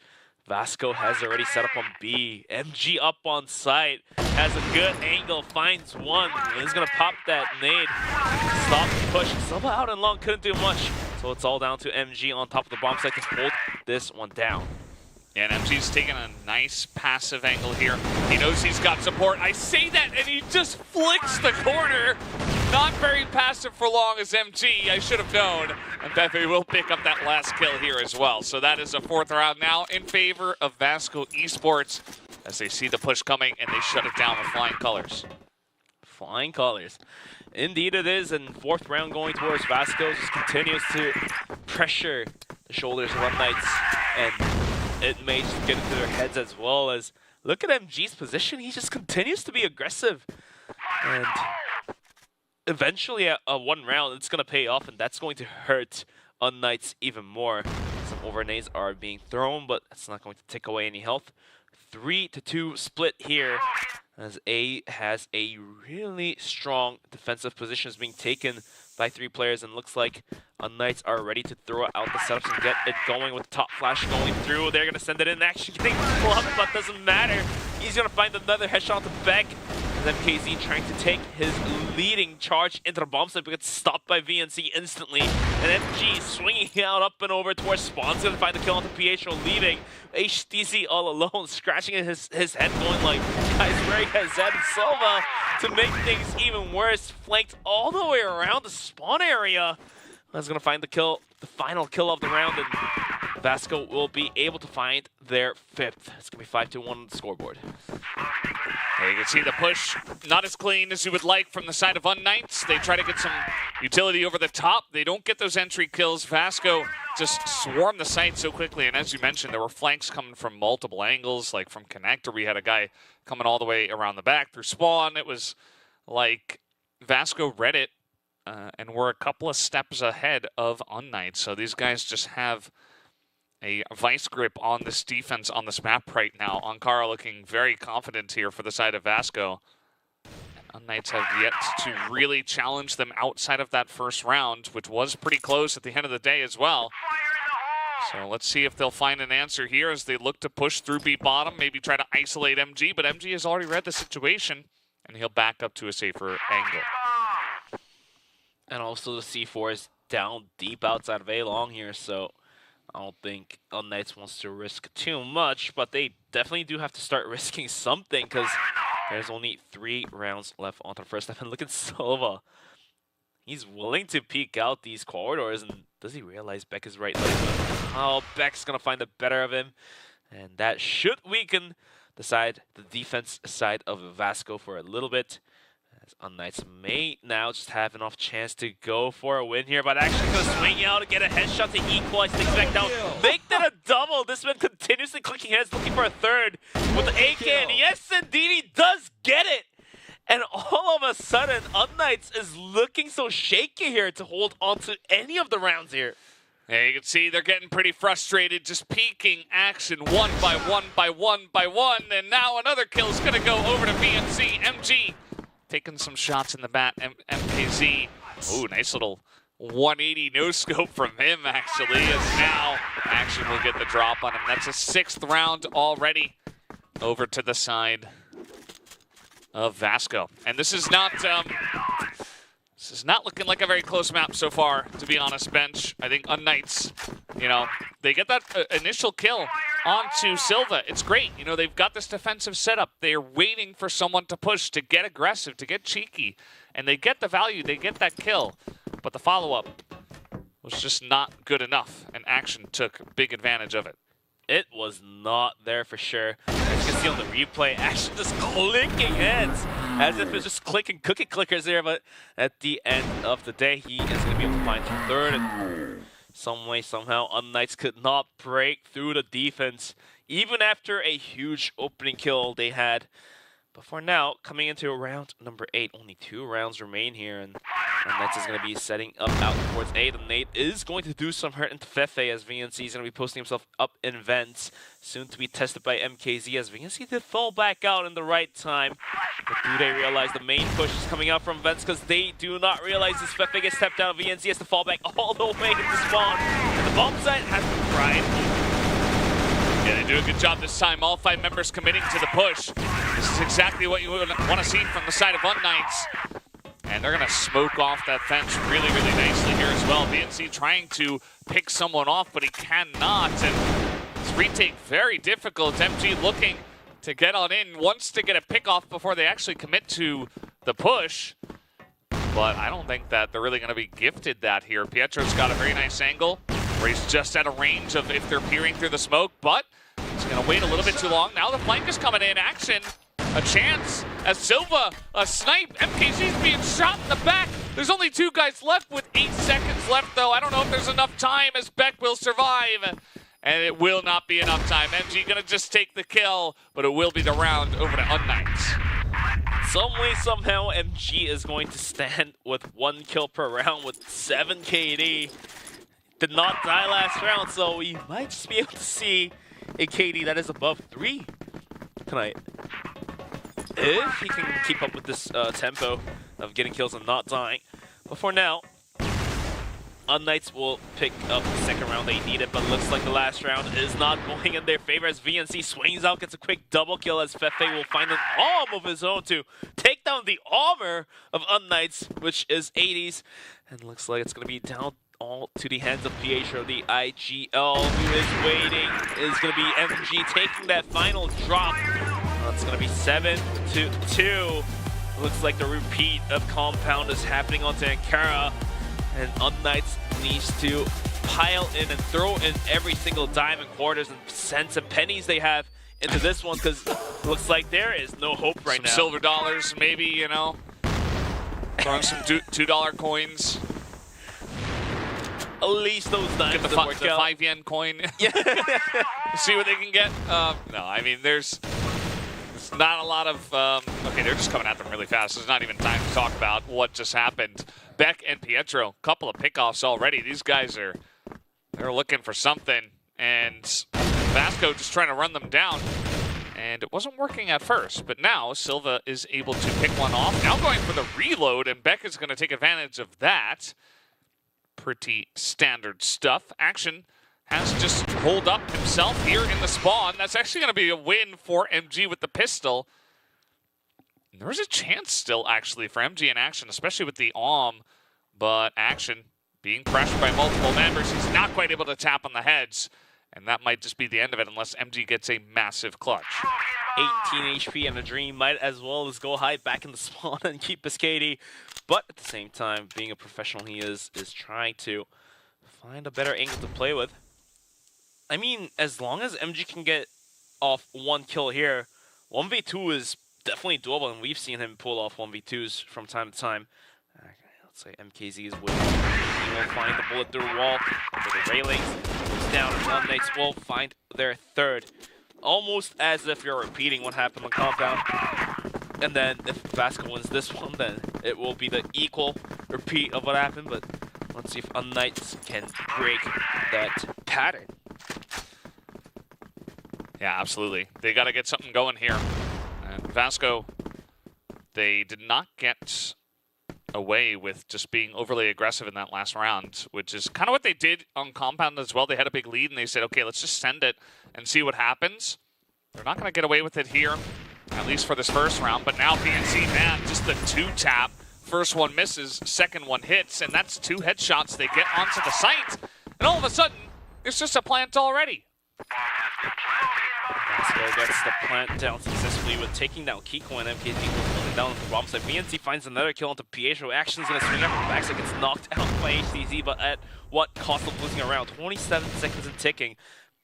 Vasco has already set up on B. MG up on site, has a good angle, finds one, and he's going to pop that nade. Stop the push. Silva out and long, couldn't do much. So it's all down to MG on top of the bomb site to hold this one down. And MG's taking a nice passive angle here. He knows he's got support. I say that, and he just flicks the corner. Not very passive for long as MG. I should have known. And Fefe will pick up that last kill here as well. So that is a 4th round now in favor of Vasco Esports, as they see the push coming and they shut it down with flying colors. Flying colors. Indeed it is, and 4th round going towards Vasco. Just continues to pressure the shoulders of Unknights, and it may just get into their heads as well. As look at MG's position, he just continues to be aggressive, and eventually at one round it's going to pay off, and that's going to hurt Unknights even more. Some overnays are being thrown, but that's not going to take away any health. 3-2 split here, as A has a really strong defensive position being taken by 3 players, and looks like Unknights are ready to throw out the setups and get it going with the top flash going through. They're going to send it in, actually getting clubbed, but doesn't matter. He's going to find another headshot to Beck. And MKZ trying to take his leading charge into the bomb site, but gets stopped by VNC instantly. And MG swinging out up and over towards Spawn. He's going to find the kill onto Pietro, leaving HTC all alone, scratching in his head, going like, guys, where you guys at? And Silva, to make things even worse, flanked all the way around the Spawn area. That's going to find the kill, the final kill of the round, and Vasco will be able to find their 5th. It's going to be 5-1 on the scoreboard. There you can see the push, not as clean as you would like from the side of Unknights. They try to get some utility over the top. They don't get those entry kills. Vasco just swarmed the site so quickly, and as you mentioned, there were flanks coming from multiple angles, like from Connector. We had a guy coming all the way around the back through Spawn. It was like Vasco read it, and we're a couple of steps ahead of Unknights. So these guys just have a vice grip on this defense on this map right now. Ankara looking very confident here for the side of Vasco. Unknights have yet to really challenge them outside of that first round, which was pretty close at the end of the day as well. So let's see if they'll find an answer here as they look to push through B bottom, maybe try to isolate MG, but MG has already read the situation, and he'll back up to a safer angle. And also the C4 is down deep outside of A long here, so I don't think Knights wants to risk too much, but they definitely do have to start risking something because there's only 3 rounds left on the first half. And look at Silva. He's willing to peek out these corridors, and does he realize Beck is right there? Oh, Beck's going to find the better of him, and that should weaken the defense side of Vasco for a little bit. As Knights may now just have enough chance to go for a win here, but actually going to swing out and get a headshot to equalize things back down. Make that a double. This man continuously clicking heads, looking for a third with the AK, and yes, indeed, he does get it. And all of a sudden, Knights is looking so shaky here to hold on to any of the rounds here. Yeah, you can see they're getting pretty frustrated, just peeking action one by one by one by one, and now another kill is going to go over to VNC. MG taking some shots in the bat. MKZ. Ooh, nice little 180 no-scope from him, actually, as now Action will get the drop on him. That's a 6th round already over to the side of Vasco. And this is not looking like a very close map so far, to be honest, Bench. I think Knights, they get that initial kill onto Silva. It's great. They've got this defensive setup. They're waiting for someone to push, to get aggressive, to get cheeky. And they get the value. They get that kill. But the follow-up was just not good enough, and Action took big advantage of it. It was not there for sure. As you can see on the replay, Action just clicking heads as if it's just clicking cookie clickers there, but at the end of the day, he is going to be able to find the third. And some way, somehow, Knights could not break through the defense, even after a huge opening kill they had. But for now, coming into round number 8, only 2 rounds remain here, and Knights is going to be setting up out towards A. The nade is going to do some hurt into Fefe as VNC is going to be posting himself up in vents, soon to be tested by MKZ as VNC did fall back out in the right time. But do they realize the main push is coming out from vents because they do not realize this Fefe gets stepped out. VNC has to fall back all the way into spawn, and the bomb site has been fried. Yeah, they do a good job this time. All 5 members committing to the push. This is exactly what you would want to see from the side of Knights. And they're going to smoke off that fence really, really nicely here as well. VNC trying to pick someone off, but he cannot. And this retake very difficult. MG looking to get on in, wants to get a pick off before they actually commit to the push. But I don't think that they're really going to be gifted that here. Pietro's got a very nice angle where he's just at a range of if they're peering through the smoke, but he's going to wait a little bit too long. Now the flank is coming in. Action, a chance as Silva, a snipe. MKZ's being shot in the back. There's only 2 guys left with 8 seconds left, though. I don't know if there's enough time as Beck will survive. And it will not be enough time. MG going to just take the kill, but it will be the round over to Knights. Some way, somehow, MG is going to stand with 1 kill per round with 7 KD. Did not die last round, so we might just be able to see a KD that is above 3 tonight. If he can keep up with this tempo of getting kills and not dying. But for now, Knights will pick up the 2nd round they needed, but looks like the last round is not going in their favor as VNC swings out, gets a quick double kill as Fefe will find an arm of his own to take down the armor of Knights, which is 80s. And looks like it's going to be down all to the hands of Pietro, the IGL, who is waiting. Is going to be MG taking that final drop. It's going to be 7-2. Looks like the repeat of Compound is happening onto Ankara. And Knights needs to pile in and throw in every single dime and quarters and cents and pennies they have into this one, because it looks like there is no hope right now. Some silver dollars, maybe, throwing some $2 coins. At least those dimes get the 5 yen coin. Yeah. See what they can get. No, I mean, there's not a lot of... okay, they're just coming at them really fast. There's not even time to talk about what just happened. Beck and Pietro, couple of pickoffs already. These guys they're looking for something. And Vasco just trying to run them down. And it wasn't working at first, but now Silva is able to pick one off. Now going for the reload, and Beck is going to take advantage of that. Pretty standard stuff. Action has to just hold up himself here in the spawn. That's actually going to be a win for MG with the pistol. There's a chance still, actually, for MG in Action, especially with the but Action being pressured by multiple members, he's not quite able to tap on the heads, and that might just be the end of it unless MG gets a massive clutch. 18 HP and a Dream might as well as go high back in the spawn and keep Biscady. But at the same time, being a professional he is trying to find a better angle to play with. I mean, as long as MG can get off 1 kill here, 1v2 is definitely doable, and we've seen him pull off 1v2s from time to time. Let's say MKZ is waiting. He will find the bullet through the wall for the railings. Goes down, and Unnights will find their third. Almost as if you're repeating what happened on Compound. And then if Vasco wins this one, then it will be the equal repeat of what happened. But let's see if Unnights can break that pattern. Yeah, absolutely. They got to get something going here. And Vasco, they did not get away with just being overly aggressive in that last round, which is kind of what they did on Compound as well. They had a big lead, and they said, okay, let's just send it and see what happens. They're not going to get away with it here, at least for this first round. But now PNC, man, just the 2-tap. First one misses, second one hits, and that's 2 headshots. They get onto the site, and all of a sudden, it's just a plant already. Vasco gets the plant down successfully with taking down Kiko, and MKZ holding down the bomb side. VNC finds another kill onto Pietro. Action's going to swing up from back, so gets knocked out by HTZ, but at what cost of losing a round? 27 seconds and ticking.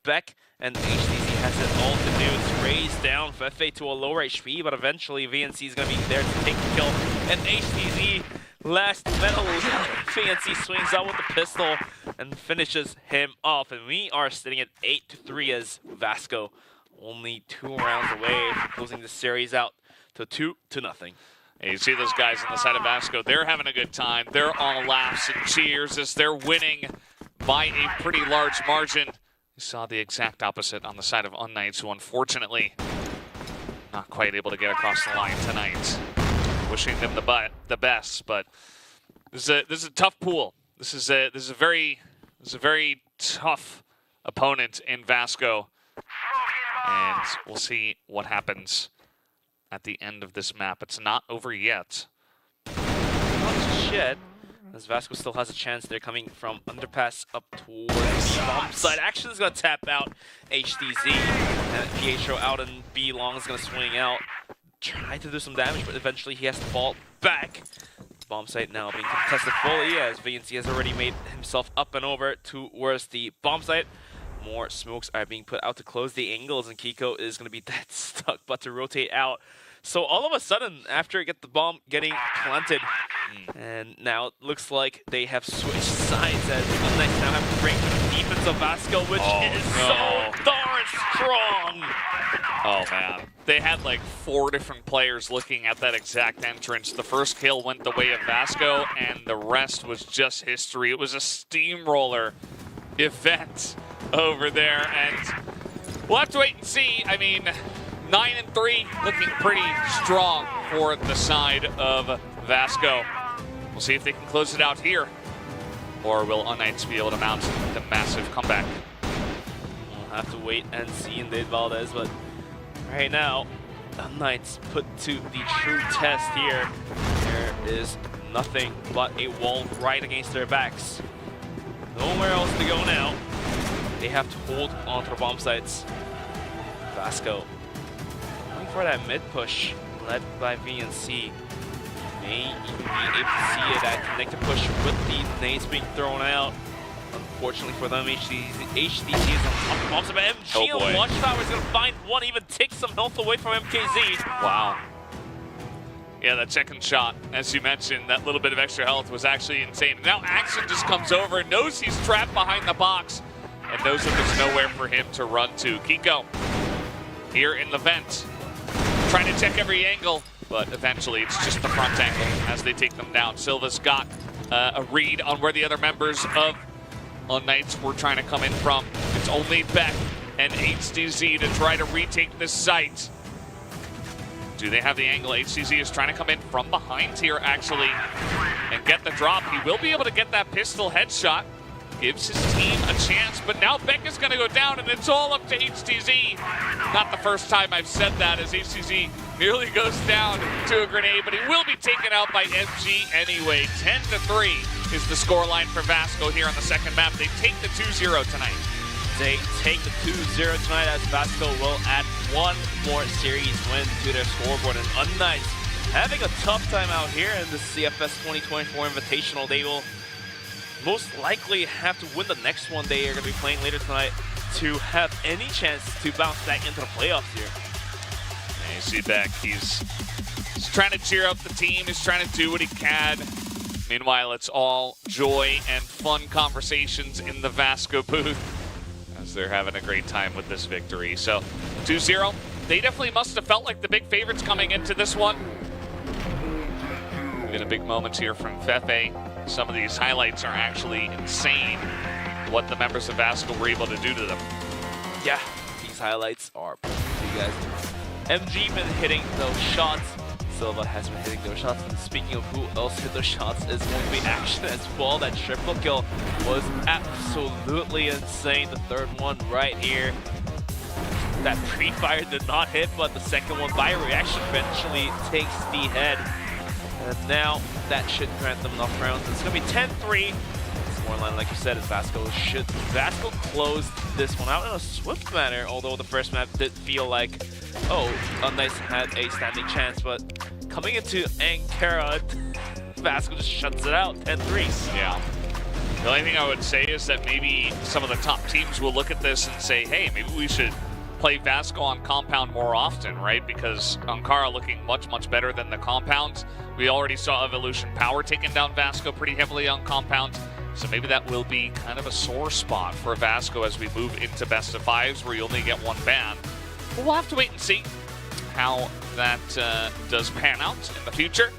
Beck and HTZ has it all to do. It's raised down Fefe to a lower HP, but eventually VNC is going to be there to take the kill. And HTZ, last medal, VNC swings out with the pistol and finishes him off. And we are sitting at 8-3 as Vasco only 2 rounds away from closing the series out to 2-0. Hey, you see those guys on the side of Vasco, they're having a good time. They're all laughs and cheers as they're winning by a pretty large margin. You saw the exact opposite on the side of Unnights, who unfortunately not quite able to get across the line tonight. Wishing them the best, but this is a tough pool. This is a very tough opponent in Vasco. And we'll see what happens at the end of this map. It's not over yet. Not yet, as Vasco still has a chance. They're coming from underpass up towards the bomb side. Action is going to tap out HTZ. And Pietro out and B Long is going to swing out. Try to do some damage, but eventually he has to fall back. Bomb site now being contested fully as VNC has already made himself up and over towards the bomb site. More smokes are being put out to close the angles, and Kiko is going to be dead stuck, but to rotate out. So all of a sudden, after get the bomb getting planted, and now it looks like they have switched sides as Unnights now have to break the defense of Vasco, which is so darn strong. Oh man, they had like 4 different players looking at that exact entrance. The first kill went the way of Vasco, and the rest was just history. It was a steamroller event over there, and we'll have to wait and see. I mean, 9-3, looking pretty strong for the side of Vasco. We'll see if they can close it out here, or will Unnights be able to mount the massive comeback? We'll have to wait and see indeed, Valdez, but right now, Unnights put to the true test here. There is nothing but a wall right against their backs. Nowhere else to go now. They have to hold onto the bomb sites. Vasco going for that mid push, led by VNC. May even be able to see it, that connected push with the nades being thrown out. Unfortunately for them, HTC is on top of the bomb site, but MG on the Watchtower is going to find one, even take some health away from MKZ. Wow. Yeah, that second shot, as you mentioned, that little bit of extra health was actually insane. Now Action just comes over, knows he's trapped behind the box, and knows that there's nowhere for him to run to. Kiko, here in the vent, trying to check every angle, but eventually it's just the front angle as they take them down. Silva's got a read on where the other members of Unnights were trying to come in from. It's only Beck and HTZ to try to retake this site. Do they have the angle? HTZ is trying to come in from behind here, actually, and get the drop. He will be able to get that pistol headshot. gives his team a chance, but now Beck is going to go down, and it's all up to HTZ. Not the first time I've said that, as HTZ nearly goes down to a grenade, but he will be taken out by MG anyway. 10-3 is the scoreline for Vasco here on the second map. They take the 2-0 tonight. They take the 2-0 tonight, as Vasco will add one more series win to their scoreboard. And Unknights having a tough time out here in the CFS 2024 Invitational. They will most likely have to win the next one they are going to be playing later tonight to have any chance to bounce back into the playoffs here. And you see Beck, he's trying to cheer up the team, he's trying to do what he can. Meanwhile, it's all joy and fun conversations in the Vasco booth as they're having a great time with this victory. So 2-0, they definitely must have felt like the big favorites coming into this one. Been a big moment here from Fefe. Some of these highlights are actually insane, what the members of Vasco were able to do to them. Yeah, these highlights are perfect, you guys. MG been hitting those shots. Silva has been hitting those shots. And speaking of who else hit those shots, is going to be Action as well. That triple kill was absolutely insane. The third one right here. That pre-fire did not hit, but the second one by reaction eventually takes the head. And now that should grant them enough rounds. It's going to be 10-3. Scoreline, like you said, is Vasco closed this one out in a swift manner, although the first map did feel like, oh, Unknights had a standing chance, but coming into Ankara, Vasco just shuts it out, 10-3. Yeah. The only thing I would say is that maybe some of the top teams will look at this and say, hey, maybe we should play Vasco on Compound more often, right? Because Ankara looking much, much better than the Compounds. We already saw Evolution Power taking down Vasco pretty heavily on Compound. So maybe that will be kind of a sore spot for Vasco as we move into best of fives, where you only get one ban. But we'll have to wait and see how that does pan out in the future.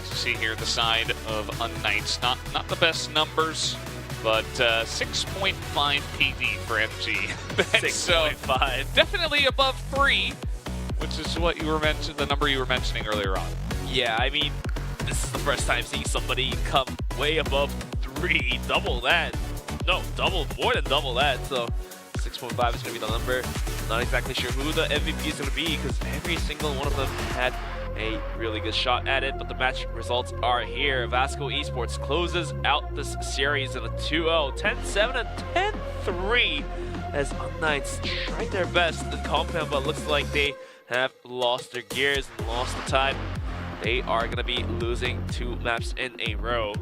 As you see here, the side of Unknights, not the best numbers, but 6.5 KD for MG. 6.5. So definitely above 3, which is what you were mentioning, the number you were mentioning earlier on. Yeah, I mean, this is the first time seeing somebody come way above 3, double that. No, more than double that. So 6.5 is going to be the number. Not exactly sure who the MVP is going to be, because every single one of them had a really good shot at it, but the match results are here. Vasco Esports closes out this series in a 2-0, 10-7 and 10-3, as Unknights tried their best in Compound, but looks like they have lost their gears and lost the time. They are going to be losing 2 maps in a row.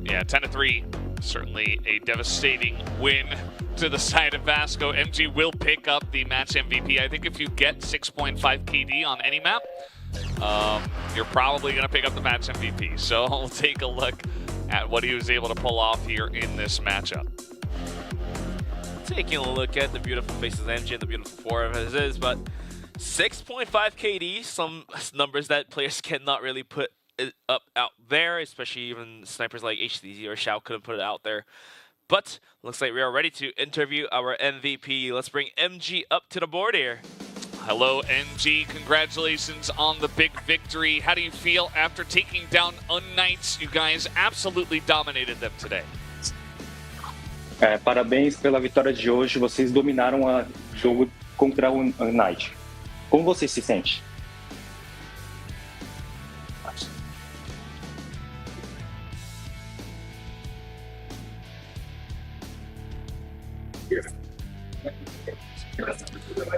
Yeah, 10-3, certainly a devastating win to the side of Vasco. MG will pick up the match MVP. I think if you get 6.5 KD on any map, you're probably going to pick up the match MVP. So we'll take a look at what he was able to pull off here in this matchup. Taking a look at the beautiful faces of MG and the beautiful four of his is, but 6.5 KD, some numbers that players cannot really put it up out there, especially even snipers like HTZ or Shao couldn't put it out there. But looks like we are ready to interview our MVP. Let's bring MG up to the board here. Hello, MG. Congratulations on the big victory. How do you feel after taking down Unknights? You guys absolutely dominated them today. Parabéns pela vitória de hoje. Vocês dominaram o jogo contra o Unknight. Como você se sente?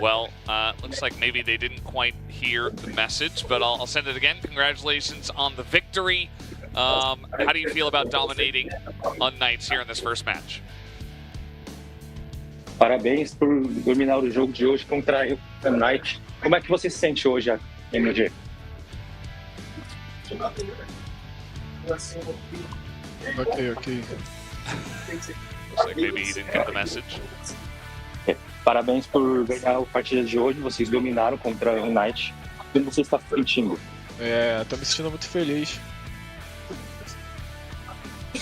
Well, looks like maybe they didn't quite hear the message, but I'll send it again. Congratulations on the victory. How do you feel about dominating Unknights here in this first match? Parabéns por dominar o jogo de hoje contra o Unknight. Como é que você se sente hoje, MG? Okay. Looks like maybe he didn't get the message. Parabéns por ganhar a partida de hoje. Vocês dominaram contra o Unknight. Como você está se sentindo? Tô me sentindo muito feliz.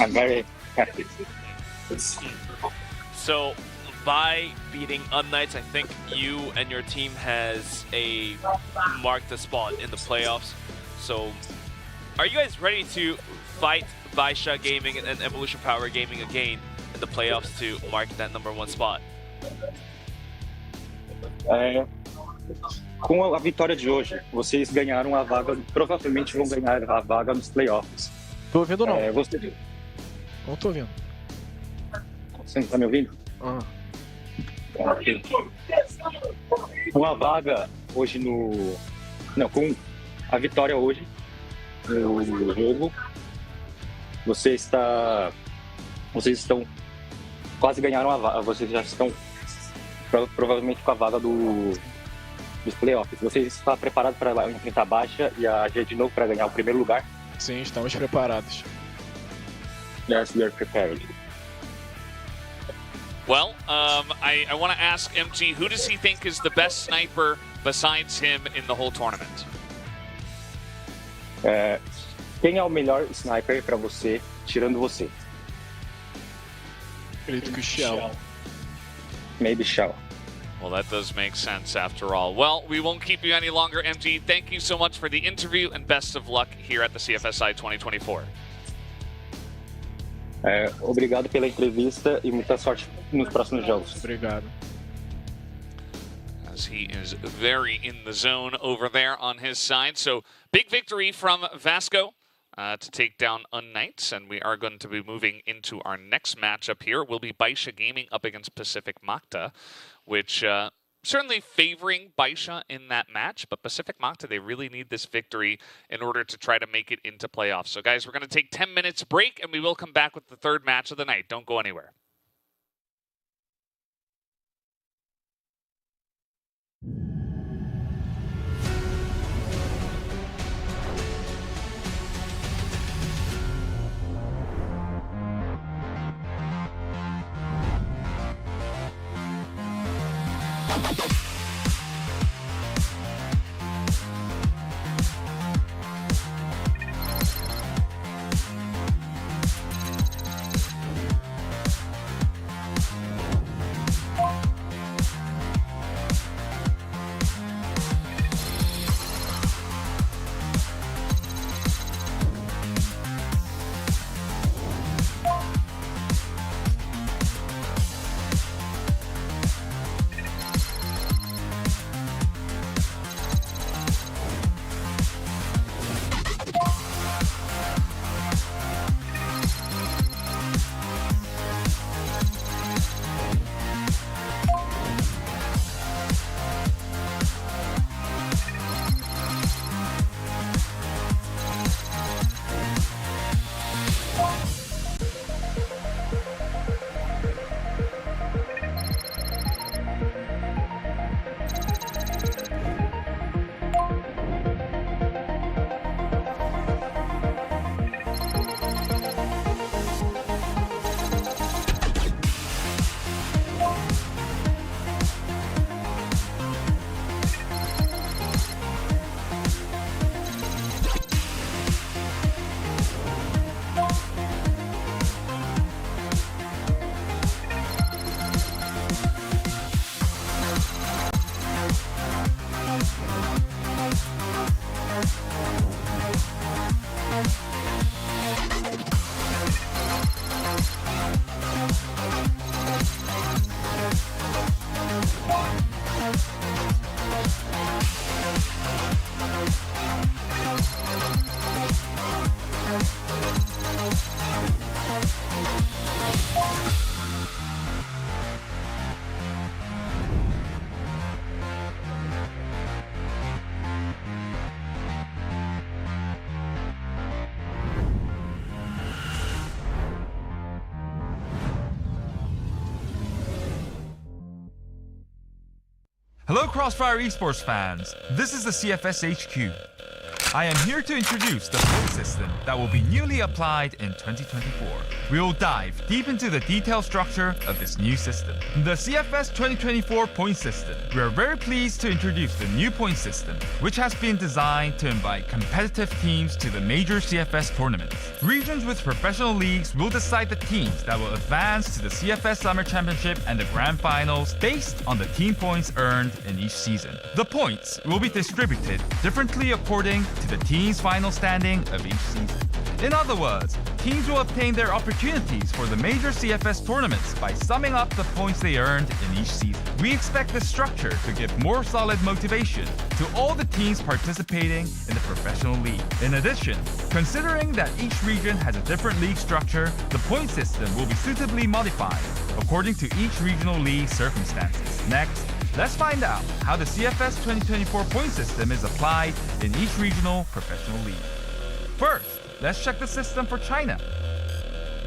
I'm very happy. So, by beating Unknights, I think you and your team has marked a spot in the playoffs. So, are you guys ready to fight Bisha Gaming and Evolution Power Gaming again in the playoffs to mark that #1 spot? Com a vitória de hoje, vocês ganharam a vaga, provavelmente vão ganhar a vaga nos playoffs. Tô ouvindo ou não? Você... Não tô ouvindo. Você não tá me ouvindo? Ok. Com a vaga hoje no... Não, com a vitória hoje no jogo, vocês estão quase ganharam a vaga, vocês já estão provavelmente com a vaga dos playoffs. Vocês estão preparados para enfrentar a Baixa e a G de novo para ganhar o primeiro lugar? Sim, estamos preparados. Yes, we are prepared. Well, I want to ask MG, who does he think is the best sniper besides him in the whole tournament? Quem é o melhor sniper para você, tirando você? Acredito que o Xiao. Maybe Xiao. Well, that does make sense after all. Well, we won't keep you any longer, MG. Thank you so much for the interview and best of luck here at the CFSI 2024. Obrigado pela entrevista e muita sorte nos próximos jogos. Obrigado. As he is very in the zone over there on his side. So big victory from Vasco to take down Unknights, and we are going to be moving into our next matchup here. Will be Bisha Gaming up against Pacific Makta, which certainly favoring Bisha in that match, but Pacific Makta, they really need this victory in order to try to make it into playoffs. So guys, we're going to take 10 minutes break, and we will come back with the third match of the night. Don't go anywhere. Hello Crossfire Esports fans, this is the CFS HQ. I am here to introduce the point system that will be newly applied in 2024. We will dive deep into the detailed structure of this new system. The CFS 2024 point system. We are very pleased to introduce the new point system, which has been designed to invite competitive teams to the major CFS tournaments. Regions with professional leagues will decide the teams that will advance to the CFS Summer Championship and the Grand Finals based on the team points earned in each season. The points will be distributed differently according to the team's final standing of each season. In other words, teams will obtain their opportunities for the major CFS tournaments by summing up the points they earned in each season. We expect this structure to give more solid motivation to all the teams participating in the professional league. In addition, considering that each region has a different league structure, the point system will be suitably modified according to each regional league circumstances. Next, let's find out how the CFS 2024 point system is applied in each regional professional league. First, let's check the system for China.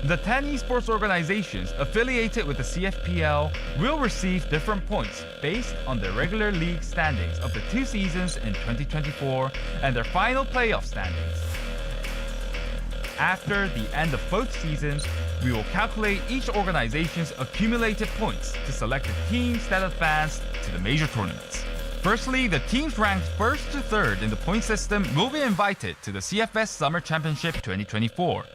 The 10 esports organizations affiliated with the CFPL will receive different points based on their regular league standings of the 2 seasons in 2024 and their final playoff standings. After the end of both seasons, we will calculate each organization's accumulated points to select the teams that advance to the major tournaments. Firstly, the teams ranked 1st to 3rd in the point system will be invited to the CFS Summer Championship 2024.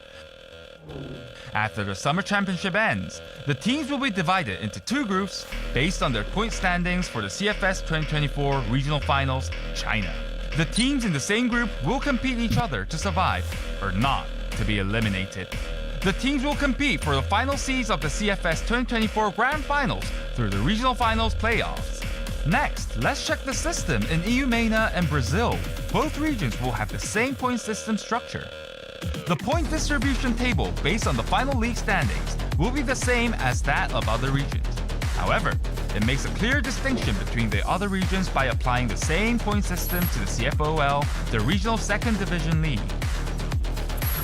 After the Summer Championship ends, the teams will be divided into 2 groups based on their point standings for the CFS 2024 Regional Finals, China. The teams in the same group will compete each other to survive, or not to be eliminated. The teams will compete for the final seeds of the CFS 2024 Grand Finals through the Regional Finals playoffs. Next, let's check the system in EU MENA and Brazil. Both regions will have the same point system structure. The point distribution table based on the final league standings will be the same as that of other regions. However, it makes a clear distinction between the other regions by applying the same point system to the CFOL, the regional 2nd division league.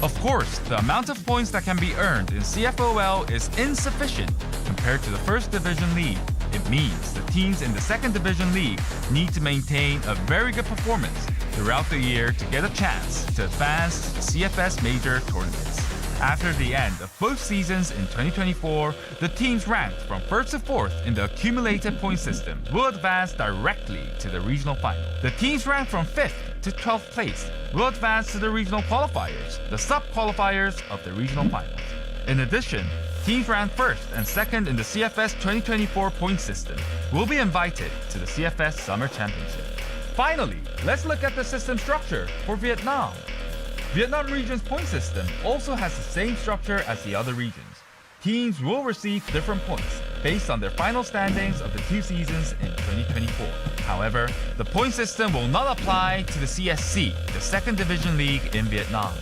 Of course, the amount of points that can be earned in CFOL is insufficient compared to the 1st division league. It means the teams in the 2nd division league need to maintain a very good performance throughout the year to get a chance to advance to the CFS major tournaments. After the end of both seasons in 2024, the teams ranked from 1st to 4th in the accumulated point system will advance directly to the regional final. The teams ranked from 5th to 12th place will advance to the regional qualifiers, the sub-qualifiers of the regional finals. In addition, teams ranked 1st and 2nd in the CFS 2024 point system will be invited to the CFS Summer Championship. Finally, let's look at the system structure for Vietnam. Vietnam region's point system also has the same structure as the other regions. Teams will receive different points based on their final standings of the 2 seasons in 2024. However, the point system will not apply to the CSC, the 2nd division league in Vietnam.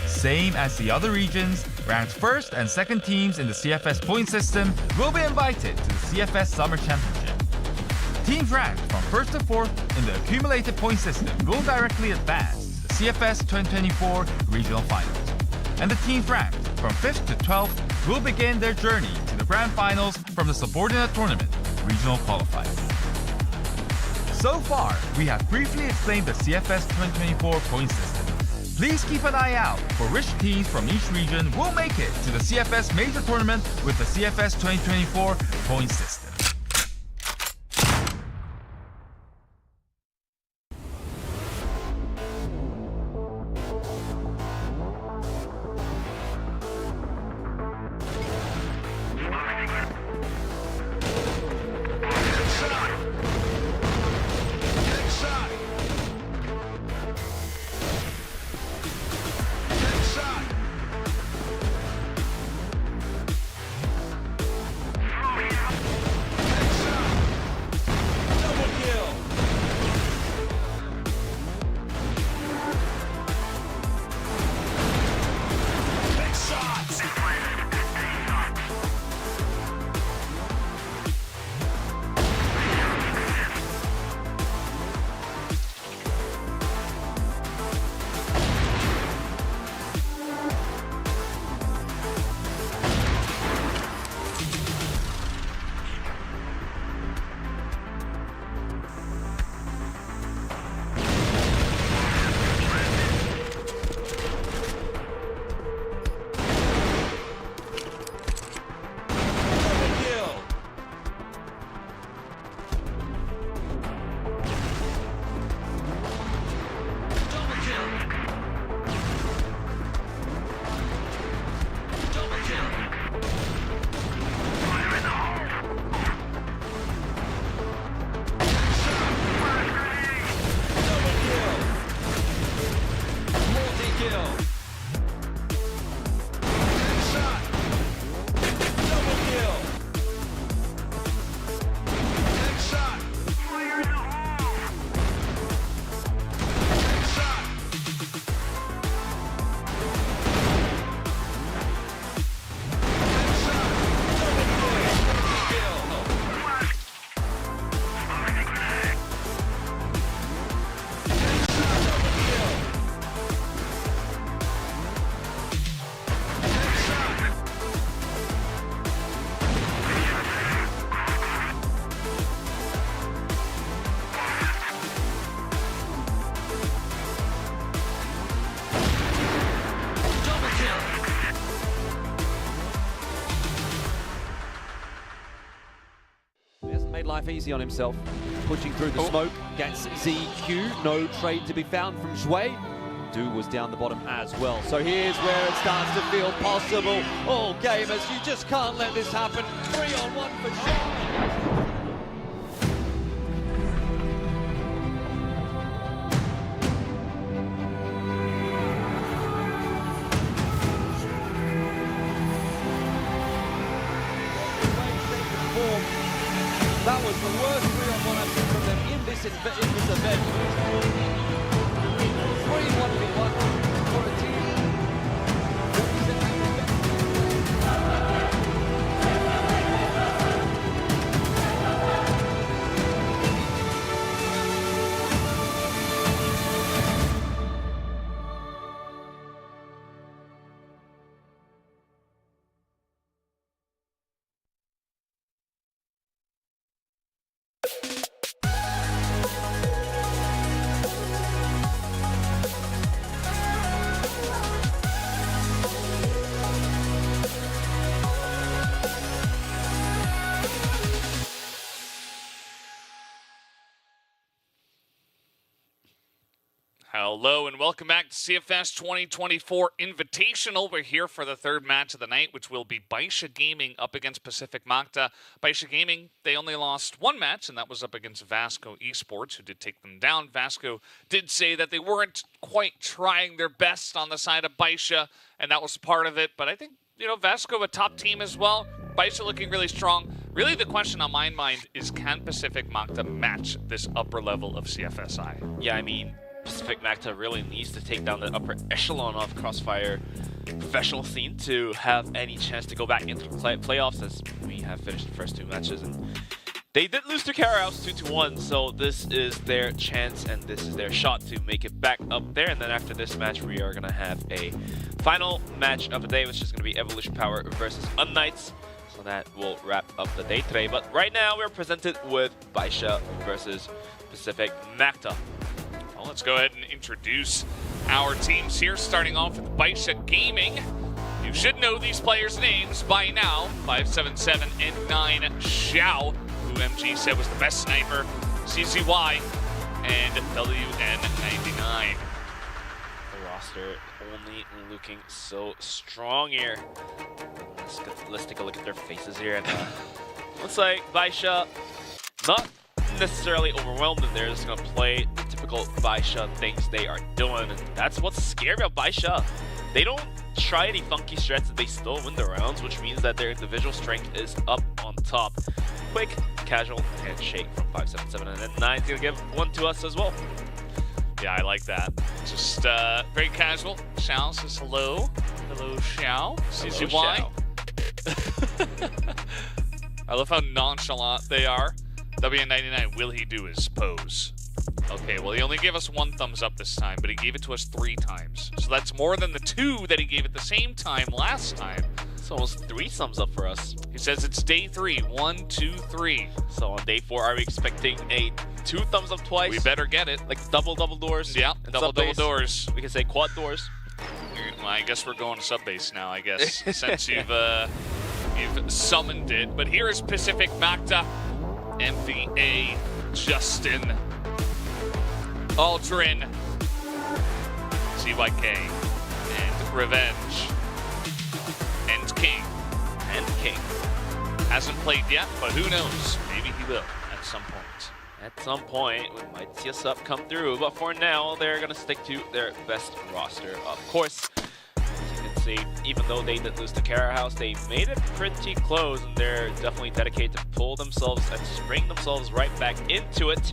Same as the other regions, ranked 1st and 2nd teams in the CFS point system will be invited to the CFS Summer Championship. Teams ranked from 1st to 4th in the accumulated point system will directly advance to the CFS 2024 Regional Finals. And the teams ranked from 5th to 12th will begin their journey to the Grand Finals from the subordinate tournament, Regional Qualifiers. So far, we have briefly explained the CFS 2024 point system. Please keep an eye out for which teams from each region will make it to the CFS major tournament with the CFS 2024 point system. life easy on himself. Pushing through the smoke against ZQ. No trade to be found from Zhui. Du was down the bottom as well. So here's where it starts to feel possible. Oh, gamers, you just can't let this happen. 3-on-1 for Zhui. That was the worst 3-on-1 I've seen from them in this event. 3-1v1 for a team. Hello and welcome back to CFS 2024 Invitational. We're here for the third match of the night, which will be Bisha Gaming up against Pacific Makta. Bisha Gaming, they only lost one match, and that was up against Vasco Esports, who did take them down. Vasco did say that they weren't quite trying their best on the side of Bisha, and that was part of it. But I think, you know, Vasco, a top team as well. Bisha looking really strong. Really, the question on my mind is, can Pacific Makta match this upper level of CFSI? Yeah, I mean, Pacific Makta really needs to take down the upper echelon of Crossfire professional scene to have any chance to go back into the playoffs, as we have finished the first two matches. And they did lose to Carahouse 2-1, so this is their chance and this is their shot to make it back up there. And then after this match, we are going to have a final match of the day, which is going to be Evolution Power versus Unknights. So that will wrap up the day today. But right now, we're presented with Bisha versus Pacific Makta. Well, let's go ahead and introduce our teams here, starting off with Bisha Gaming. You should know these players' names by now. 577 and 9 Xiao, who MG said was the best sniper, CCY, and WN99. The roster only looking so strong here. Let's take a look at their faces here. And looks like Bisha not necessarily overwhelmed, and they're just going to play the typical Bisha things they are doing. And that's what's scary about Bisha. They don't try any funky strats, and they still win the rounds, which means that their individual strength is up on top. Quick, casual handshake from 577, and then 9's going to give one to us as well. Yeah, I like that. Just very casual. Xiao says hello. Hello, Xiao. CCY. I love how nonchalant they are. WN99, will he do his pose? Okay, well, he only gave us one thumbs up this time, but he gave it to us 3 times. So that's more than the 2 that he gave at the same time last time. It's almost 3 thumbs up for us. He says it's day 3. 1, 2, 3. So on day 4, are we expecting a 2 thumbs up twice? We better get it. Like double doors? Yeah, double doors. We can say quad doors. Well, I guess we're going to sub base now, I guess, since you've summoned it. But here is Pacific Makta. MVA, Justin, Aldrin, CYK, and Revenge, and King. Hasn't played yet, but who knows? Maybe he will at some point. At some point, we might see a sub come through, but for now, they're going to stick to their best roster. Of course, as you can see, even though they did lose to Carahouse, they made it pretty close, and they're definitely dedicated to pull themselves and spring themselves right back into it.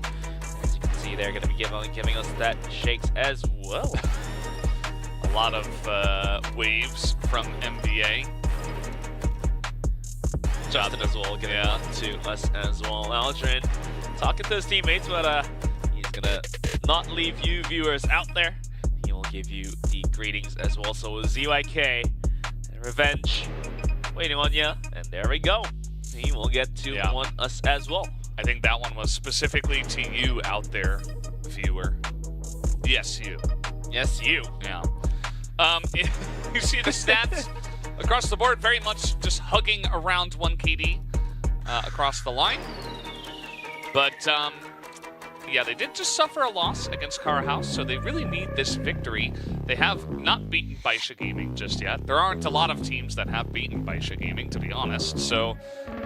As you can see, they're going to be giving us that shakes as well. A lot of waves from MVA. Jonathan as well, getting on to us as well. Aldrin talking to his teammates, but he's gonna not leave you viewers out there. He will give you the greetings as well. So ZYK and Revenge waiting on you, and there we go. He will get to one us as well. I think that one was specifically to you out there, viewer. Yes, you. Yes, you. Yeah. You see the stats across the board, very much just hugging around 1 KD across the line. But yeah, they did just suffer a loss against Car House, so they really need this victory. They have not beaten Bisha Gaming just yet. There aren't a lot of teams that have beaten Bisha Gaming, to be honest. So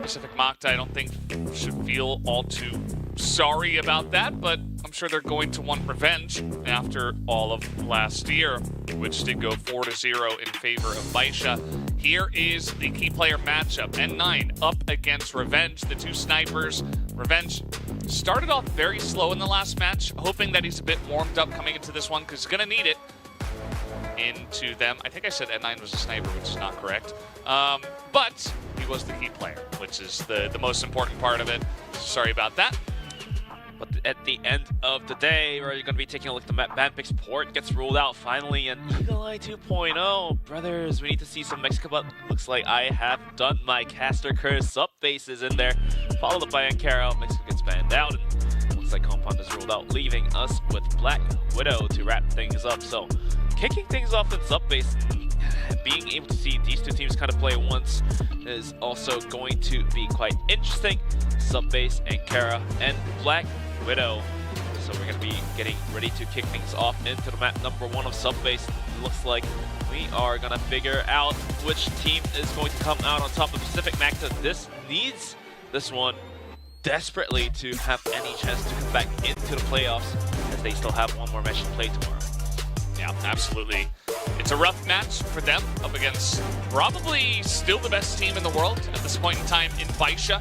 Pacific Makta, I don't think, should feel all too sorry about that, but I'm sure they're going to want revenge after all of last year, which did go 4-0 in favor of Bisha. Here is the key player matchup. N9 up against Revenge, the two snipers. Revenge started off very slow in the last match, hoping that he's a bit warmed up coming into this one, because he's going to need it into them. I think I said N9 was a sniper, which is not correct. But he was the key player, which is the most important part of it. Sorry about that. But at the end of the day, we're going to be taking a look at the map. Banpix Port gets ruled out finally, and Eagle Eye 2.0. Brothers, we need to see some Mexico, but looks like I have done my caster curse. Sub bases in there, followed up by Ankara. Mexico gets banned out, and looks like Compound is ruled out, leaving us with Black Widow to wrap things up. So, kicking things off in sub base, being able to see these two teams kind of play once is also going to be quite interesting. Sub base, Ankara, and Black Widow. So we're going to be getting ready to kick things off into the map number 1 of Subbase. Looks like we are going to figure out which team is going to come out on top of Pacific Makta. This needs this one desperately to have any chance to come back into the playoffs, as they still have one more match to play tomorrow. Yeah, absolutely. It's a rough match for them up against probably still the best team in the world at this point in time in Bisha.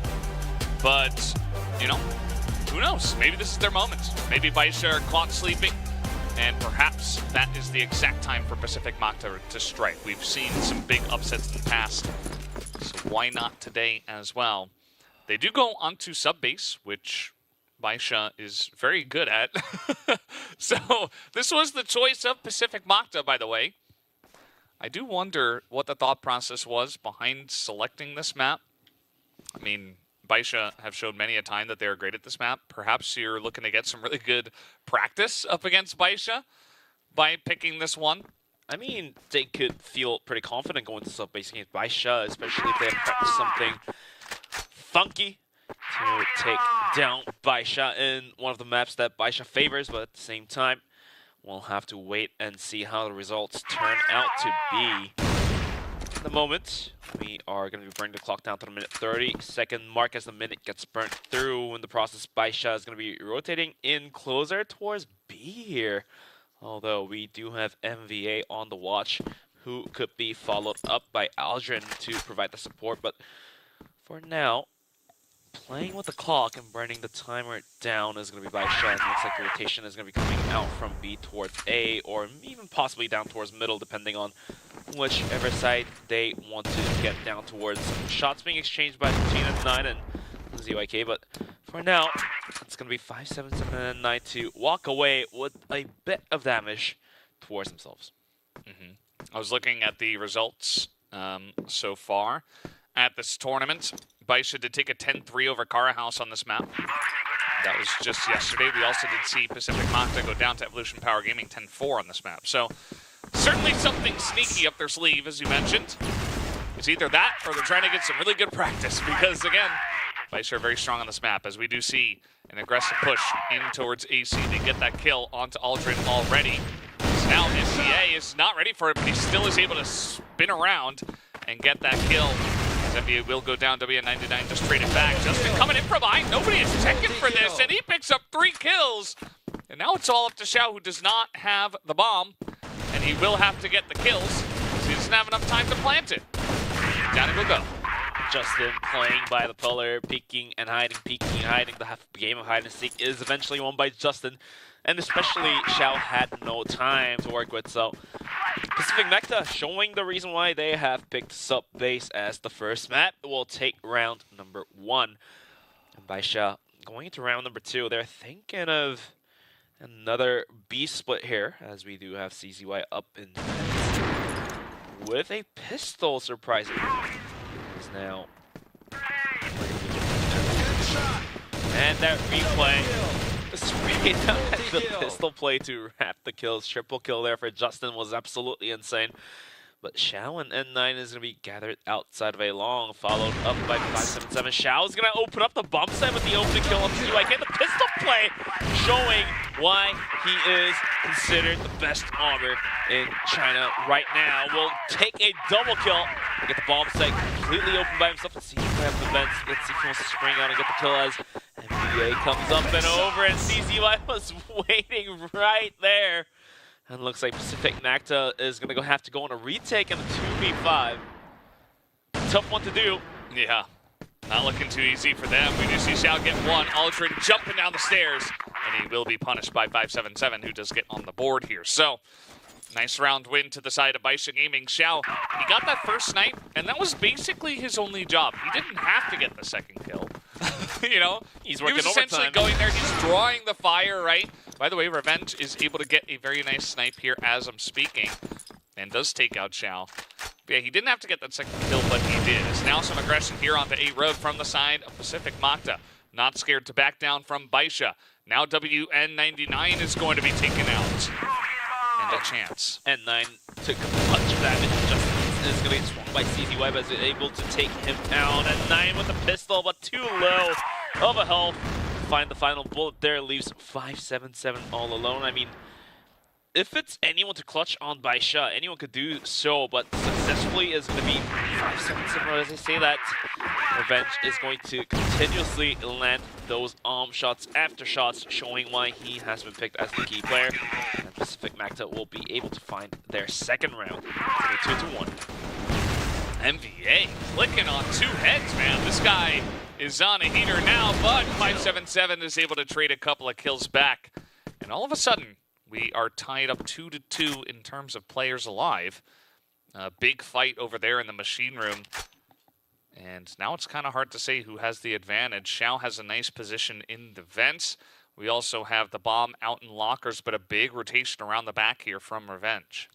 But, you know, who knows? Maybe this is their moment. Maybe Bisha are caught sleeping, and perhaps that is the exact time for Pacific Makta to strike. We've seen some big upsets in the past, so why not today as well? They do go onto sub-base, which Bisha is very good at. So this was the choice of Pacific Makta, by the way. I do wonder what the thought process was behind selecting this map. I mean, Bisha have showed many a time that they are great at this map. Perhaps you're looking to get some really good practice up against Bisha by picking this one. I mean, they could feel pretty confident going to sub-base against Bisha, especially if they have practiced something funky to take down Bisha in one of the maps that Bisha favors, but at the same time, we'll have to wait and see how the results turn out to be. At the moment, we are going to be bringing the clock down to the minute 30-second mark as the minute gets burnt through. In the process, Bisha is going to be rotating in closer towards B here. Although we do have MVA on the watch, who could be followed up by Aldrin to provide the support. But for now, playing with the clock and burning the timer down is going to be Bisha. And it looks like the rotation is going to be coming out from B towards A, or even possibly down towards middle, depending on whichever side they want to get down towards. Shots being exchanged by N9 and ZYK, but for now, it's going to be 5-7-7 and N9 to walk away with a bit of damage towards themselves. I was looking at the results so far at this tournament. Bisha did take a 10-3 over Kara House on this map. That was just yesterday. We also did see Pacific Makta go down to Evolution Power Gaming 10-4 on this map. So certainly something sneaky up their sleeve, as you mentioned. It's either that or they're trying to get some really good practice, because again, Bisha are very strong on this map, as we do see an aggressive push in towards AC. They get that kill onto Aldrin already. So now NCA is not ready for it, but he still is able to spin around and get that kill. NBA will go down. WN99 just traded back. Justin coming in from behind. Nobody is checking for this, and he picks up 3 kills. And now it's all up to Xiao, who does not have the bomb, and he will have to get the kills, because he doesn't have enough time to plant it. Down it will go. Justin playing by the pillar, peeking and hiding, The game of hide and seek is eventually won by Justin, and especially Xiao had no time to work with. So Pacific Makta showing the reason why they have picked sub base as the first map. Will take round number 1. And Bisha going into round number 2, they're thinking of another B split here, as we do have CZY up in with a pistol, surprisingly. Is now. And that replay. Straight out at the pistol play to wrap the kills. Triple kill there for Justin was absolutely insane. But Xiao and N9 is going to be gathered outside of a long, followed up by 577. Xiao is going to open up the bomb site with the opening kill on CYK. The pistol play showing why he is considered the best armor in China right now. Will take a double kill. Get the bomb site completely open by himself. Let's see if we have the vents. Let's see if he wants to spring out and get the kill as NBA comes up and over, and CCY was waiting right there. And looks like Pacific Macta is going to have to go on a retake in the 2v5. Tough one to do. Yeah, not looking too easy for them. We do see Xiao get one. Aldrin jumping down the stairs, and he will be punished by 577, who does get on the board here. So, nice round win to the side of Bisha Gaming. Xiao, he got that first snipe, and that was basically his only job. He didn't have to get the second kill. You know, he's working he was essentially overtime. going there. He's drawing the fire, right? By the way, Revenge is able to get a very nice snipe here as I'm speaking, and does take out Xiao. Yeah, he didn't have to get that second kill, but he did. There's now some aggression here onto A Road from the side of Pacific Macta. Not scared to back down from Bisha. Now WN99 is going to be taken out. And a chance. N9 took much damage. Just is going to get swung by CCY, but is able to take him down. N9 with the pistol, but too low of a health. Find the final bullet there, leaves 577 all alone. I mean, if it's anyone to clutch on Bisha, anyone could do so, but successfully is going to be 577. As I say that, Revenge is going to continuously land those arm shots after shots, showing why he has been picked as the key player. And Pacific Macta will be able to find their second round. It's 2-1. MVA clicking on two heads, man. This guy is on a heater now, but 577 is able to trade a couple of kills back. And all of a sudden, we are tied up 2-2 in terms of players alive. A big fight over there in the machine room. And now it's kind of hard to say who has the advantage. Xiao has a nice position in the vents. We also have the bomb out in lockers, but a big rotation around the back here from Revenge.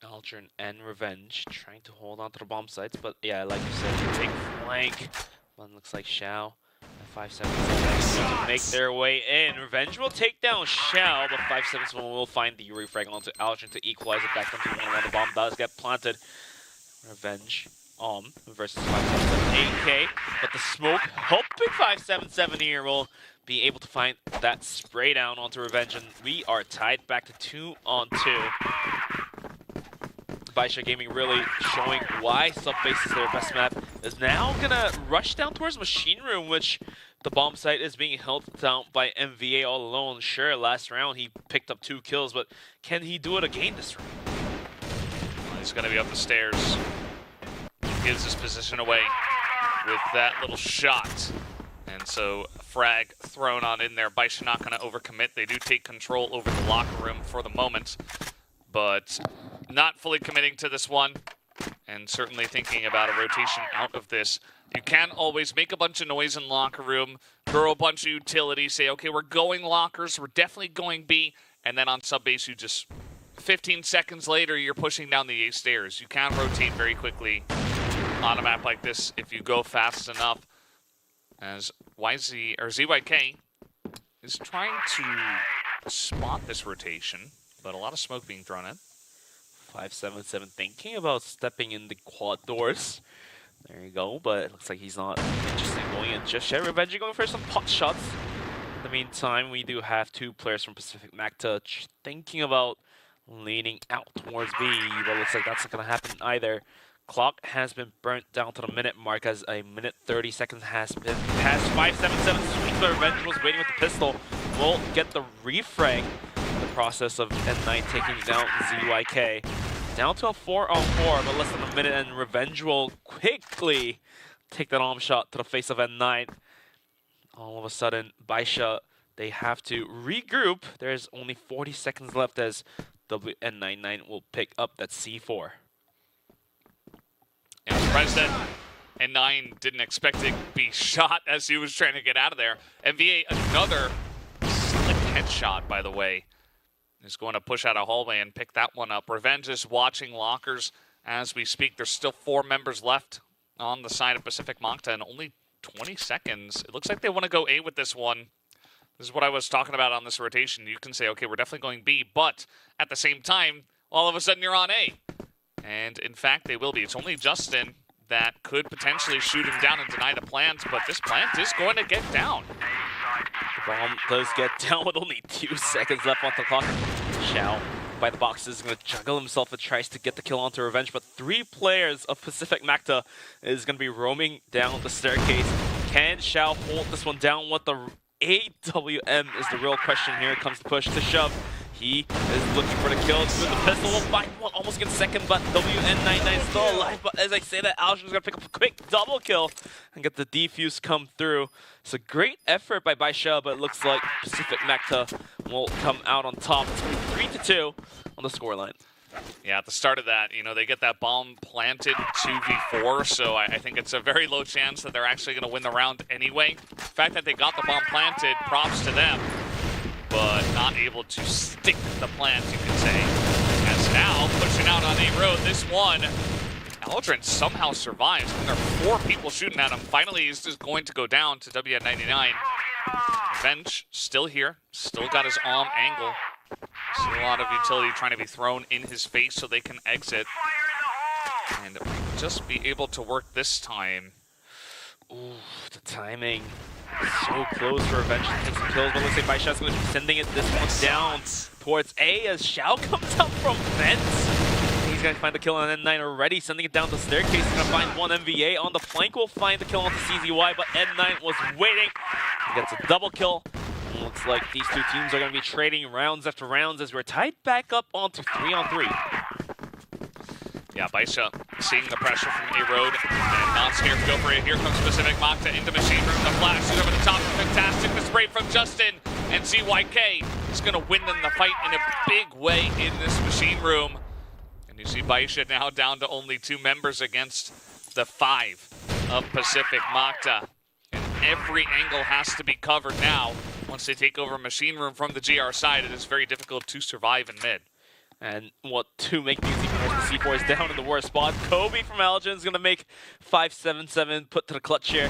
Aldrin and Revenge trying to hold on to the bomb sites, but yeah, like you said, big flank. One looks like Xiao. 577 to make their way in. Revenge will take down Xiao, but 577 will find the refrag onto Aldrin to equalize it back down to 1-1. The bomb does get planted. Revenge versus 577 AK, but the smoke helping 577 here will be able to find that spray down onto Revenge, and we are tied back to 2-on-2. Bisha Gaming really showing why Subbase is their best map, is now gonna rush down towards Machine Room, which the bomb site is being held down by MVA all alone. Sure, last round he picked up 2 kills, but can he do it again this round? Well, he's gonna be up the stairs. Gives his position away with that little shot. And so frag thrown on in there. Bisha not gonna overcommit. They do take control over the locker room for the moment, but not fully committing to this one, and certainly thinking about a rotation out of this. You can always make a bunch of noise in locker room, throw a bunch of utilities, say, okay, we're going lockers, we're definitely going B, and then on sub base you just, 15 seconds later, you're pushing down the A stairs. You can rotate very quickly on a map like this if you go fast enough, as ZYK is trying to spot this rotation, but a lot of smoke being thrown in. 577 thinking about stepping in the quad doors. There you go, but it looks like he's not interested in going in just yet. Revenge going for some pot shots. In the meantime, we do have 2 players from Pacific Macta thinking about leaning out towards B, but looks like that's not going to happen either. Clock has been burnt down to the minute mark as a minute 30 seconds has been passed. 577 sweet, but Revenge was waiting with the pistol. Will get the refrag. The process of N9 taking down ZYK. Down to a 4-on-4, but less than a minute, and Revenge will quickly take that arm shot to the face of N9. All of a sudden, Bisha, they have to regroup. There's only 40 seconds left as WN99 will pick up that C4. And I'm surprised that N9 didn't expect to be shot as he was trying to get out of there. MVA, another slick headshot, by the way. Is going to push out a hallway and pick that one up. Revenge is watching lockers as we speak. There's still 4 members left on the side of Pacific Macta and only 20 seconds. It looks like they want to go A with this one. This is what I was talking about on this rotation. You can say, okay, we're definitely going B, but at the same time, all of a sudden you're on A. And in fact, they will be. It's only Justin that could potentially shoot him down and deny the plant, but this plant is going to get down. The bomb does get down with only 2 seconds left on the clock. Xiao, by the boxes, is going to juggle himself and tries to get the kill onto Revenge, but 3 players of Pacific Macta is going to be roaming down the staircase. Can Xiao hold this one down? What the AWM is the real question here. Comes the push to shove. He is looking for the kill with the pistol. Will find one, almost gets second, but WN99 is still alive. But as I say that, Algin's going to pick up a quick double kill and get the defuse come through. It's a great effort by Bisha, but it looks like Pacific Macta will come out on top. It's going to be 3-2 on the scoreline. Yeah, at the start of that, you know, they get that bomb planted 2v4, so I think it's a very low chance that they're actually going to win the round anyway. The fact that they got the bomb planted, props to them, but not able to stick the plant, you could say. As now, pushing out on A road, this one, Aldrin somehow survives. And there are 4 people shooting at him. Finally, he's just going to go down to WN99. Revenge, still here, still got his arm angle. Still a lot of utility trying to be thrown in his face so they can exit. And just be able to work this time. Ooh, the timing. So close for Revenge to take some kills, but looks like Baisha's going to be sending it this one down towards A as Xiao comes up from vents. He's going to find the kill on N9 already, sending it down the staircase. He's going to find one MVA on the flank. Will find the kill on the CZY, but N9 was waiting. He gets a double kill. And looks like these 2 teams are going to be trading rounds after rounds as we're tied back up onto 3-on-3. Yeah, Bisha seeing the pressure from A-Road and not scared to go for it. Here comes Pacific Macta into Machine Room. The flash is over the top. Fantastic. The spray from Justin. And ZYK is going to win them the fight in a big way in this Machine Room. And you see Bisha now down to only 2 members against the 5 of Pacific Macta. And every angle has to be covered now. Once they take over Machine Room from the GR side, it is very difficult to survive in mid. And what to make things even worse, the C4 is down in the worst spot. Kobe from Algin is going to make 5-7-7 put to the clutch here.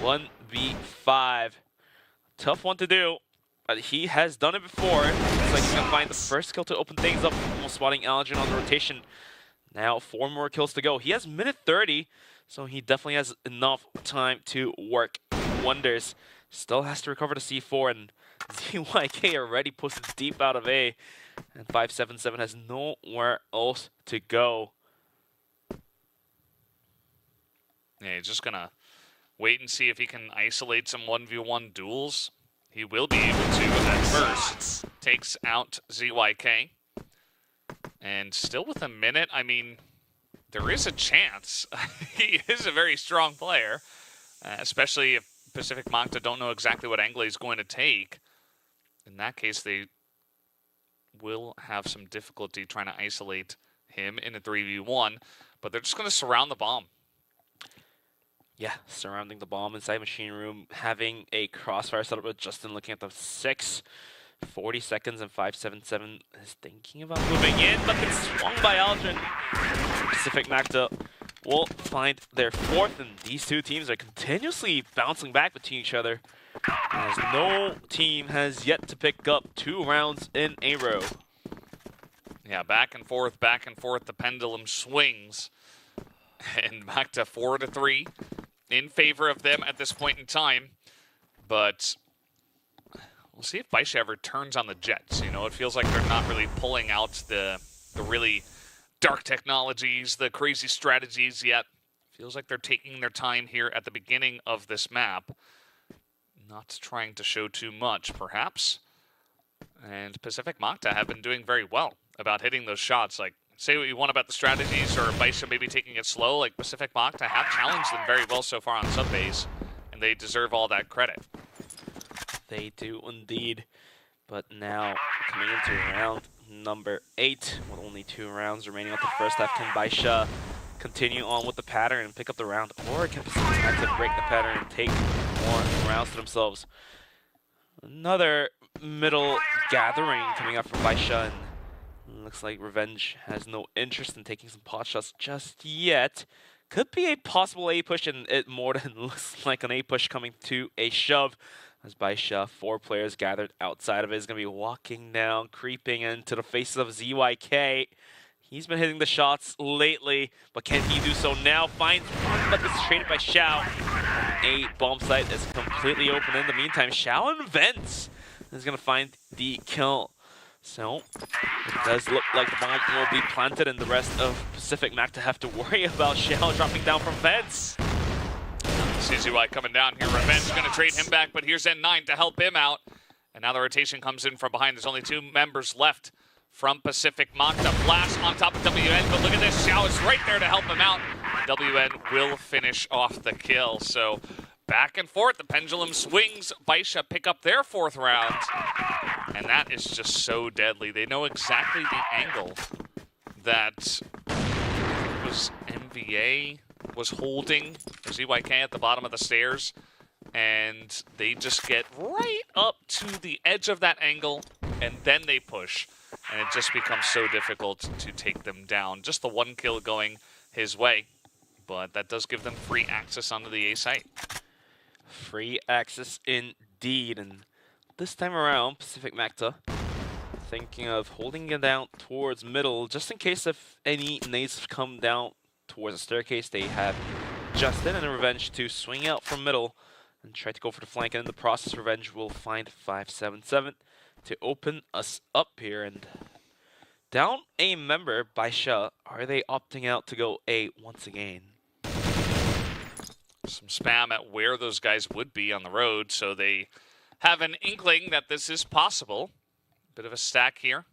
1v5. Tough one to do. He has done it before. Looks like he's going to find the first kill to open things up. Almost spotting Algin on the rotation. Now 4 more kills to go. He has minute 30, so he definitely has enough time to work wonders. Still has to recover the C4, and ZYK already posted deep out of A. And 5-7-7 has nowhere else to go. Yeah, he's just going to wait and see if he can isolate some 1v1 duels. He will be able to at first. Takes out ZYK. And still with a minute, I mean, there is a chance. He is a very strong player, especially if Pacific Macta don't know exactly what angle he's going to take. In that case, they will have some difficulty trying to isolate him in a 3v1, but they're just going to surround the bomb. Yeah, surrounding the bomb inside Machine Room, having a crossfire setup with Justin looking at the 6. 40 seconds and 5-7-7 is thinking about moving in, but it's swung by Aldrin. Pacific Macta will find their 4th, and these 2 teams are continuously bouncing back between each other, as no team has yet to pick up 2 rounds in a row. Yeah, back and forth, the pendulum swings. And Macta 4-3 in favor of them at this point in time. But we'll see if Bisha ever turns on the Jets. You know, it feels like they're not really pulling out the really dark technologies, the crazy strategies yet. Feels like they're taking their time here at the beginning of this map. Not trying to show too much, perhaps. And Pacific Macta have been doing very well about hitting those shots. Like, say what you want about the strategies or Bisha maybe taking it slow. Like, Pacific Macta have challenged them very well so far on subbase, and they deserve all that credit. They do indeed. But now, coming into round number 8, with only 2 rounds remaining of the first half, can Bisha continue on with the pattern and pick up the round, or can Pacific Macta break the pattern and take more rounds to themselves? Another middle gathering coming up from Bisha, and looks like Revenge has no interest in taking some pot shots just yet. Could be a possible A push, and it more than looks like an A push coming to a shove. As Bisha, 4 players gathered outside of it, is going to be walking down, creeping into the faces of ZYK. He's been hitting the shots lately, but can he do so now? Finds one, but this is traded by Xiao. A bomb site is completely open in the meantime. Xiao invents is going to find the kill. So it does look like the bomb will be planted and the rest of Pacific Mac to have to worry about Xiao dropping down from fence. CZY coming down here. Revenge going to trade him back, but here's N9 to help him out. And now the rotation comes in from behind. There's only 2 members left from Pacific Makta. Flash on top of WN, but look at this. Xiao is right there to help him out. WN will finish off the kill. So back and forth, the pendulum swings. Bisha pick up their 4th round. And that is just so deadly. They know exactly the angle that was MVA was holding ZYK at the bottom of the stairs, and they just get right up to the edge of that angle, and then they push, and it just becomes so difficult to take them down. Just the 1 kill going his way, but that does give them free access onto the A site. Free access indeed, and this time around, Pacific Makta thinking of holding it down towards middle, just in case if any nades come down towards the staircase. They have Justin and Revenge to swing out from middle and try to go for the flank, and in the process, Revenge will find 577 to open us up here. And down a member by Bisha. Are they opting out to go A once again? Some spam at where those guys would be on the road, so they have an inkling that this is possible. Bit of a stack here.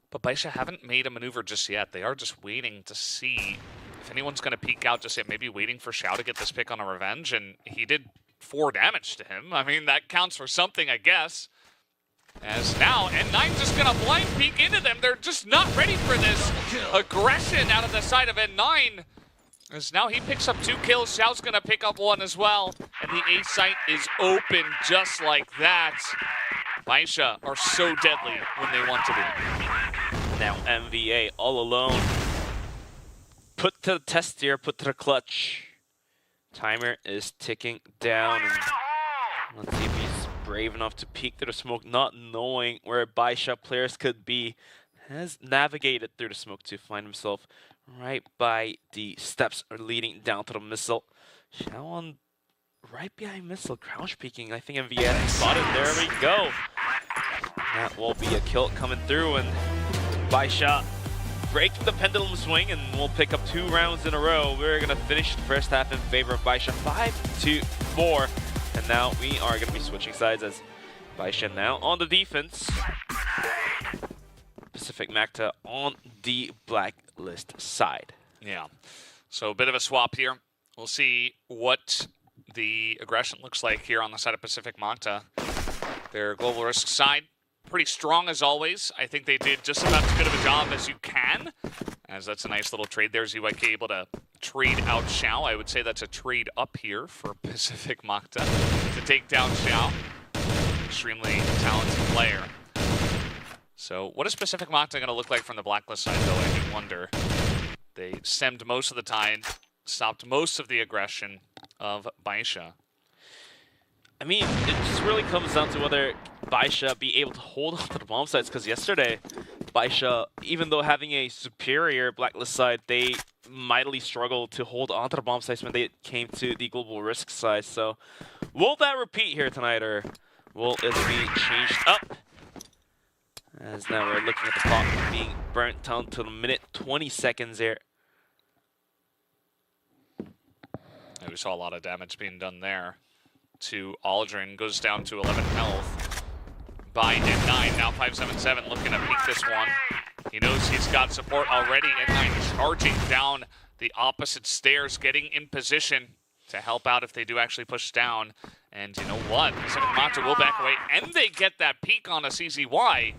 But Bisha haven't made a maneuver just yet. They are just waiting to see if anyone's going to peek out just yet. Maybe waiting for Xiao to get this pick on a Revenge, and he did 4 damage to him. I mean, that counts for something, I guess. As now, N9 just going to blind peek into them. They're just not ready for this aggression out of the side of N9. As now he picks up 2 kills. Xiao's going to pick up 1 as well. And the A site is open just like that. Bisha are so deadly when they want to be. Now MVA all alone. Put to the test here, put to the clutch. Timer is ticking down. And let's see if he's brave enough to peek through the smoke, not knowing where Bisha players could be. Has navigated through the smoke to find himself right by the steps leading down to the missile. Xiao on right behind missile, crouch peeking. I think MVA has spotted. There we go. That will be a kill coming through, and Bisha breaking the pendulum swing, and we'll pick up 2 rounds in a row. We're going to finish the first half in favor of Bisha, 5-4. And now we are going to be switching sides as Bisha now on the defense. Pacific Makta on the blacklist side. Yeah, so a bit of a swap here. We'll see what the aggression looks like here on the side of Pacific Makta. Their global risk side, pretty strong as always. I think they did just about as good of a job as you can, as that's a nice little trade there. ZYK able to trade out Xiao. I would say that's a trade up here for Pacific Makta to take down Xiao. Extremely talented player. So what is Pacific Makta going to look like from the blacklist side, though? I do wonder. They stemmed most of the tide, stopped most of the aggression of Bisha. I mean, it just really comes down to whether Bisha be able to hold on to the bomb sites, because yesterday, Bisha, even though having a superior blacklist side, they mightily struggled to hold on to the bomb sites when they came to the global risk side. So will that repeat here tonight, or will it be changed up? As now we're looking at the clock being burnt down to the minute 20 seconds here. And we saw a lot of damage being done there to Aldrin. Goes down to 11 health by N9. Now 577 looking to peek this one. He knows he's got support already. N9 charging down the opposite stairs, getting in position to help out if they do actually push down. And you know what? Pacific Makta will back away, and they get that peek on a CZY.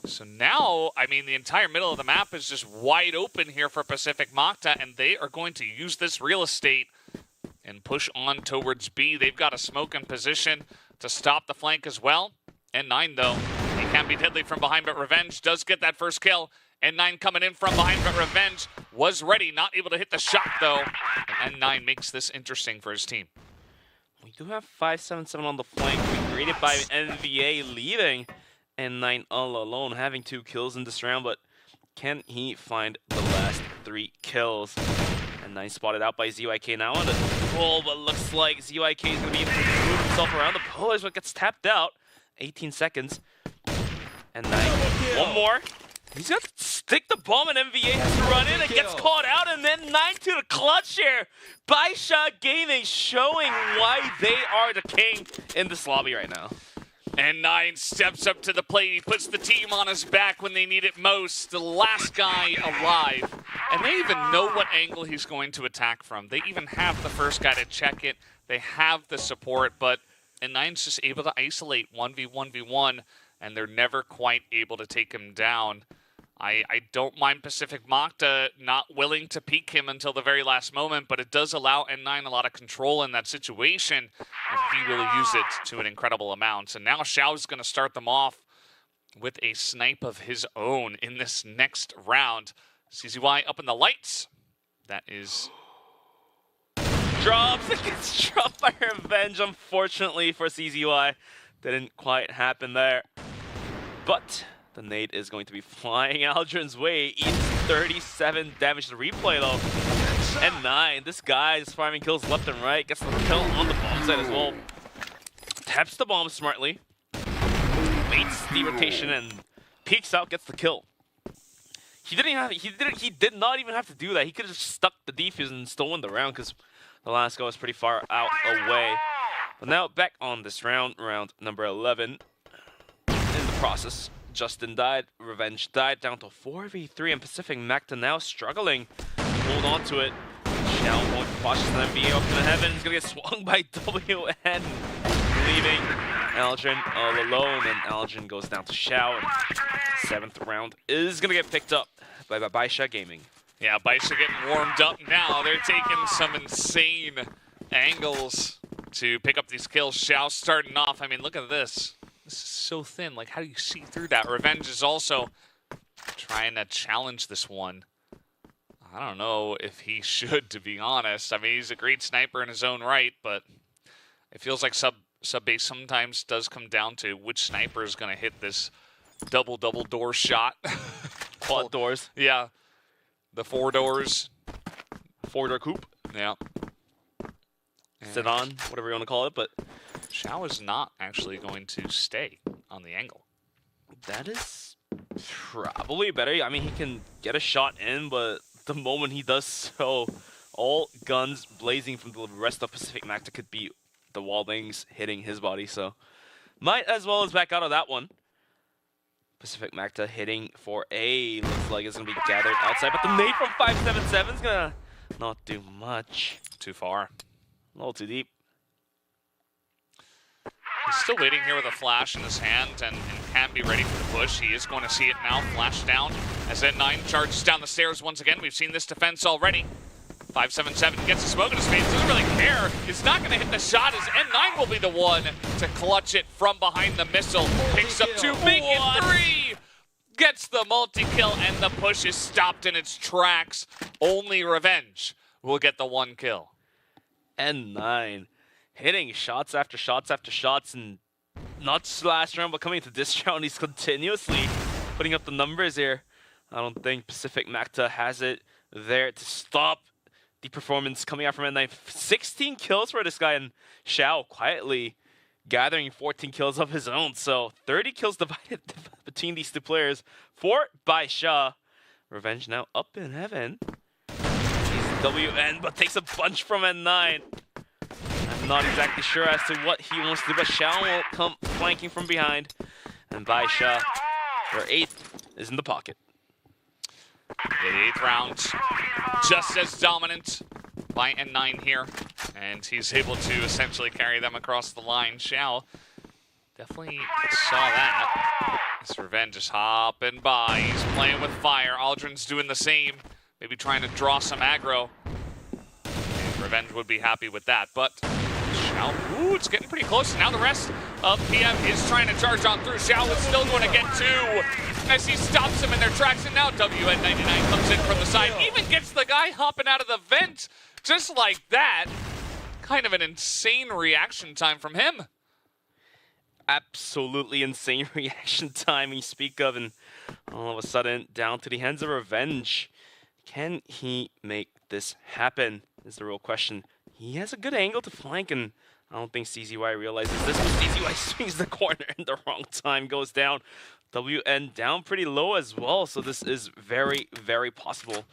So now, I mean, the entire middle of the map is just wide open here for Pacific Makta, and they are going to use this real estate and push on towards B. They've got a smoke in position to stop the flank as well. N9, though, he can be deadly from behind, but Revenge does get that first kill. N9 coming in from behind, but Revenge was ready, not able to hit the shot, though. And N9 makes this interesting for his team. We do have 577 on the flank, created by NVA, leaving N9 all alone, having 2 kills in this round, but can he find the last 3 kills? N9 spotted out by ZYK now on the roll, but looks like ZYK is going to be able to move himself around the pillars, but gets tapped out. 18 seconds. N9, one more. He's got to stick the bomb, and MVA has to run in and gets caught out, and then 9 to the clutch here. Bisha Gaming showing why they are the king in this lobby right now. And 9 steps up to the plate. He puts the team on his back when they need it most. The last guy alive. And they even know what angle he's going to attack from. They even have the first guy to check it. They have the support, but N9's just able to isolate 1v1v1, and they're never quite able to take him down. I don't mind Pacific Makta not willing to peek him until the very last moment, but it does allow N9 a lot of control in that situation, and he will use it to an incredible amount. And now Xiao's going to start them off with a snipe of his own in this next round. CZY up in the lights. That is... Drops. It gets dropped by Revenge, unfortunately for CZY. Didn't quite happen there. But the nade is going to be flying Aldrin's way. Eats 37 damage to replay though. And 9, this guy is farming kills left and right. Gets the kill on the bomb side as well. Taps the bomb smartly. Waits the rotation and peeks out, gets the kill. He did not even have to do that. He could have just stuck the defuse and stolen the round because the last guy was pretty far out away. But now back on this round, round number 11. In the process, Justin died, Revenge died, down to 4v3, and Pacific Makta now struggling to hold on to it. Now going cautious and NBA up in the heaven. He's gonna get swung by WN, leaving Aldrin all alone, and Aldrin goes down to Xiao, and the 7th round is gonna get picked up by Bisha Gaming. Yeah, Bisha getting warmed up now. They're taking some insane angles to pick up these kills. Xiao starting off. I mean, look at this. This is so thin. Like, how do you see through that? Revenge is also trying to challenge this one. I don't know if he should, to be honest. I mean, he's a great sniper in his own right, but it feels like sub-base sometimes does come down to which sniper is going to hit this double door shot. Quad doors. Yeah. The 4 doors. 4-door coupe. Yeah. Sedan, whatever you want to call it, but Xiao is not actually going to stay on the angle. That is probably better. I mean, he can get a shot in, but the moment he does so, all guns blazing from the rest of Pacific Makta could be the wallbangs hitting his body, so might as well as back out of that one. Pacific Makta hitting for A. Looks like it's going to be gathered outside, but the nade from 577 is going to not do much. Too far. A little too deep. He's still waiting here with a flash in his hand and can be ready for the push. He is going to see it now, flash down as N9 charges down the stairs once again. We've seen this defense already. 577 gets a smoke in his face, doesn't really care. He's not going to hit the shot as N9 will be the one to clutch it from behind the missile. Picks up 2, make it 3! Gets the multi-kill, and the push is stopped in its tracks. Only Revenge will get the 1 kill. N9 hitting shots after shots after shots, and not just last round, but coming to this round, he's continuously putting up the numbers here. I don't think Pacific Makta has it there to stop the performance coming out from N9. 16 kills for this guy, and Xiao quietly gathering 14 kills of his own. So 30 kills divided between these two players for Bisha. Revenge now up in heaven. He's WN, but takes a bunch from N9. I'm not exactly sure as to what he wants to do, but Xiao will come flanking from behind. And Bisha, their 8th, is in the pocket. The 8th round, just as dominant by N9 here. And he's able to essentially carry them across the line. Xiao definitely saw that. This Revenge is hopping by. He's playing with fire. Aldrin's doing the same. Maybe trying to draw some aggro. And Revenge would be happy with that. But Xiao, ooh, it's getting pretty close. Now the rest of PM is trying to charge on through. Xiao is still going to get 2. As he stops him in their tracks, and now WN99 comes in from the side. Even gets the guy hopping out of the vent just like that. kind of an insane reaction time from him. Absolutely insane reaction time you speak of, and all of a sudden down to the hands of Revenge. Can he make this happen is the real question. He has a good angle to flank, and I don't think CZY realizes this, but CZY swings the corner in the wrong time, goes down. WN down pretty low as well, so this is very, very possible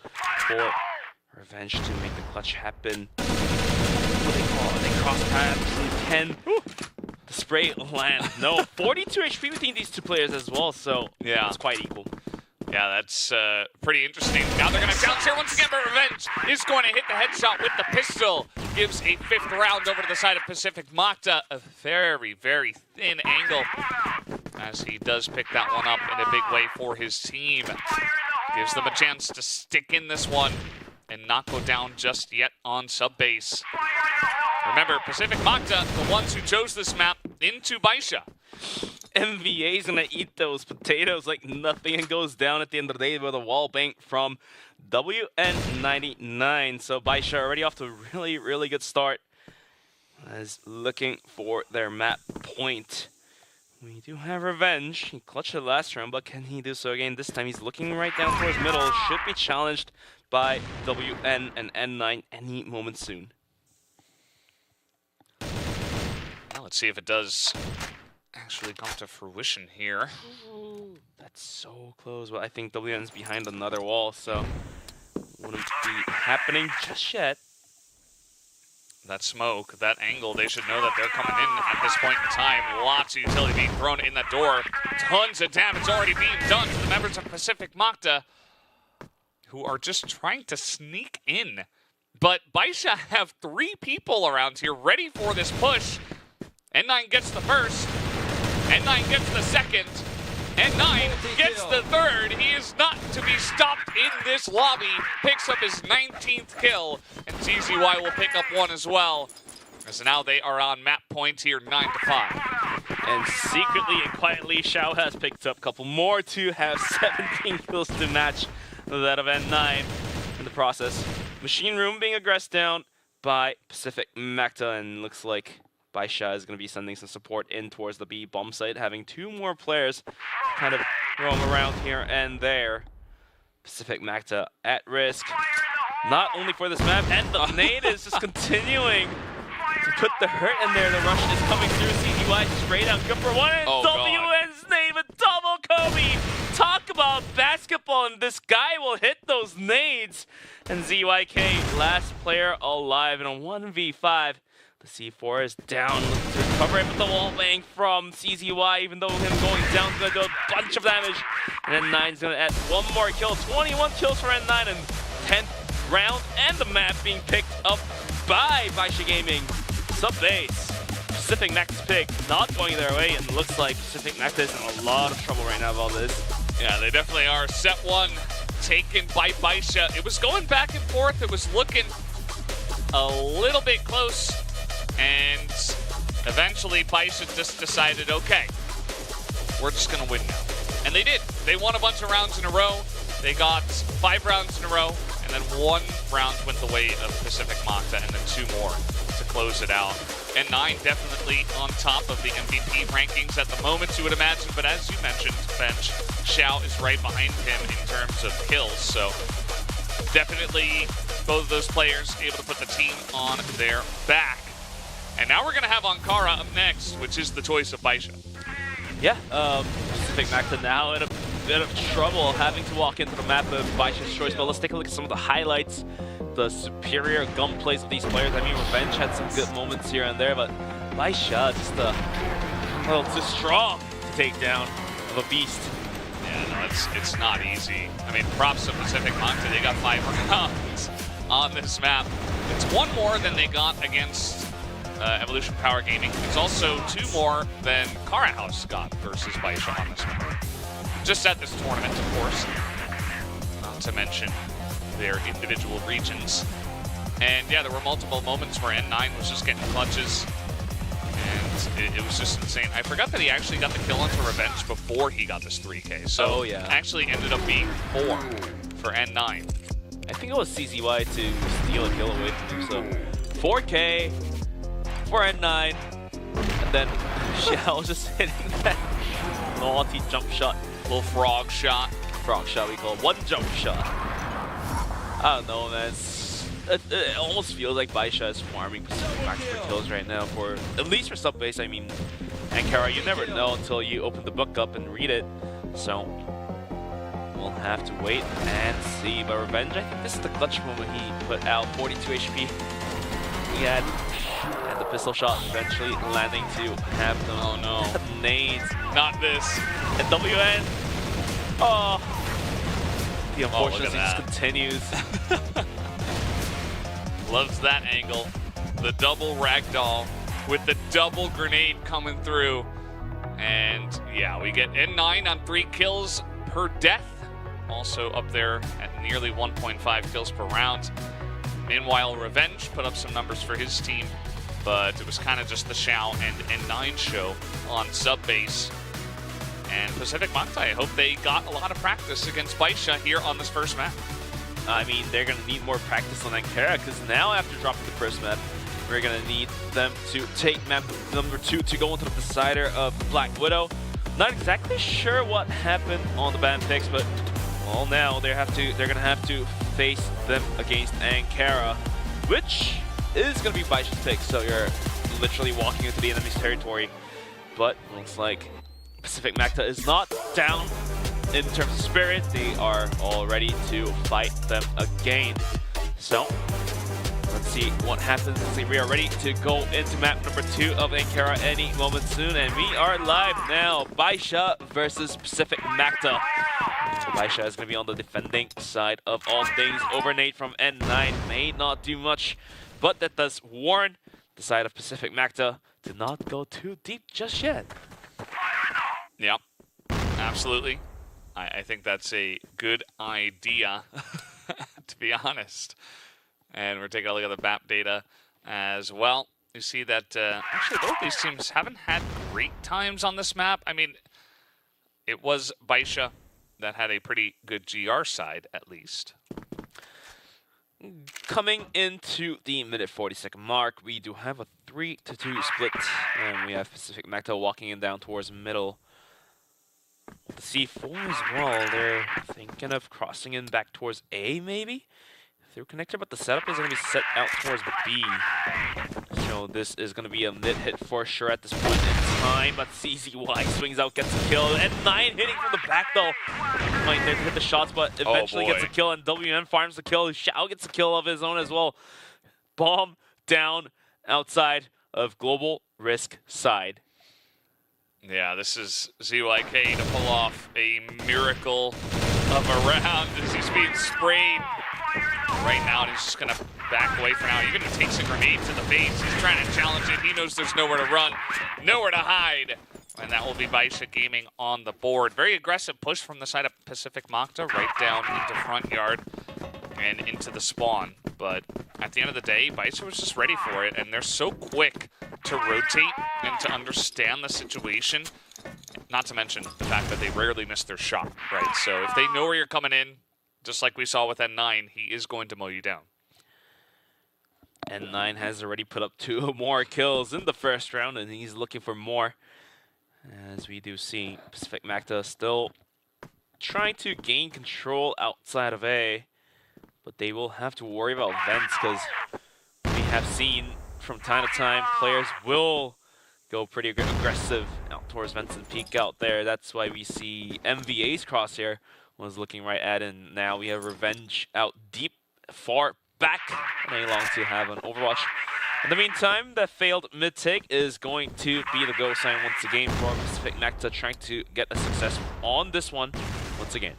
for Revenge to make the clutch happen. What do they call it? They cross paths and can the spray land. No, 42 HP between these two players as well, so yeah, it's quite equal. Yeah, that's pretty interesting. Now they're going to bounce here once again, but Revenge is going to hit the headshot with the pistol. Gives a 5th round over to the side of Pacific Makta. A very, very thin angle as he does pick that one up in a big way for his team. Gives them a chance to stick in this one and not go down just yet on sub-base. Remember, Pacific Makta, the ones who chose this map into Bisha. MVA's gonna eat those potatoes like nothing and goes down at the end of the day with a wall bank from WN99. So Bisha already off to a really, really good start as looking for their map point. We do have Revenge. He clutched it last round, but can he do so again? This time he's looking right down towards middle. Should be challenged by WN and N9 any moment soon. Well, let's see if it does actually come to fruition here. Ooh, that's so close, but I think WN's behind another wall, so wouldn't be happening just yet. That smoke, that angle, they should know that they're coming in at this point in time. Lots of utility being thrown in that door. Tons of damage already being done to the members of Pacific Makta, who are just trying to sneak in. But Bisha have 3 people around here ready for this push. N9 gets the first. N9 gets the second. N9 gets the third. He is not to be stopped in this lobby. Picks up his 19th kill. And CZY will pick up one as well. So now they are on map point here, 9-5. And secretly and quietly, Xiao has picked up a couple more to have 17 kills to match that of N9 in the process. Machine Room being aggressed down by Pacific Makta, and looks like Bisha is going to be sending some support in towards the B bomb site, having 2 more players kind of roam around here and there. Pacific Makta at risk, not only for this map, and the nade is just continuing to put the hurt in there. The rush is coming through. CZY spray down, good for one, and WN's name, a double Kobe. Talk about basketball, and this guy will hit those nades. And ZYK, last player alive in a 1v5. The C4 is down, looking to recover it with the wall bang from CZY, even though him going down is going to do a bunch of damage. And then N9's going to add 1 more kill. 21 kills for N9, and 10th round, and the map being picked up by Bisha Gaming. Sub-base. Pacific Makta's pick not going their way, and looks like Pacific Makta is in a lot of trouble right now with all this. Yeah, they definitely are. Set 1 taken by Bisha. It was going back and forth. It was looking a little bit close. And eventually Bisha just decided, okay, we're just going to win now. And they did. They won a bunch of rounds in a row. They got 5 rounds in a row, and then 1 round went the way of Pacific Makta, and then 2 more to close it out. And N9 definitely on top of the MVP rankings at the moment, you would imagine. But as you mentioned, Bench, Xiao is right behind him in terms of kills. So definitely both of those players able to put the team on their back. And now we're going to have Ankara up next, which is the choice of Bisha. Yeah, Pacific Makta now in a bit of trouble having to walk into the map of Bisha's choice. But let's take a look at some of the highlights. The superior gun plays of these players. I mean, Revenge had some good moments here and there, but Bisha just a little too strong to take down of a beast. Yeah, no, it's not easy. I mean, props to Pacific Makta. They got 5 rounds on this map. It's 1 more than they got against Evolution Power Gaming. It's also 2 more than Kara House got versus Bisha on this map. Just at this tournament, of course. Not to mention their individual regions. And yeah, there were multiple moments where N9 was just getting clutches. And it was just insane. I forgot that he actually got the kill onto Revenge before he got this 3K. So actually ended up being 4 for N9. I think it was CZY to steal a kill away from him. So 4K. for N9. And then Xiao just hitting that naughty jump shot. Little frog shot. Frog shot, we call it. One jump shot. I don't know, man. It almost feels like Bisha is farming max for kills right now, for at least for sub-base. I mean, Ankara, you never know until you open the book up and read it. So we'll have to wait and see. But Revenge, I think this is the clutch moment he put out. 42 HP. He had the pistol shot eventually landing to have them. Oh no. Nades. Not this. And WN. Oh. The unfortunate look at just continues. Loves that angle. The double ragdoll with the double grenade coming through. And yeah, we get N9 on 3 kills per death. Also up there at nearly 1.5 kills per round. Meanwhile, Revenge put up some numbers for his team, but it was kind of just the Xiao and N9 show on sub-base. And Pacific Magta, I hope they got a lot of practice against Bisha here on this first map. I mean, they're going to need more practice on Ankara, because now after dropping the first map, we're going to need them to take map number 2 to go into the decider of Black Widow. Not exactly sure what happened on the ban picks, but well, now they're going to have to face them against Ankara, which is going to be Bisha's pick. So you're literally walking into the enemy's territory, but looks like Pacific Magta is not down. In terms of spirit, they are all ready to fight them again. So, let's see what happens. We are ready to go into map number 2 of Ankara any moment soon. And we are live now. Bisha versus Pacific Magta. Bisha is going to be on the defending side of all things. Overnate from N9 may not do much, but that does warn the side of Pacific Magta to not go too deep just yet. Yep, absolutely. I think that's a good idea, to be honest. And we're taking a look at the map data as well. You see that actually both these teams haven't had great times on this map. I mean, it was Bisha that had a pretty good GR side, at least. Coming into the minute 40-second mark, we do have a 3-2 split, and we have Pacific Magta walking in down towards middle. The C4 as well, they're thinking of crossing in back towards A, maybe? Through connector, but the setup is going to be set out towards B. So this is going to be a mid-hit for sure at this point in time, but CZY swings out, gets a kill, and 9 hitting from the back though. Might there to hit the shots, but eventually gets a kill, and WN farms the kill. Xiao gets a kill of his own as well. Bomb down outside of Global Risk side. Yeah, this is ZYK to pull off a miracle of a round as he's being sprayed right now, and he's just going to back away for now. Even if he takes a grenade to the face, he's trying to challenge it. He knows there's nowhere to run, nowhere to hide. And that will be Bisha Gaming on the board. Very aggressive push from the side of Pacific Magta, right down into front yard and into the spawn. But at the end of the day, Bisha was just ready for it, and they're so quick to rotate and to understand the situation. Not to mention the fact that they rarely miss their shot, right? So if they know where you're coming in, just like we saw with N9, he is going to mow you down. N9 has already put up 2 more kills in the first round, and he's looking for more. As we do see Pacific Magta still trying to gain control outside of A, but they will have to worry about vents, because we have seen from time to time players will go pretty aggressive out towards vents and peek out there. That's why we see MVA's crosshair was looking right at, and now we have Revenge out deep, far back, and they long to have an Overwatch. In the meantime, that failed mid-take is going to be the go sign once again for Pacific Magta, trying to get a success on this one once again.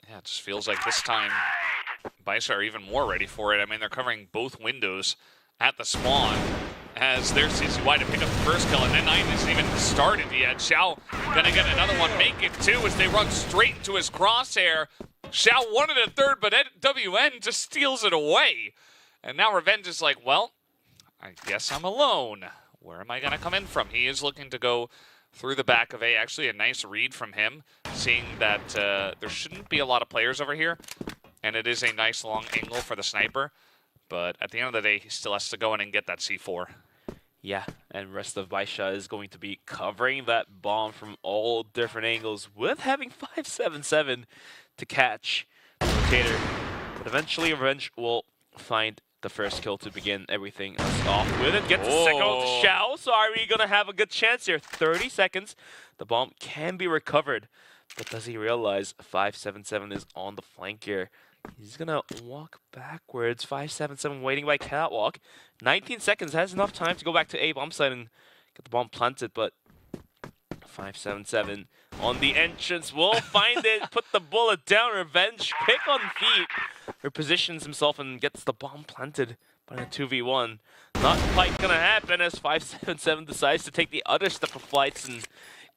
Yeah, it just feels like this time Bisha are even more ready for it. I mean, they're covering both windows at the spawn as their CCY to pick up the first kill, and N9 isn't even started yet. Xiao gonna get another one, make it 2 as they run straight into his crosshair. Xiao wanted a third, but WN just steals it away. And now Revenge is like, well, I guess I'm alone. Where am I gonna come in from? He is looking to go through the back of A. Actually, a nice read from him, seeing that there shouldn't be a lot of players over here, and it is a nice long angle for the sniper. But at the end of the day, he still has to go in and get that C4. Yeah, and rest of Bisha is going to be covering that bomb from all different angles with having 577 to catch the rotator. But eventually Revenge will find the first kill to begin everything else off with it. Gets the second one to Xiao. So are we going to have a good chance here? 30 seconds. The bomb can be recovered. But does he realize 577 is on the flank here? He's going to walk backwards. 577 waiting by catwalk. 19 seconds, has enough time to go back to A bomb site and get the bomb planted, but 577 on the entrance will find it, put the bullet down. Revenge, quick on feet, repositions himself and gets the bomb planted by a 2v1. Not quite gonna happen as 577 decides to take the other step of flights and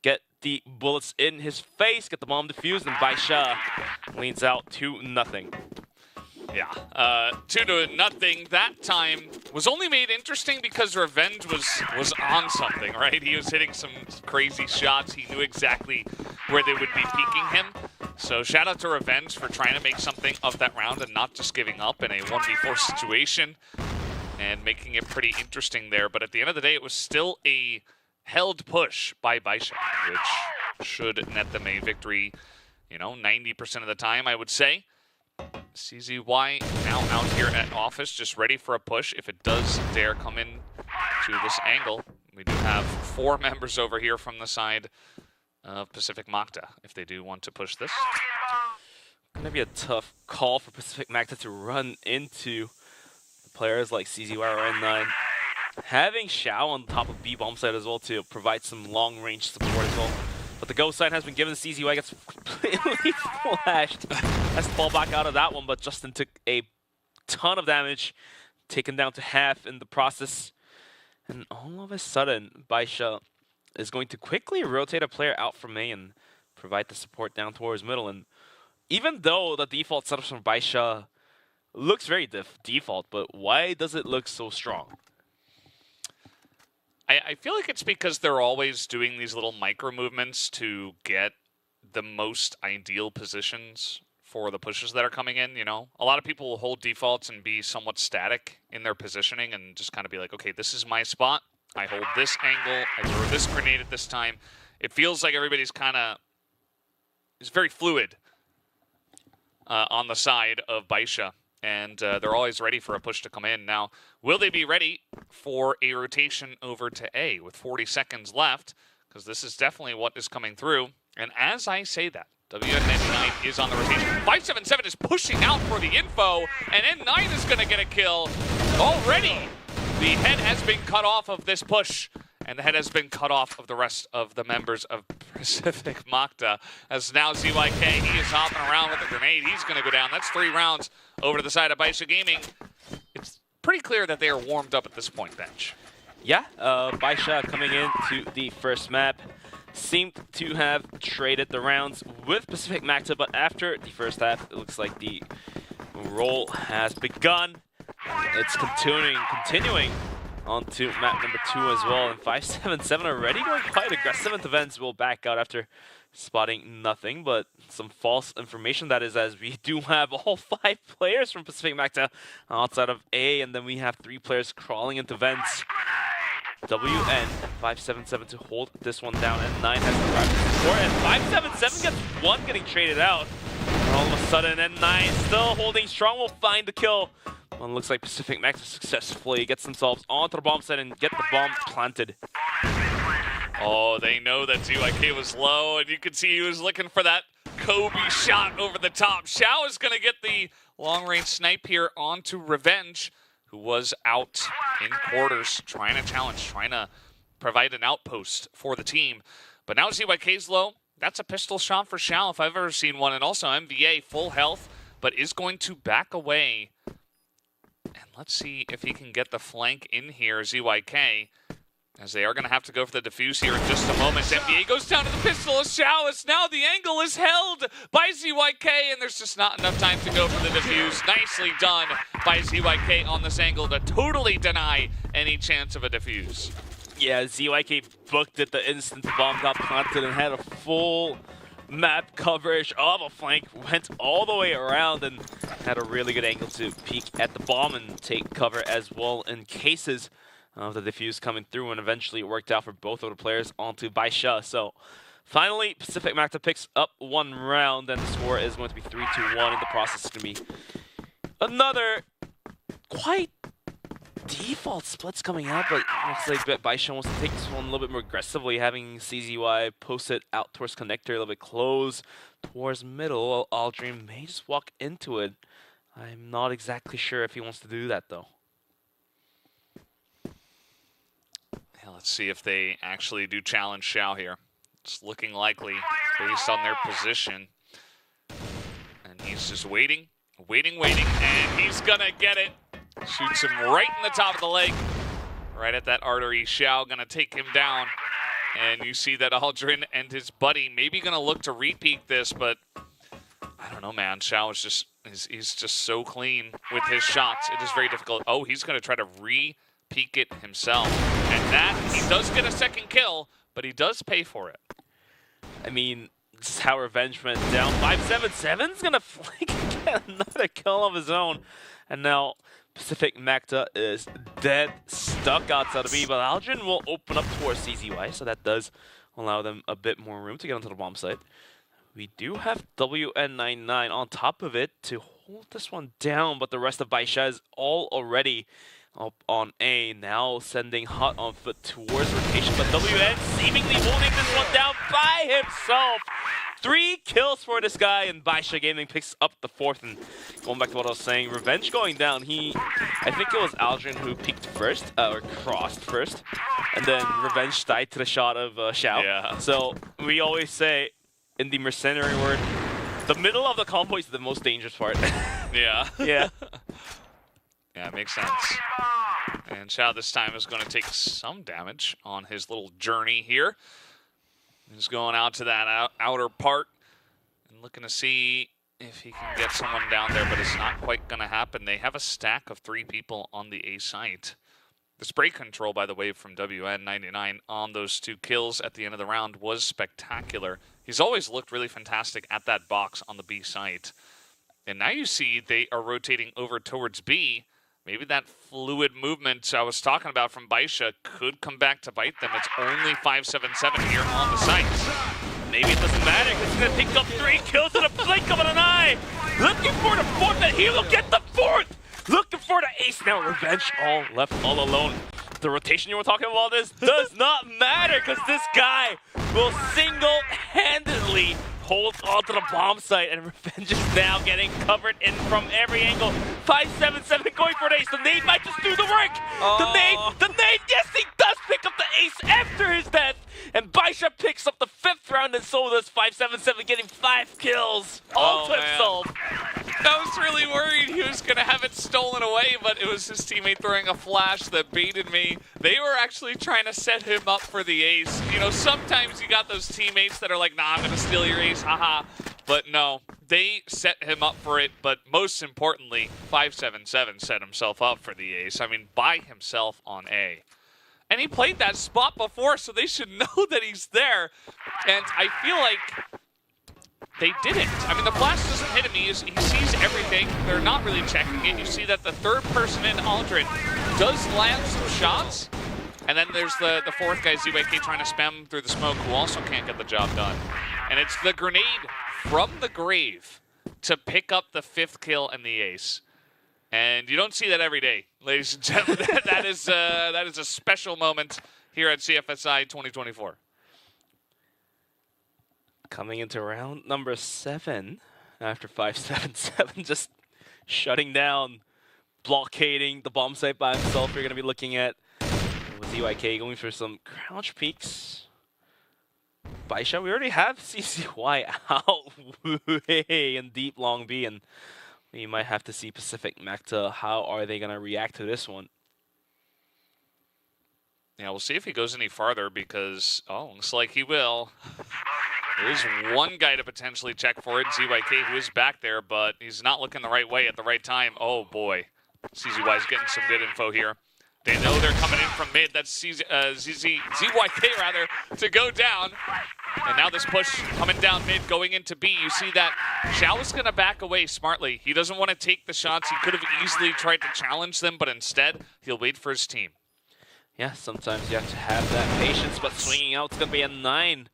get the bullets in his face, get the bomb defused, and Bisha leans out 2-0. Yeah, 2-0. That time was only made interesting because Revenge was on something, right? He was hitting some crazy shots. He knew exactly where they would be peeking him. So shout out to Revenge for trying to make something of that round and not just giving up in a 1v4 situation and making it pretty interesting there. But at the end of the day, it was still a held push by Bisha, which should net them a victory, 90% of the time, I would say. CZY now out here at office, just ready for a push if it does dare come in to this angle. We do have 4 members over here from the side of Pacific Makta if they do want to push this. Gonna be a tough call for Pacific Makta to run into players like CZY or N9. Having Xiao on top of B bomb side as well to provide some long range support as well. But the ghost sign has been given. CZY gets completely flashed. Has to fall back out of that one, but Justin took a ton of damage, taken down to half in the process. And all of a sudden, Bisha is going to quickly rotate a player out from A and provide the support down towards middle. And even though the default setup from Bisha looks very default, but why does it look so strong? I feel like it's because they're always doing these little micro movements to get the most ideal positions for the pushes that are coming in, A lot of people will hold defaults and be somewhat static in their positioning and just kind of be like, okay, this is my spot. I hold this angle. I throw this grenade at this time. It feels like everybody's is very fluid on the side of Bisha. And they're always ready for a push to come in. Now, will they be ready for a rotation over to A with 40 seconds left? Because this is definitely what is coming through. And as I say that, WN99 is on the rotation. 577 is pushing out for the info, and N9 is going to get a kill already. The head has been cut off of this push, and the head has been cut off of the rest of the members of Pacific Makta. As now ZYK, he is hopping around with a grenade. He's going to go down. That's 3 rounds over to the side of Bisha Gaming. It's pretty clear that they are warmed up at this point, Bench. Yeah, Bisha coming into the first map seemed to have traded the rounds with Pacific Makta, but after the first half, it looks like the roll has begun. It's continuing on to map number 2 as well, and 577 already going quite aggressive into Vents. Will back out after spotting nothing, but some false information that is, as we do have all 5 players from Pacific Makta outside of A, and then we have 3 players crawling into Vents. WN 577 to hold this one down, and 9 has the drive to score, and 577 gets 1 getting traded out. And all of a sudden, N9 still holding strong, will find the kill. Well, it looks like Pacific Makta successfully gets themselves onto the bomb site and get the bomb planted. Oh, they know that ZYK was low, and you can see he was looking for that Kobe shot over the top. Xiao is going to get the long-range snipe here onto Revenge, who was out in quarters, trying to challenge, trying to provide an outpost for the team. But now ZYK's low. That's a pistol shot for Xiao if I've ever seen one. And also MVA, full health, but is going to back away. And let's see if he can get the flank in here, ZYK, as they are going to have to go for the defuse here in just a moment. MVA goes down to the pistol of Xiao. Now the angle is held by ZYK, and there's just not enough time to go for the defuse. Nicely done by ZYK on this angle to totally deny any chance of a defuse. Yeah, ZYK booked it the instant the bomb got planted and had a full map coverage of a flank, went all the way around and had a really good angle to peek at the bomb and take cover as well in cases of the defuse coming through, and eventually it worked out for both of the players onto Bisha. So finally, Pacific Magta picks up one round, and the score is going to be 3-1 in the process. It's going to be another quite default splits coming out, but it looks like Bisha wants to take this one a little bit more aggressively, having CZY post it out towards connector, a little bit close towards middle. Aldrin may just walk into it. I'm not exactly sure if he wants to do that, though. Yeah, let's see if they actually do challenge Xiao here. It's looking likely based on their position. And he's just waiting, and he's gonna get it. Shoots him right in the top of the leg, right at that artery. Xiao gonna take him down. And you see that Aldrin and his buddy maybe gonna look to repeat this, but I don't know, man. Xiao is just, he's just so clean with his shots. It is very difficult. Oh, he's gonna try to re-peek it himself. And that, he does get a second kill, but he does pay for it. I mean, this is how Revenge went down. 577's gonna flank again, another kill of his own. And now Pacific Magta is dead, stuck outside of B, but Aldrin will open up towards CZY, so that does allow them a bit more room to get onto the bomb site. We do have WN99 on top of it to hold this one down, but the rest of Bisha is all already up on A, now sending Hot on foot towards rotation, but WN seemingly holding this one down by himself. 3 kills for this guy, and Bisha Gaming picks up the 4th. And going back to what I was saying, Revenge going down, I think it was Aldrin who peeked first, or crossed first, and then Revenge died to the shot of Xiao. Yeah. So we always say, in the mercenary word, the middle of the combo is the most dangerous part. Yeah. Yeah. Yeah, it makes sense. And Xiao this time is going to take some damage on his little journey here. He's going out to that outer part and looking to see if he can get someone down there, but it's not quite going to happen. They have a stack of 3 people on the A site. The spray control, by the way, from WN99 on those 2 kills at the end of the round was spectacular. He's always looked really fantastic at that box on the B site. And now you see they are rotating over towards B. Maybe that fluid movement I was talking about from Bisha could come back to bite them. It's only 577 here on the site. Maybe it doesn't matter, because he's going to pick up 3 kills in a blink of an eye. Looking for the 4th, and he will get the 4th. Looking for the ace. Now Revenge left all alone. The rotation you were talking about this does not matter, because this guy will single-handedly hold onto the bomb site, and Revenge is now getting covered in from every angle. 577 going for the ace. The nade might just do the work. The nade, yes, he does pick up the ace after his death. And Bisha picks up the 5th round, and so does 577, getting 5 kills all to himself. I was really worried he was going to have it stolen away, but it was his teammate throwing a flash that baited me. They were actually trying to set him up for the ace. You know, sometimes you got those teammates that are like, nah, I'm going to steal your ace, haha. But no, they set him up for it, but most importantly, 577 set himself up for the ace. I mean, by himself on A. And he played that spot before, so they should know that he's there. And I feel like they didn't. I mean, the flash doesn't hit him. He sees everything. They're not really checking it. You see that the 3rd person in, Aldrin, does land some shots. And then there's the 4th guy, ZYK, trying to spam through the smoke, who also can't get the job done. And it's the grenade from the grave to pick up the 5th kill and the ace. And you don't see that every day, ladies and gentlemen. that is a special moment here at CFSI 2024. Coming into round number 7, after 577, just shutting down, blockading the bomb site by himself. You're going to be looking at ZYK going for some crouch peeks. Bisha, we already have CCY out way in deep long B, and we might have to see Pacific Magta. How are they going to react to this one? Yeah, we'll see if he goes any farther, because, looks like he will. There is one guy to potentially check for it, ZYK, who is back there, but he's not looking the right way at the right time. Oh, boy. CZY is getting some good info here. They know they're coming in from mid. That's ZYK rather, to go down. And now this push coming down mid, going into B. You see that Xiao is going to back away smartly. He doesn't want to take the shots. He could have easily tried to challenge them, but instead, he'll wait for his team. Yeah, sometimes you have to have that patience, but swinging out, it's going to be a 9.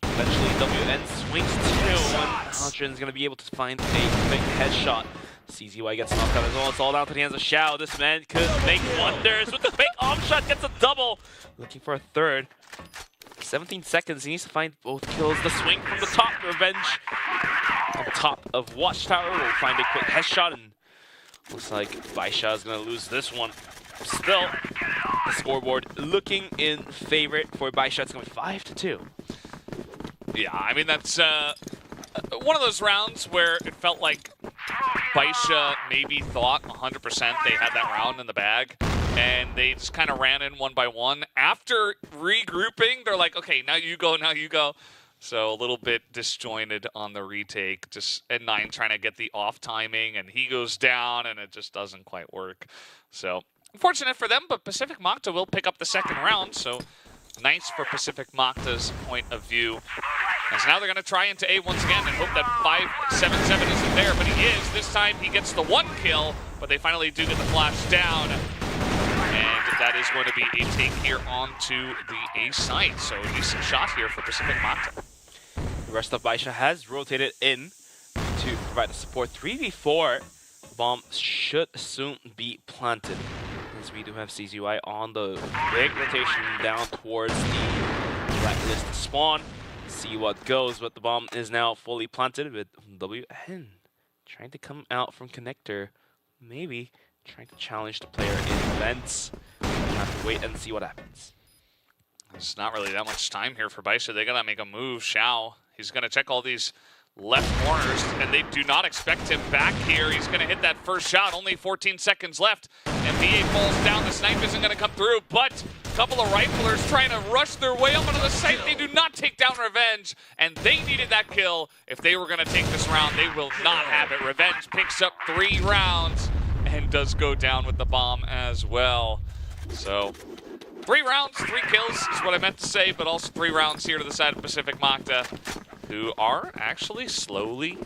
Eventually, WN swings 2, and Adrian's going to be able to find a big headshot. CZY gets knocked out as well. It's all down to the hands of Xiao. This man could make wonders with the big arm shot. Gets a double. Looking for a third. 17 seconds. He needs to find both kills. The swing from the top. Revenge on top of Watchtower. Will find a quick headshot, and looks like Bisha is going to lose this one. Still, the scoreboard looking in favor for Bisha. It's going to be 5-2. Yeah, I mean, that's one of those rounds where it felt like Bisha maybe thought 100% they had that round in the bag, and they just kind of ran in one by one. After regrouping, they're like, okay, now you go, now you go. So a little bit disjointed on the retake, just at 9 trying to get the off timing, and he goes down, and it just doesn't quite work. So unfortunate for them, but Pacific Makta will pick up the second round, so nice for Pacific Makta's point of view. And so now they're going to try into A once again and hope that 577 isn't there, but he is. This time he gets the 1 kill, but they finally do get the flash down. And that is going to be a take here onto the A site. So a decent shot here for Pacific Makta. The rest of Bisha has rotated in to provide the support. 3v4. Bomb should soon be planted, as we do have CZY on the big rotation down towards the blacklist spawn. See what goes, but the bomb is now fully planted with WN trying to come out from connector, maybe trying to challenge the player in vents. We'll have to wait and see what happens. There's not really that much time here for Bisha. They gotta make a move. Xiao, he's gonna check all these left corners, and they do not expect him back here. He's gonna hit that first shot. Only 14 seconds left, and BA falls down. The snipe isn't gonna come through, but a couple of riflers trying to rush their way up onto the site. They do not take down Revenge, and they needed that kill. If they were gonna take this round, they will not have it. Revenge picks up 3 rounds and does go down with the bomb as well. So 3 rounds, 3 kills is what I meant to say, but also 3 rounds here to the side of Pacific Makta, who are actually slowly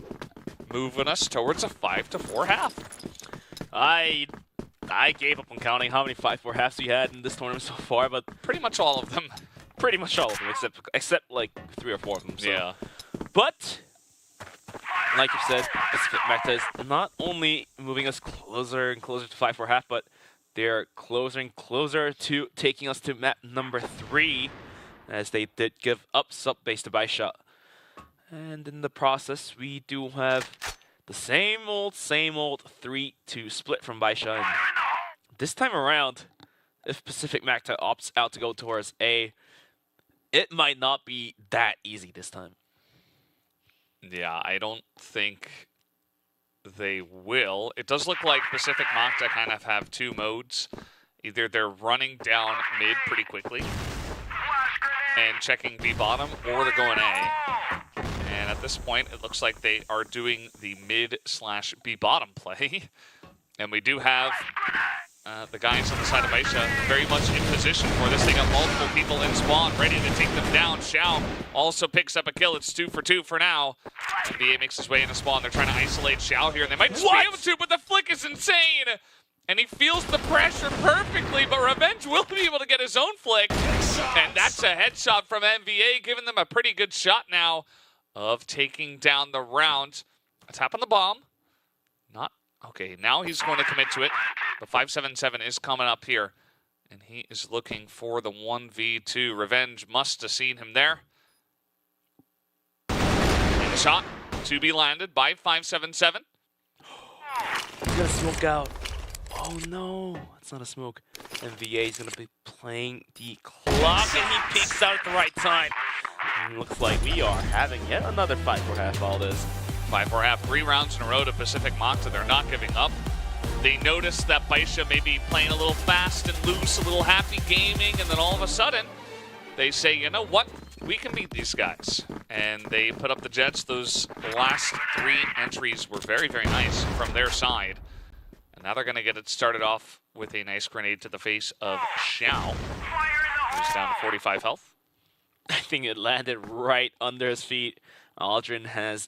moving us towards a 5-4 half. I gave up on counting how many 5-4 halves we had in this tournament so far, but pretty much all of them. Pretty much all of them, except like 3 or 4 of them. So. Yeah. But like you said, Pacific Makta is not only moving us closer and closer to 5-4 half, but they're closer and closer to taking us to map number 3, as they did give up sub-base to Bisha. And in the process, we do have the same old 3-2 split from Bisha. And this time around, if Pacific Makta opts out to go towards A, it might not be that easy this time. Yeah, I don't think they will. It does look like Pacific Makta kind of have 2 modes. Either they're running down mid pretty quickly and checking B bottom, or they're going A. And at this point, it looks like they are doing the mid/B bottom play. And we do have the guys on the side of Bisha very much in position for this. They got multiple people in spawn ready to take them down. Xiao also picks up a kill. It's 2 for 2 for now. And BA makes his way into spawn. They're trying to isolate Xiao here, and they might just be able to, but the flick is insane. And he feels the pressure perfectly, but Revenge will be able to get his own flick. And that's a headshot from MVA, giving them a pretty good shot now of taking down the round. A tap on the bomb. Not okay, now he's going to commit to it. The 577 is coming up here, and he is looking for the 1v2. Revenge must have seen him there. And the shot to be landed by 577. He's gonna smoke out. Oh no, it's not a smoke. MVA is gonna be playing the clock, and he peeks out at the right time. And looks like we are having yet another 5-4 half all this. 5-4 half, 3 rounds in a row to Pacific Makta. They're not giving up. They notice that Bisha may be playing a little fast and loose, a little happy gaming, and then all of a sudden, they say, you know what? We can beat these guys. And they put up the Jets. Those last 3 entries were very, very nice from their side. And Now they're going to get it started off with a nice grenade to the face of Xiao, who's down to 45 health. I think it landed right under his feet. Aldrin has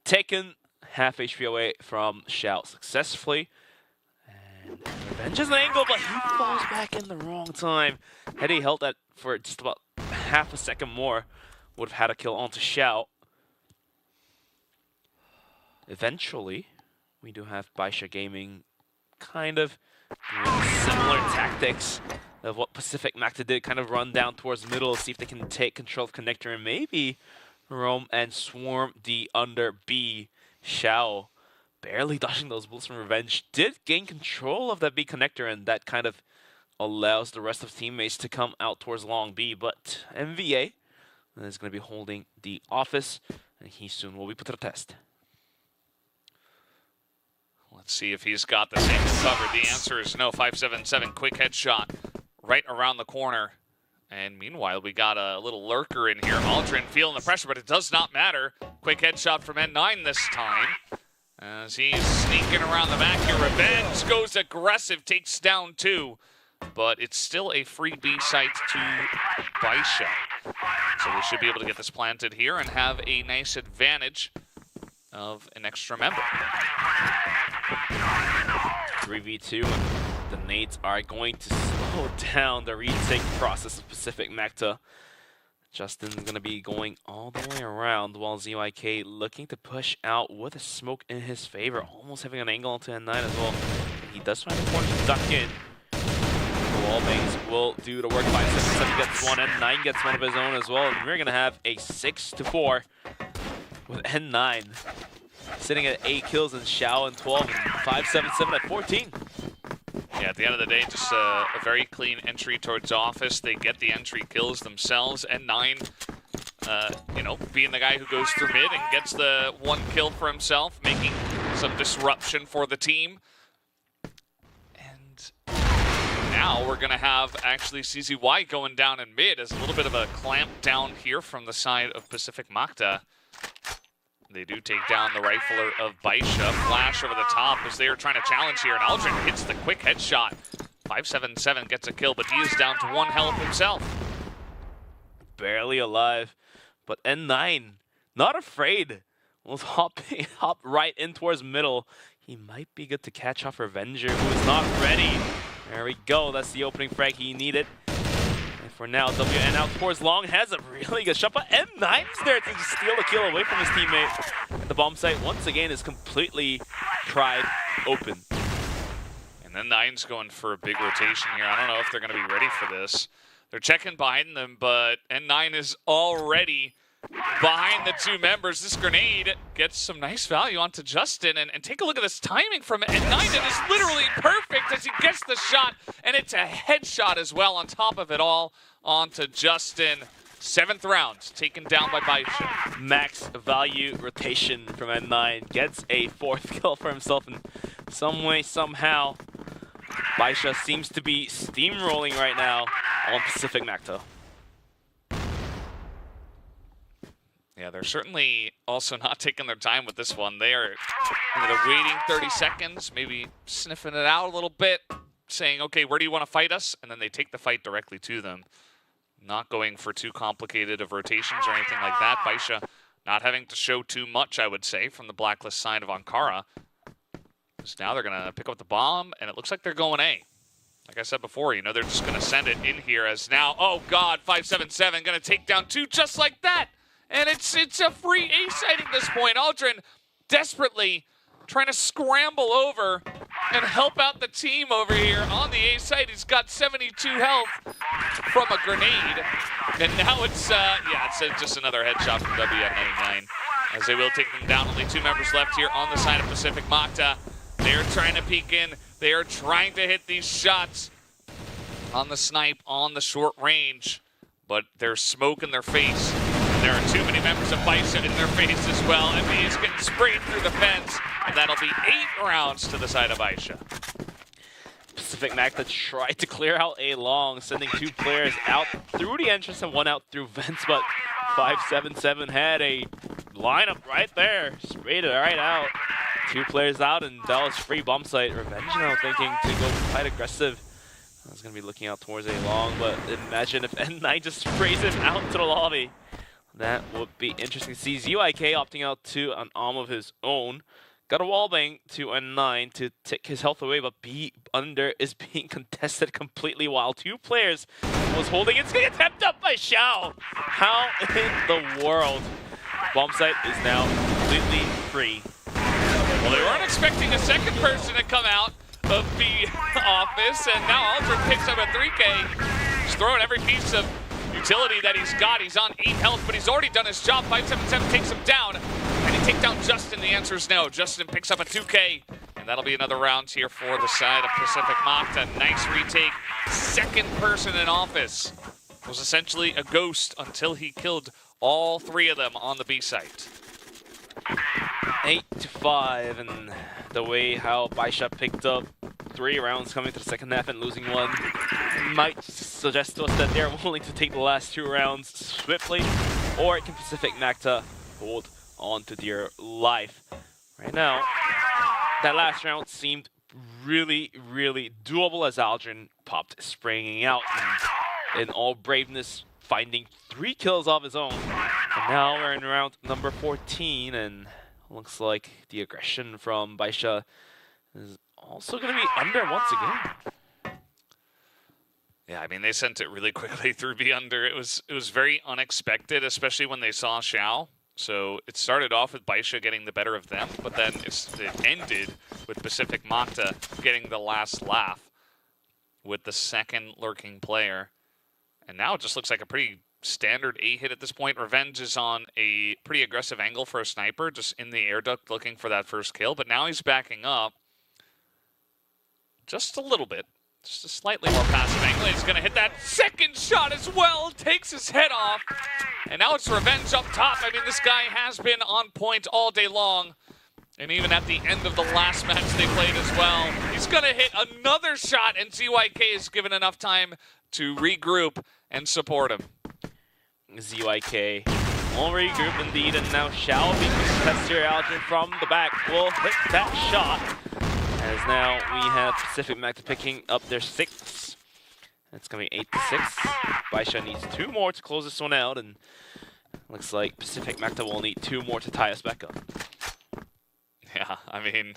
taken half HP away from Xiao successfully. And Revenge is an angle, but he falls back in the wrong time. Had he held that for just about half a second more, would have had a kill onto Xiao. Eventually, we do have Bisha Gaming kind of doing similar tactics of what Pacific Macta did, kind of run down towards middle, see if they can take control of connector and maybe roam and swarm D under B. Xiao barely dodging those bullets from Revenge did gain control of that B connector, and that kind of allows the rest of teammates to come out towards long B, but MVA is going to be holding the office, and he soon will be put to the test. Let's see if he's got this angle covered. The answer is no. 577, quick headshot right around the corner. And meanwhile, we got a little lurker in here. Aldrin feeling the pressure, but it does not matter. Quick headshot from N9 this time, as he's sneaking around the back here. Revenge goes aggressive, takes down 2. But it's still a free B site to Bisha. So we should be able to get this planted here and have a nice advantage of an extra member. 3v2, and the nades are going to slow down the retake process of Pacific Macta. Justin's going to be going all the way around, while ZYK looking to push out with a smoke in his favor, almost having an angle onto N9 as well. He does find a corner to duck in. The wall bangs will do the work. 577 gets one, N9 gets one of his own as well, and we're going to have a 6-4 with N9 sitting at 8 kills and Xiao and 12 and 577 at 14. Yeah, at the end of the day, just a very clean entry towards office. They get the entry kills themselves. N9, you know, being the guy who goes through mid and gets the 1 kill for himself, making some disruption for the team. And now we're going to have actually CZY going down in mid as a little bit of a clamp down here from the side of Pacific Macta. They do take down the rifler of Bisha. Flash over the top as they are trying to challenge here, and Aldrin hits the quick headshot. 577 gets a kill, but he is down to 1 health himself. Barely alive, but N9 not afraid. Will hop right in towards middle. He might be good to catch off Revenger, who is not ready. There we go. That's the opening frag he needed. And for now, WN out towards long has a really good shot, but N9 is there to steal the kill away from his teammate. And the bomb site once again is completely pried open. And then Nine's going for a big rotation here. I don't know if they're going to be ready for this. They're checking behind them, but N9 is already behind the 2 members. This grenade gets some nice value onto Justin, and take a look at this timing from N9. It is literally perfect as he gets the shot, and it's a headshot as well on top of it all onto Justin. 7th round taken down by Bisha. Max value rotation from N9 gets a 4th kill for himself in some way, somehow. Bisha seems to be steamrolling right now on Pacific Macta. Yeah, they're certainly also not taking their time with this one. They are they're waiting 30 seconds, maybe sniffing it out a little bit, saying, okay, where do you want to fight us? And then they take the fight directly to them. Not going for too complicated of rotations or anything like that. Bisha not having to show too much, I would say, from the blacklist side of Ankara. So now they're going to pick up the bomb, and it looks like they're going A. Like I said before, you know, they're just going to send it in here as now, oh God, 577 going to take down 2 just like that. And it's a free A site at this point. Aldrin desperately trying to scramble over and help out the team over here on the A site. He's got 72 health from a grenade. And now it's, just another headshot from WN99. As they will take them down. Only 2 members left here on the side of Pacific Macta. They're trying to peek in. They are trying to hit these shots on the snipe, on the short range. But there's smoke in their face. There are too many members of Bisha in their face as well. MB is getting sprayed through the fence, and that'll be 8 rounds to the side of Bisha. Pacific Macta tried to clear out A long, sending 2 players out through the entrance and 1 out through vents, but 577 had a lineup right there, sprayed it right out. 2 players out, and that was free bomb site. Revenge now thinking to go quite aggressive. I was going to be looking out towards a long, but imagine if N9 just sprays him out to the lobby. That would be interesting to see. ZYK opting out to an arm of his own. Got a wallbang to N9 to take his health away, but B under is being contested completely while 2 players was holding. It's getting tapped up by Xiao. How in the world? Bomb site is now completely free. Well, they weren't expecting a second person to come out of the office, and now Aldrin picks up a 3K. He's throwing every piece of utility that he's got. He's on 8 health, but he's already done his job. 577 takes him down. Can he take down Justin? The answer is no. Justin picks up a 2K, and that'll be another round here for the side of Pacific Makta. Nice retake. Second person in office. Was essentially a ghost until he killed all 3 of them on the B site. 8-5, and the way how Bisha picked up 3 rounds coming to the second half and losing 1 might suggest to us that they're willing to take the last 2 rounds swiftly, or can Pacific Makta hold on to dear life. Right now, that last round seemed really, really doable as Aldrin popped springing out and in all braveness finding 3 kills of his own. And now we're in round number 14, and looks like the aggression from Bisha is also going to be under once again. Yeah, I mean, they sent it really quickly through B under. It was very unexpected, especially when they saw Xiao. So it started off with Bisha getting the better of them, but then it ended with Pacific Makta getting the last laugh with the second lurking player. And now it just looks like a pretty standard A hit at this point. Revenge is on a pretty aggressive angle for a sniper, just in the air duct looking for that first kill. But now he's backing up just a little bit. Just a slightly more passive angle. He's going to hit that second shot as well. Takes his head off. And now it's Revenge up top. I mean, this guy has been on point all day long. And even at the end of the last match they played as well. He's going to hit another shot, and ZYK is given enough time to regroup and support him. ZYK will regroup indeed, and now Xiao being contested Aldrin from the back will hit that shot. As now we have Pacific Makta picking up their 6th. It's going to be 8-6. Bisha needs 2 more to close this one out, and looks like Pacific Makta will need 2 more to tie us back up. Yeah, I mean,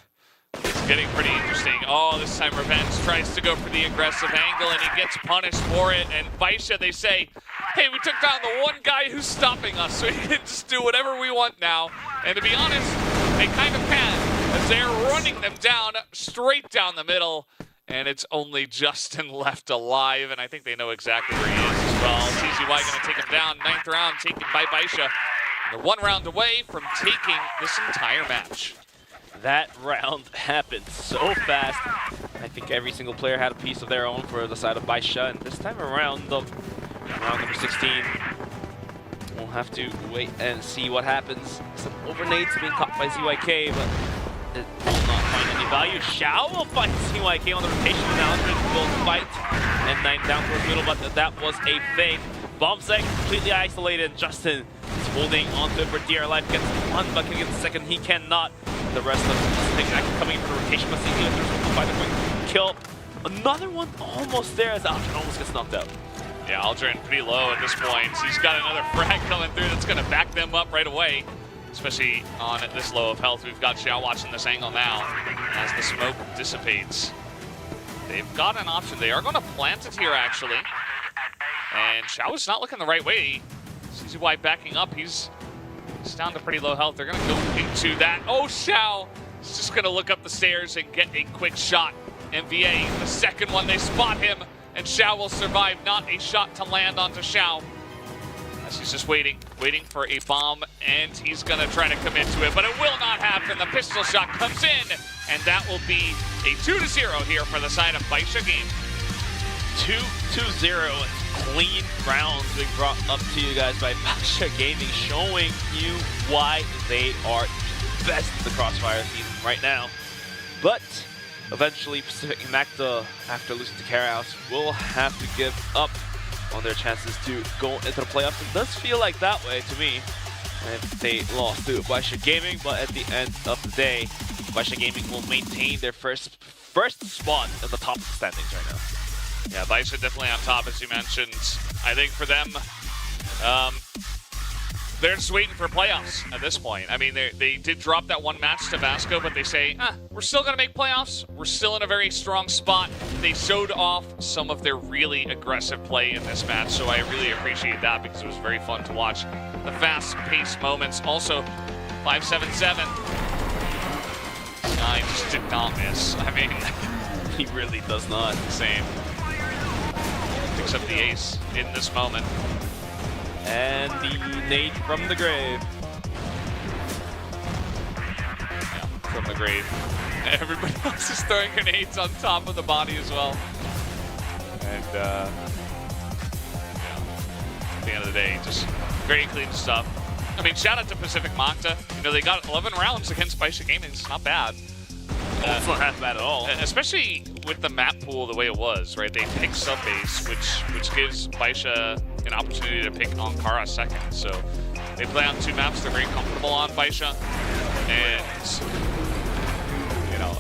it's getting pretty interesting. Oh, this time Revenge tries to go for the aggressive angle, and he gets punished for it. And Bisha, they say, hey, we took down the one guy who's stopping us, so we can just do whatever we want now. And to be honest, they kind of can, as they're running them down, straight down the middle. And it's only Justin left alive, and I think they know exactly where he is as well. CZY going to take him down. 9th round taken by Bisha. They're 1 round away from taking this entire match. That round happened so fast. I think every single player had a piece of their own for the side of Bisha, and this time around, round number 16, we'll have to wait and see what happens. Some overnades being caught by ZYK, but it will not find any value. Xiao will find ZYK on the rotation now. Will fight N9 down towards the middle, but that was a fake. Bomb site completely isolated. Justin is holding onto it for dear life. Gets 1, but can get the second. He cannot. The rest of the thing coming in for the rotation, but seeing the find a quick kill. Another one almost there as Aldrin almost gets knocked out. Yeah, Aldrin pretty low at this point. He's got another frag coming through that's going to back them up right away, especially on this low of health. We've got Xiao watching this angle now as the smoke dissipates. They've got an option. They are going to plant it here, actually. And Xiao is not looking the right way. CZY backing up. He's down to pretty low health. They're going to go into that. Oh, Xiao is just going to look up the stairs and get a quick shot. MVA, the second one, they spot him, and Xiao will survive. Not a shot to land onto Xiao. As he's just waiting for a bomb, and he's going to try to commit to it, but it will not happen. The pistol shot comes in, and that will be a 2-0 here for the side of Bisha game. 2-0. Clean rounds being brought up to you guys by Bisha Gaming, showing you why they are the best in the Crossfire season right now. But eventually Pacific Makta, after losing to Carahouse, will have to give up on their chances to go into the playoffs. It does feel like that way to me. And they lost to Bisha Gaming, but at the end of the day, Bisha Gaming will maintain their first spot in the top standings right now. Yeah, Bisha definitely on top, as you mentioned. I think for them, they're just waiting for playoffs at this point. I mean, they did drop that one match to Vasco, but they say, we're still going to make playoffs. We're still in a very strong spot. They showed off some of their really aggressive play in this match, so I really appreciate that because it was very fun to watch the fast-paced moments. Also, 577. I just did not miss. I mean, he really does not. Insane. Picks up the ace in this moment. And the nade from the grave. Yeah, from the grave. Everybody else is throwing grenades on top of the body as well. And yeah, at the end of the day, just very clean stuff. I mean, shout out to Pacific Magta. You know, they got 11 rounds against Bisha Gaming. It's not bad. It's not that bad at all. Especially with the map pool the way it was, right? They picked sub-base, which gives Bisha an opportunity to pick Ankara second. So they play on 2 maps they're very comfortable on, Bisha. And, you know,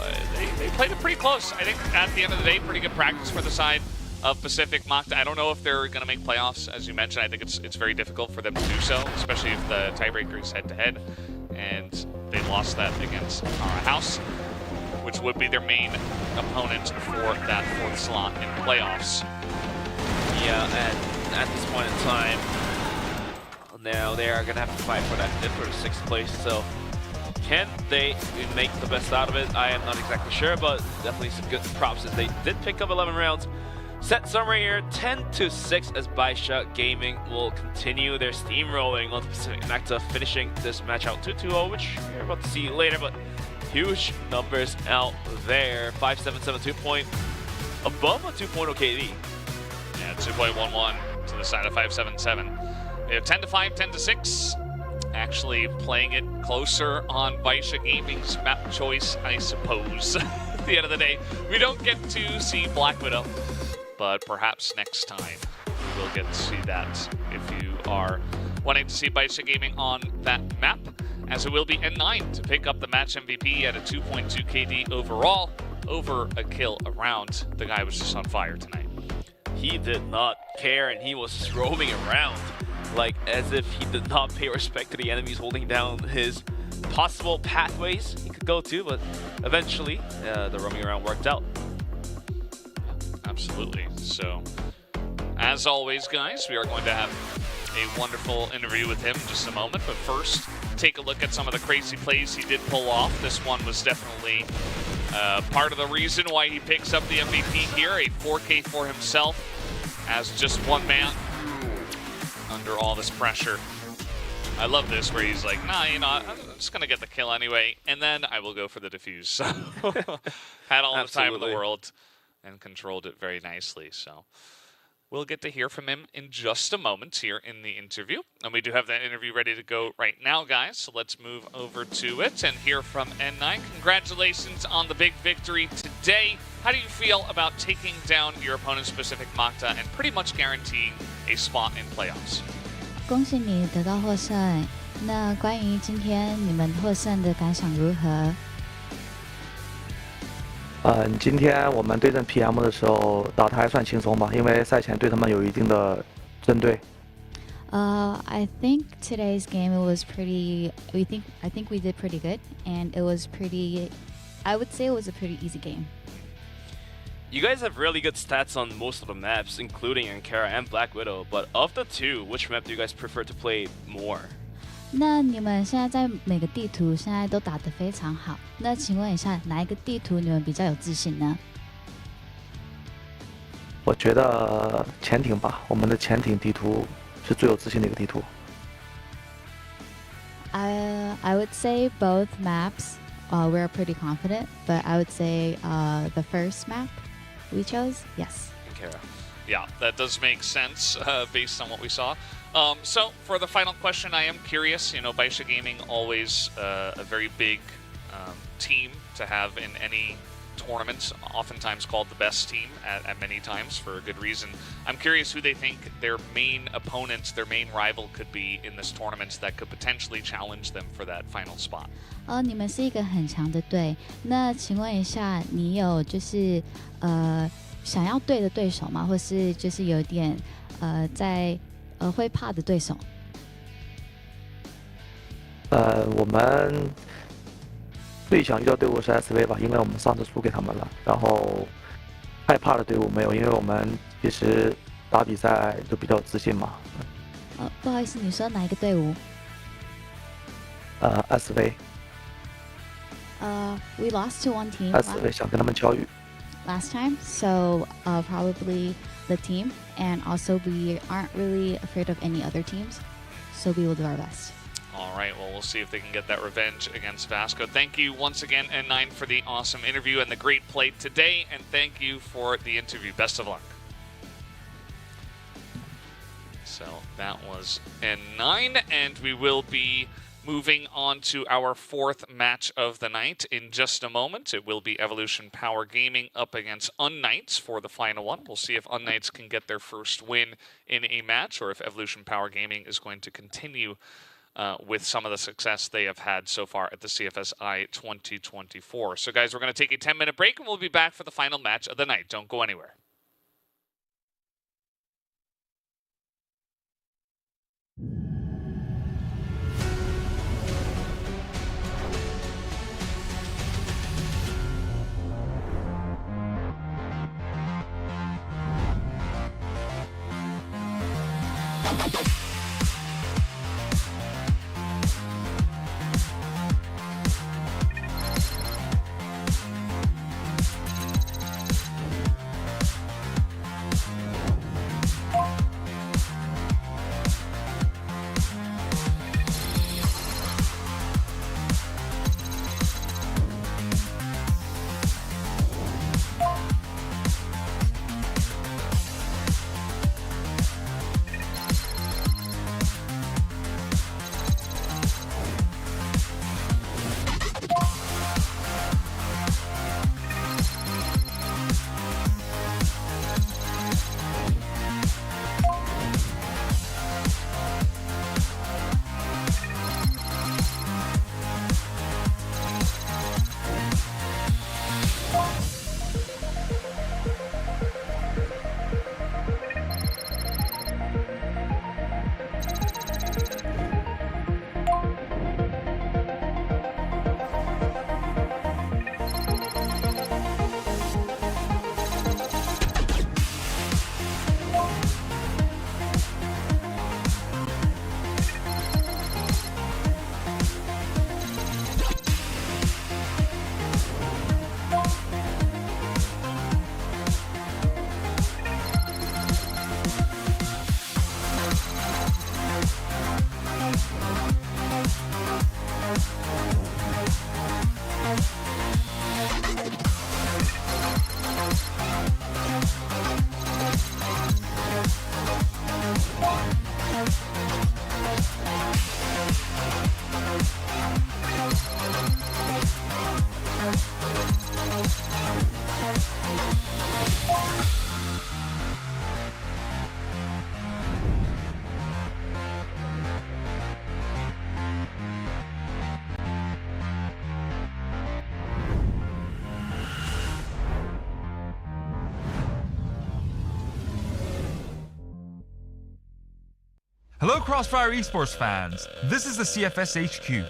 they played it pretty close. I think at the end of the day, pretty good practice for the side of Pacific Magta. I don't know if they're going to make playoffs, as you mentioned. I think it's very difficult for them to do so, especially if the tiebreaker is head-to-head. And they lost that against Ankara House, which would be their main opponent for that 4th slot in playoffs. Yeah, and at this point in time, now they are going to have to fight for that 5th or 6th place. So can they make the best out of it? I am not exactly sure, but definitely some good props as they did pick up 11 rounds. Set summary here, 10-6 as Bisha Gaming will continue their steamrolling on Pacific Magta, finishing this match out 2-2-0, which we're about to see later, but huge numbers out there. 5-7-7, 2 point above a 2.0 KD. Yeah, 2.11 to the side of 5-7-7. We have 10-5, 10-6. Actually playing it closer on Bisha Gaming's map choice, I suppose. At the end of the day, we don't get to see Black Widow, but perhaps next time we'll get to see that if you are wanting to see Bisha Gaming on that map, as it will be N9 to pick up the match MVP at a 2.2 KD overall, over a kill a round. The guy was just on fire tonight. He did not care, and he was just roaming around like as if he did not pay respect to the enemies holding down his possible pathways he could go to, but eventually the roaming around worked out. Absolutely. So, as always, guys, we are going to have a wonderful interview with him in just a moment. But first, take a look at some of the crazy plays he did pull off. This one was definitely part of the reason why he picks up the MVP here. A 4K for himself as just one man under all this pressure. I love this where he's like, nah, you know, I'm just going to get the kill anyway, and then I will go for the defuse. So, had all the time in the world and controlled it very nicely. So we'll get to hear from him in just a moment here in the interview. And we do have that interview ready to go right now, guys. So let's move over to it and hear from N9. Congratulations on the big victory today. How do you feel about taking down your opponent's Pacific Magta and pretty much guaranteeing a spot in playoffs? 恭喜你得到获胜。那关于今天你们获胜的感想如何？今天我们对阵 PM 的时候打得还算轻松吧，因为赛前对他们有一定的针对。I think today's game it was pretty. I think we did pretty good, and it was pretty. I would say it was a pretty easy game. You guys have really good stats on most of the maps, including Ankara and Black Widow, but of the two, which map do you guys prefer to play more? 那你们现在在每个地图现在都打得非常好，那请问一下哪一个地图你们比较有自信呢？我觉得潜艇吧，我们的潜艇地图是最有自信的一个地图。I would say both maps. We're pretty confident, but I would say the first map we chose, yes. Ankara. Yeah, that does make sense based on what we saw. So for the final question, I am curious. You know, Bisha Gaming always a very big team to have in any tournament, oftentimes called the best team at many times for a good reason. I'm curious who they think their main opponents, their main rival could be in this tournament that could potentially challenge them for that final spot. 你们是一个很强的队，那请问一下，你有就是想要对的对手吗？或是就是有点会怕的对手？我们最想遇到队伍是 SV 吧，因为我们上次输给他们了。然后害怕的队伍没有，因为我们其实打比赛都比较自信嘛。不好意思，你说哪一个队伍？SV。We lost to one team. SV 想跟他们教育。Last time, so probably the team, and also we aren't really afraid of any other teams, so we will do our best. All right, well, we'll see if they can get that revenge against Vasco. Thank you once again, N9, for the awesome interview and the great play today, and thank you for the interview. Best of luck. So that was N9, and we will be moving on to our fourth match of the night in just a moment. It will be Evolution Power Gaming up against Unknights for the final one. We'll see if Unknights can get their first win in a match, or if Evolution Power Gaming is going to continue with some of the success they have had so far at the CFSI 2024. So guys, we're going to take a 10-minute break, and we'll be back for the final match of the night. Don't go anywhere. Hello Crossfire Esports fans, this is the CFS HQ.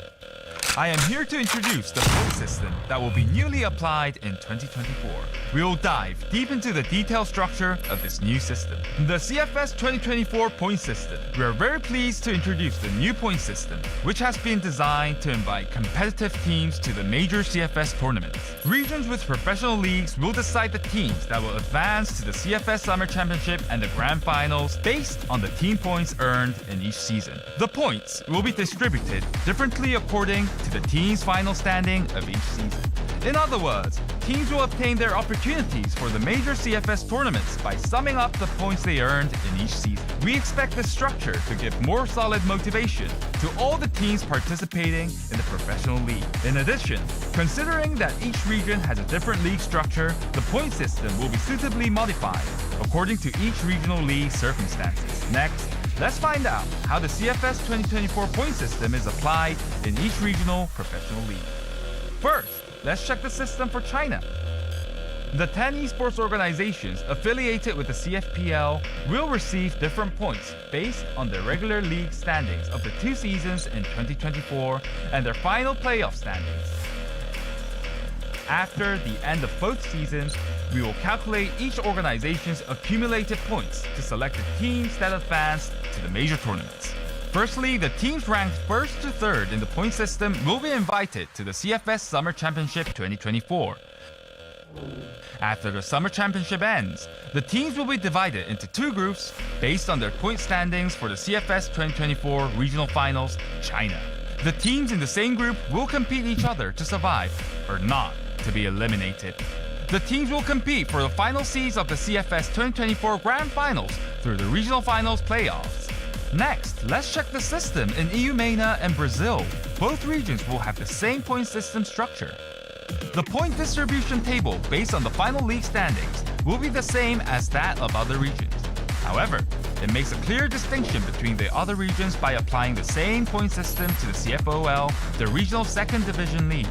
I am here to introduce the point system that will be newly applied in 2024. We will dive deep into the detailed structure of this new system. The CFS 2024 point system. We are very pleased to introduce the new point system, which has been designed to invite competitive teams to the major CFS tournaments. Regions with professional leagues will decide the teams that will advance to the CFS Summer Championship and the Grand Finals based on the team points earned in each season. The points will be distributed differently according to the team's final standing of each season. In other words, teams will obtain their opportunities for the major CFS tournaments by summing up the points they earned in each season. We expect this structure to give more solid motivation to all the teams participating in the professional league. In addition, considering that each region has a different league structure, the point system will be suitably modified according to each regional league circumstances. Next, let's find out how the CFS 2024 point system is applied in each regional professional league. First, let's check the system for China. The 10 esports organizations affiliated with the CFPL will receive different points based on their regular league standings of the 2 seasons in 2024 and their final playoff standings. After the end of both seasons, we will calculate each organization's accumulated points to select the teams that advance to the major tournaments. Firstly, the teams ranked 1st to 3rd in the point system will be invited to the CFS Summer Championship 2024. After the Summer Championship ends, the teams will be divided into 2 groups based on their point standings for the CFS 2024 Regional Finals, China. The teams in the same group will compete each other to survive, or not to be eliminated. The teams will compete for the final seeds of the CFS 2024 Grand Finals through the Regional Finals playoffs. Next, let's check the system in EU MENA and Brazil. Both regions will have the same point system structure. The point distribution table based on the final league standings will be the same as that of other regions. However, it makes a clear distinction between the other regions by applying the same point system to the CFOL, the regional 2nd division league.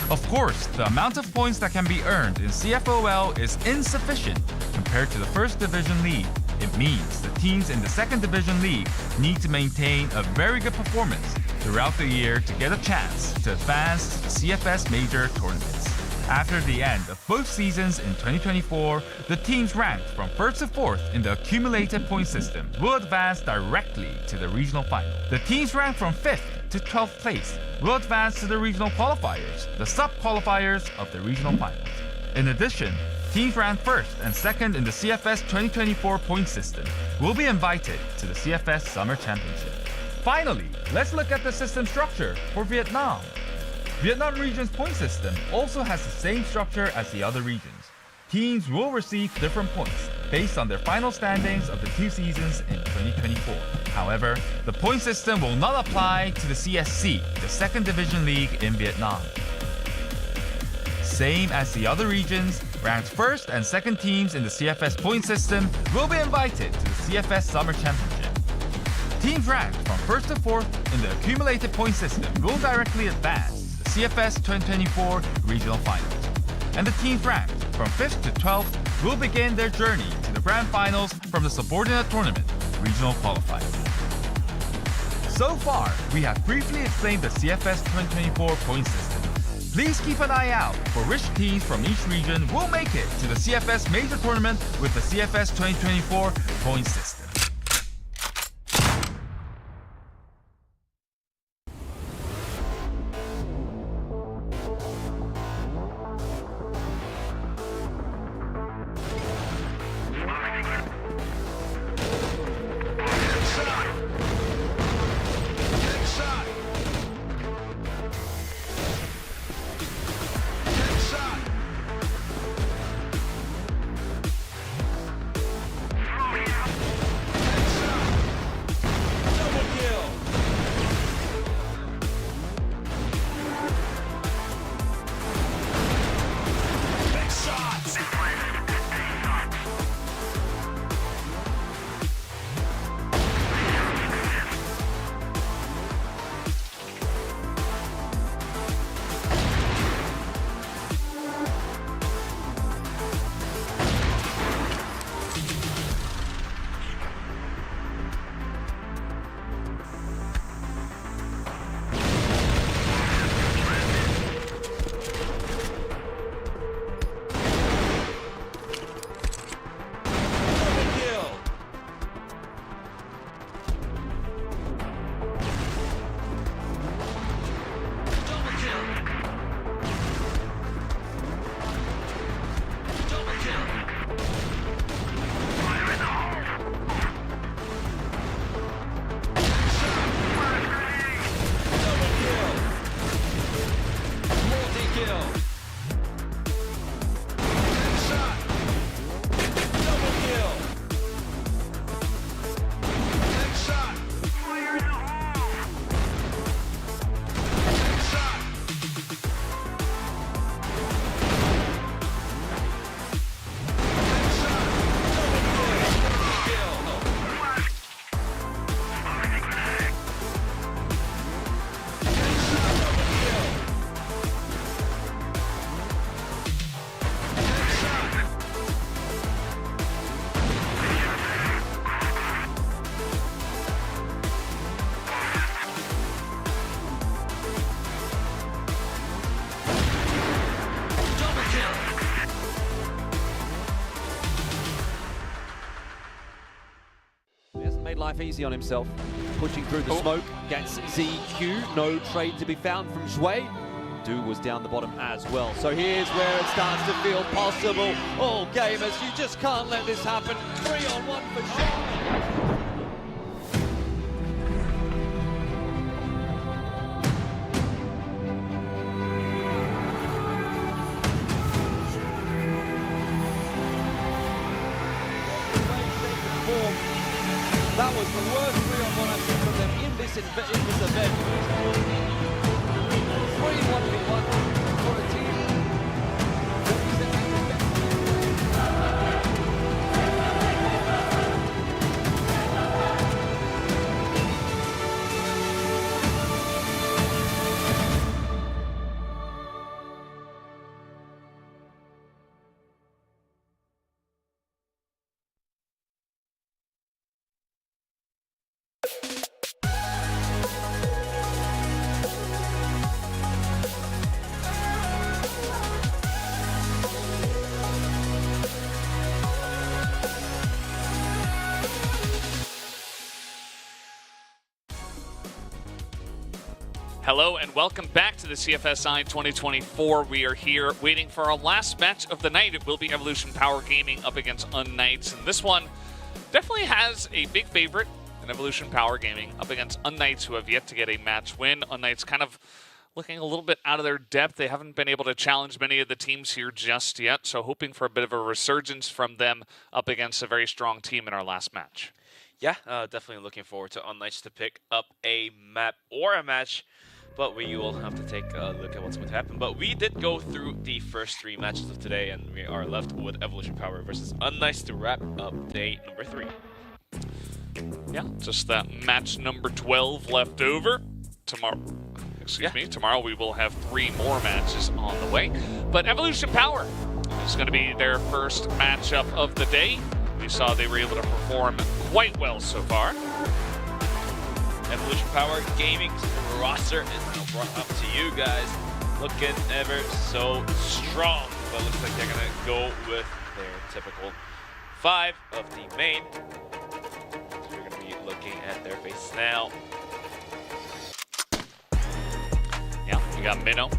Of course, the amount of points that can be earned in CFOL is insufficient compared to the 1st division league. It means the teams in the 2nd division league need to maintain a very good performance throughout the year to get a chance to advance to the CFS major tournaments. After the end of both seasons in 2024, the teams ranked from 1st to 4th in the accumulated point system will advance directly to the regional final. The teams ranked from 5th to 12th place will advance to the regional qualifiers, the sub-qualifiers of the regional finals. In addition, teams ranked 1st and 2nd in the CFS 2024 point system will be invited to the CFS Summer Championship. Finally, let's look at the system structure for Vietnam. Vietnam region's point system also has the same structure as the other regions. Teams will receive different points based on their final standings of the 2 seasons in 2024. However, the point system will not apply to the CSC, the 2nd division league in Vietnam. Same as the other regions, ranked 1st and 2nd teams in the CFS point system will be invited to the CFS Summer Championship. Teams ranked from 1st to 4th in the accumulated point system will directly advance to the CFS 2024 Regional Finals. And the teams ranked from 5th to 12th will begin their journey to the Grand Finals from the subordinate tournament, Regional Qualifier. So far, we have briefly explained the CFS 2024 point system. Please keep an eye out for which teams from each region will make it to the CFS Major Tournament with the CFS 2024 point system. life easy on himself. Pushing through the smoke against ZQ. No trade to be found from Zhui. Du was down the bottom as well. So here's where it starts to feel possible. Oh, gamers, you just can't let this happen. 3-on-1 for sure. That was the worst 3-on-1 I've seen from them in this event. 3-1v1 for a team. Hello and welcome back to the CFSI 2024. We are here waiting for our last match of the night. It will be Evolution Power Gaming up against Unknights, and this one definitely has a big favorite in Evolution Power Gaming up against Unknights, who have yet to get a match win. Unknights kind of looking a little bit out of their depth. They haven't been able to challenge many of the teams here just yet, so hoping for a bit of a resurgence from them up against a very strong team in our last match. Yeah, definitely looking forward to Unknights to pick up a map or a match, but we will have to take a look at what's going to happen. But we did go through the first 3 matches of today, and we are left with Evolution Power versus Unknights to wrap up day number 3. Yeah, just that match number 12 left over. Tomorrow, tomorrow we will have 3 more matches on the way. But Evolution Power is going to be their first matchup of the day. We saw they were able to perform quite well so far. Evolution Power Gaming's roster is now brought up to you guys. Looking ever so strong, but looks like they're gonna go with their typical 5 of the main. So we're gonna be looking at their faces now. Yeah, we got Minnow.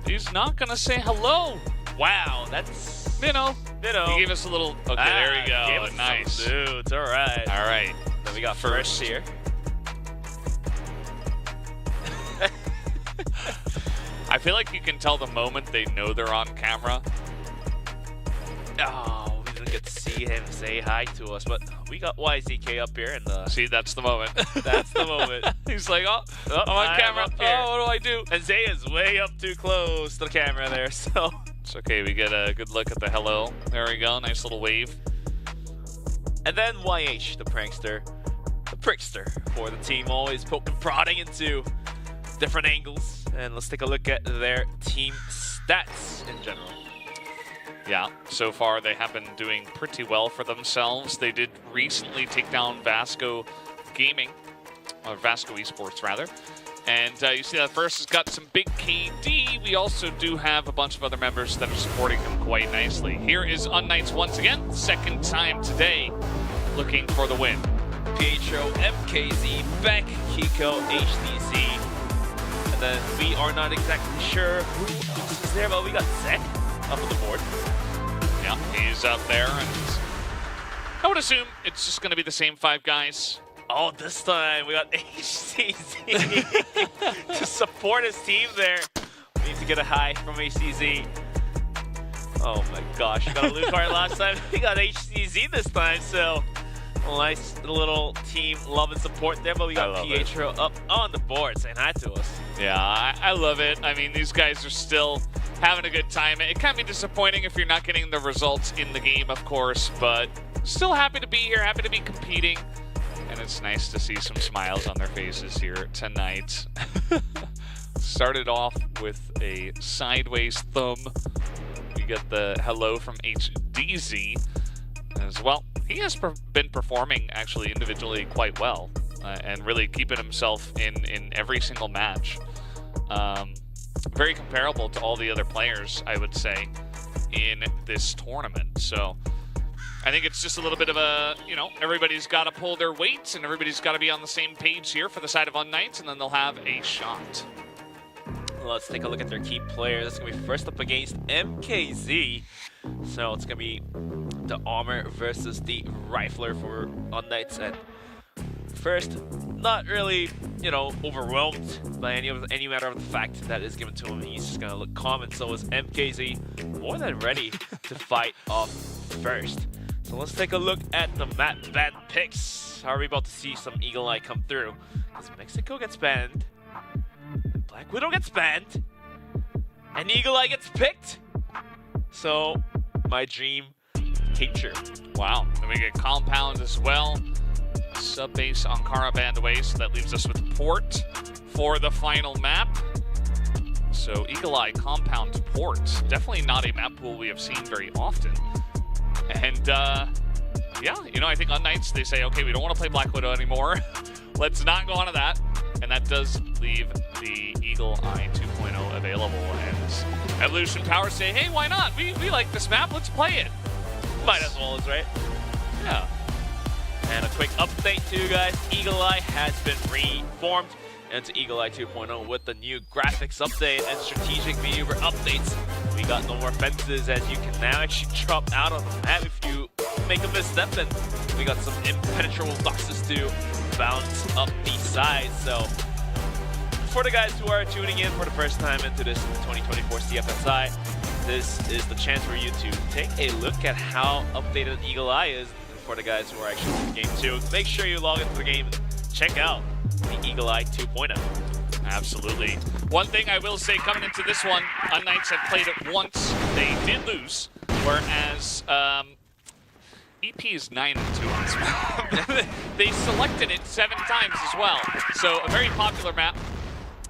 He's not gonna say hello. Wow, that's Minnow. He gave us a little. Okay, there we go. Nice. Dudes, all right. All right. Then we got first here. I feel like you can tell the moment they know they're on camera. Oh, we didn't get to see him say hi to us, but we got YZK up here, and see, that's the moment. That's the moment. He's like, oh, I'm on camera. Oh, what do I do? And Zay is way up too close to the camera there, so. It's okay, we get a good look at the hello. There we go, nice little wave. And then YH, the prankster, the prickster for the team, always poking, prodding into different angles. And let's take a look at their team stats in general. Yeah, so far they have been doing pretty well for themselves. They did recently take down Vasco Gaming, or Vasco Esports rather. And you see that first has got some big KD. We also do have a bunch of other members that are supporting him quite nicely. Here is Unknights once again, second time today, looking for the win. Pietro, MKZ, Beck, Kiko, HDZ. And then we are not exactly sure who else is there, but we got Zek up on the board. Yeah, he's up there, and I would assume it's just going to be the same 5 guys. Oh, this time we got HCZ to support his team there. We need to get a high from HCZ. Oh my gosh, we got a loot card last time. We got HCZ this time, so nice little team love and support there. But we got Pietro up on the board saying hi to us. Yeah, I love it. I mean, these guys are still having a good time. It can be disappointing if you're not getting the results in the game, of course, but still happy to be here, happy to be competing. And it's nice to see some smiles on their faces here tonight. Started off with a sideways thumb. We get the hello from HDZ as well. He has been performing actually individually quite well and really keeping himself in every single match. Very comparable to all the other players, I would say, in this tournament. So I think it's just a little bit of a, everybody's got to pull their weights and everybody's got to be on the same page here for the side of Unknights, and then they'll have a shot. Let's take a look at their key players. It's going to be first up against MKZ. So it's going to be the Armor versus the Rifler for Unknights. And first, not really, overwhelmed by any matter of the fact that is given to him. He's just going to look calm, and so is MKZ, more than ready to fight off first. So let's take a look at the map ban picks. Are we about to see some Eagle Eye come through? Because Mexico gets banned, Black Widow gets banned, and Eagle Eye gets picked. So, my dream came true. Wow. And we get Compound as well. Sub-base Ankara banned away, so that leaves us with Port for the final map. So, Eagle Eye, Compound, Port. Definitely not a map pool we have seen very often. And, yeah, I think on Unknights, they say, okay, we don't want to play Black Widow anymore. Let's not go on to that. And that does leave the Eagle Eye 2.0 available. And Evolution Power say, hey, why not? We like this map. Let's play it. Might as well, right? Yeah. And a quick update too, guys. Eagle Eye has been reformed into Eagle Eye 2.0 with the new graphics update and strategic maneuver updates. We got no more fences, as you can now actually drop out of the map if you make a misstep, and we got some impenetrable boxes to bounce up the sides. So for the guys who are tuning in for the first time into this 2024 CFSI, this is the chance for you to take a look at how updated Eagle Eye is. And for the guys who are actually in the game too, make sure you log into the game and check out the Eagle Eye 2.0. Absolutely. One thing I will say coming into this one, Unknights have played it once. They did lose, whereas EP is 9-2 on this map. They selected it 7 times as well. So a very popular map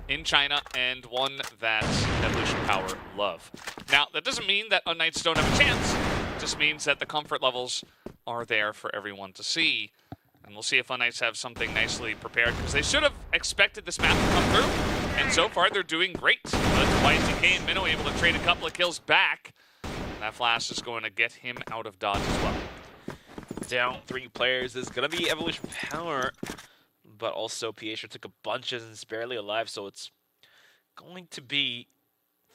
in China, and one that Evolution Power love. Now, that doesn't mean that Unknights don't have a chance. It just means that the comfort levels are there for everyone to see. And we'll see if Unknights have something nicely prepared, because they should have expected this map to come through. And so far, they're doing great. But YZK and Minnow able to trade a couple of kills back. And that flash is going to get him out of dodge as well. Down 3 players is going to be Evolution Power. But also, Pietro took a bunch and is barely alive, so it's going to be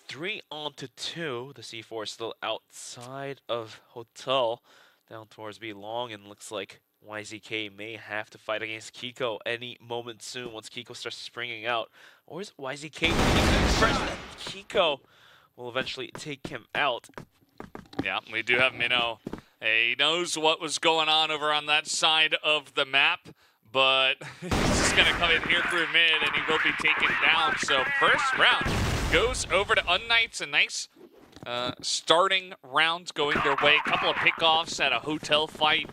3-on-2. The C4 is still outside of Hotel, down towards B long, and looks like YZK may have to fight against Kiko any moment soon once Kiko starts springing out. Or is it YZK taking first, and Kiko will eventually take him out? Yeah, we do have Minnow. He knows what was going on over on that side of the map. But he's just going to come in here through mid, and he will be taken down. So first round goes over to Unknights. A nice starting round going their way. A couple of pickoffs at a Hotel fight.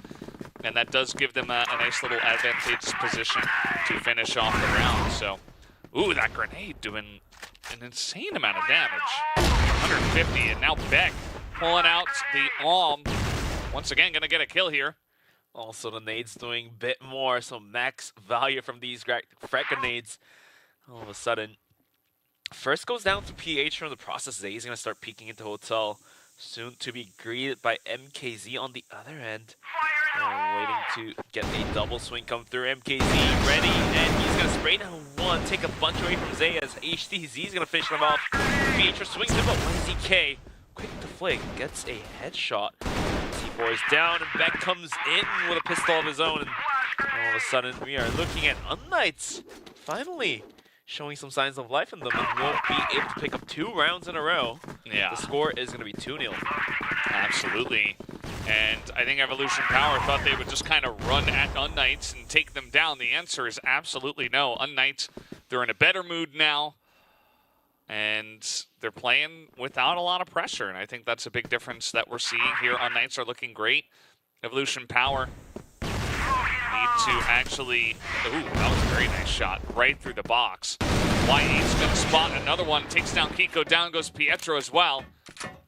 And that does give them a nice little advantageous position to finish off the round. So, ooh, that grenade doing an insane amount of damage. 150, and now Beck pulling out the Alm. Once again, going to get a kill here. Also, the nades doing a bit more, so max value from these frag grenades. All of a sudden, first goes down to PH from the process. Zay's going to start peeking into Hotel, soon to be greeted by MKZ on the other end. Waiting to get a double swing come through. MKZ ready, and he's going to spray down one, take a bunch away from Zay as HTZ is going to finish him off. PH swings him, but YZK, quick to flick, gets a headshot. C4 is down, and Beck comes in with a pistol of his own, and all of a sudden we are looking at Unknights finally showing some signs of life in them, and will be able to pick up 2 rounds in a row. Yeah. The score is going to be 2-0. Absolutely. And I think Evolution Power thought they would just kind of run at Unknights and take them down. The answer is absolutely no. Unknights, they're in a better mood now, and they're playing without a lot of pressure, and I think that's a big difference that we're seeing here. Unknights are looking great. Evolution Power need to actually... Ooh, that was a very nice shot right through the box. Y8's going to spot another one, takes down Kiko, down goes Pietro as well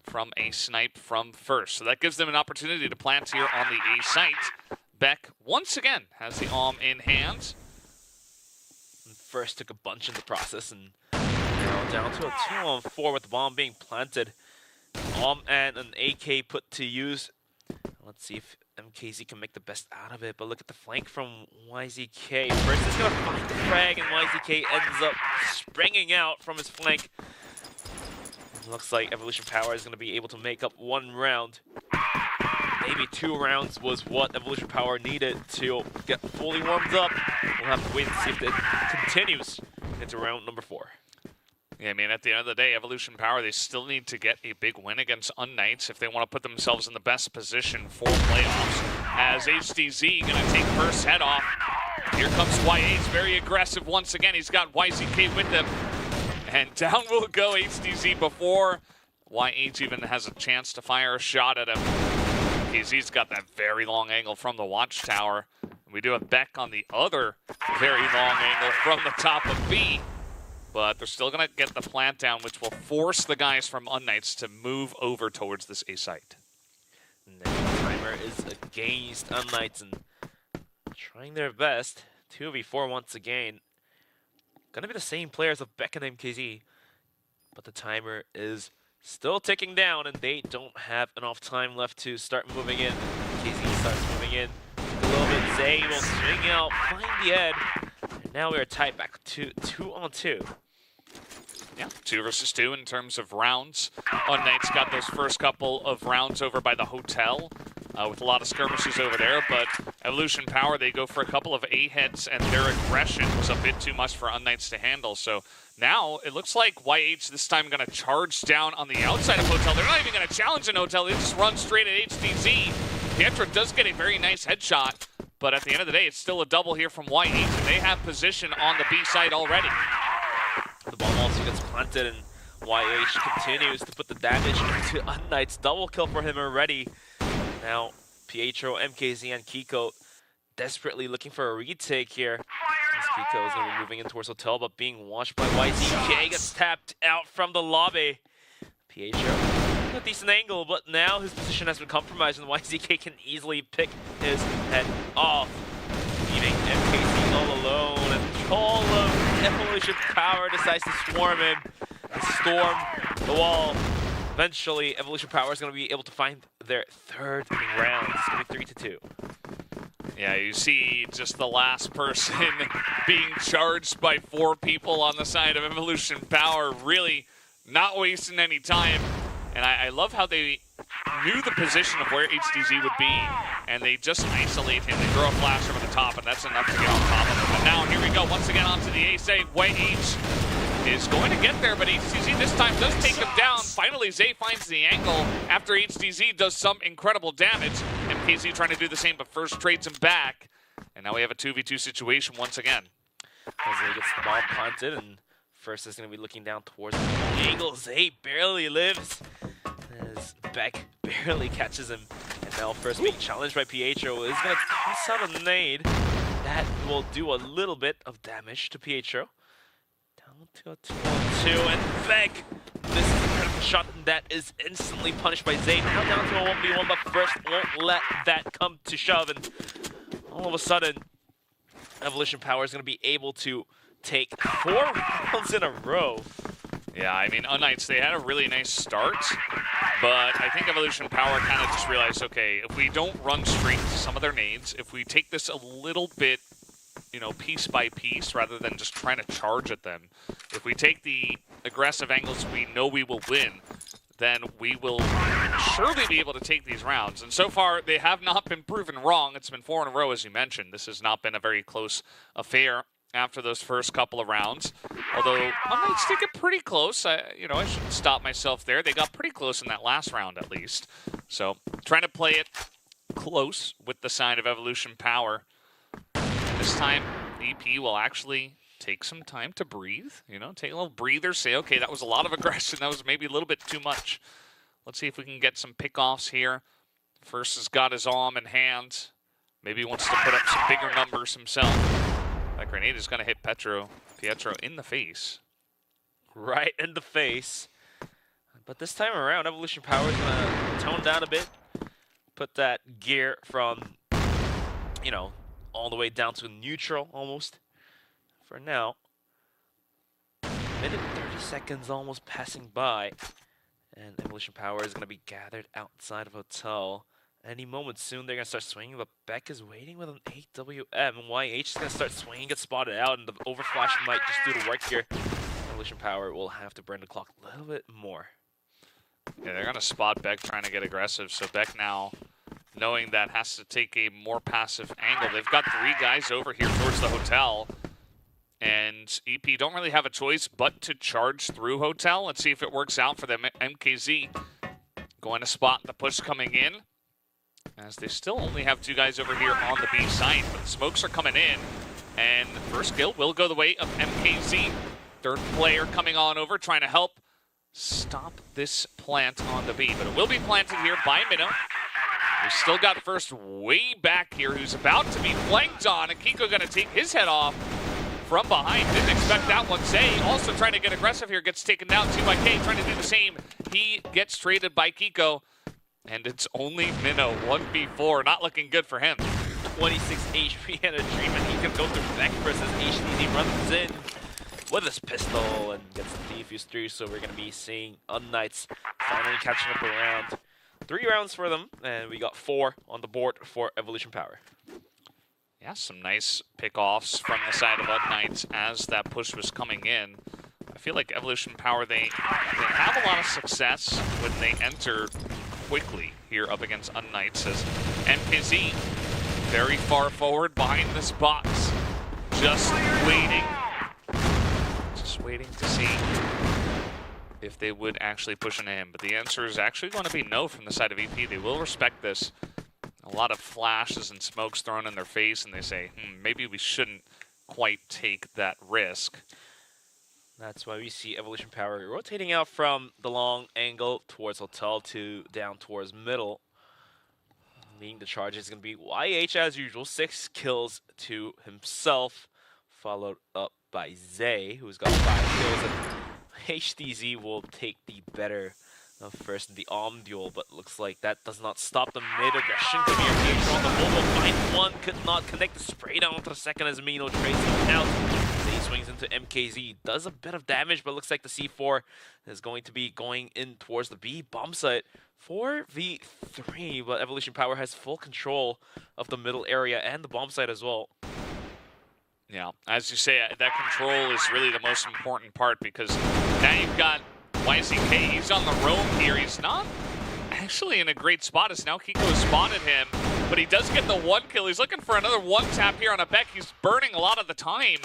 from a snipe from first. So that gives them an opportunity to plant here on the A site. Beck, once again, has the Alm in hand. First took a bunch in the process, and now down to a 2-on-4 with the bomb being planted. Alm and an AK put to use. Let's see if MKZ can make the best out of it, but look at the flank from YZK. First is going to find the frag, and YZK ends up springing out from his flank. Looks like Evolution Power is going to be able to make up 1 round. Maybe 2 rounds was what Evolution Power needed to get fully warmed up. We'll have to wait and see if it continues into round number 4. Yeah, I mean, at the end of the day, Evolution Power, they still need to get a big win against Unknights if they want to put themselves in the best position for playoffs. As HDZ going to take first head off. Here comes YH, very aggressive once again. He's got YZK with him. And down will go HDZ before YH even has a chance to fire a shot at him. KZ's got that very long angle from the watchtower. We do have Beck on the other very long angle from the top of B. But they're still going to get the plant down, which will force the guys from Unknights to move over towards this A site. And the timer is against Unknights and trying their best. 2v4 once again. Going to be the same players of Beck and MKZ. But the timer is still ticking down, and they don't have enough time left to start moving in. MKZ starts moving in a little bit. Zay will swing out, find the Ed. And now we are tied back to 2-on-2. Yeah, 2 versus 2 in terms of rounds. Unknights got those first couple of rounds over by the hotel with a lot of skirmishes over there, but Evolution Power, they go for a couple of A-heads, and their aggression was a bit too much for Unknights to handle. So now it looks like YH this time going to charge down on the outside of hotel. They're not even going to challenge an hotel. They just run straight at HDZ. Pietro does get a very nice headshot, but at the end of the day, it's still a double here from YH, and they have position on the B side already. The bomb also gets planted, and YH continues to put the damage into Unknights. Double kill for him already. Now, Pietro, MKZ, and Kiko desperately looking for a retake here. As Kiko is going to be moving in towards hotel, but being watched by YZK, gets tapped out from the lobby. Pietro, a decent angle, but now his position has been compromised, and YZK can easily pick his head off, leaving MKZ all alone. And all of Evolution Power decides to swarm him and storm the wall. Eventually, Evolution Power is going to be able to find their 3rd round. It's going to be 3-2. Yeah, you see just the last person being charged by 4 people on the side of Evolution Power, really not wasting any time. And I love how they knew the position of where HDZ would be, and they just isolate him. They throw a flash over the top, and that's enough to get on top of him. And now here we go, once again onto the A site. YH is going to get there, but HDZ this time does take him down. Finally, Zay finds the angle after HDZ does some incredible damage. MKZ trying to do the same, but first trades him back. And now we have a 2v2 situation once again. Zay gets the bomb planted, and first is going to be looking down towards the angle. Zay barely lives as Beck barely catches him. And now first being challenged by Pietro is going to toss out a nade. That will do a little bit of damage to Pietro. Down to a 2-on-2, and Beck misses a critical shot, and that is instantly punished by Zay. Now down to a 1v1, but first won't let that come to shove, and all of a sudden, Evolution Power is going to be able to take 4 rounds in a row. Yeah, I mean, Unknights, they had a really nice start, but I think Evolution Power kind of just realized, okay, if we don't run straight to some of their nades, if we take this a little bit, you know, piece by piece rather than just trying to charge at them, if we take the aggressive angles we know we will win, then we will surely be able to take these rounds. And so far, they have not been proven wrong. It's been 4 in a row, as you mentioned. This has not been a very close affair after those first couple of rounds. Although, Unknights did get pretty close. I shouldn't stop myself there. They got pretty close in that last round, at least. So, trying to play it close with the side of Evolution Power. This time, EP will actually take some time to breathe. You know, take a little breather, say, okay, that was a lot of aggression. That was maybe a little bit too much. Let's see if we can get some pickoffs here. First has got his arm in hand. Maybe he wants to put up some bigger numbers himself. That grenade is going to hit Pietro in the face. Right in the face. But this time around, Evolution Power is going to tone down a bit. Put that gear from, you know, all the way down to neutral almost. For now. Minute 30 seconds almost passing by. And Evolution Power is going to be gathered outside of hotel Any moment soon, they're going to start swinging, but Beck is waiting with an 8WM. YH is going to start swinging, get spotted out, and the overflash might just do the work here. Evolution Power will have to burn the clock a little bit more. Yeah, they're going to spot Beck trying to get aggressive, so Beck now, knowing that, has to take a more passive angle. They've got 3 guys over here towards the hotel, and EP don't really have a choice but to charge through hotel. Let's see if it works out for them. MKZ going to spot the push coming in, as they still only have 2 guys over here on the B side, but the smokes are coming in, and the first kill will go the way of MKZ. Third player coming on over, trying to help stop this plant on the B, but it will be planted here by Minnow. We've still got first way back here, who's about to be flanked on, and Kiko going to take his head off from behind. Didn't expect that one. Zay also trying to get aggressive here, gets taken down. 2 by K trying to do the same. He gets traded by Kiko. And it's only Minnow, 1v4, not looking good for him. 26 HP and a dream, and he can go through Beck versus HDZ, runs in with his pistol and gets the defuse through, so we're going to be seeing Unknights finally catching up around. 3 rounds for them, and we got 4 on the board for Evolution Power. Yeah, some nice pickoffs from the side of Unknights as that push was coming in. I feel like Evolution Power, they have a lot of success when they enter quickly here up against Unknights, as MKZ very far forward behind this box, just waiting to see if they would actually push into him. But the answer is actually going to be no from the side of EP. They will respect this. A lot of flashes and smokes thrown in their face, and they say, maybe we shouldn't quite take that risk. That's why we see Evolution Power rotating out from the long angle towards Hotel to down towards middle. Leading the charge is going to be YH as usual, 6 kills to himself, followed up by Zay, who's got 5 kills. And HDZ will take the better of first in the duel, but looks like that does not stop the mid-aggression. Could be a on the Volvo. Find one, could not connect the spray down to the second as Mino trades him out. Zay swings into MKZ, does a bit of damage, but looks like the C4 is going to be going in towards the B bomb site. 4v3, but Evolution Power has full control of the middle area and the bomb site as well. Yeah, as you say, that control is really the most important part, because now you've got YCK, he's on the roam here. He's not actually in a great spot, as now Kiko spotted him, but he does get the 1 kill. He's looking for another 1 tap here on a Beck. He's burning a lot of the time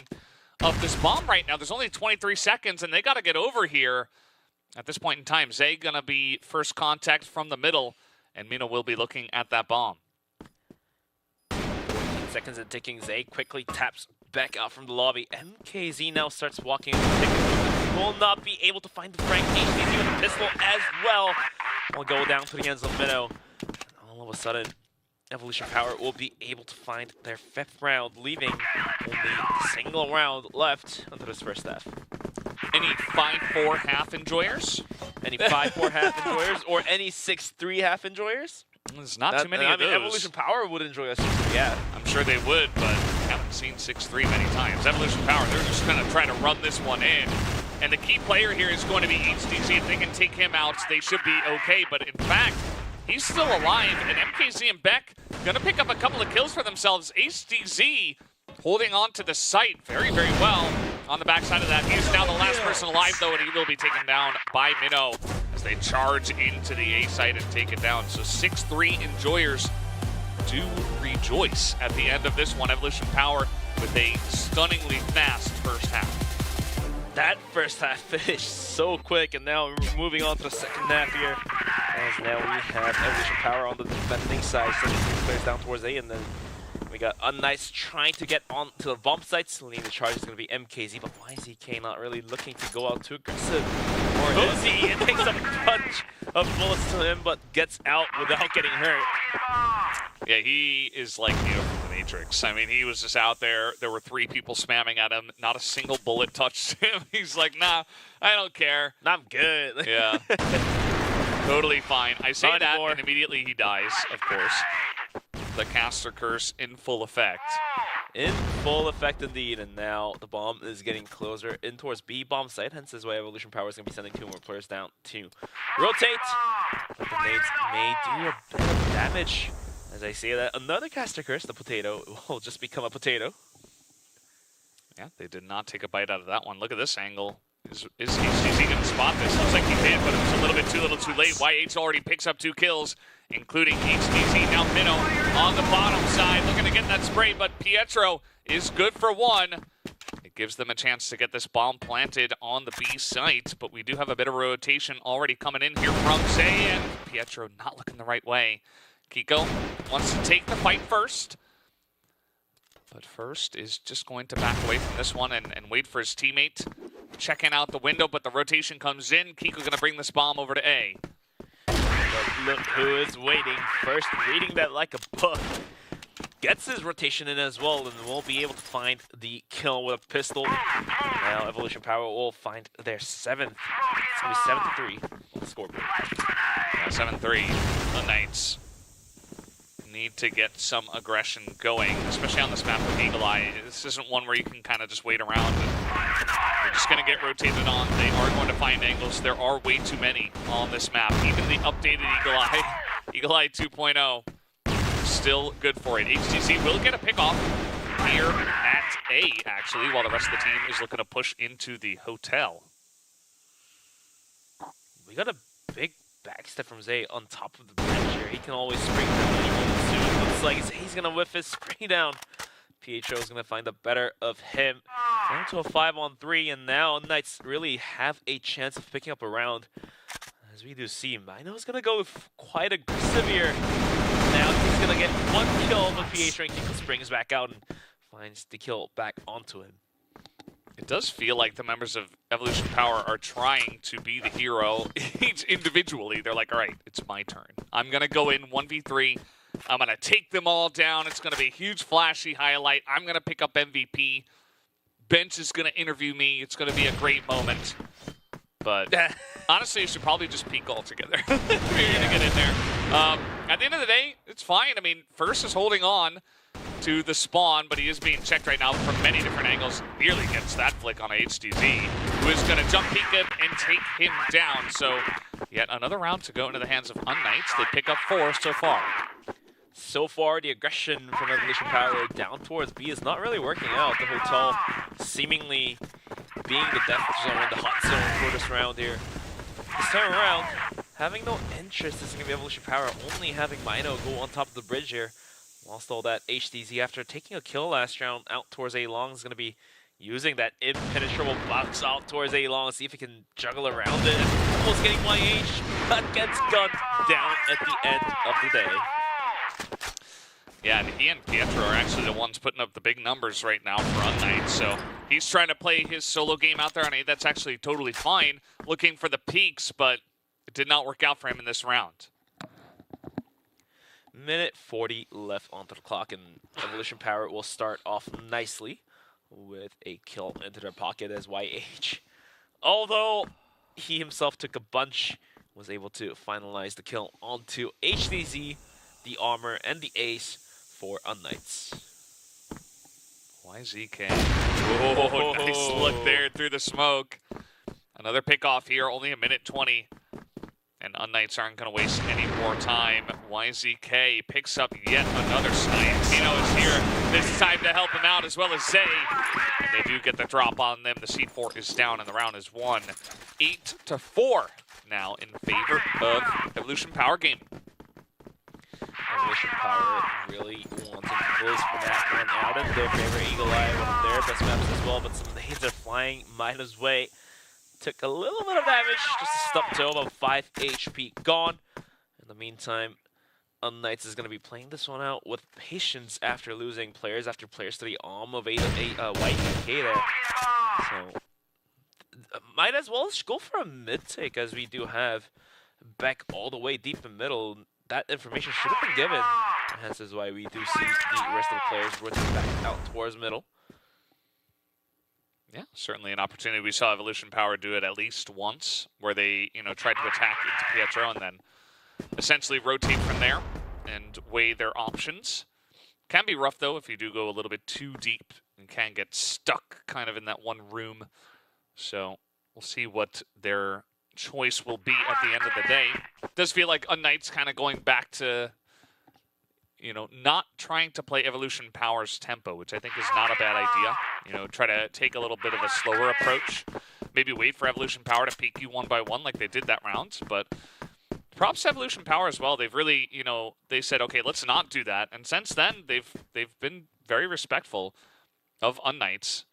of this bomb right now. There's only 23 seconds, and they got to get over here at this point in time. Zay gonna be first contact from the middle, and Mina will be looking at that bomb. 14 seconds and ticking. Zay quickly taps Beck out from the lobby. MKZ now starts walking into the ticket. Will not be able to find the Frank. HDZ with a pistol as well. Will go down to the ends of Minnow. All of a sudden, Evolution Power will be able to find their 5th round, leaving only a single round left until this first half. Any 5-4 half enjoyers? Any 5-4 half enjoyers, or any 6-3 half enjoyers? There's not too many of those. Evolution Power would enjoy a 6-3 half. I'm sure they would, but haven't seen 6-3 many times. Evolution Power, they're just going to try to run this one in. And the key player here is going to be HDZ. If they can take him out, they should be okay. But in fact, he's still alive, and MKZ and Beck going to pick up a couple of kills for themselves. HDZ holding on to the site very, very well on the backside of that. He's now the last person alive, though, and he will be taken down by Minnow as they charge into the A site and take it down. So 6-3 enjoyers do rejoice at the end of this one. Evolution Power with a stunningly fast first half. That first half finished so quick, and now we're moving on to the second half here. As now we have Evolution Power on the defending side, sending 3 players down towards A, and then we got Unknights trying to get on to the bomb sites. Leading the charge is going to be MKZ, but YZK not really looking to go out too aggressive. Or is he? It takes a bunch of bullets to him, but gets out without getting hurt. Yeah, he is like Neo from the Matrix. I mean, he was just out there. There were 3 people spamming at him. Not a single bullet touched him. He's like, nah, I don't care. I'm good. Yeah. Totally fine. I say Not that, anymore. and immediately he dies, of course. The caster curse in full effect. In full effect indeed, and now the bomb is getting closer in towards B bomb site, hence is why Evolution Power is going to be sending 2 more players down to rotate. But the nades may do a bit of damage. As I say that, another caster curse, the potato, will just become a potato. Yeah, they did not take a bite out of that one. Look at this angle. Is HTC going to spot this? Looks like he did, but it was a little bit too little too late. YH already picks up 2 kills, including HTC. Now Minnow on the bottom side, looking to get that spray, but Pietro is good for 1. It gives them a chance to get this bomb planted on the B site, but we do have a bit of rotation already coming in here from Zay, and Pietro not looking the right way. Kiko wants to take the fight first, but first is just going to back away from this one and wait for his teammate. Checking out the window, but the rotation comes in. Kiko going to bring this bomb over to A. But look who is waiting. First, reading that like a book. Gets his rotation in as well, and will be able to find the kill with a pistol. Now Evolution Power will find their 7th. It's going to be 7-3 on the scoreboard. Yeah, 7-3. The Knights need to get some aggression going, especially on this map with Eagle Eye. This isn't one where you can kind of just wait around. They're just going to get rotated on. They are going to find angles. There are way too many on this map. Even the updated Eagle Eye 2.0, still good for it. HTC will get a pick off here at A, actually, while the rest of the team is looking to push into the hotel. We got a big backstep from Zay on top of the bridge here. He can always spring down anyone soon. Looks like Zay's going to whiff his spring down. Pietro is going to find the better of him. Down to a 5-on-3, and now Knights really have a chance of picking up a round. As we do see, Mino is going to go quite aggressive here. Now he's going to get 1 kill, but Pietro and Kiko springs back out and finds the kill back onto him. It does feel like the members of Evolution Power are trying to be the hero each individually. They're like, all right, it's my turn. I'm going to go in 1v3. I'm going to take them all down. It's going to be a huge flashy highlight. I'm going to pick up MVP. Bench is going to interview me. It's going to be a great moment. But honestly, you should probably just peek altogether if you're going to get in there. At the end of the day, it's fine. I mean, First is holding on to the spawn, but he is being checked right now from many different angles. Nearly gets that flick on HTZ, who is going to jump peek him and take him down. So yet another round to go into the hands of Unknights. They pick up 4 so far. So far, the aggression from Evolution Power down towards B is not really working out. The hotel seemingly being the death zone, the hot zone for this round here. This time around, having no interest is going to be Evolution Power, only having Mino go on top of the bridge here. Whilst all that, HTZ, after taking a kill last round out towards A long, is going to be using that impenetrable box out towards A long, see if he can juggle around it. Almost getting YH, but gets gunned down at the end of the day. Yeah, and he and Pietro are actually the ones putting up the big numbers right now for Unknights. So he's trying to play his solo game out there, and that's actually totally fine, looking for the peaks, but it did not work out for him in this round. Minute 40 left onto the clock, and Evolution Power will start off nicely with a kill into their pocket as YH. Although he himself took a bunch, was able to finalize the kill onto HDZ, the armor, and the ace for Unknights. YZK. Oh, nice look there through the smoke. Another pick off here, only a minute 20. And Unknights aren't going to waste any more time. YZK picks up yet another snipe. Tino is here this time to help him out, as well as Zay. And they do get the drop on them. The C4 is down, and the round is won. 8-4 now in favor of Evolution Power Gaming. Evolution Power really wanting to close for that one out of their favorite Eagle Eye, one of their best maps as well, but some nades are flying Mina's way. Took a little bit of damage, just a stub toe, about 5 HP gone. In the meantime, Unknights is going to be playing this one out with patience after losing players after players to the arm of YTK there. So, might as well go for a mid take, as we do have Beck all the way deep in middle. That information should have been given. Hence is why we do see the rest of the players rotate back out towards middle. Yeah, certainly an opportunity. We saw Evolution Power do it at least once, where they, tried to attack into Pietro and then essentially rotate from there and weigh their options. Can be rough, though, if you do go a little bit too deep and can get stuck kind of in that one room. So we'll see what their choice will be at the end of the day. It does feel like Unknights kind of going back to you know, not trying to play Evolution Power's tempo, which I think is not a bad idea. You know, try to take a little bit of a slower approach. Maybe wait for Evolution Power to peek you 1 by 1 like they did that round. But props to Evolution Power as well. They've really, you know, they said, okay, let's not do that. And since then, they've been very respectful of Unknights.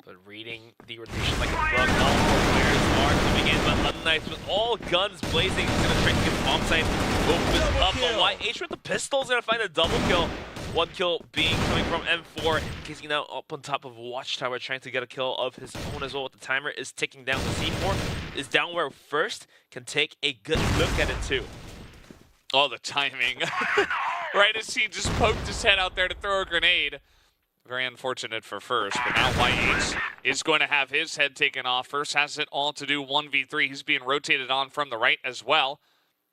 But reading the rotation like a bug, all 4 players are coming in, but Unknights with all guns blazing is going to try to get bomb site opens up. But why H with the pistol is going to find a double kill. 1 kill being coming from M4. MKZ now up on top of Watchtower trying to get a kill of his own as well. The timer is ticking down. The C4 is down where first can take a good look at it too. Oh, the timing. Right as he just poked his head out there to throw a grenade. Very unfortunate for First, but now YH is going to have his head taken off. First has it all to do 1v3. He's being rotated on from the right as well.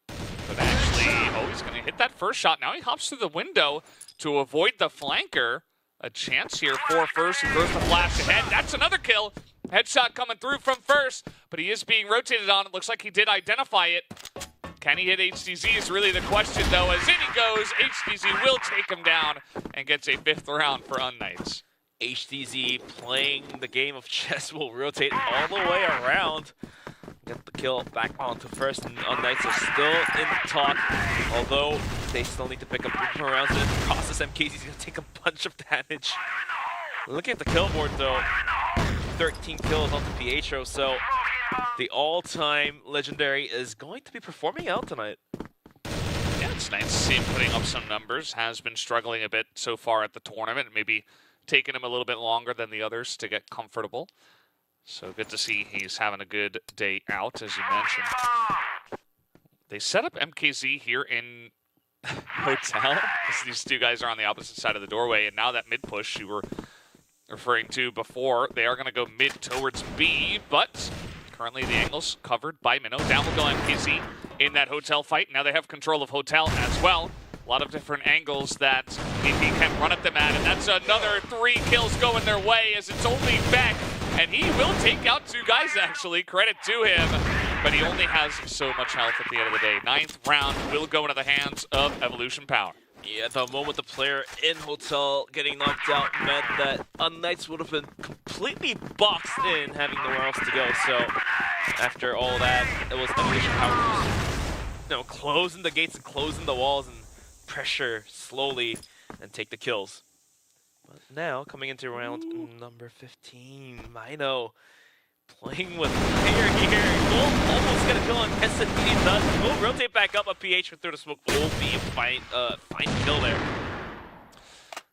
But actually, oh, he's going to hit that first shot. Now he hops through the window to avoid the flanker. A chance here for First, who throws the flash ahead. That's another kill. Headshot coming through from First, but he is being rotated on. It looks like he did identify it. Can he hit HDZ is really the question, though. As in he goes, HDZ will take him down and gets a 5th round for Unknights. HDZ playing the game of chess will rotate all the way around. Get the kill back onto First, and Unknights are still in talk, although they still need to pick up more rounds. In the process, MKZ is going to take a bunch of damage. Looking at the kill board, though, 13 kills onto Pietro, so the all-time legendary is going to be performing out tonight. Yeah, it's nice to see him putting up some numbers. Has been struggling a bit so far at the tournament. Maybe taking him a little bit longer than the others to get comfortable. So good to see he's having a good day out, as you mentioned. They set up MKZ here in Hotel. These two guys are on the opposite side of the doorway, and now that mid-push you were referring to before, they are going to go mid towards B, but currently the angle's covered by Minnow. Down will go MKZ in that Hotel fight. Now they have control of Hotel as well. A lot of different angles that BP can run at them at, and that's another 3 kills going their way as it's only Beck, and he will take out 2 guys actually, credit to him, but he only has so much health at the end of the day. 9th round will go into the hands of Evolution Power. Yeah, at the moment the player in Hotel getting knocked out meant that Unknights would have been completely boxed in, having nowhere else to go. So after all that, it was Evolution Power just, you know, closing the gates and closing the walls and pressure slowly and take the kills. But now coming into round number 15, Mino playing with fire here. Will almost get a kill on Kesset. He does. Will rotate back up. A PH through the smoke will be a fine kill there.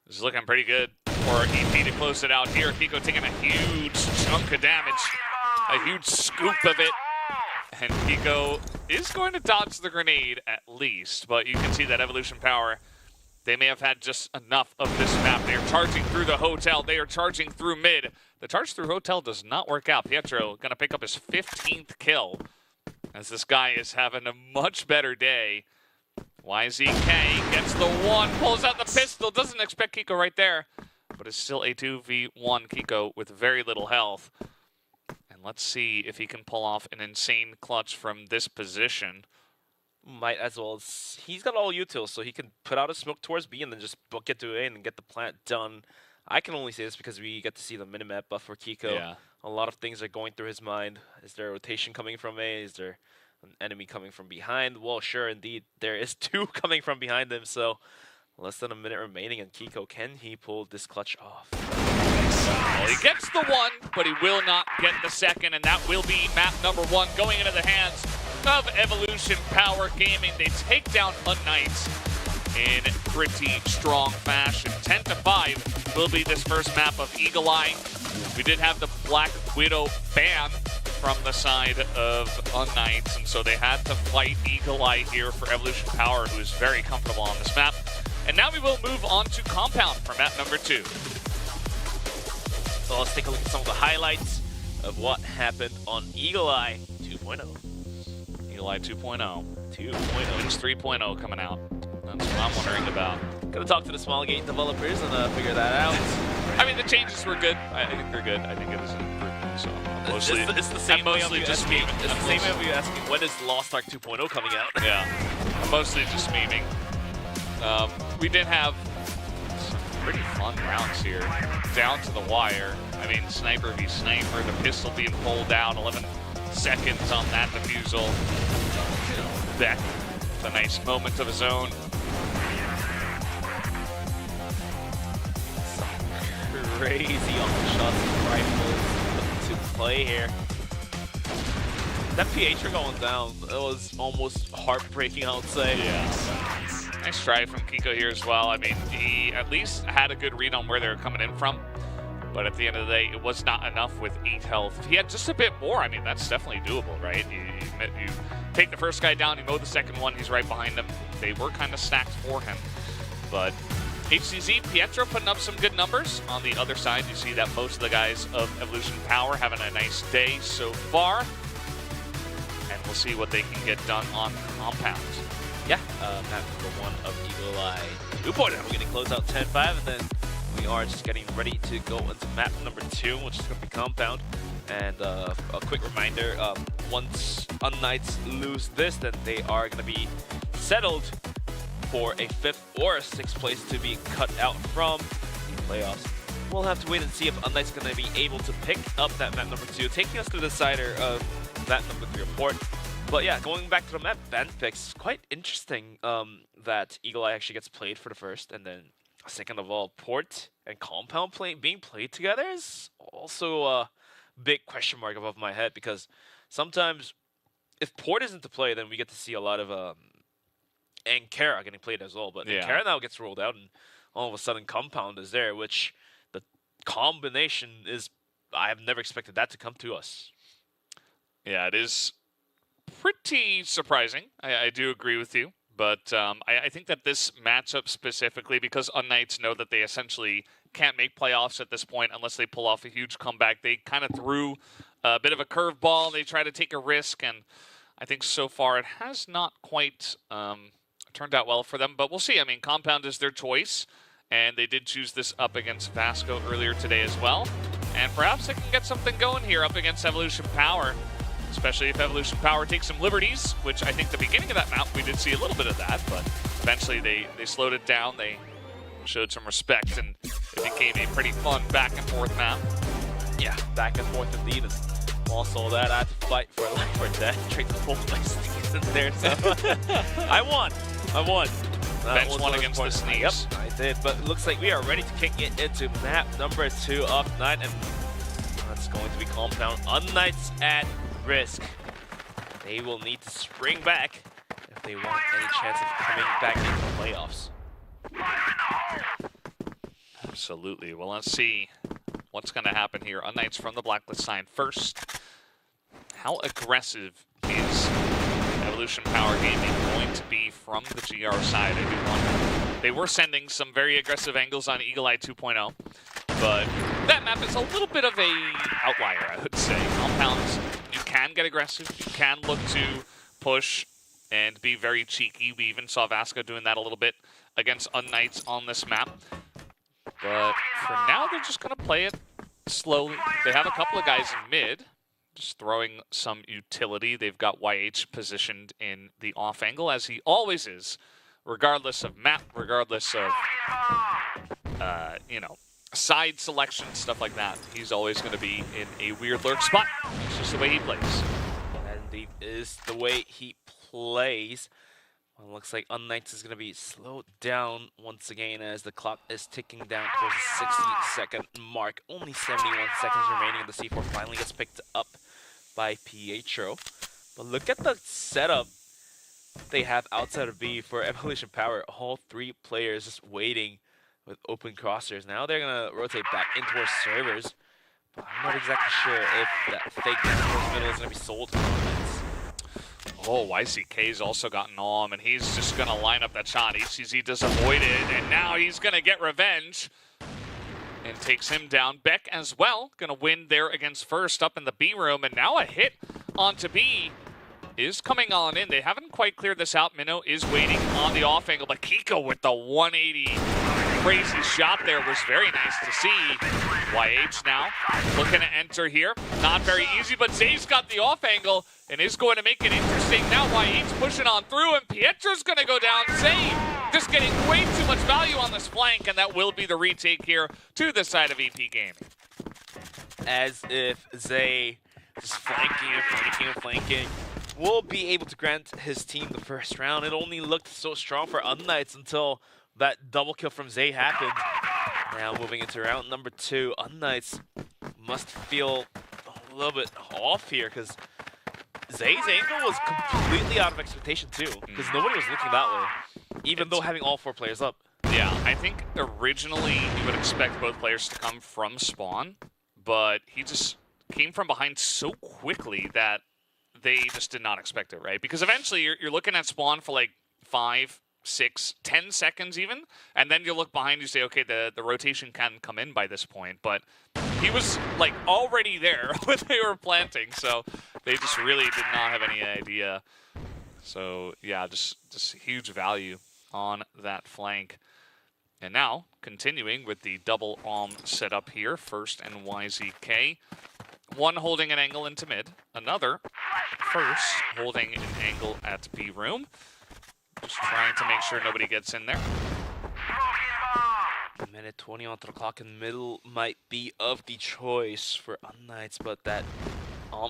This is looking pretty good for EP to close it out here. Kiko taking a huge chunk of damage, a huge scoop of it. And Kiko is going to dodge the grenade at least, but you can see that Evolution Power, they may have had just enough of this map. They are charging through the Hotel. They are charging through mid. The charge through Hotel does not work out. Pietro going to pick up his 15th kill as this guy is having a much better day. YZK gets the 1, pulls out the pistol, doesn't expect Kiko right there, but it's still a 2v1 Kiko with very little health. And let's see if he can pull off an insane clutch from this position. Might as well. He's got all utils, so he can put out a smoke towards B and then just book it to A and get the plant done. I can only say this because we get to see the minimap buff for Kiko. Yeah. A lot of things are going through his mind. Is there a rotation coming from A? Is there an enemy coming from behind? Well, sure, indeed. There is 2 coming from behind him, so less than a minute remaining. And Kiko, can he pull this clutch off? Well, he gets the 1, but he will not get the 2nd, and that will be map number 1 going into the hands of Evolution Power Gaming. They take down Unknights in pretty strong fashion. 10-5 will be this first map of Eagle Eye. We did have the Black Widow ban from the side of Unknights, and so they had to fight Eagle Eye here for Evolution Power, who is very comfortable on this map. And now we will move on to Compound for map number 2. So let's take a look at some of the highlights of what happened on Eagle Eye 2.0. Eagle Eye 2.0. 2.0. Wins 3.0 coming out. That's what I'm wondering about. Gonna talk to the small gate developers and figure that out. I mean, the changes were good. I think they're good. I think it is an improvement. So mostly, it's the same way mostly just memeing. It's the same way of you asking when is Lost Ark 2.0 coming out. Yeah, I'm mostly just memeing. we did have some pretty fun rounds here, down to the wire. I mean, sniper v sniper, the pistol being pulled out, 11 seconds on that defusal. Beck, a nice moment of his own. Crazy on the shots and rifles to play here. That Pietro going down, it was almost heartbreaking, I would say. Yeah. Nice try from Kiko here as well. I mean, he at least had a good read on where they were coming in from. But at the end of the day, it was not enough with 8 health. If he had just a bit more, I mean, that's definitely doable, right? You take the first guy down, you mow the second one, he's right behind him. They were kind of stacked for him. But HCZ, Pietro putting up some good numbers. On the other side, you see that most of the guys of Evolution Power having a nice day so far. And we'll see what they can get done on Compound. Yeah, map number 1 of Eagle Eye 2.0. We're getting close out 10-5, and then we are just getting ready to go into map number 2, which is going to be Compound. And a quick reminder, once Unknights lose this, then they are going to be settled for a 5th or a 6th place to be cut out from the playoffs. We'll have to wait and see if Unknights going to be able to pick up that map number 2, taking us to the decider of map number 3 report. But yeah, going back to the map, Bandfix, quite interesting that Eagle Eye actually gets played for the first, and then second of all, Port and Compound being played together is also a big question mark above my head, because sometimes if Port isn't to play, then we get to see a lot of Ankara getting played as well. But Ankara now gets rolled out, and all of a sudden Compound is there, which the combination is, I have never expected that to come to us. Yeah, it is pretty surprising. I do agree with you. But I think that this matchup specifically, because Unknights know that they essentially can't make playoffs at this point unless they pull off a huge comeback, they kind of threw a bit of a curveball. They try to take a risk, and I think so far it has not quite turned out well for them. But we'll see. I mean, Compound is their choice, and they did choose this up against Vasco earlier today as well. And perhaps they can get something going here up against Evolution Power, especially if Evolution Power takes some liberties, which I think the beginning of that map we did see a little bit of that, but eventually they slowed it down, they showed some respect, and it became a pretty fun back and forth map. Yeah, back and forth indeed. And also that I had to fight for life or death, drink the whole place in there, so I won. Bench won against the Sneaks. Yep, I did, but it looks like we are ready to kick it into map number 2 of night, and that's going to be Compound. Unknights at risk. They will need to spring back if they want any chance of coming back into the playoffs. Absolutely. Well, let's see what's going to happen here. Unknights from the blacklist side first. How aggressive is Evolution Power Gaming going to be from the GR side? I do wonder. They were sending some very aggressive angles on Eagle Eye 2.0, but that map is a little bit of a outlier, I would say. Compounds, you can get aggressive, you can look to push and be very cheeky. We even saw Vasco doing that a little bit against Unknights on this map. But for now, they're just going to play it slowly. They have a couple of guys in mid, just throwing some utility. They've got YH positioned in the off angle, as he always is, regardless of map, regardless of, you know, side selection, stuff like that. He's always going to be in a weird lurk spot. It's just the way he plays. That indeed is the way he plays. Well, it looks like Unknights is going to be slowed down once again as the clock is ticking down towards the 60-second mark. Only 71 seconds remaining, and the C4 finally gets picked up by Pietro. But look at the setup they have outside of B for Evolution Power. All 3 players just waiting with open crosshairs. Now they're going to rotate back into our servers. But I'm not exactly sure if that fake towards middle is going to be sold to Unknights. Oh, YCK's also gotten on, and he's just going to line up that shot. HCZ does avoid it, and now he's going to get revenge and takes him down. Beck as well, going to win there against First up in the B room, and now a hit onto B is coming on in. They haven't quite cleared this out. Minnow is waiting on the off angle, but Kiko with the 180 crazy shot there was very nice to see. YH now looking to enter here. Not very easy, but Zay's got the off angle and is going to make it interesting. Now YH pushing on through, and Pietro's going to go down. Zay just getting way too much value on this flank, and that will be the retake here to the side of EP Gaming. As if Zay just flanking and flanking and flanking will be able to grant his team the first round. It only looked so strong for Unknights until that double kill from Zay happened. Now moving into round number 2, Unknights must feel a little bit off here because Zay's angle was completely out of expectation too, because nobody was looking that way, even though having all 4 players up. Yeah, I think originally you would expect both players to come from spawn, but he just came from behind so quickly that they just did not expect it, right? Because eventually you're looking at spawn for like 5, 6, 10 seconds even, and then you look behind, you say, okay, the rotation can come in by this point, but he was like already there when they were planting, so they just really did not have any idea. So yeah, just huge value on that flank. And now, continuing with the double setup here, first and YZK. One holding an angle into mid, another first holding an angle at B room. Just trying to make sure nobody gets in there. Minute 20 onto the clock in middle might be of the choice for Unknights, but that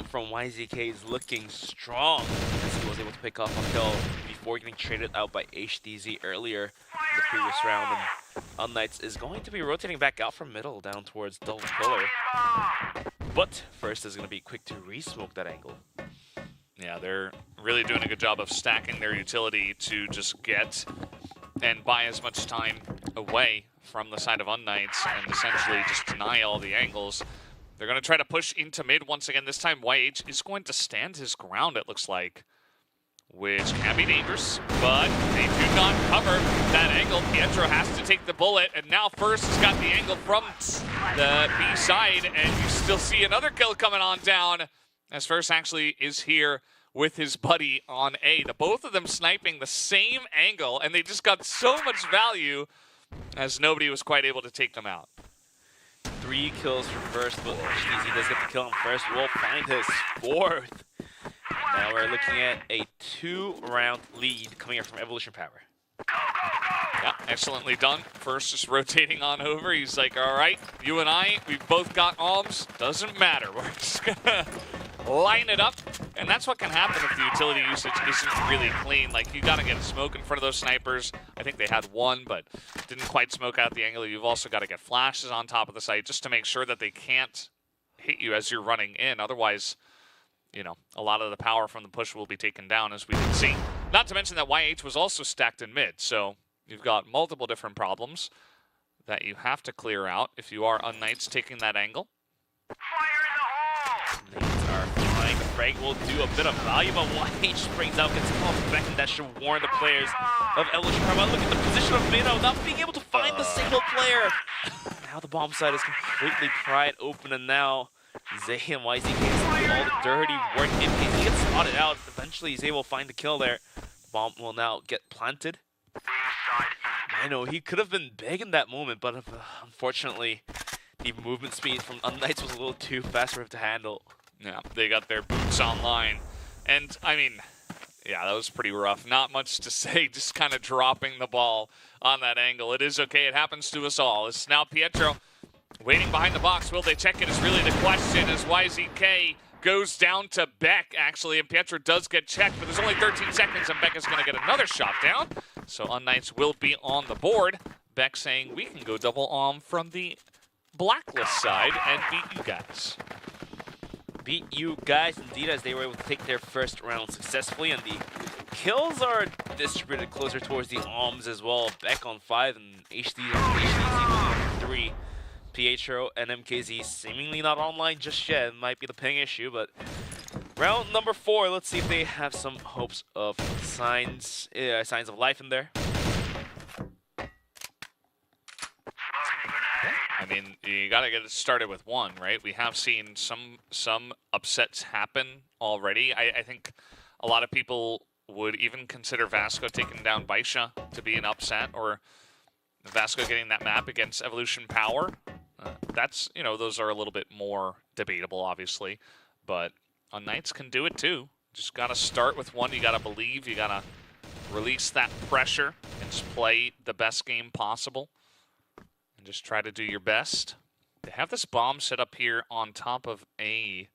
from YZK is looking strong as he was able to pick up a kill before getting traded out by HDZ earlier in the previous round. And Unknights is going to be rotating back out from middle down towards double pillar. But first is going to be quick to re-smoke that angle. Yeah, they're really doing a good job of stacking their utility to just get and buy as much time away from the side of Unknights and essentially just deny all the angles. They're going to try to push into mid once again. This time YH is going to stand his ground, it looks like, which can be dangerous, but they do not cover that angle. Pietro has to take the bullet, and now First has got the angle from the B side, and you still see another kill coming on down as First actually is here with his buddy on A. The both of them sniping the same angle, and they just got so much value as nobody was quite able to take them out. 3 kills for First, but HDZ does get the kill on First. Will find his 4th. Now we're looking at a 2-round lead coming up from Evolution Power. Yeah, excellently done. First just rotating on over. He's like, all right, you and I, we've both got alms. Doesn't matter. We're just going to line it up. And that's what can happen if the utility usage isn't really clean. Like, you got to get a smoke in front of those snipers. I think they had one, but didn't quite smoke out the angle. You've also got to get flashes on top of the site just to make sure that they can't hit you as you're running in. Otherwise, you know, a lot of the power from the push will be taken down, as we can see. Not to mention that YH was also stacked in mid, so you've got multiple different problems that you have to clear out if you are Unknights taking that angle. Nades are flying. The frag will do a bit of value, but YH springs out, gets called back, and that should warn the players of Evolution Power. Look at the position of Minnow, not being able to find the single player. Now the bomb side is completely pried open, and now Zay and YZK do all the dirty work. If he gets spotted out, eventually he's able to find the kill there. The bomb will now get planted. I know, he could have been big in that moment, but unfortunately, the movement speed from Unknights was a little too fast for him to handle. Yeah, they got their boots online. And, I mean, yeah, that was pretty rough. Not much to say, just kind of dropping the ball on that angle. It is okay, it happens to us all. It's now Pietro waiting behind the box. Will they check it is really the question as YZK goes down to Beck, actually, and Pietro does get checked, but there's only 13 seconds, and Beck is going to get another shot down. So Unknights will be on the board. Beck saying we can go double from the Blacklist side and beat you guys. Beat you guys, indeed, as they were able to take their first round successfully, and the kills are distributed closer towards the alms as well. Beck on 5 and HDZ on 3. Pietro and MKZ seemingly not online just yet. It might be the ping issue, but round number 4, let's see if they have some hopes of signs of life in there. I mean, you got to get it started with one, right? We have seen some upsets happen already. I think a lot of people would even consider Vasco taking down Bisha to be an upset, or Vasco getting that map against Evolution Power. That's, you know, those are a little bit more debatable, obviously, but Unknights can do it too. Just got to start with one. You got to believe. You got to release that pressure and just play the best game possible and just try to do your best. They have this bomb set up here on top of A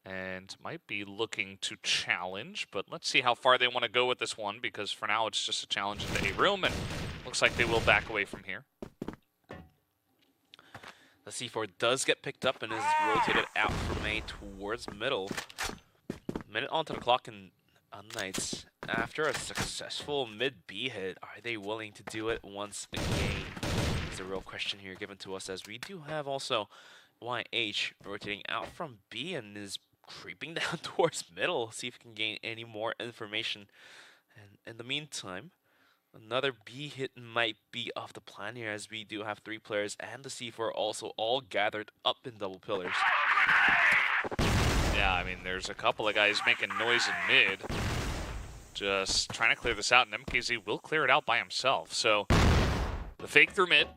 and might be looking to challenge, but let's see how far they want to go with this one, because for now it's just a challenge into A room, and looks like they will back away from here. The C4 does get picked up and is rotated out from A towards middle. Minute onto the clock in Knights. After a successful mid-B hit, are they willing to do it once again? It's a real question here given to us, as we do have also YH rotating out from B and is creeping down towards middle. See if we can gain any more information. And in the meantime, another B hit might be off the plan here, as we do have 3 players and the C4 also all gathered up in double pillars. Yeah, I mean, there's a couple of guys making noise in mid. Just trying to clear this out, and MKZ will clear it out by himself. So the fake through mid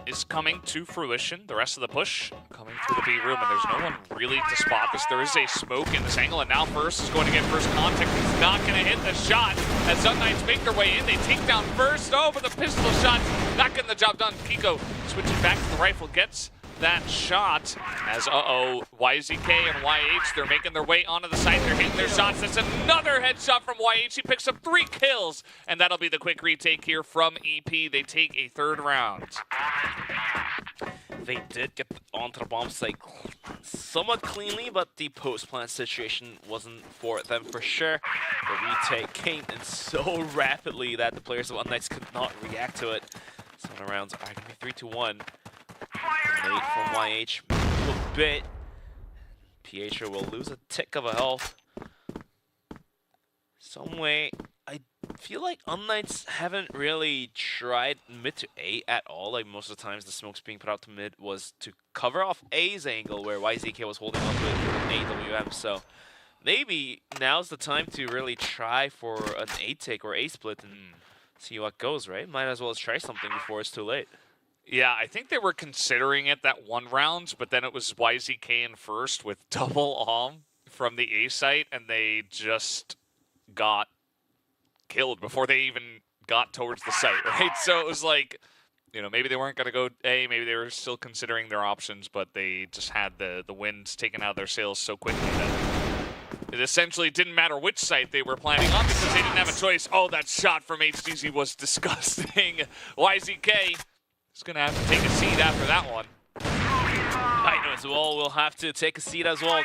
is coming to fruition. The rest of the push coming through the B room, and there's no one really to spot this. There is a smoke in this angle, and now First is going to get first contact. He's not going to hit the shot as Sun Knights make their way in. They take down First. Oh, but the pistol shot's not getting the job done. Kiko switching back to the rifle, gets that shot as, YZK and YH, they're making their way onto the site. They're hitting their shots. That's another headshot from YH. He picks up 3 kills, and that'll be the quick retake here from EP. They take a 3rd round. They did get onto the bomb site somewhat cleanly, but the post-plant situation wasn't for them for sure. The retake came in so rapidly that the players of Knights could not react to it. So the rounds are going to be 3-1. Late from YH, a bit. Pietro will lose a tick of a health. Some way, I feel like Knights haven't really tried mid to A at all. Like most of the times the smokes being put out to mid was to cover off A's angle, where YZK was holding on to it with AWM. So maybe now's the time to really try for an A take or A split and see what goes, right? Might as well try something before it's too late. Yeah, I think they were considering it that 1 round, but then it was YZK in first with double from the A site, and they just got killed before they even got towards the site, right? So it was like, you know, maybe they weren't going to go A, maybe they were still considering their options, but they just had the winds taken out of their sails so quickly that it essentially didn't matter which site they were planning on, because they didn't have a choice. Oh, that shot from HDZ was disgusting. YZK is going to have to take a seat after that one. I know as well, we'll have to take a seat as well.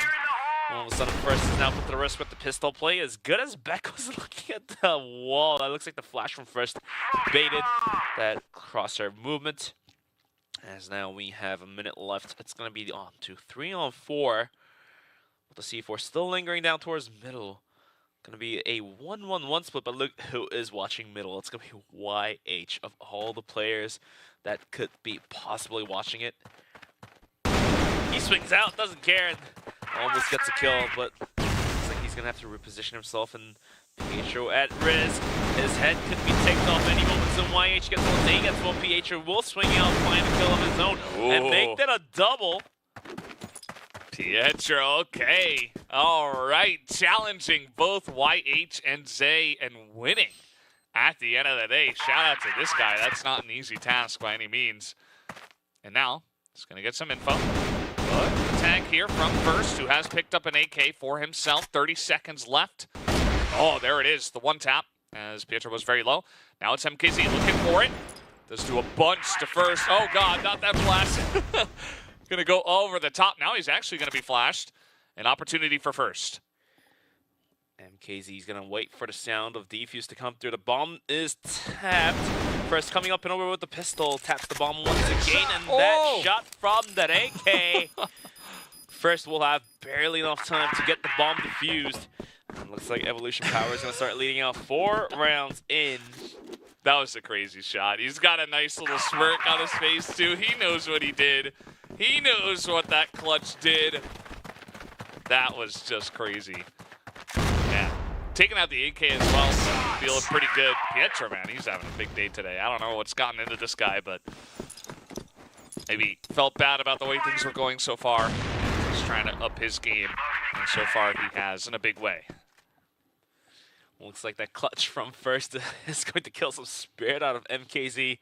All of a sudden, First is now put to the risk with the pistol play. As good as Beck was looking at the wall, that looks like the flash from First baited that crosshair movement. As now we have a minute left. It's going to be on to 3-on-4. With the C4 still lingering down towards middle. Going to be a 1-1-1 split, but look who is watching middle. It's going to be YH of all the players that could be possibly watching it. He swings out, doesn't care, and almost gets a kill, but looks like he's going to have to reposition himself, and Pietro at risk. His head could be taken off any moment, so YH gets one, they gets one. Pietro will swing out, find a kill of his own, and make that a double. Pietro, okay. All right, challenging both YH and Zay and winning. At the end of the day, shout out to this guy. That's not an easy task by any means. And now, he's going to get some info. But tag here from First, who has picked up an AK for himself. 30 seconds left. Oh, there it is, the 1-tap, as Pietro was very low. Now it's MKZ looking for it. Does do a bunch to First. Oh, God, not that flash. Going to go over the top. Now he's actually going to be flashed. An opportunity for First. MKZ is going to wait for the sound of defuse to come through. The bomb is tapped. First coming up and over with the pistol. Taps the bomb once again, and that shot from that AK. First will have barely enough time to get the bomb defused. And looks like Evolution Power is going to start leading out 4 rounds in. That was a crazy shot. He's got a nice little smirk on his face, too. He knows what he did. He knows what that clutch did. That was just crazy. Yeah. Taking out the AK as well, feeling pretty good. Pietro, man, he's having a big day today. I don't know what's gotten into this guy, but maybe felt bad about the way things were going so far. Just trying to up his game, and so far he has in a big way. Looks like that clutch from first is going to kill some spirit out of MKZ,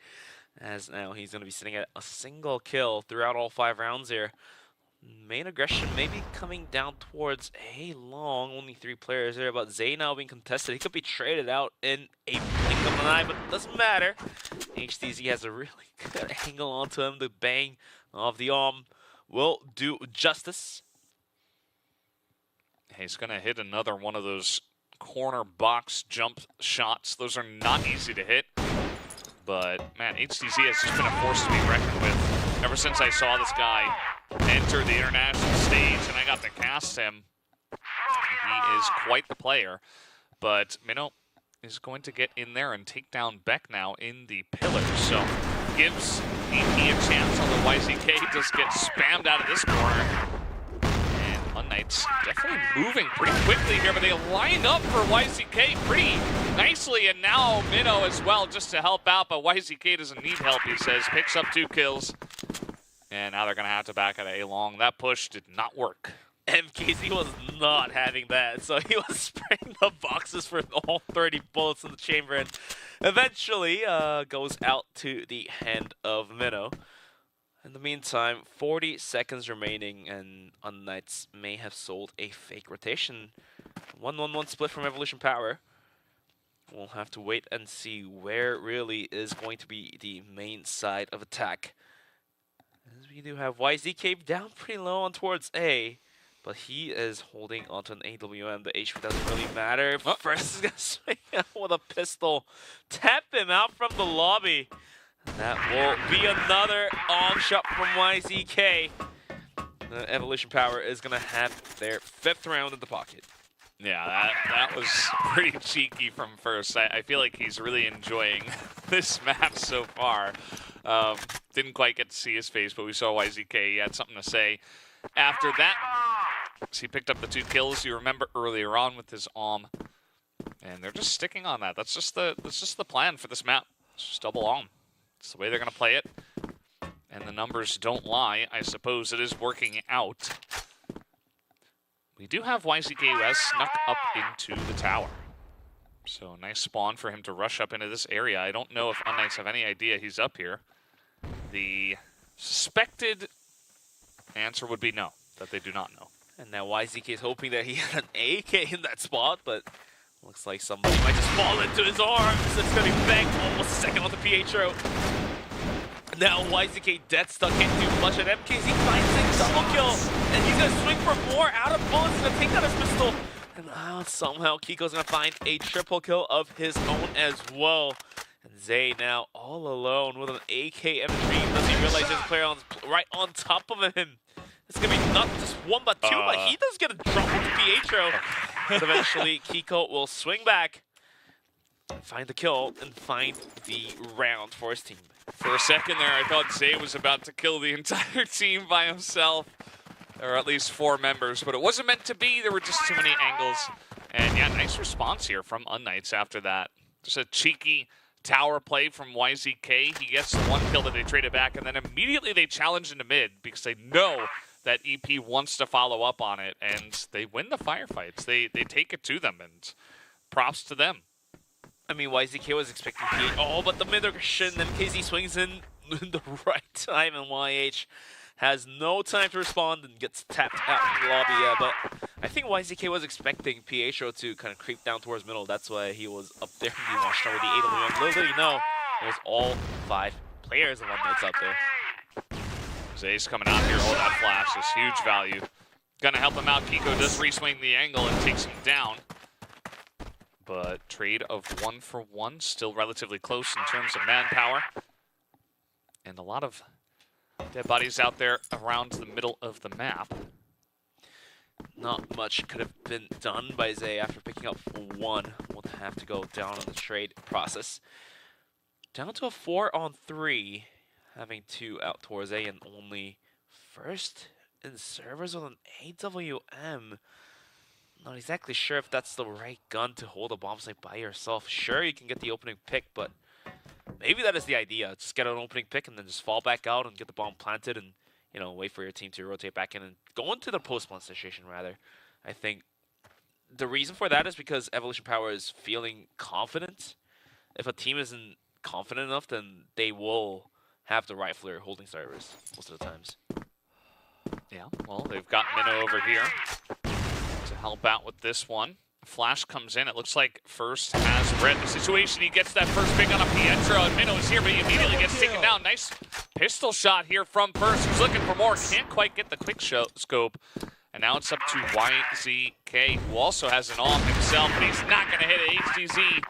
as now he's going to be sitting at a single kill throughout all 5 rounds here. Main aggression maybe coming down towards A long. Only 3 players there, but Zay now being contested. He could be traded out in a blink of an eye, but it doesn't matter. HTZ has a really good angle onto him. The bang of the arm will do justice. He's going to hit another one of those corner box jump shots. Those are not easy to hit. But, man, HTZ has just been a force to be reckoned with. Ever since I saw this guy enter the international stage and I got to cast him, he is quite the player. But Minnow is going to get in there and take down Beck now in the pillars. So gives EP a chance, although YZK does get spammed out of this corner. Knights definitely moving pretty quickly here, but they line up for YZK pretty nicely, and now Minnow as well just to help out, but YZK doesn't need help, he says. Picks up 2 kills, and now they're going to have to back at A long. That push did not work. MKZ was not having that, so he was spraying the boxes for all 30 bullets in the chamber, and eventually goes out to the hand of Minnow. In the meantime, 40 seconds remaining, and Knights may have sold a fake rotation. 1-1-1 split from Evolution Power. We'll have to wait and see where really is going to be the main side of attack. As we do have YZK down pretty low on towards A, but he is holding onto an AWM. The HP doesn't really matter. First is going to swing out with a pistol. Tap him out from the lobby. That will be another arm shot from YZK. Evolution Power is going to have their 5th round in the pocket. Yeah, that was pretty cheeky from first. I feel like he's really enjoying this map so far. Didn't quite get to see his face, but we saw YZK. He had something to say after that. So he picked up the 2 kills, you remember, earlier on with his arm. And they're just sticking on that. That's just the plan for this map. It's just double arm. It's the way they're going to play it. And the numbers don't lie. I suppose it is working out. We do have YZK who has snuck up into the tower. So nice spawn for him to rush up into this area. I don't know if Unknights have any idea he's up here. The suspected answer would be no, that they do not know. And now YZK is hoping that he had an AK in that spot, but looks like somebody might just fall into his arms. It's going to be Beck, almost a second on the Pietro. Now YZK dead stuck, can't do much, and MKZ finds a double kill. And he's going to swing for more out of bullets, going to take out his pistol. And now somehow Kiko's going to find a triple kill of his own as well. And Zay now all alone with an AK M3. Does he realize there's a player right on top of him? It's going to be not just 1 but 2, but he does get a drop with the Pietro. But eventually, Kiko will swing back, find the kill, and find the round for his team. For a second there, I thought Zay was about to kill the entire team by himself. There were at least 4 members, but it wasn't meant to be. There were just too many angles. And yeah, nice response here from Unknights after that. Just a cheeky tower play from YZK. He gets the 1 kill that they traded back, and then immediately they challenge into mid because they know that EP wants to follow up on it, and they win the firefights. They take it to them, and props to them. I mean, YZK was expecting P8. Oh, but the mid-aggression, then KZ swings in the right time, and YH has no time to respond and gets tapped out in the lobby. Yeah, but I think YZK was expecting Pietro to kind of creep down towards middle. That's why he was up there and he watched over the AWM. Little did he know, it was all 5 players of Unknights out there. Zay's coming out here. Oh, that flash is huge value. Gonna help him out. Kiko does re-swing the angle and takes him down. But trade of 1 for 1, still relatively close in terms of manpower. And a lot of dead bodies out there around the middle of the map. Not much could have been done by Zay after picking up 1. We'll have to go down on the trade process. Down to a 4-on-3. Having 2 out towards A and only first in servers with an AWM. Not exactly sure if that's the right gun to hold a bomb site by yourself. Sure, you can get the opening pick, but maybe that is the idea. Just get an opening pick and then just fall back out and get the bomb planted and, you know, wait for your team to rotate back in and go into the post-plant situation, rather. I think the reason for that is because Evolution Power is feeling confident. If a team isn't confident enough, then they will have the rifler holding servers most of the times. Yeah, well, they've got Minnow over here to help out with this one. Flash comes in. It looks like First has read the situation. He gets that first pick on a Pietro, and Minnow is here, but he immediately gets taken down. Nice pistol shot here from First, who's looking for more. Can't quite get the quick scope. And now it's up to YZK, who also has an AWP himself, but he's not going to hit it. HDZ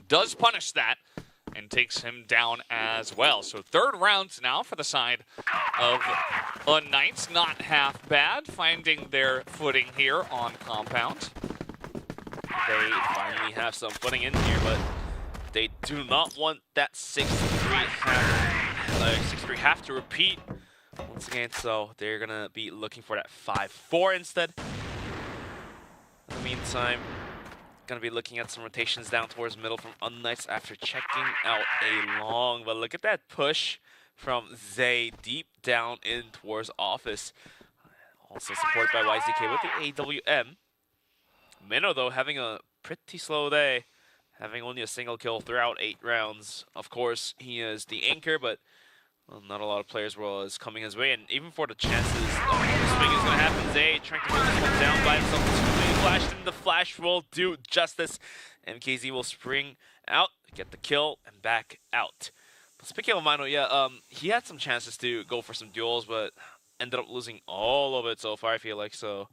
does punish that and takes him down as well. So third round now for the side of Knights. Not half bad, finding their footing here on Compound. They finally have some footing in here, but they do not want that 6-3 half to repeat once again, so they're gonna be looking for that 5-4 instead. In the meantime, gonna be looking at some rotations down towards middle from Unknights after checking out a long, but look at that push from Zay deep down in towards Office. Also supported by YZK with the AWM. Minnow, though, having a pretty slow day, having only a single kill throughout 8 rounds. Of course, he is the anchor, but well, not a lot of players was coming his way, and even for the chances, the swing is going to happen. Zay trying to hold this one down by himself. Flashed in, the flash will do justice. MKZ will spring out, get the kill, and back out. But speaking of Mino, yeah, he had some chances to go for some duels, but ended up losing all of it so far, I feel like. So,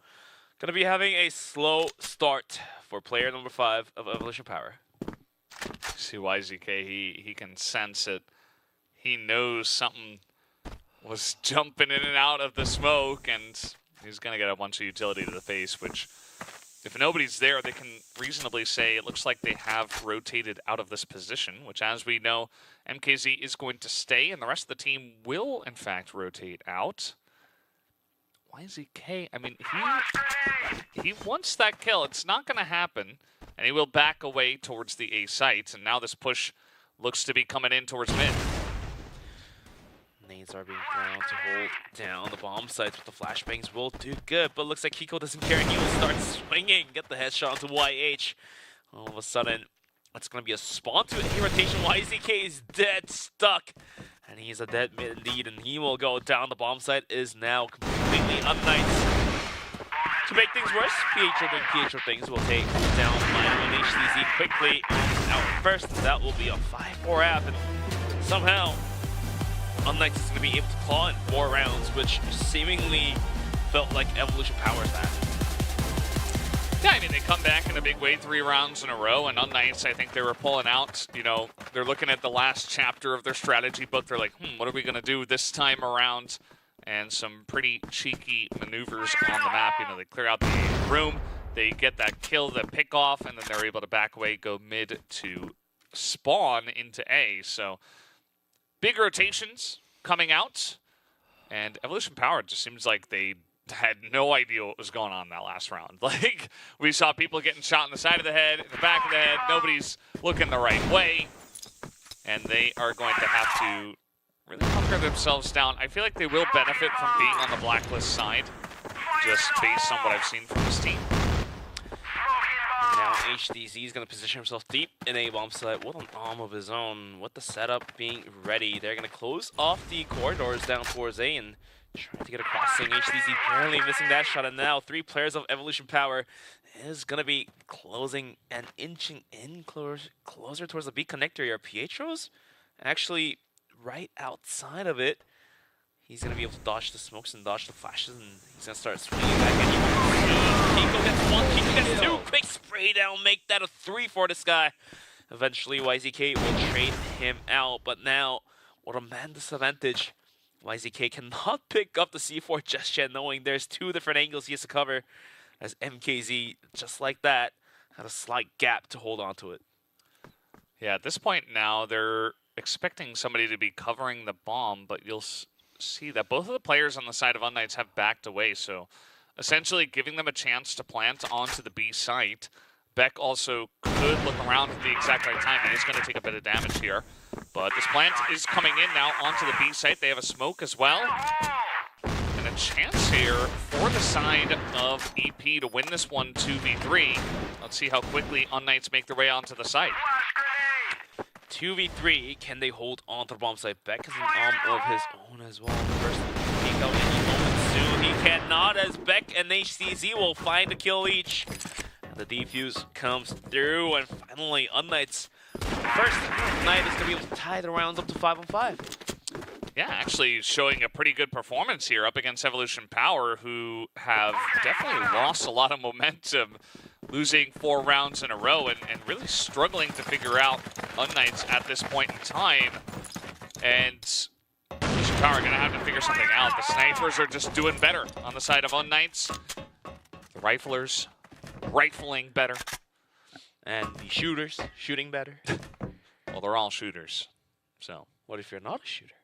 going to be having a slow start for player number 5 of Evolution Power. See YZK, he can sense it. He knows something was jumping in and out of the smoke, and he's going to get a bunch of utility to the face, which, if nobody's there, they can reasonably say it looks like they have rotated out of this position, which, as we know, MKZ is going to stay, and the rest of the team will, in fact, rotate out. YZK, I mean, he wants that kill. It's not going to happen, and he will back away towards the A site, and now this push looks to be coming in towards mid. Nades are being thrown to hold down the bomb sites, but the flashbangs will do good. But looks like Kiko doesn't care, and he will start swinging. Get the headshot onto YH. All of a sudden, it's going to be a spawn to a rotation. YZK is dead, stuck. And he's a dead mid indeed, and he will go down. The bomb site is now completely Unknights. To make things worse, Pietro doing Pietro things will take down Mino and HDZ quickly. Out first, that will be a 5-4 app, and somehow Unknights is going to be able to claw in 4 rounds, which seemingly felt like Evolution Power's that. Yeah, I mean, they come back in a big way 3 rounds in a row, and Unknights, I think they were pulling out, you know, they're looking at the last chapter of their strategy book. They're like, what are we going to do this time around? And some pretty cheeky maneuvers on the map. You know, they clear out the room, they get that kill, the pick off, and then they're able to back away, go mid to spawn into A. So, big rotations coming out, and Evolution Power just seems like they had no idea what was going on in that last round. Like, we saw people getting shot in the side of the head, in the back of the head, nobody's looking the right way, and they are going to have to really hunker themselves down. I feel like they will benefit from being on the blacklist side, just based on what I've seen from this team. Now HDZ is going to position himself deep in a bomb site with an arm of his own, with the setup being ready. They're going to close off the corridors down towards A and try to get a crossing. HDZ barely missing that shot, and now 3 players of Evolution Power is going to be closing and inching in closer towards the B connector here. Pietro's actually right outside of it. He's going to be able to dodge the smokes and dodge the flashes, and he's going to start swinging back. And Kiko gets 1, Kiko gets 2. Quick spray down, make that a 3 for this guy. Eventually, YZK will trade him out, but now, with a man disadvantage, YZK cannot pick up the C4 just yet, knowing there's 2 different angles he has to cover, as MKZ, just like that, had a slight gap to hold on to it. Yeah, at this point now, they're expecting somebody to be covering the bomb, but you'll see that both of the players on the side of Unknights have backed away, so essentially giving them a chance to plant onto the B site. Beck also could look around at the exact right time. He is going to take a bit of damage here, but this plant is coming in now onto the B site. They have a smoke as well, and chance here for the side of EP to win this one 2v3. Let's see how quickly Unknights make their way onto the site. 2v3, can they hold on to the bomb site? Beck has an arm of his own as well. First, Kiko any moment soon. He cannot, as Beck and HTZ will find a kill each. And the defuse comes through, and finally, Unknights first night is going to be able to tie the rounds up to 5-on-5. Yeah, actually showing a pretty good performance here up against Evolution Power, who have definitely lost a lot of momentum, losing 4 rounds in a row and really struggling to figure out Unknights at this point in time. And Evolution Power are going to have to figure something out. The snipers are just doing better on the side of Unknights. The riflers rifling better. And the shooters shooting better. Well, they're all shooters. So what if you're not a shooter?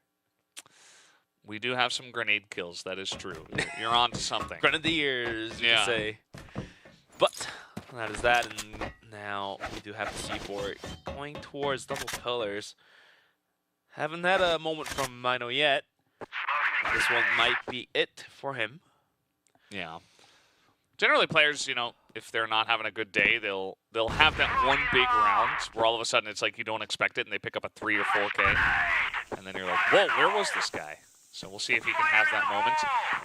We do have some grenade kills, that is true. You're on to something. Grenadiers, you could say. But that is that, and now we do have the C4 going towards double pillars. Haven't had a moment from Mino yet. This one might be it for him. Yeah. Generally, players, you know, if they're not having a good day, they'll have that one big round where all of a sudden it's like you don't expect it, and they pick up a 3 or 4K, and then you're like, whoa, where was this guy? So we'll see if he can have that moment.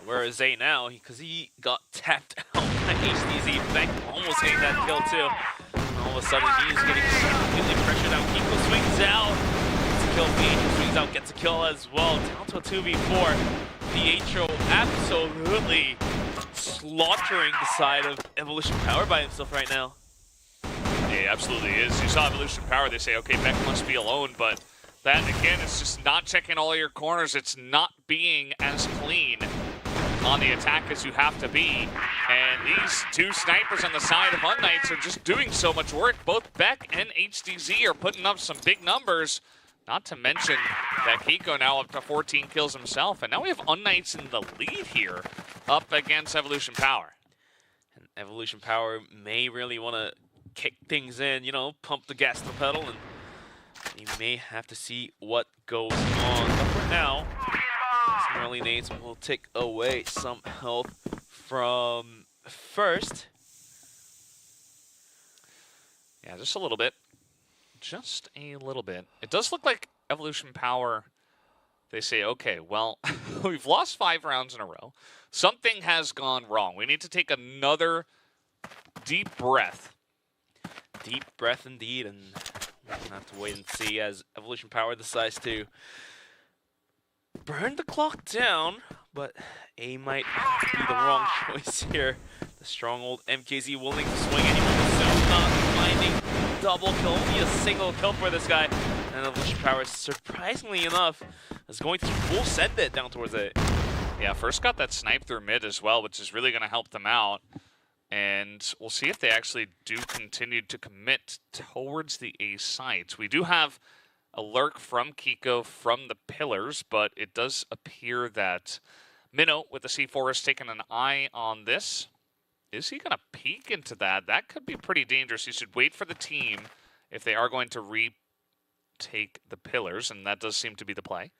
Where is Zay now? Because he got tapped out by HTZ. Beck almost getting that kill too. And all of a sudden he's getting completely pressured out. Kiko swings out. Gets a kill. Pietro swings out. Gets a kill as well. Down to a 2v4. Pietro absolutely slaughtering the side of Evolution Power by himself right now. Yeah, he absolutely is. You saw Evolution Power. They say, okay, Beck must be alone, but that, again, it's just not checking all your corners. It's not being as clean on the attack as you have to be. And these 2 snipers on the side of Unknights are just doing so much work. Both Beck and HDZ are putting up some big numbers. Not to mention that Kiko now up to 14 kills himself. And now we have Unknights in the lead here up against Evolution Power. And Evolution Power may really want to kick things in, you know, pump the gas to the pedal, and you may have to see what goes on. But for now, some early nades will take away some health from first. Yeah, just a little bit. Just a little bit. It does look like Evolution Power, they say, okay, well, we've lost 5 rounds in a row. Something has gone wrong. We need to take another deep breath. Deep breath indeed, and we'll have to wait and see as Evolution Power decides to burn the clock down, but A might be the wrong choice here. The strong old MKZ willing to swing any moment soon, not finding double kill, only a single kill for this guy. And Evolution Power, surprisingly enough, is going to full send it down towards it. Yeah, first got that snipe through mid as well, which is really going to help them out. And we'll see if they actually do continue to commit towards the A sites. We do have a lurk from Kiko from the pillars, but it does appear that Minnow with the C4 has taken an eye on this. Is he going to peek into that? That could be pretty dangerous. He should wait for the team if they are going to retake the pillars, and that does seem to be the play.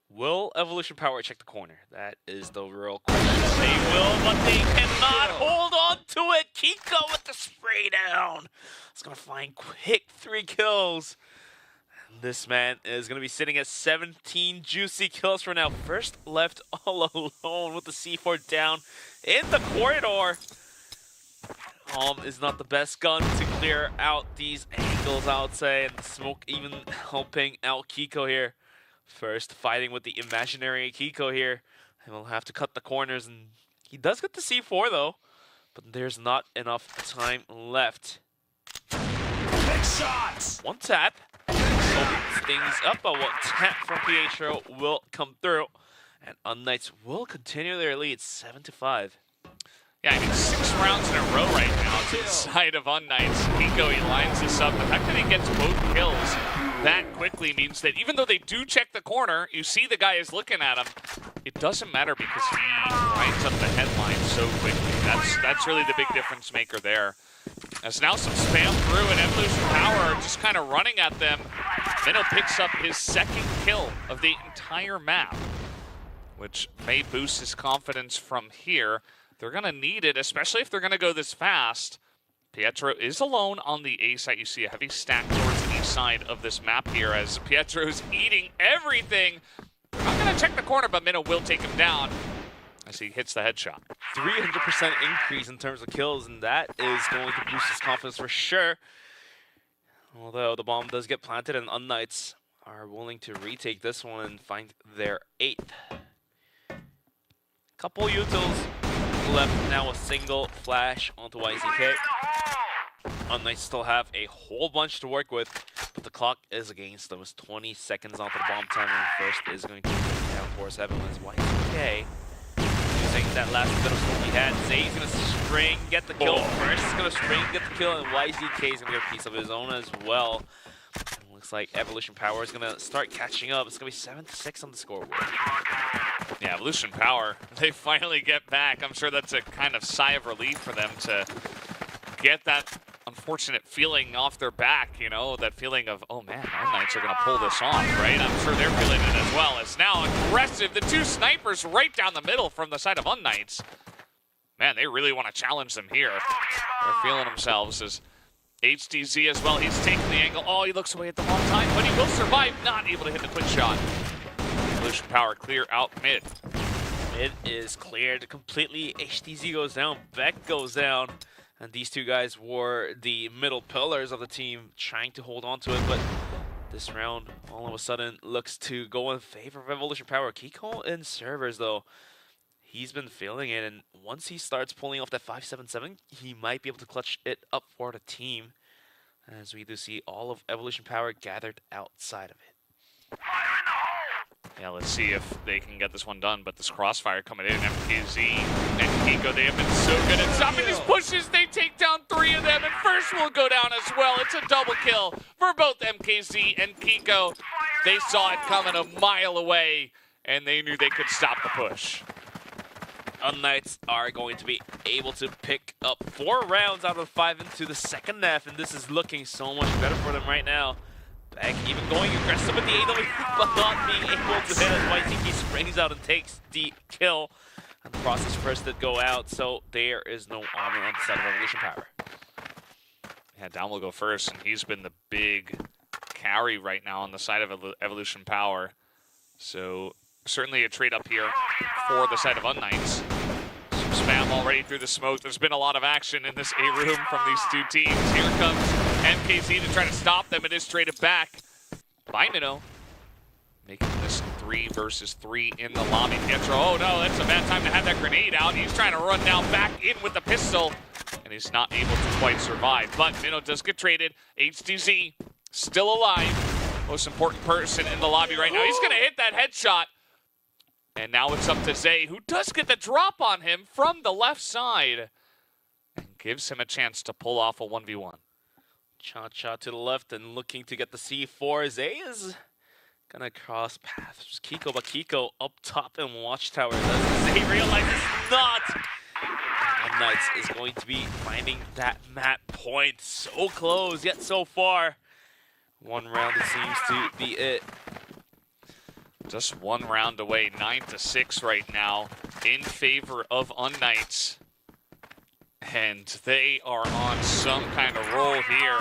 Will Evolution Power check the corner? That is the real question. They will, but they cannot hold on to it. Kiko with the spray down. It's going to find quick 3 kills. And this man is going to be sitting at 17 juicy kills for now. First left all alone with the C4 down in the corridor. Is not the best gun to clear out these angles, I would say. And the smoke even helping out Kiko here. First, fighting with the imaginary Kiko here. And we'll have to cut the corners. And he does get the C4, though. But there's not enough time left. Big shots! One tap. Opens things up. But one tap from Pietro will come through. And Unknights will continue their lead, 7-5. Yeah, I mean, 6 rounds in a row right now to the side of Unknights. Kiko, he lines this up. The fact that he gets both kills that quickly means that even though they do check the corner, you see the guy is looking at him. It doesn't matter because he lines up the headline so quickly. That's really the big difference maker there. As now some spam through and Evolution Power just kind of running at them. Minnow picks up his 2nd kill of the entire map. which may boost his confidence from here. They're going to need it, especially if they're going to go this fast. Pietro is alone on the A side. You see a heavy stack towards the east side of this map here as Pietro's eating everything. They're not going to check the corner, but Minnow will take him down as he hits the headshot. 300% increase in terms of kills, and that is going to boost his confidence for sure. Although the bomb does get planted, and Unknights are willing to retake this one and find their 8th. Couple utils left now, a single flash onto YCK. Unknights still have a whole bunch to work with, but the clock is against them. It's 20 seconds onto the bomb timer, and first is going to be down for 7 as YCK using that last bit of smoke he had. Zay's going to string, get the kill first. He's going to string, get the kill, and YCK is going to get a piece of his own as well. It looks like Evolution Power is going to start catching up. It's going to be 7-6 on the scoreboard. Yeah, Evolution Power, they finally get back. I'm sure that's a kind of sigh of relief for them to get that unfortunate feeling off their back, you know, that feeling of, oh man, our Knights are going to pull this off, right? I'm sure they're feeling it as well. It's now aggressive. The two snipers right down the middle from the side of Unknights. Man, they really want to challenge them here. They're feeling themselves as HDZ as well. He's taking the angle. Oh, he looks away at the wrong time, but he will survive. Not able to hit the quick shot. Evolution Power clear out mid. Mid is cleared completely. HDZ goes down. Beck goes down. And these two guys were the middle pillars of the team, trying to hold on to it. But this round, all of a sudden, looks to go in favor of Evolution Power. Kiko in servers, though, he's been feeling it. And once he starts pulling off that 5-7-7, he might be able to clutch it up for the team. As we do see all of Evolution Power gathered outside of it. Yeah, let's see if they can get this one done, but this crossfire coming in, MKZ and Kiko, they have been so good at stopping these pushes. They take down 3 of them, and first will go down as well. It's a double kill for both MKZ and Kiko. They saw it coming a mile away, and they knew they could stop the push. Unknights are going to be able to pick up 4 rounds out of 5 into the second half, and this is looking so much better for them right now. Beck even going aggressive with the AW, but not being able to hit as YCK springs out and takes the kill. And the process first did go out, so there is no armor on the side of Evolution Power. Yeah, Down will go first, and he's been the big carry right now on the side of Evolution Power. So certainly a trade up here for the side of Unknights. Spam already through the smoke. There's been a lot of action in this A room from these two teams. Here comes MKZ to try to stop them. It is traded back by Minnow, making this 3 versus 3 in the lobby. Pietro, oh no, that's a bad time to have that grenade out. He's trying to run down back in with the pistol, and he's not able to quite survive. But Minnow does get traded. HDZ still alive. Most important person in the lobby right now. He's going to hit that headshot. And now it's up to Zay, who does get the drop on him from the left side and gives him a chance to pull off a 1v1. Cha-cha to the left and looking to get the C4. Zay is gonna cross paths with Kiko, but Kiko up top in Watchtower. Zay realizes not. Unknights is going to be finding that map point. So close, yet so far. 1 round, it seems to be it. Just 1 round away, 9-6 right now in favor of Unknights. And they are on some kind of roll here.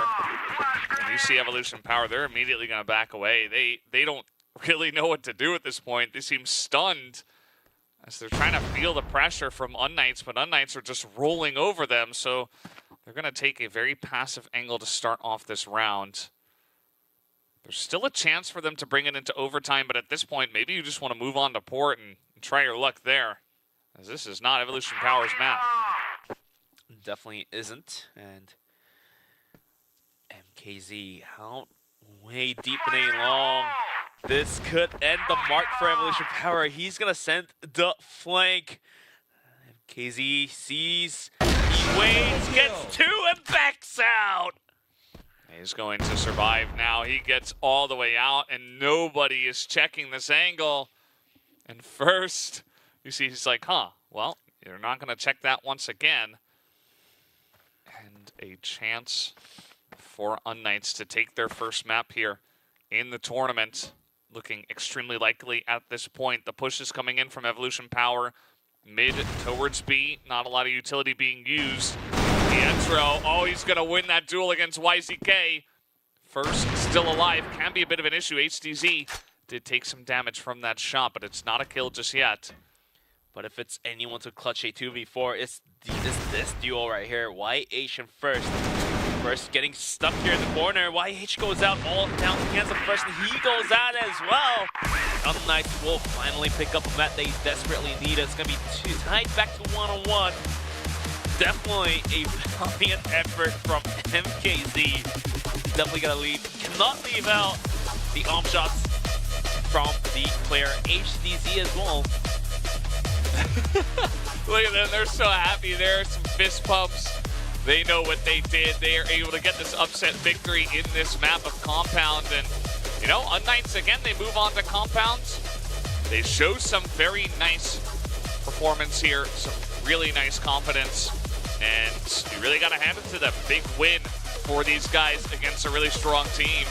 And you see Evolution Power, they're immediately going to back away. They don't really know what to do at this point. They seem stunned as they're trying to feel the pressure from Unknights, but Unknights are just rolling over them. So they're going to take a very passive angle to start off this round. There's still a chance for them to bring it into overtime, but at this point, maybe you just want to move on to port and try your luck there, as this is not Evolution Power's map. Definitely isn't, and MKZ out way deep and a long. This could end the mark for Evolution Power. He's going to send the flank. MKZ sees, he waits, gets 2, and backs out. He's going to survive now. He gets all the way out, and nobody is checking this angle. And first, you see he's like, huh, well, you're not going to check that once again. And a chance for Unknights to take their first map here in the tournament. looking extremely likely at this point. The push is coming in from Evolution Power. Mid towards B, not a lot of utility being used. Pietro, oh, he's going to win that duel against YZK. First, still alive, can be a bit of an issue. HDZ did take some damage from that shot, but it's not a kill just yet. But if it's anyone to clutch a 2v4, it's this duo right here. YH in first. First getting stuck here in the corner. YH goes out all down to cancel first, and he goes out as well. Knights will finally pick up a mat they desperately need. It's going to be tied back to 1-on-1. Definitely a valiant effort from MKZ. Definitely got to lead. Cannot leave out the arm shots from the player HDZ as well. Look at them, they're so happy there. Some fist pumps. They know what they did. They are able to get this upset victory in this map of Compound. And, you know, Knights, again, they move on to Compounds. They show some very nice performance here, some really nice confidence. And you really got to hand it to them. Big win for these guys against a really strong team.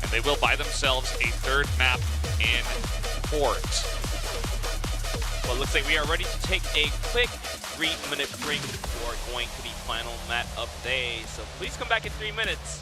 And they will buy themselves a third map in port. Well, it looks like we are ready to take a quick 3-minute break before going to the final map of the day. So please come back in 3 minutes.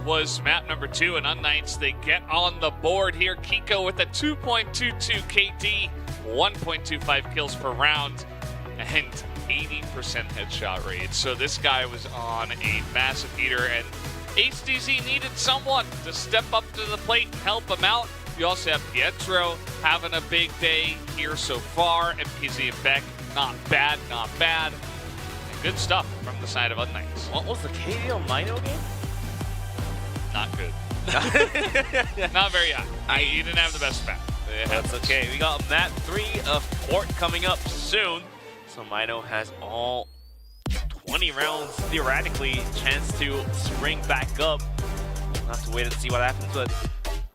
was map number 2, and Unknights, they get on the board here. Kiko with a 2.22 KD, 1.25 kills per round, and 80% headshot rate. So this guy was on a massive heater, and HDZ needed someone to step up to the plate and help him out. You also have Pietro having a big day here so far, MPZ and Beck, not bad, not bad. And good stuff from the side of Unknights. What was the KD on Mino game? Not good. Not very high. He didn't have the best map. That's okay. We got map 3 of Port coming up soon. So Mino has all 20 rounds, theoretically, chance to spring back up. We'll have to wait and see what happens, but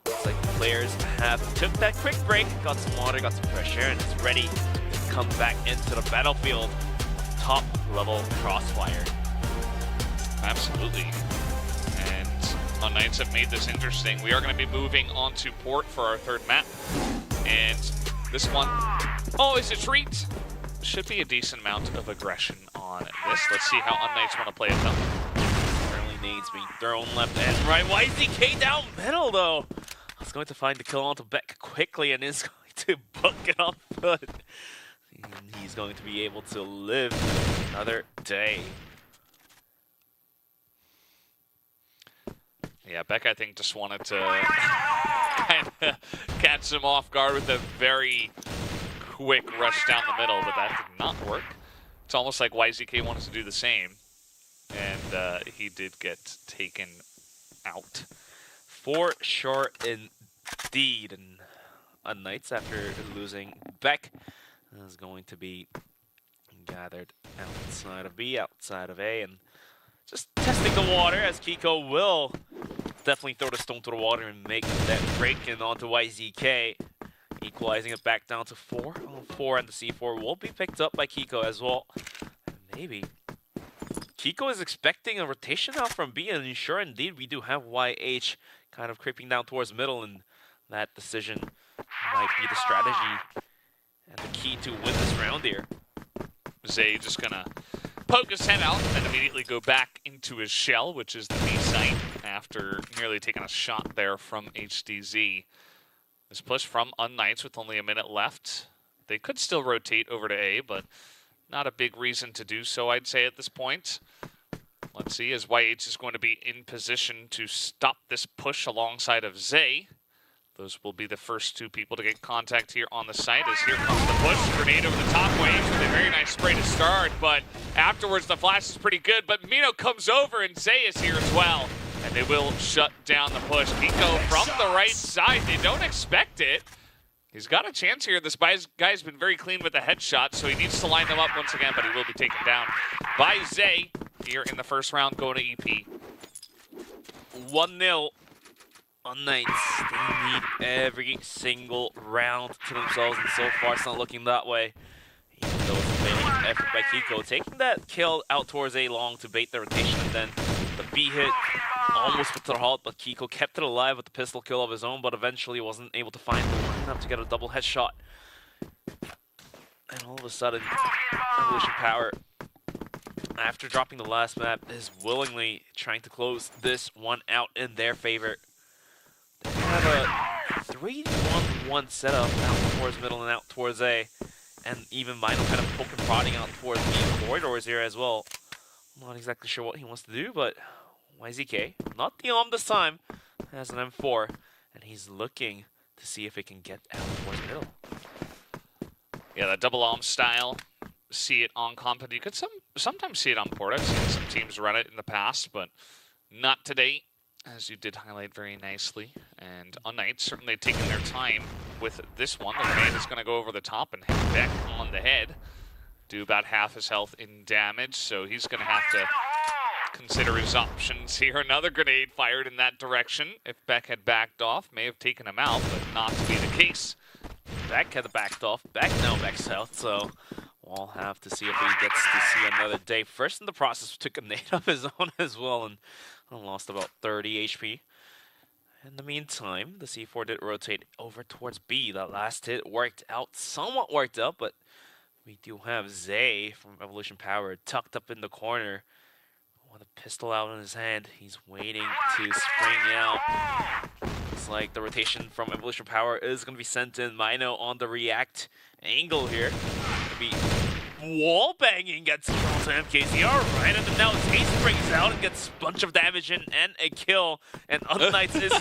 looks like the players have took that quick break, got some water, got some fresh air, and it's ready to come back into the battlefield. Top level crossfire. Absolutely. And Unknights have made this interesting. We are going to be moving on to Port for our third map. And this one, oh, is a treat. Should be a decent amount of aggression on this. Let's see how Unknights want to play it though. Currently nades being thrown left and right. YZK down middle though. I was going to find the kill onto Beck quickly and is going to book it up, but he's going to be able to live another day. Yeah, Beck, I think, just wanted to kind of catch him off guard with a very quick rush down the middle, but that did not work. It's almost like YZK wanted to do the same, and he did get taken out. For sure, indeed. And Unknights, after losing Beck, is going to be gathered outside of B, outside of A, and just testing the water, as Kiko will definitely throw the stone to the water and make that break in onto YZK. Equalizing it back down to 4 on 4, and the C4 will be picked up by Kiko as well. And maybe Kiko is expecting a rotation out from B, and sure indeed we do have YH kind of creeping down towards middle, and that decision might be the strategy and the key to win this round here. Zay just gonna poke his head out and immediately go back into his shell, which is the B site, after nearly taking a shot there from HDZ. This push from Unknights with only a minute left. They could still rotate over to A, but not a big reason to do so, I'd say, at this point. Let's see, as YH is going to be in position to stop this push alongside of Zay. Those will be the first two people to get contact here on the site, as here comes the push. Grenade over the top wave with a very nice spray to start, but afterwards the flash is pretty good. But Mino comes over and Zay is here as well, and they will shut down the push. Kiko from the right side, they don't expect it. He's got a chance here. This guy's been very clean with the headshot, so he needs to line them up once again, but he will be taken down by Zay here in the first round, going to EP. 1-0. Unknights, they need every single round to themselves, and so far it's not looking that way. Even though it's a failing effort by Kiko, taking that kill out towards A long to bait the rotation, and then the B hit almost put to the halt, but Kiko kept it alive with the pistol kill of his own, but eventually wasn't able to find the lineup to get a double headshot. And all of a sudden, Evolution Power, after dropping the last map, is willingly trying to close this one out in their favor. They have a 3-1-1 setup out towards middle and out towards A, and even Mino kind of poking prodding out towards B corridors here as well. I'm not exactly sure what he wants to do, but YZK, not the this time, has an M4, and he's looking to see if he can get out towards middle. Yeah, that double style, see it on comp, and you could sometimes see it on port. I've seen some teams run it in the past, but not today, as you did highlight very nicely. And Unknights certainly taking their time with this one. The grenade is going to go over the top and hit Beck on the head. Do about half his health in damage, so he's going to have to consider his options here. Another grenade fired in that direction. If Beck had backed off, may have taken him out, but not to be the case. Beck had backed off. Beck now backs out, so we'll have to see if he gets to see another day. First in the process, took a nade of his own as well, and lost about 30 HP. In the meantime, the C4 did rotate over towards B. That last hit worked out, somewhat worked out, but we do have Zay from Evolution Power tucked up in the corner. with a pistol out in his hand. He's waiting to spring out. Looks like the rotation from Evolution Power is going to be sent in. Mino on the react angle here. Going to be wall banging, gets thrown to MKZ. Alright, and then now Ace springs out and gets a bunch of damage in and a kill. And Unknights is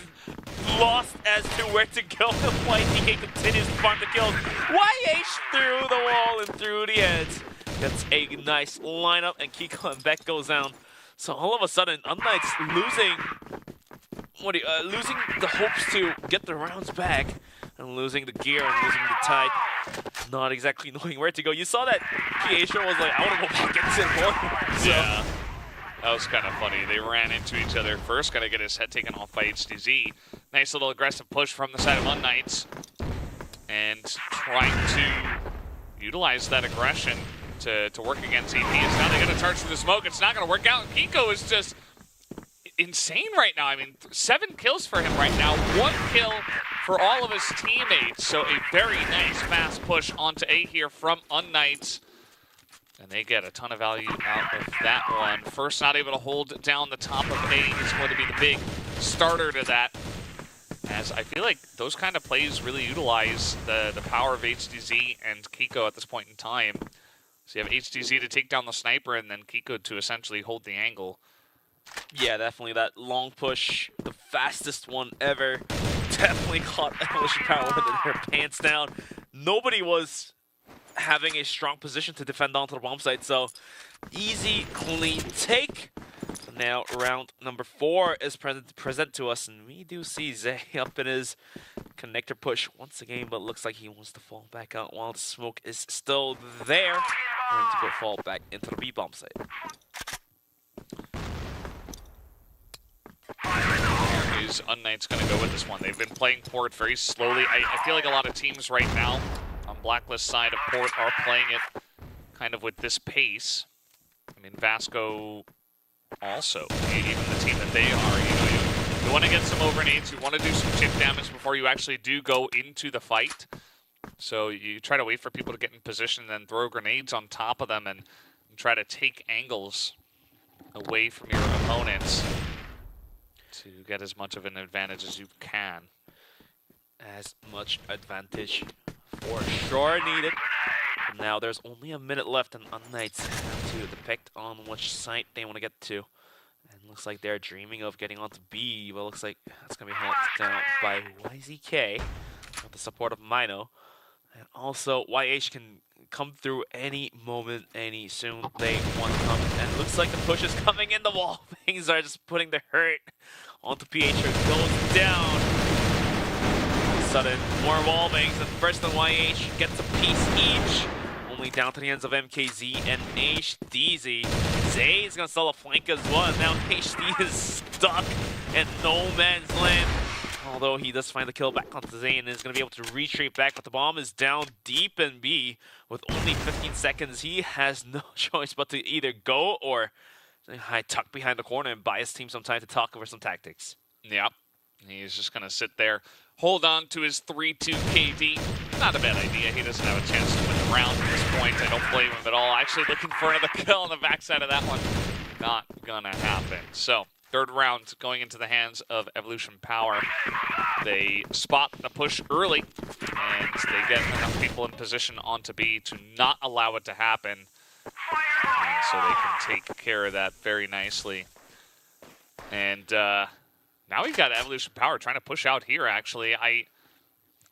lost as to where to go. YTK continues to farm the kills. YH through the wall and through the edge. Gets a nice lineup, and Kiko and Beck goes down. So all of a sudden, Unknights losing the hopes to get the rounds back, and losing the gear and losing the tide. Not exactly knowing where to go. You saw that Kiesha was like, I want to go back into more. So. Yeah. That was kind of funny. They ran into each other first, got to get his head taken off by HDZ. Nice little aggressive push from the side of Unknights. And trying to utilize that aggression to work against EP. Now they got to charge through the smoke. It's not going to work out. Kiko is just insane right now. I mean, 7 kills for him right now. 1 kill for all of his teammates. So a very nice fast push onto A here from Unknights. And they get a ton of value out of that one. First, not able to hold down the top of A is going to be the big starter to that. As I feel like those kind of plays really utilize the power of HDZ and Kiko at this point in time. So you have HDZ to take down the sniper and then Kiko to essentially hold the angle. Yeah, definitely that long push, the fastest one ever. Definitely caught Evolution Power with their pants down. Nobody was having a strong position to defend onto the bomb site, so easy, clean take. Now round number 4 is present to us, and we do see Zay up in his connector push once again, but looks like he wants to fall back out while the smoke is still there. Going to go fall back into the B bomb site. Is Unknights going to go with this one? They've been playing Port very slowly. I feel like a lot of teams right now on Blacklist side of Port are playing it kind of with this pace. I mean, Vasco also, even the team that they are, you want to get some overnades, you want to do some chip damage before you actually do go into the fight. So you try to wait for people to get in position and then throw grenades on top of them and try to take angles away from your opponents to get as much of an advantage as you can. As much advantage for sure needed. And now there's only a minute left, and Unknights have to depict on which site they want to get to. And looks like they're dreaming of getting onto B, but looks like that's going to be held down by YZK with the support of Mino. And also, YH can come through any moment, any soon they want to come. And looks like the push is coming in. The wall bangs are just putting the hurt onto PH. Goes down. Sudden, more wall bangs, and first the YH gets a piece each. Only down to the ends of MKZ and HDZ. Zay is going to sell a flank as well. Now HD is stuck in no man's land. Although he does find the kill back onto Zay and is going to be able to retreat back, but the bomb is down deep in B. With only 15 seconds, he has no choice but to either go or tuck behind the corner and buy his team some time to talk over some tactics. Yep. He's just going to sit there, hold on to his 3-2 KD. Not a bad idea. He doesn't have a chance to win the round at this point. I don't blame him at all. Actually looking for another kill on the backside of that one. Not going to happen. So, third round going into the hands of Evolution Power. They spot a push early, and they get enough people in position onto B to not allow it to happen. And so they can take care of that very nicely. And now we've got Evolution Power trying to push out here, actually. I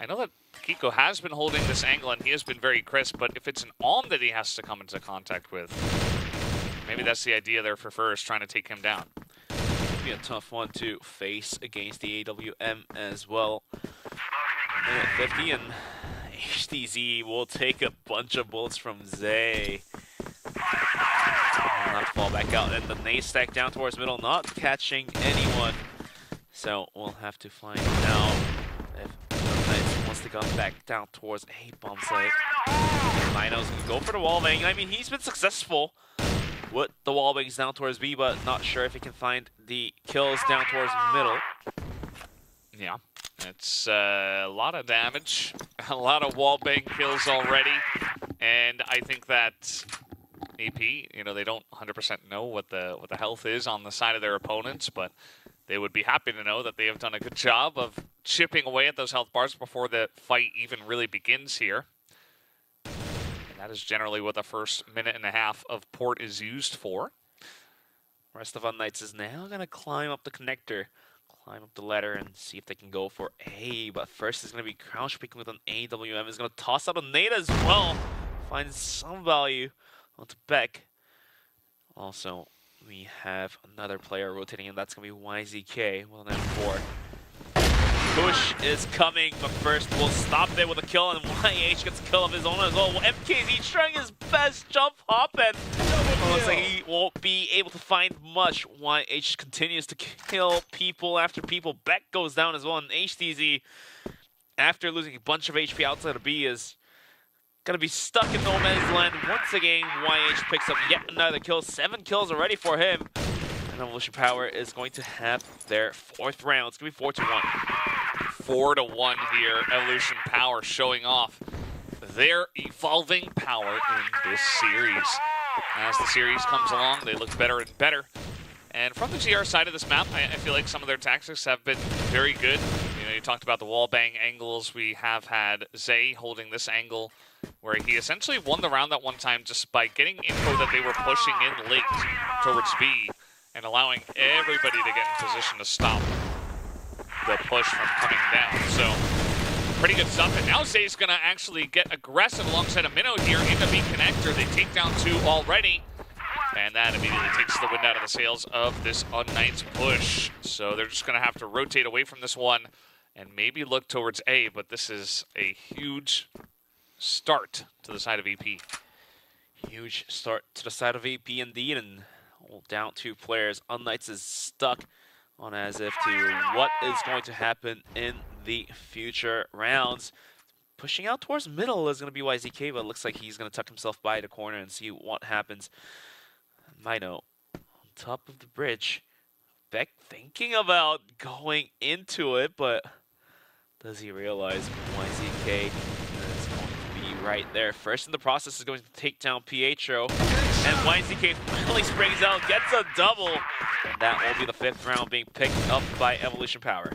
know that Kiko has been holding this angle, and he has been very crisp, but if it's an Alm that he has to come into contact with, maybe that's the idea there for first, trying to take him down. Be a tough one to face against the AWM as well. Minute 50, and HDZ will take a bunch of bullets from Zay. Will not fall back out, and the nade stack down towards middle, not catching anyone. So we'll have to find out if Knights wants to come back down towards a bomb site. Mino's gonna go for the wall bang. I mean, he's been successful with the wall bangs down towards B, but not sure if he can find the kills down towards middle. Yeah, it's a lot of damage, a lot of wall bang kills already, and I think that AP. You know, they don't 100% know what the health is on the side of their opponents, but they would be happy to know that they have done a good job of chipping away at those health bars before the fight even really begins here. And that is generally what the first minute and a half of port is used for. Rest of Unknights is now going to climb up the connector, climb up the ladder, and see if they can go for A. But first is going to be crouch picking with an AWM. Is going to toss out a nade as well. Finds some value onto Beck. Also, we have another player rotating, and that's going to be YZK with an M4. Push is coming, but first we'll stop there with a kill, and YH gets a kill of his own as well. MKZ trying his best jump hop, and looks like he won't be able to find much. YH continues to kill people after people. Beck goes down as well, and HTZ, after losing a bunch of HP outside of B, is gonna be stuck in no man's land once again. YH picks up yet another kill. 7 kills already for him. And Evolution Power is going to have their 4th round. It's gonna be 4-1. 4-1 here. Evolution Power showing off their evolving power in this series. As the series comes along, they look better and better. And from the GR side of this map, I feel like some of their tactics have been very good. You know, you talked about the wall bang angles. We have had Zay holding this angle where he essentially won the round that one time just by getting info that they were pushing in late towards B and allowing everybody to get in position to stop the push from coming down. So, pretty good stuff. And now Zay's going to actually get aggressive alongside a Minnow here in the B connector. They take down 2 already. And that immediately takes the wind out of the sails of this Unknights push. So they're just going to have to rotate away from this one and maybe look towards A, but this is a huge start to the side of EP. Huge start to the side of AP indeed, and down 2 players. Unknights is stuck on as if to what is going to happen in the future rounds. Pushing out towards middle is going to be YZK, but it looks like he's going to tuck himself by the corner and see what happens. Mino on top of the bridge. Beck thinking about going into it, but does he realize YZK is going to be right there? First in the process is going to take down Pietro, and YZK finally springs out, gets a double, and that will be the 5th round being picked up by Evolution Power.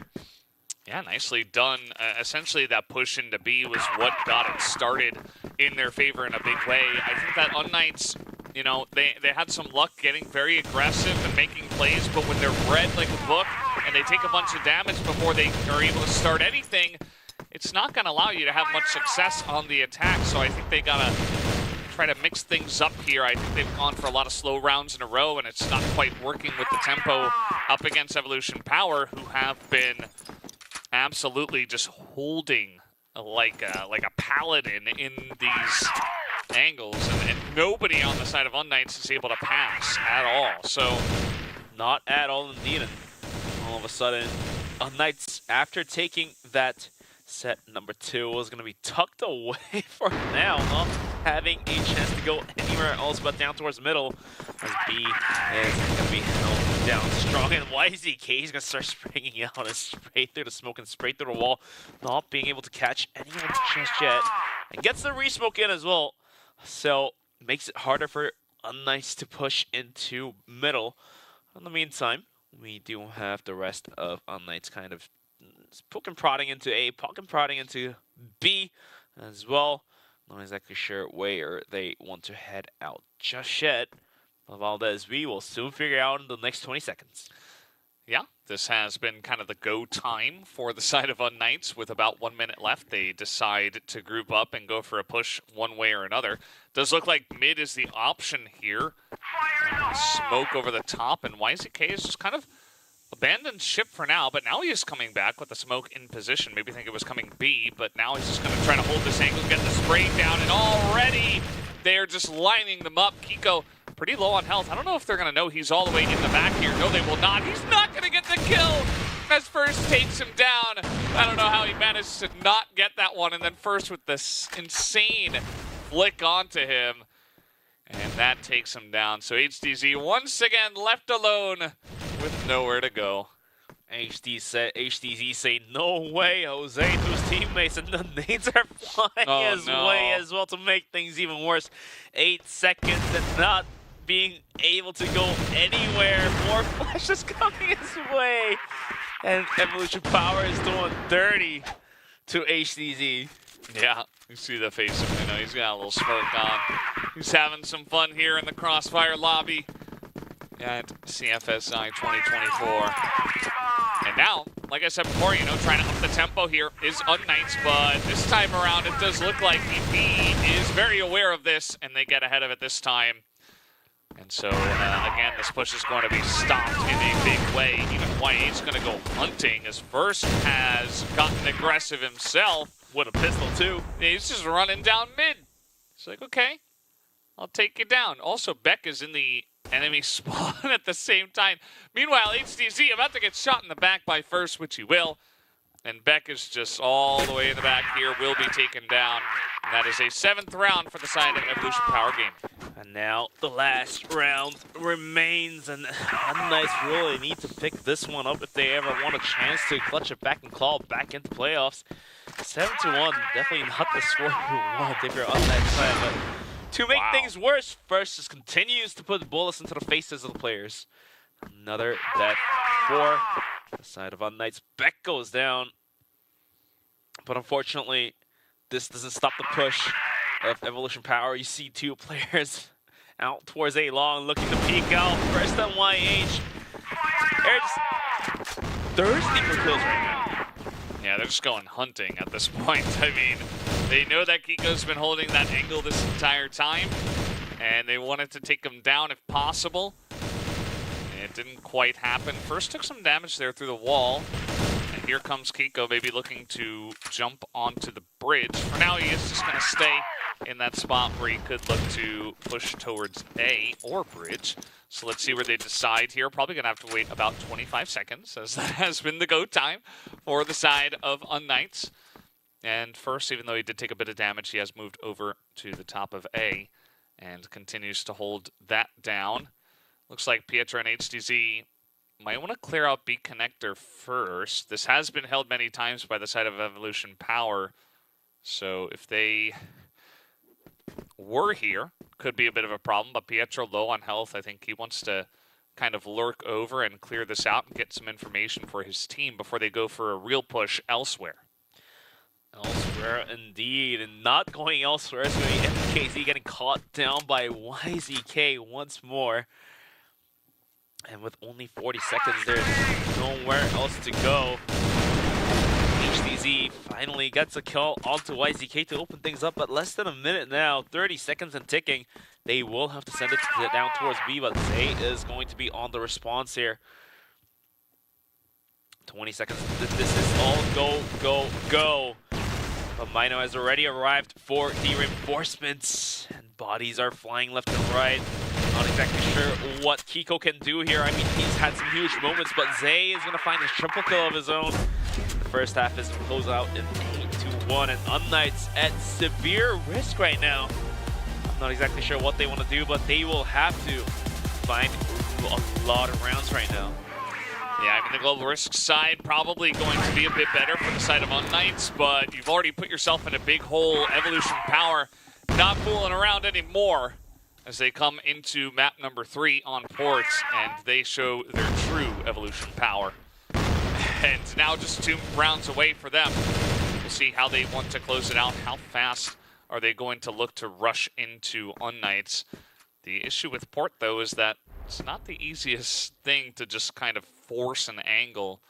Yeah, nicely done. Essentially, that push into B was what got it started in their favor in a big way. I think that Unknights, you know, they had some luck getting very aggressive and making plays, but when they're read like a book and they take a bunch of damage before they are able to start anything, it's not going to allow you to have much success on the attack. So I think they got to try to mix things up here. I think they've gone for a lot of slow rounds in a row, and it's not quite working with the tempo up against Evolution Power, who have been absolutely just holding like a paladin in these angles, and nobody on the side of Unknights is able to pass at all. So, not at all indeed. And all of a sudden, Unknights, after taking that set number 2, was going to be tucked away for now, not having a chance to go anywhere else but down towards middle, as B is going to be held down strong, and YZK is going to start springing out and straight through the smoke and straight through the wall, not being able to catch anyone just yet, and gets the re-smoke in as well, so makes it harder for Unknights to push into middle. In the meantime, we do have the rest of Unknights kind of poking prodding into A, poking prodding into B as well. Not exactly sure where they want to head out just yet. Valdez, we will soon figure out in the next 20 seconds. Yeah, this has been kind of the go time for the side of Unknights. With about 1 minute left, they decide to group up and go for a push one way or another. Does look like mid is the option here. Smoke over the top, and YZK is just kind of abandoned ship for now, but now he is coming back with the smoke in position. Maybe think it was coming B, but now he's just going to try to hold this angle, get the spray down, and already they're just lining them up. Kiko pretty low on health. I don't know if they're going to know he's all the way in the back here. No, they will not. He's not going to get the kill as First takes him down. I don't know how he managed to not get that one, and then First with this insane flick onto him, and that takes him down. So HDZ once again left alone with nowhere to go. HTZ say, no way, Jose, to his teammates, and the nades are flying his way as well to make things even worse. 8 seconds and not being able to go anywhere. More flashes coming his way. And Evolution Power is doing dirty to HTZ. Yeah, you see the face of him. You know, he's got a little smirk on. He's having some fun here in the Crossfire lobby at CFSI 2024. And now, like I said before, you know, trying to up the tempo here is Unknights, but this time around it does look like VP is very aware of this, and they get ahead of it this time. And so, again, this push is going to be stopped in a big way. Even YA's going to go hunting, as First has gotten aggressive himself. With a pistol, too. He's just running down mid. It's like, okay, I'll take you down. Also, Beck is in the enemy spawn at the same time. Meanwhile, HTZ about to get shot in the back by First, which he will. And Beck is just all the way in the back here, will be taken down. And that is a 7th round for the side of Evolution Power Game. And now the last round remains, and Unknights really need to pick this one up if they ever want a chance to clutch it back and claw back into playoffs. 7-1, definitely not the score you want if you're Unknights fan, but to make things worse, First just continues to put bullets into the faces of the players. Another death for the side of Unknights. Beck goes down, but unfortunately, this doesn't stop the push of Evolution Power. You see 2 players out towards A long looking to peek out. First on YH. They're just thirsty for kills right now. Yeah, they're just going hunting at this point. I mean, they know that Kiko's been holding that angle this entire time, and they wanted to take him down if possible. It didn't quite happen. First took some damage there through the wall. And here comes Kiko, maybe looking to jump onto the bridge. For now, he is just going to stay in that spot where he could look to push towards A or bridge. So let's see where they decide here. Probably going to have to wait about 25 seconds, as that has been the go time for the side of Unknights. And First, even though he did take a bit of damage, he has moved over to the top of A and continues to hold that down. Looks like Pietro and HTZ might want to clear out B connector first. This has been held many times by the side of Evolution Power. So if they were here, could be a bit of a problem. But Pietro low on health. I think he wants to kind of lurk over and clear this out and get some information for his team before they go for a real push elsewhere. Elsewhere indeed, and not going elsewhere. It's going to be MKZ getting caught down by YZK once more. And with only 40 seconds, there's nowhere else to go. HTZ finally gets a kill onto YZK to open things up, but less than a minute now, 30 seconds and ticking. They will have to send it down towards B, but Zay is going to be on the response here. 20 seconds. This is all go, go, go. But Mino has already arrived for the reinforcements, and bodies are flying left and right. Not exactly sure what Kiko can do here. I mean, he's had some huge moments, but Zay is going to find his triple kill of his own. The first half is closed out in 8-1, and Unknights at severe risk right now. I'm not exactly sure what they want to do, but they will have to find a lot of rounds right now. Yeah, I mean, the global risk side probably going to be a bit better for the side of Unknights, but you've already put yourself in a big hole. Evolution Power not fooling around anymore as they come into map number 3 on ports, and they show their true Evolution Power. And now just 2 rounds away for them. We'll see how they want to close it out. How fast are they going to look to rush into Unknights? The issue with port, though, is that it's not the easiest thing to just kind of force an angle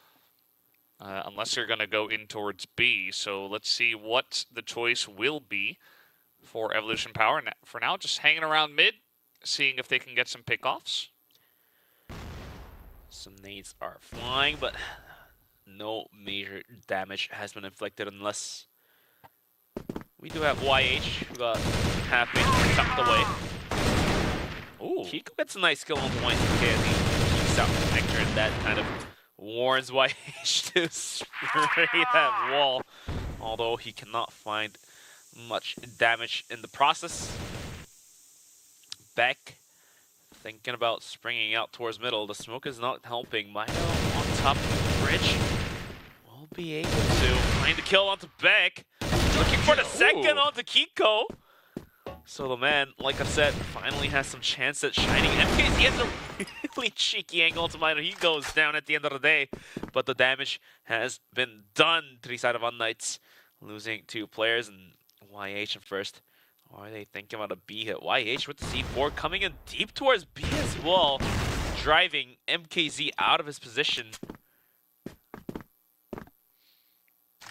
unless you're going to go in towards B. So let's see what the choice will be for Evolution Power. And for now, just hanging around mid, seeing if they can get some pickoffs. Some nades are flying, but no major damage has been inflicted unless we do have YH who got happy tucked away. Ooh, Kiko gets a nice kill on the YZK as he keeps out the connector, and that kind of warns YH to spray that wall, although he cannot find much damage in the process. Beck thinking about springing out towards middle. The smoke is not helping. Mino onto top bridge. Will be able to find the kill onto Beck. Looking for the second onto Kiko. So the man, like I said, finally has some chance at shining. MKZ has a really cheeky angle onto Minor. He goes down at the end of the day, but the damage has been done to the side of Unknights, losing 2 players and YH in first. Or are they thinking about a B hit? YH with the C4 coming in deep towards B as well, driving MKZ out of his position.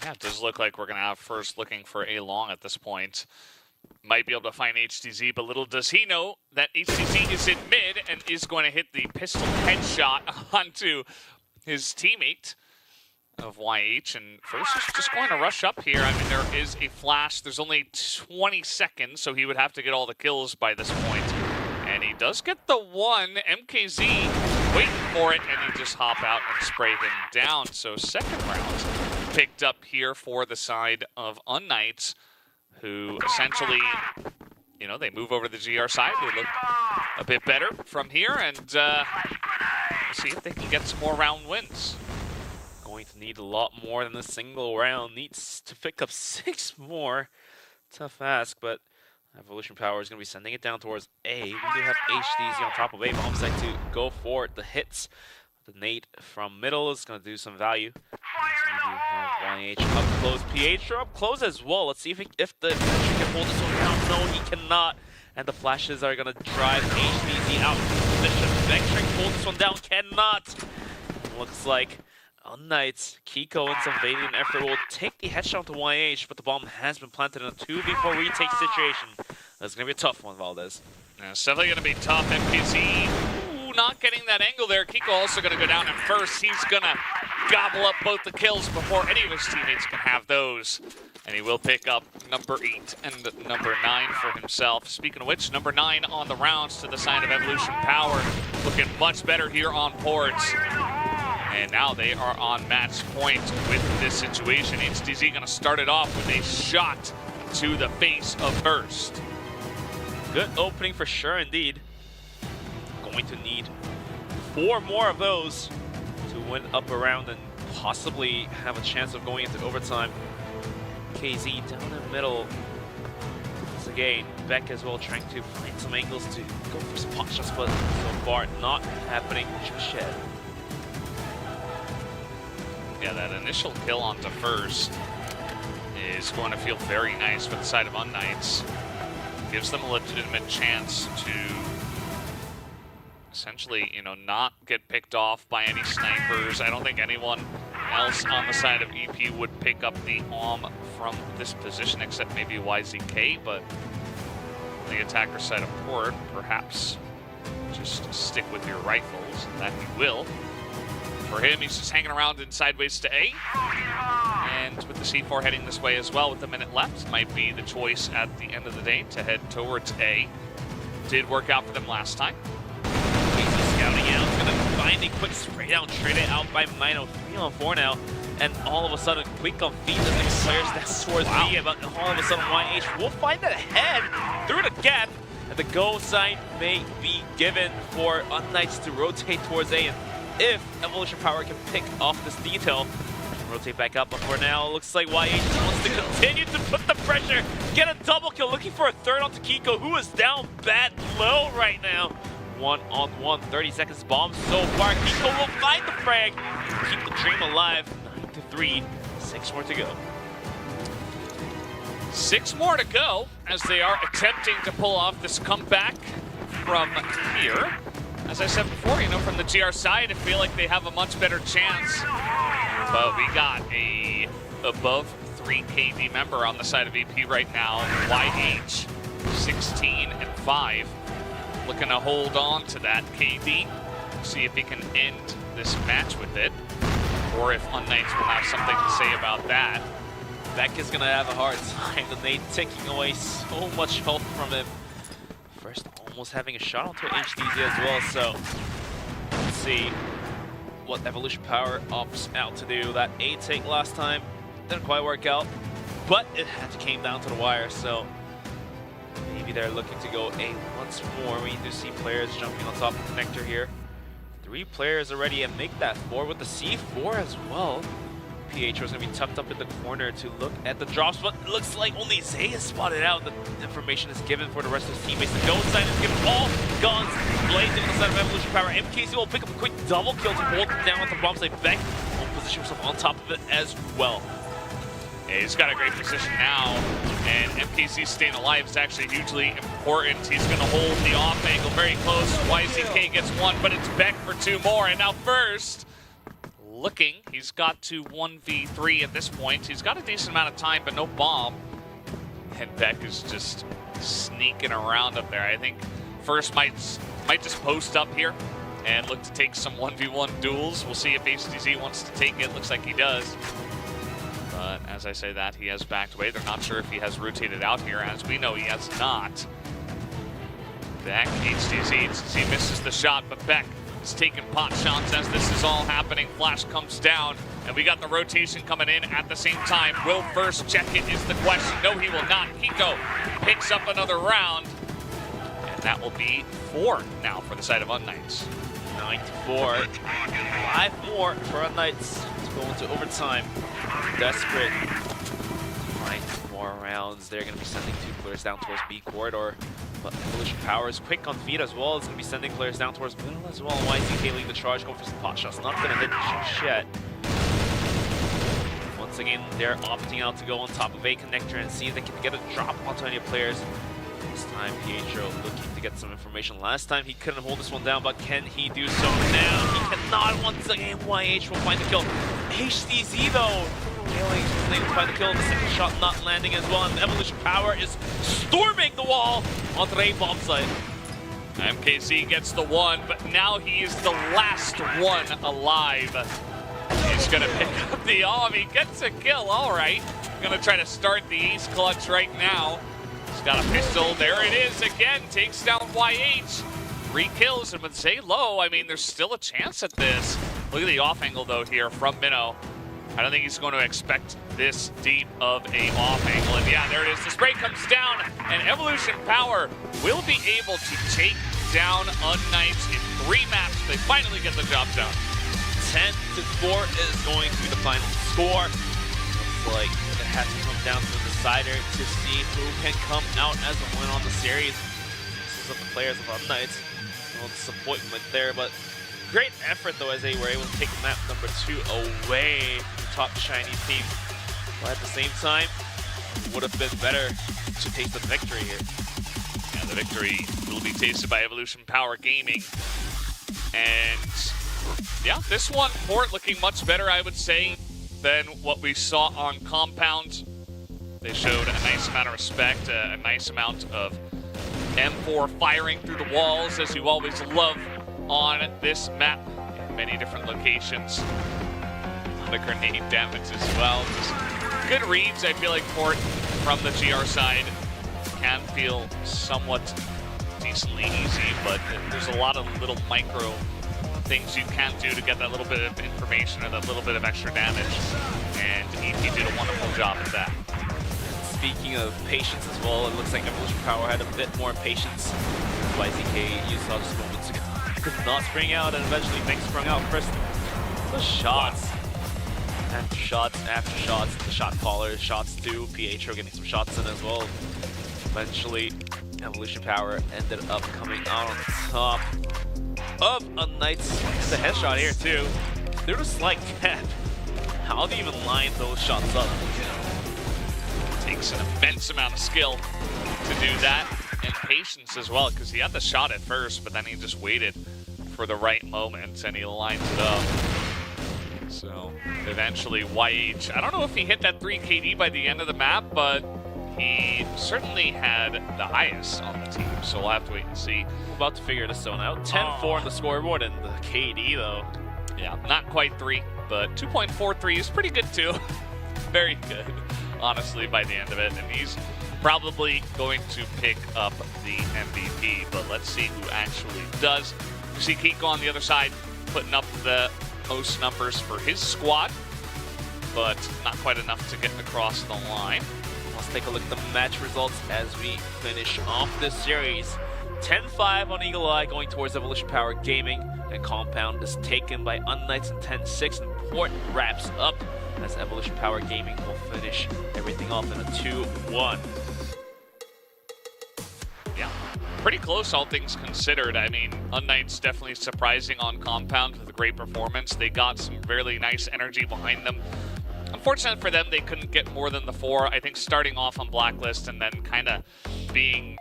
Yeah, it does look like we're going to have first looking for A long at this point. Might be able to find HTZ, but little does he know that HTZ is in mid and is going to hit the pistol headshot onto his teammate of YH. And first is just going to rush up here. I mean, there is a flash. There's only 20 seconds, so he would have to get all the kills by this point. And he does get the one. MKZ waiting for it, and he just hop out and spray him down. So second round picked up here for the side of Unknights, who essentially, you know, they move over to the GR side. They look a bit better from here, and we'll see if they can get some more round wins. Going to need a lot more than a single round. Needs to pick up 6 more. Tough ask, but Evolution Power is going to be sending it down towards A. We do have HDZ on top of A. Bomb site to go for it. The hits. The nade from middle is going to do some value. So we do have YH up close. PH are up close as well. Let's see if the Vectring can hold this one down. No, he cannot. And the flashes are going to drive HDZ out of position. Vectring hold this one down. Cannot. Looks like Unknights, Kiko and some valiant effort will take the headshot to YH, but the bomb has been planted in a 2v4 retake situation. That's going to be a tough one, Valdez. Yeah, it's definitely going to be tough. MPZ not getting that angle there. Kiko also going to go down in first. He's going to gobble up both the kills before any of his teammates can have those. And he will pick up number 8 and number 9 for himself. Speaking of which, number 9 on the rounds to the side of Evolution Power. Looking much better here on ports. And now they are on match point with this situation. HTZ going to start it off with a shot to the face of Burst. Good opening for sure indeed. Going to need 4 more of those to win up a round and possibly have a chance of going into overtime. KZ down in the middle. Once again, Beck as well trying to find some angles to go for some pot shots, but so far not happening just yet. Yeah, that initial kill onto first is going to feel very nice for the side of Unknights. Gives them a legitimate chance to essentially, you know, not get picked off by any snipers. I don't think anyone else on the side of EP would pick up the AWM from this position except maybe YZK, but on the attacker side of port, perhaps just stick with your rifles, and that he will. For him, he's just hanging around in sideways to A. And with the C4 heading this way as well with a minute left, might be the choice at the end of the day to head towards A. Did work out for them last time. KZ scouting out, gonna find a quick spray down, traded out by Mino, 3-on-4 now. And all of a sudden, quick on feet, the next players down towards B, but all of a sudden YH will find that head through the gap. And the go sign may be given for Unknights to rotate towards A. And if Evolution Power can pick off this detail, rotate back up, but for now, it looks like YH wants to continue to put the pressure, get a double kill, looking for a third onto Kiko, who is down bad low right now. 1-on-1, 30 seconds bomb so far. Kiko will find the frag, keep the dream alive. 9-3, 6 more to go. 6 more to go as they are attempting to pull off this comeback from here. As I said before, you know, from the GR side, I feel like they have a much better chance. But we got a above 3 KD member on the side of EP right now. YH, 16-5. Looking to hold on to that KD. See if he can end this match with it. Or if Unknights will have something to say about that. Beck is going to have a hard time. The nade taking away so much health from him. First, almost having a shot onto HDZ as well, so let's see what Evolution Power opts out to do. That A take last time didn't quite work out, but it had to came down to the wire, so maybe they're looking to go A once more. We do see players jumping on top of the connector here. 3 players already and make that 4 with the C4 as well. PHO is going to be tucked up in the corner to look at the drops, but it looks like only Zay is spotted out. The information is given for the rest of his teammates. The go inside is given all guns blazing on the side of Evolution Power. MKC will pick up a quick double kill to hold him down with the bomb site. Beck will position himself on top of it as well. Yeah, he's got a great position now, and MKC staying alive is actually hugely important. He's going to hold the off angle very close. YZK gets 1, but it's Beck for 2 more. And now first, looking, he's got to 1v3 at this point. He's got a decent amount of time, but no bomb. And Beck is just sneaking around up there. I think first might just post up here and look to take some 1v1 duels. We'll see if HTZ wants to take it. Looks like he does. But as I say that, he has backed away. They're not sure if he has rotated out here. As we know, he has not. Beck, HTZ misses the shot, but Beck is taking pot shots as this is all happening. Flash comes down, and we got the rotation coming in at the same time. Will first check it is the question. No, he will not. Kiko picks up another round, and that will be 4 now for the side of Unknights. 9-4. 5 more for Unknights to go into overtime. Desperate. 9 more rounds. They're going to be sending 2 players down towards B corridor. But Evolution Power is quick on feet as well. It's going to be sending players down towards middle as well. YZK leading the charge, going for some pot shots. Not going to hit yet. Once again, they're opting out to go on top of A connector and see if they can get a drop onto any players. This time, Pietro looking to get some information. Last time, he couldn't hold this one down, but can he do so now? He cannot. Once again, YH will find the kill. HTZ, though, failing to find the kill. The second shot not landing as well, and Evolution Power is storming the wall on the Ray bomb site. MKC gets the 1, but now he is the last one alive. He's going to pick up the arm. He gets a kill. All right. Going to try to start the ace clutch right now. He's got a pistol. There it is again. Takes down YH. 3 kills, and with Zay low, I mean, there's still a chance at this. Look at the off angle, though, here from Minnow. I don't think he's going to expect this deep of a off angle. And yeah, there it is. The spray comes down, and Evolution Power will be able to take down Unknights in 3 maps. They finally get the job done. 10-4 is going to be the final score. Looks like it has to come down to the decider to see who can come out as a win on the series. This is of the players of Unknights. A little disappointment there, but great effort though as they were able to take map number 2 away from the top Chinese team. But at the same time, it would have been better to taste the victory here. And the victory will be tasted by Evolution Power Gaming. And yeah, this one, Port looking much better, I would say, than what we saw on Compound. They showed a nice amount of respect, a nice amount of M4 firing through the walls, as you always love on this map in many different locations. A lot of grenade damage as well. Just good reads. I feel like Port from the GR side can feel somewhat decently easy, but there's a lot of little micro things you can do to get that little bit of information or that little bit of extra damage, and EP did a wonderful job at that. Speaking of patience as well, it looks like Evolution Power had a bit more patience. YZK, you saw just moments ago, could not spring out, and eventually Beck sprung out first. The shots, after shots, after shots, the shot caller, shots too. Pietro getting some shots in as well. Eventually, Evolution Power ended up coming out on top of Unknights. The headshot here too. They're just like that. How do you even line those shots up? Takes an immense amount of skill to do that, and patience as well, because he had the shot at first, but then he just waited for the right moment and he lines it up. So eventually YH, I don't know if he hit that 3 KD by the end of the map, but he certainly had the highest on the team, so we'll have to wait and see. We're about to figure this one out. 10-4 on the scoreboard, and the KD though. Yeah, not quite 3, but 2.43 is pretty good too. Very good, honestly, by the end of it. And he's probably going to pick up the MVP, but let's see who actually does. You see Kiko on the other side putting up the most numbers for his squad, but not quite enough to get across the line. Let's take a look at the match results as we finish off this series. 10-5 on Eagle Eye going towards Evolution Power Gaming. and Compound is taken by Unknights in 10-6, and Port wraps up as Evolution Power Gaming will finish everything off in a 2-1. Yeah, pretty close all things considered. I mean, Unknights definitely surprising on Compound with a great performance. They got some really nice energy behind them. Unfortunate for them, they couldn't get more than the 4. I think starting off on Blacklist and then kind of being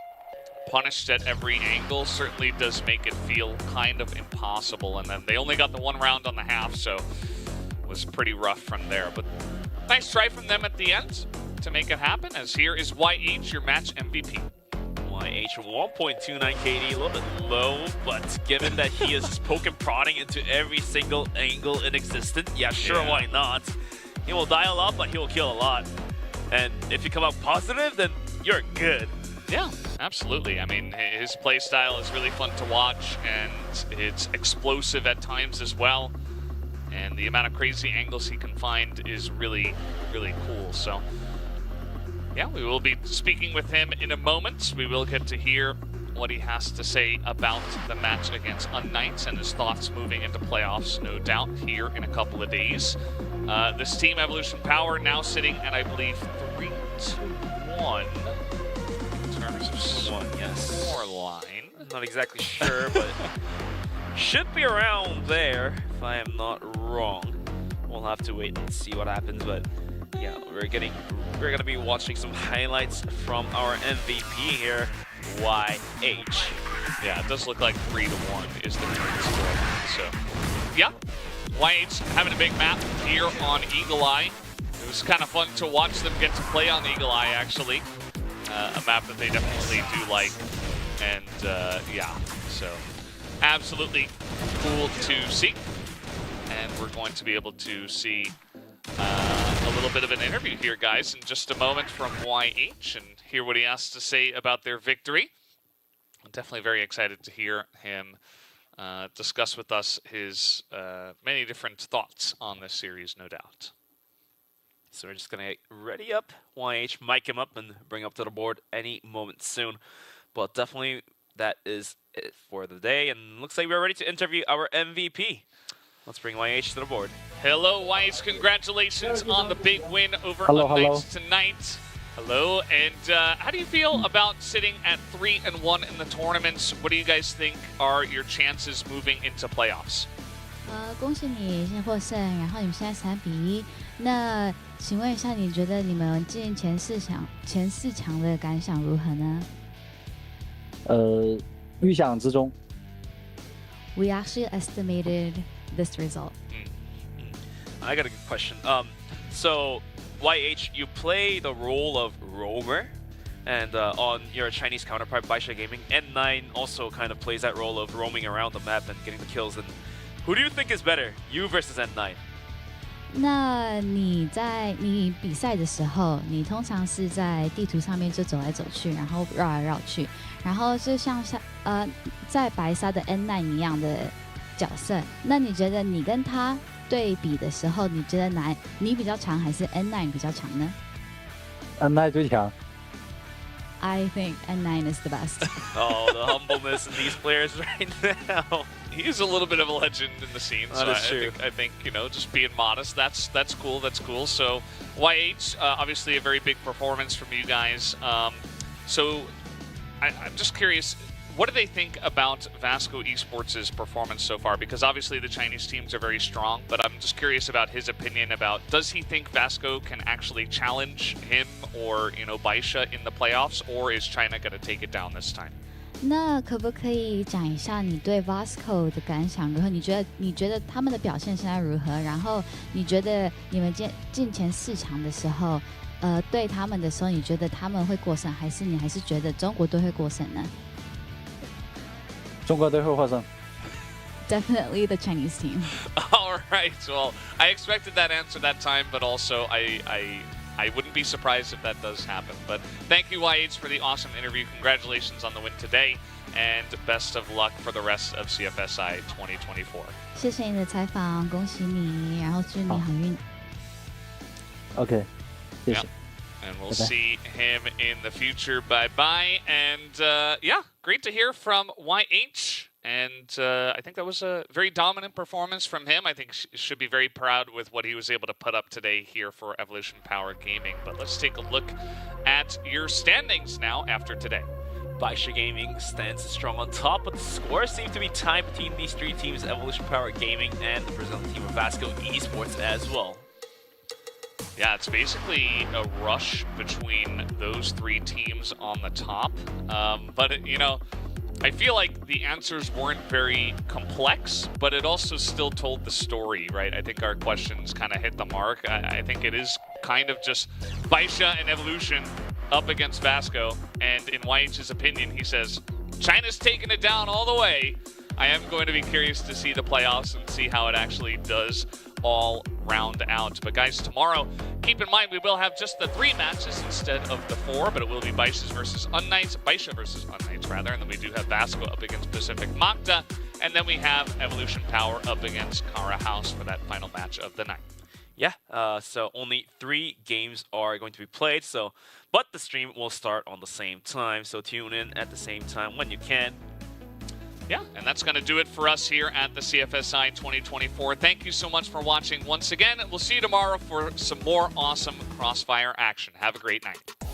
punished at every angle certainly does make it feel kind of impossible. And then they only got the 1 round on the half, so it was pretty rough from there. But nice try from them at the end to make it happen, as here is YH, your match MVP. YH 1.29 KD, a little bit low, but given that he is just poking prodding into every single angle in existence, yeah, sure, why not? He will dial up, but he will kill a lot. And if you come out positive, then you're good. Yeah, absolutely. I mean, his play style is really fun to watch, and it's explosive at times as well. And the amount of crazy angles he can find is really, really cool. So, yeah, we will be speaking with him in a moment. We will get to hear what he has to say about the match against Unknights and his thoughts moving into playoffs, no doubt, here in a couple of days. This team, Evolution Power, now sitting at, I believe, 3-1 in terms of scoreline. I'm not exactly sure, but should be around there, if I am not wrong. We'll have to wait and see what happens, but yeah, we're gonna be watching some highlights from our MVP here, YH. Yeah, it does look like 3-1 is the current score. So, yeah, YH having a big map here on Eagle Eye. It was kind of fun to watch them get to play on Eagle Eye, actually. A map that they definitely do like. And, yeah, so absolutely cool to see. And we're going to be able to see a little bit of an interview here, guys, in just a moment from YH and hear what he has to say about their victory. I'm definitely very excited to hear him discuss with us his many different thoughts on this series, no doubt. So we're just going to ready up YH, mic him up, and bring up to the board any moment soon. But definitely that is it for the day, and looks like we're ready to interview our MVP. Let's bring YH to the board. Hello, YH. Congratulations on the big win over Unknights tonight. Hello, and how do you feel about sitting at 3-1 in the tournaments? What do you guys think are your chances moving into playoffs? 恭喜你先获胜，然后你们现在3-1。那请问一下，你觉得你们进前四强的感想如何呢？预想之中。We actually estimated this result. I got a good question. So YH, you play the role of roamer, and on your Chinese counterpart, Bisha Gaming, N9 also kind of plays that role of roaming around the map and getting the kills. And who do you think is better, you versus N9? 那你比赛的时候，你通常是在地图上面就走来走去，然后绕来绕去，然后就像在白沙的 N9 一样的角色。那你觉得你跟他对比的时候，你觉得你比较强，还是 N9 比较强呢？ N9 最强。I think N9 is the best. Oh, the humbleness in these players right now. He's a little bit of a legend in the scene, so I think, you know, just being modest, that's cool, that's cool. So, YH, obviously a very big performance from you guys. So, I'm just curious, what do they think about Vasco Esports' performance so far? Because obviously the Chinese teams are very strong, but I'm just curious about his opinion about, does he think Vasco can actually challenge him or, you know, Bisha in the playoffs, or is China going to take it down this time? 那可不可以讲一下你对 Vasco 的感想如何？你觉得他们的表现现在如何？然后你觉得你们进前4强的时候，对他们的时候，你觉得他们会过胜，还是你还是觉得中国队会过胜呢？中国队会获胜。Definitely the Chinese team. All right. Well, I expected that answer that time, but also I wouldn't be surprised if that does happen. But thank you, YH, for the awesome interview. Congratulations on the win today, and best of luck for the rest of CFSI 2024. 谢谢你的采访，恭喜你，然后祝你好运。OK， 谢谢。And we'll see him in the future. Bye-bye. And, yeah, great to hear from YH. And I think that was a very dominant performance from him. I think should be very proud with what he was able to put up today here for Evolution Power Gaming. But let's take a look at your standings now after today. Bisha Gaming stands strong on top, but the scores seem to be tied between these three teams, Evolution Power Gaming and the Brazilian team of Vasco Esports as well. Yeah, it's basically a rush between those three teams on the top. But, you know, I feel like the answers weren't very complex, but it also still told the story, right? I think our questions kind of hit the mark. I think it is kind of just Bisha and Evolution up against Vasco. And in YH's opinion, he says, China's taking it down all the way. I am going to be curious to see the playoffs and see how it actually does all round out. But guys, tomorrow, keep in mind we will have just the 3 matches instead of the 4, but it will be Bisha versus Unknights, rather, and then we do have Vasco up against Pacific Magda, and then we have Evolution Power up against Kara House for that final match of the night. Yeah, so only 3 games are going to be played, but the stream will start on the same time, so tune in at the same time when you can. Yeah, and that's going to do it for us here at the CFSI 2024. Thank you so much for watching once again, and we'll see you tomorrow for some more awesome Crossfire action. Have a great night.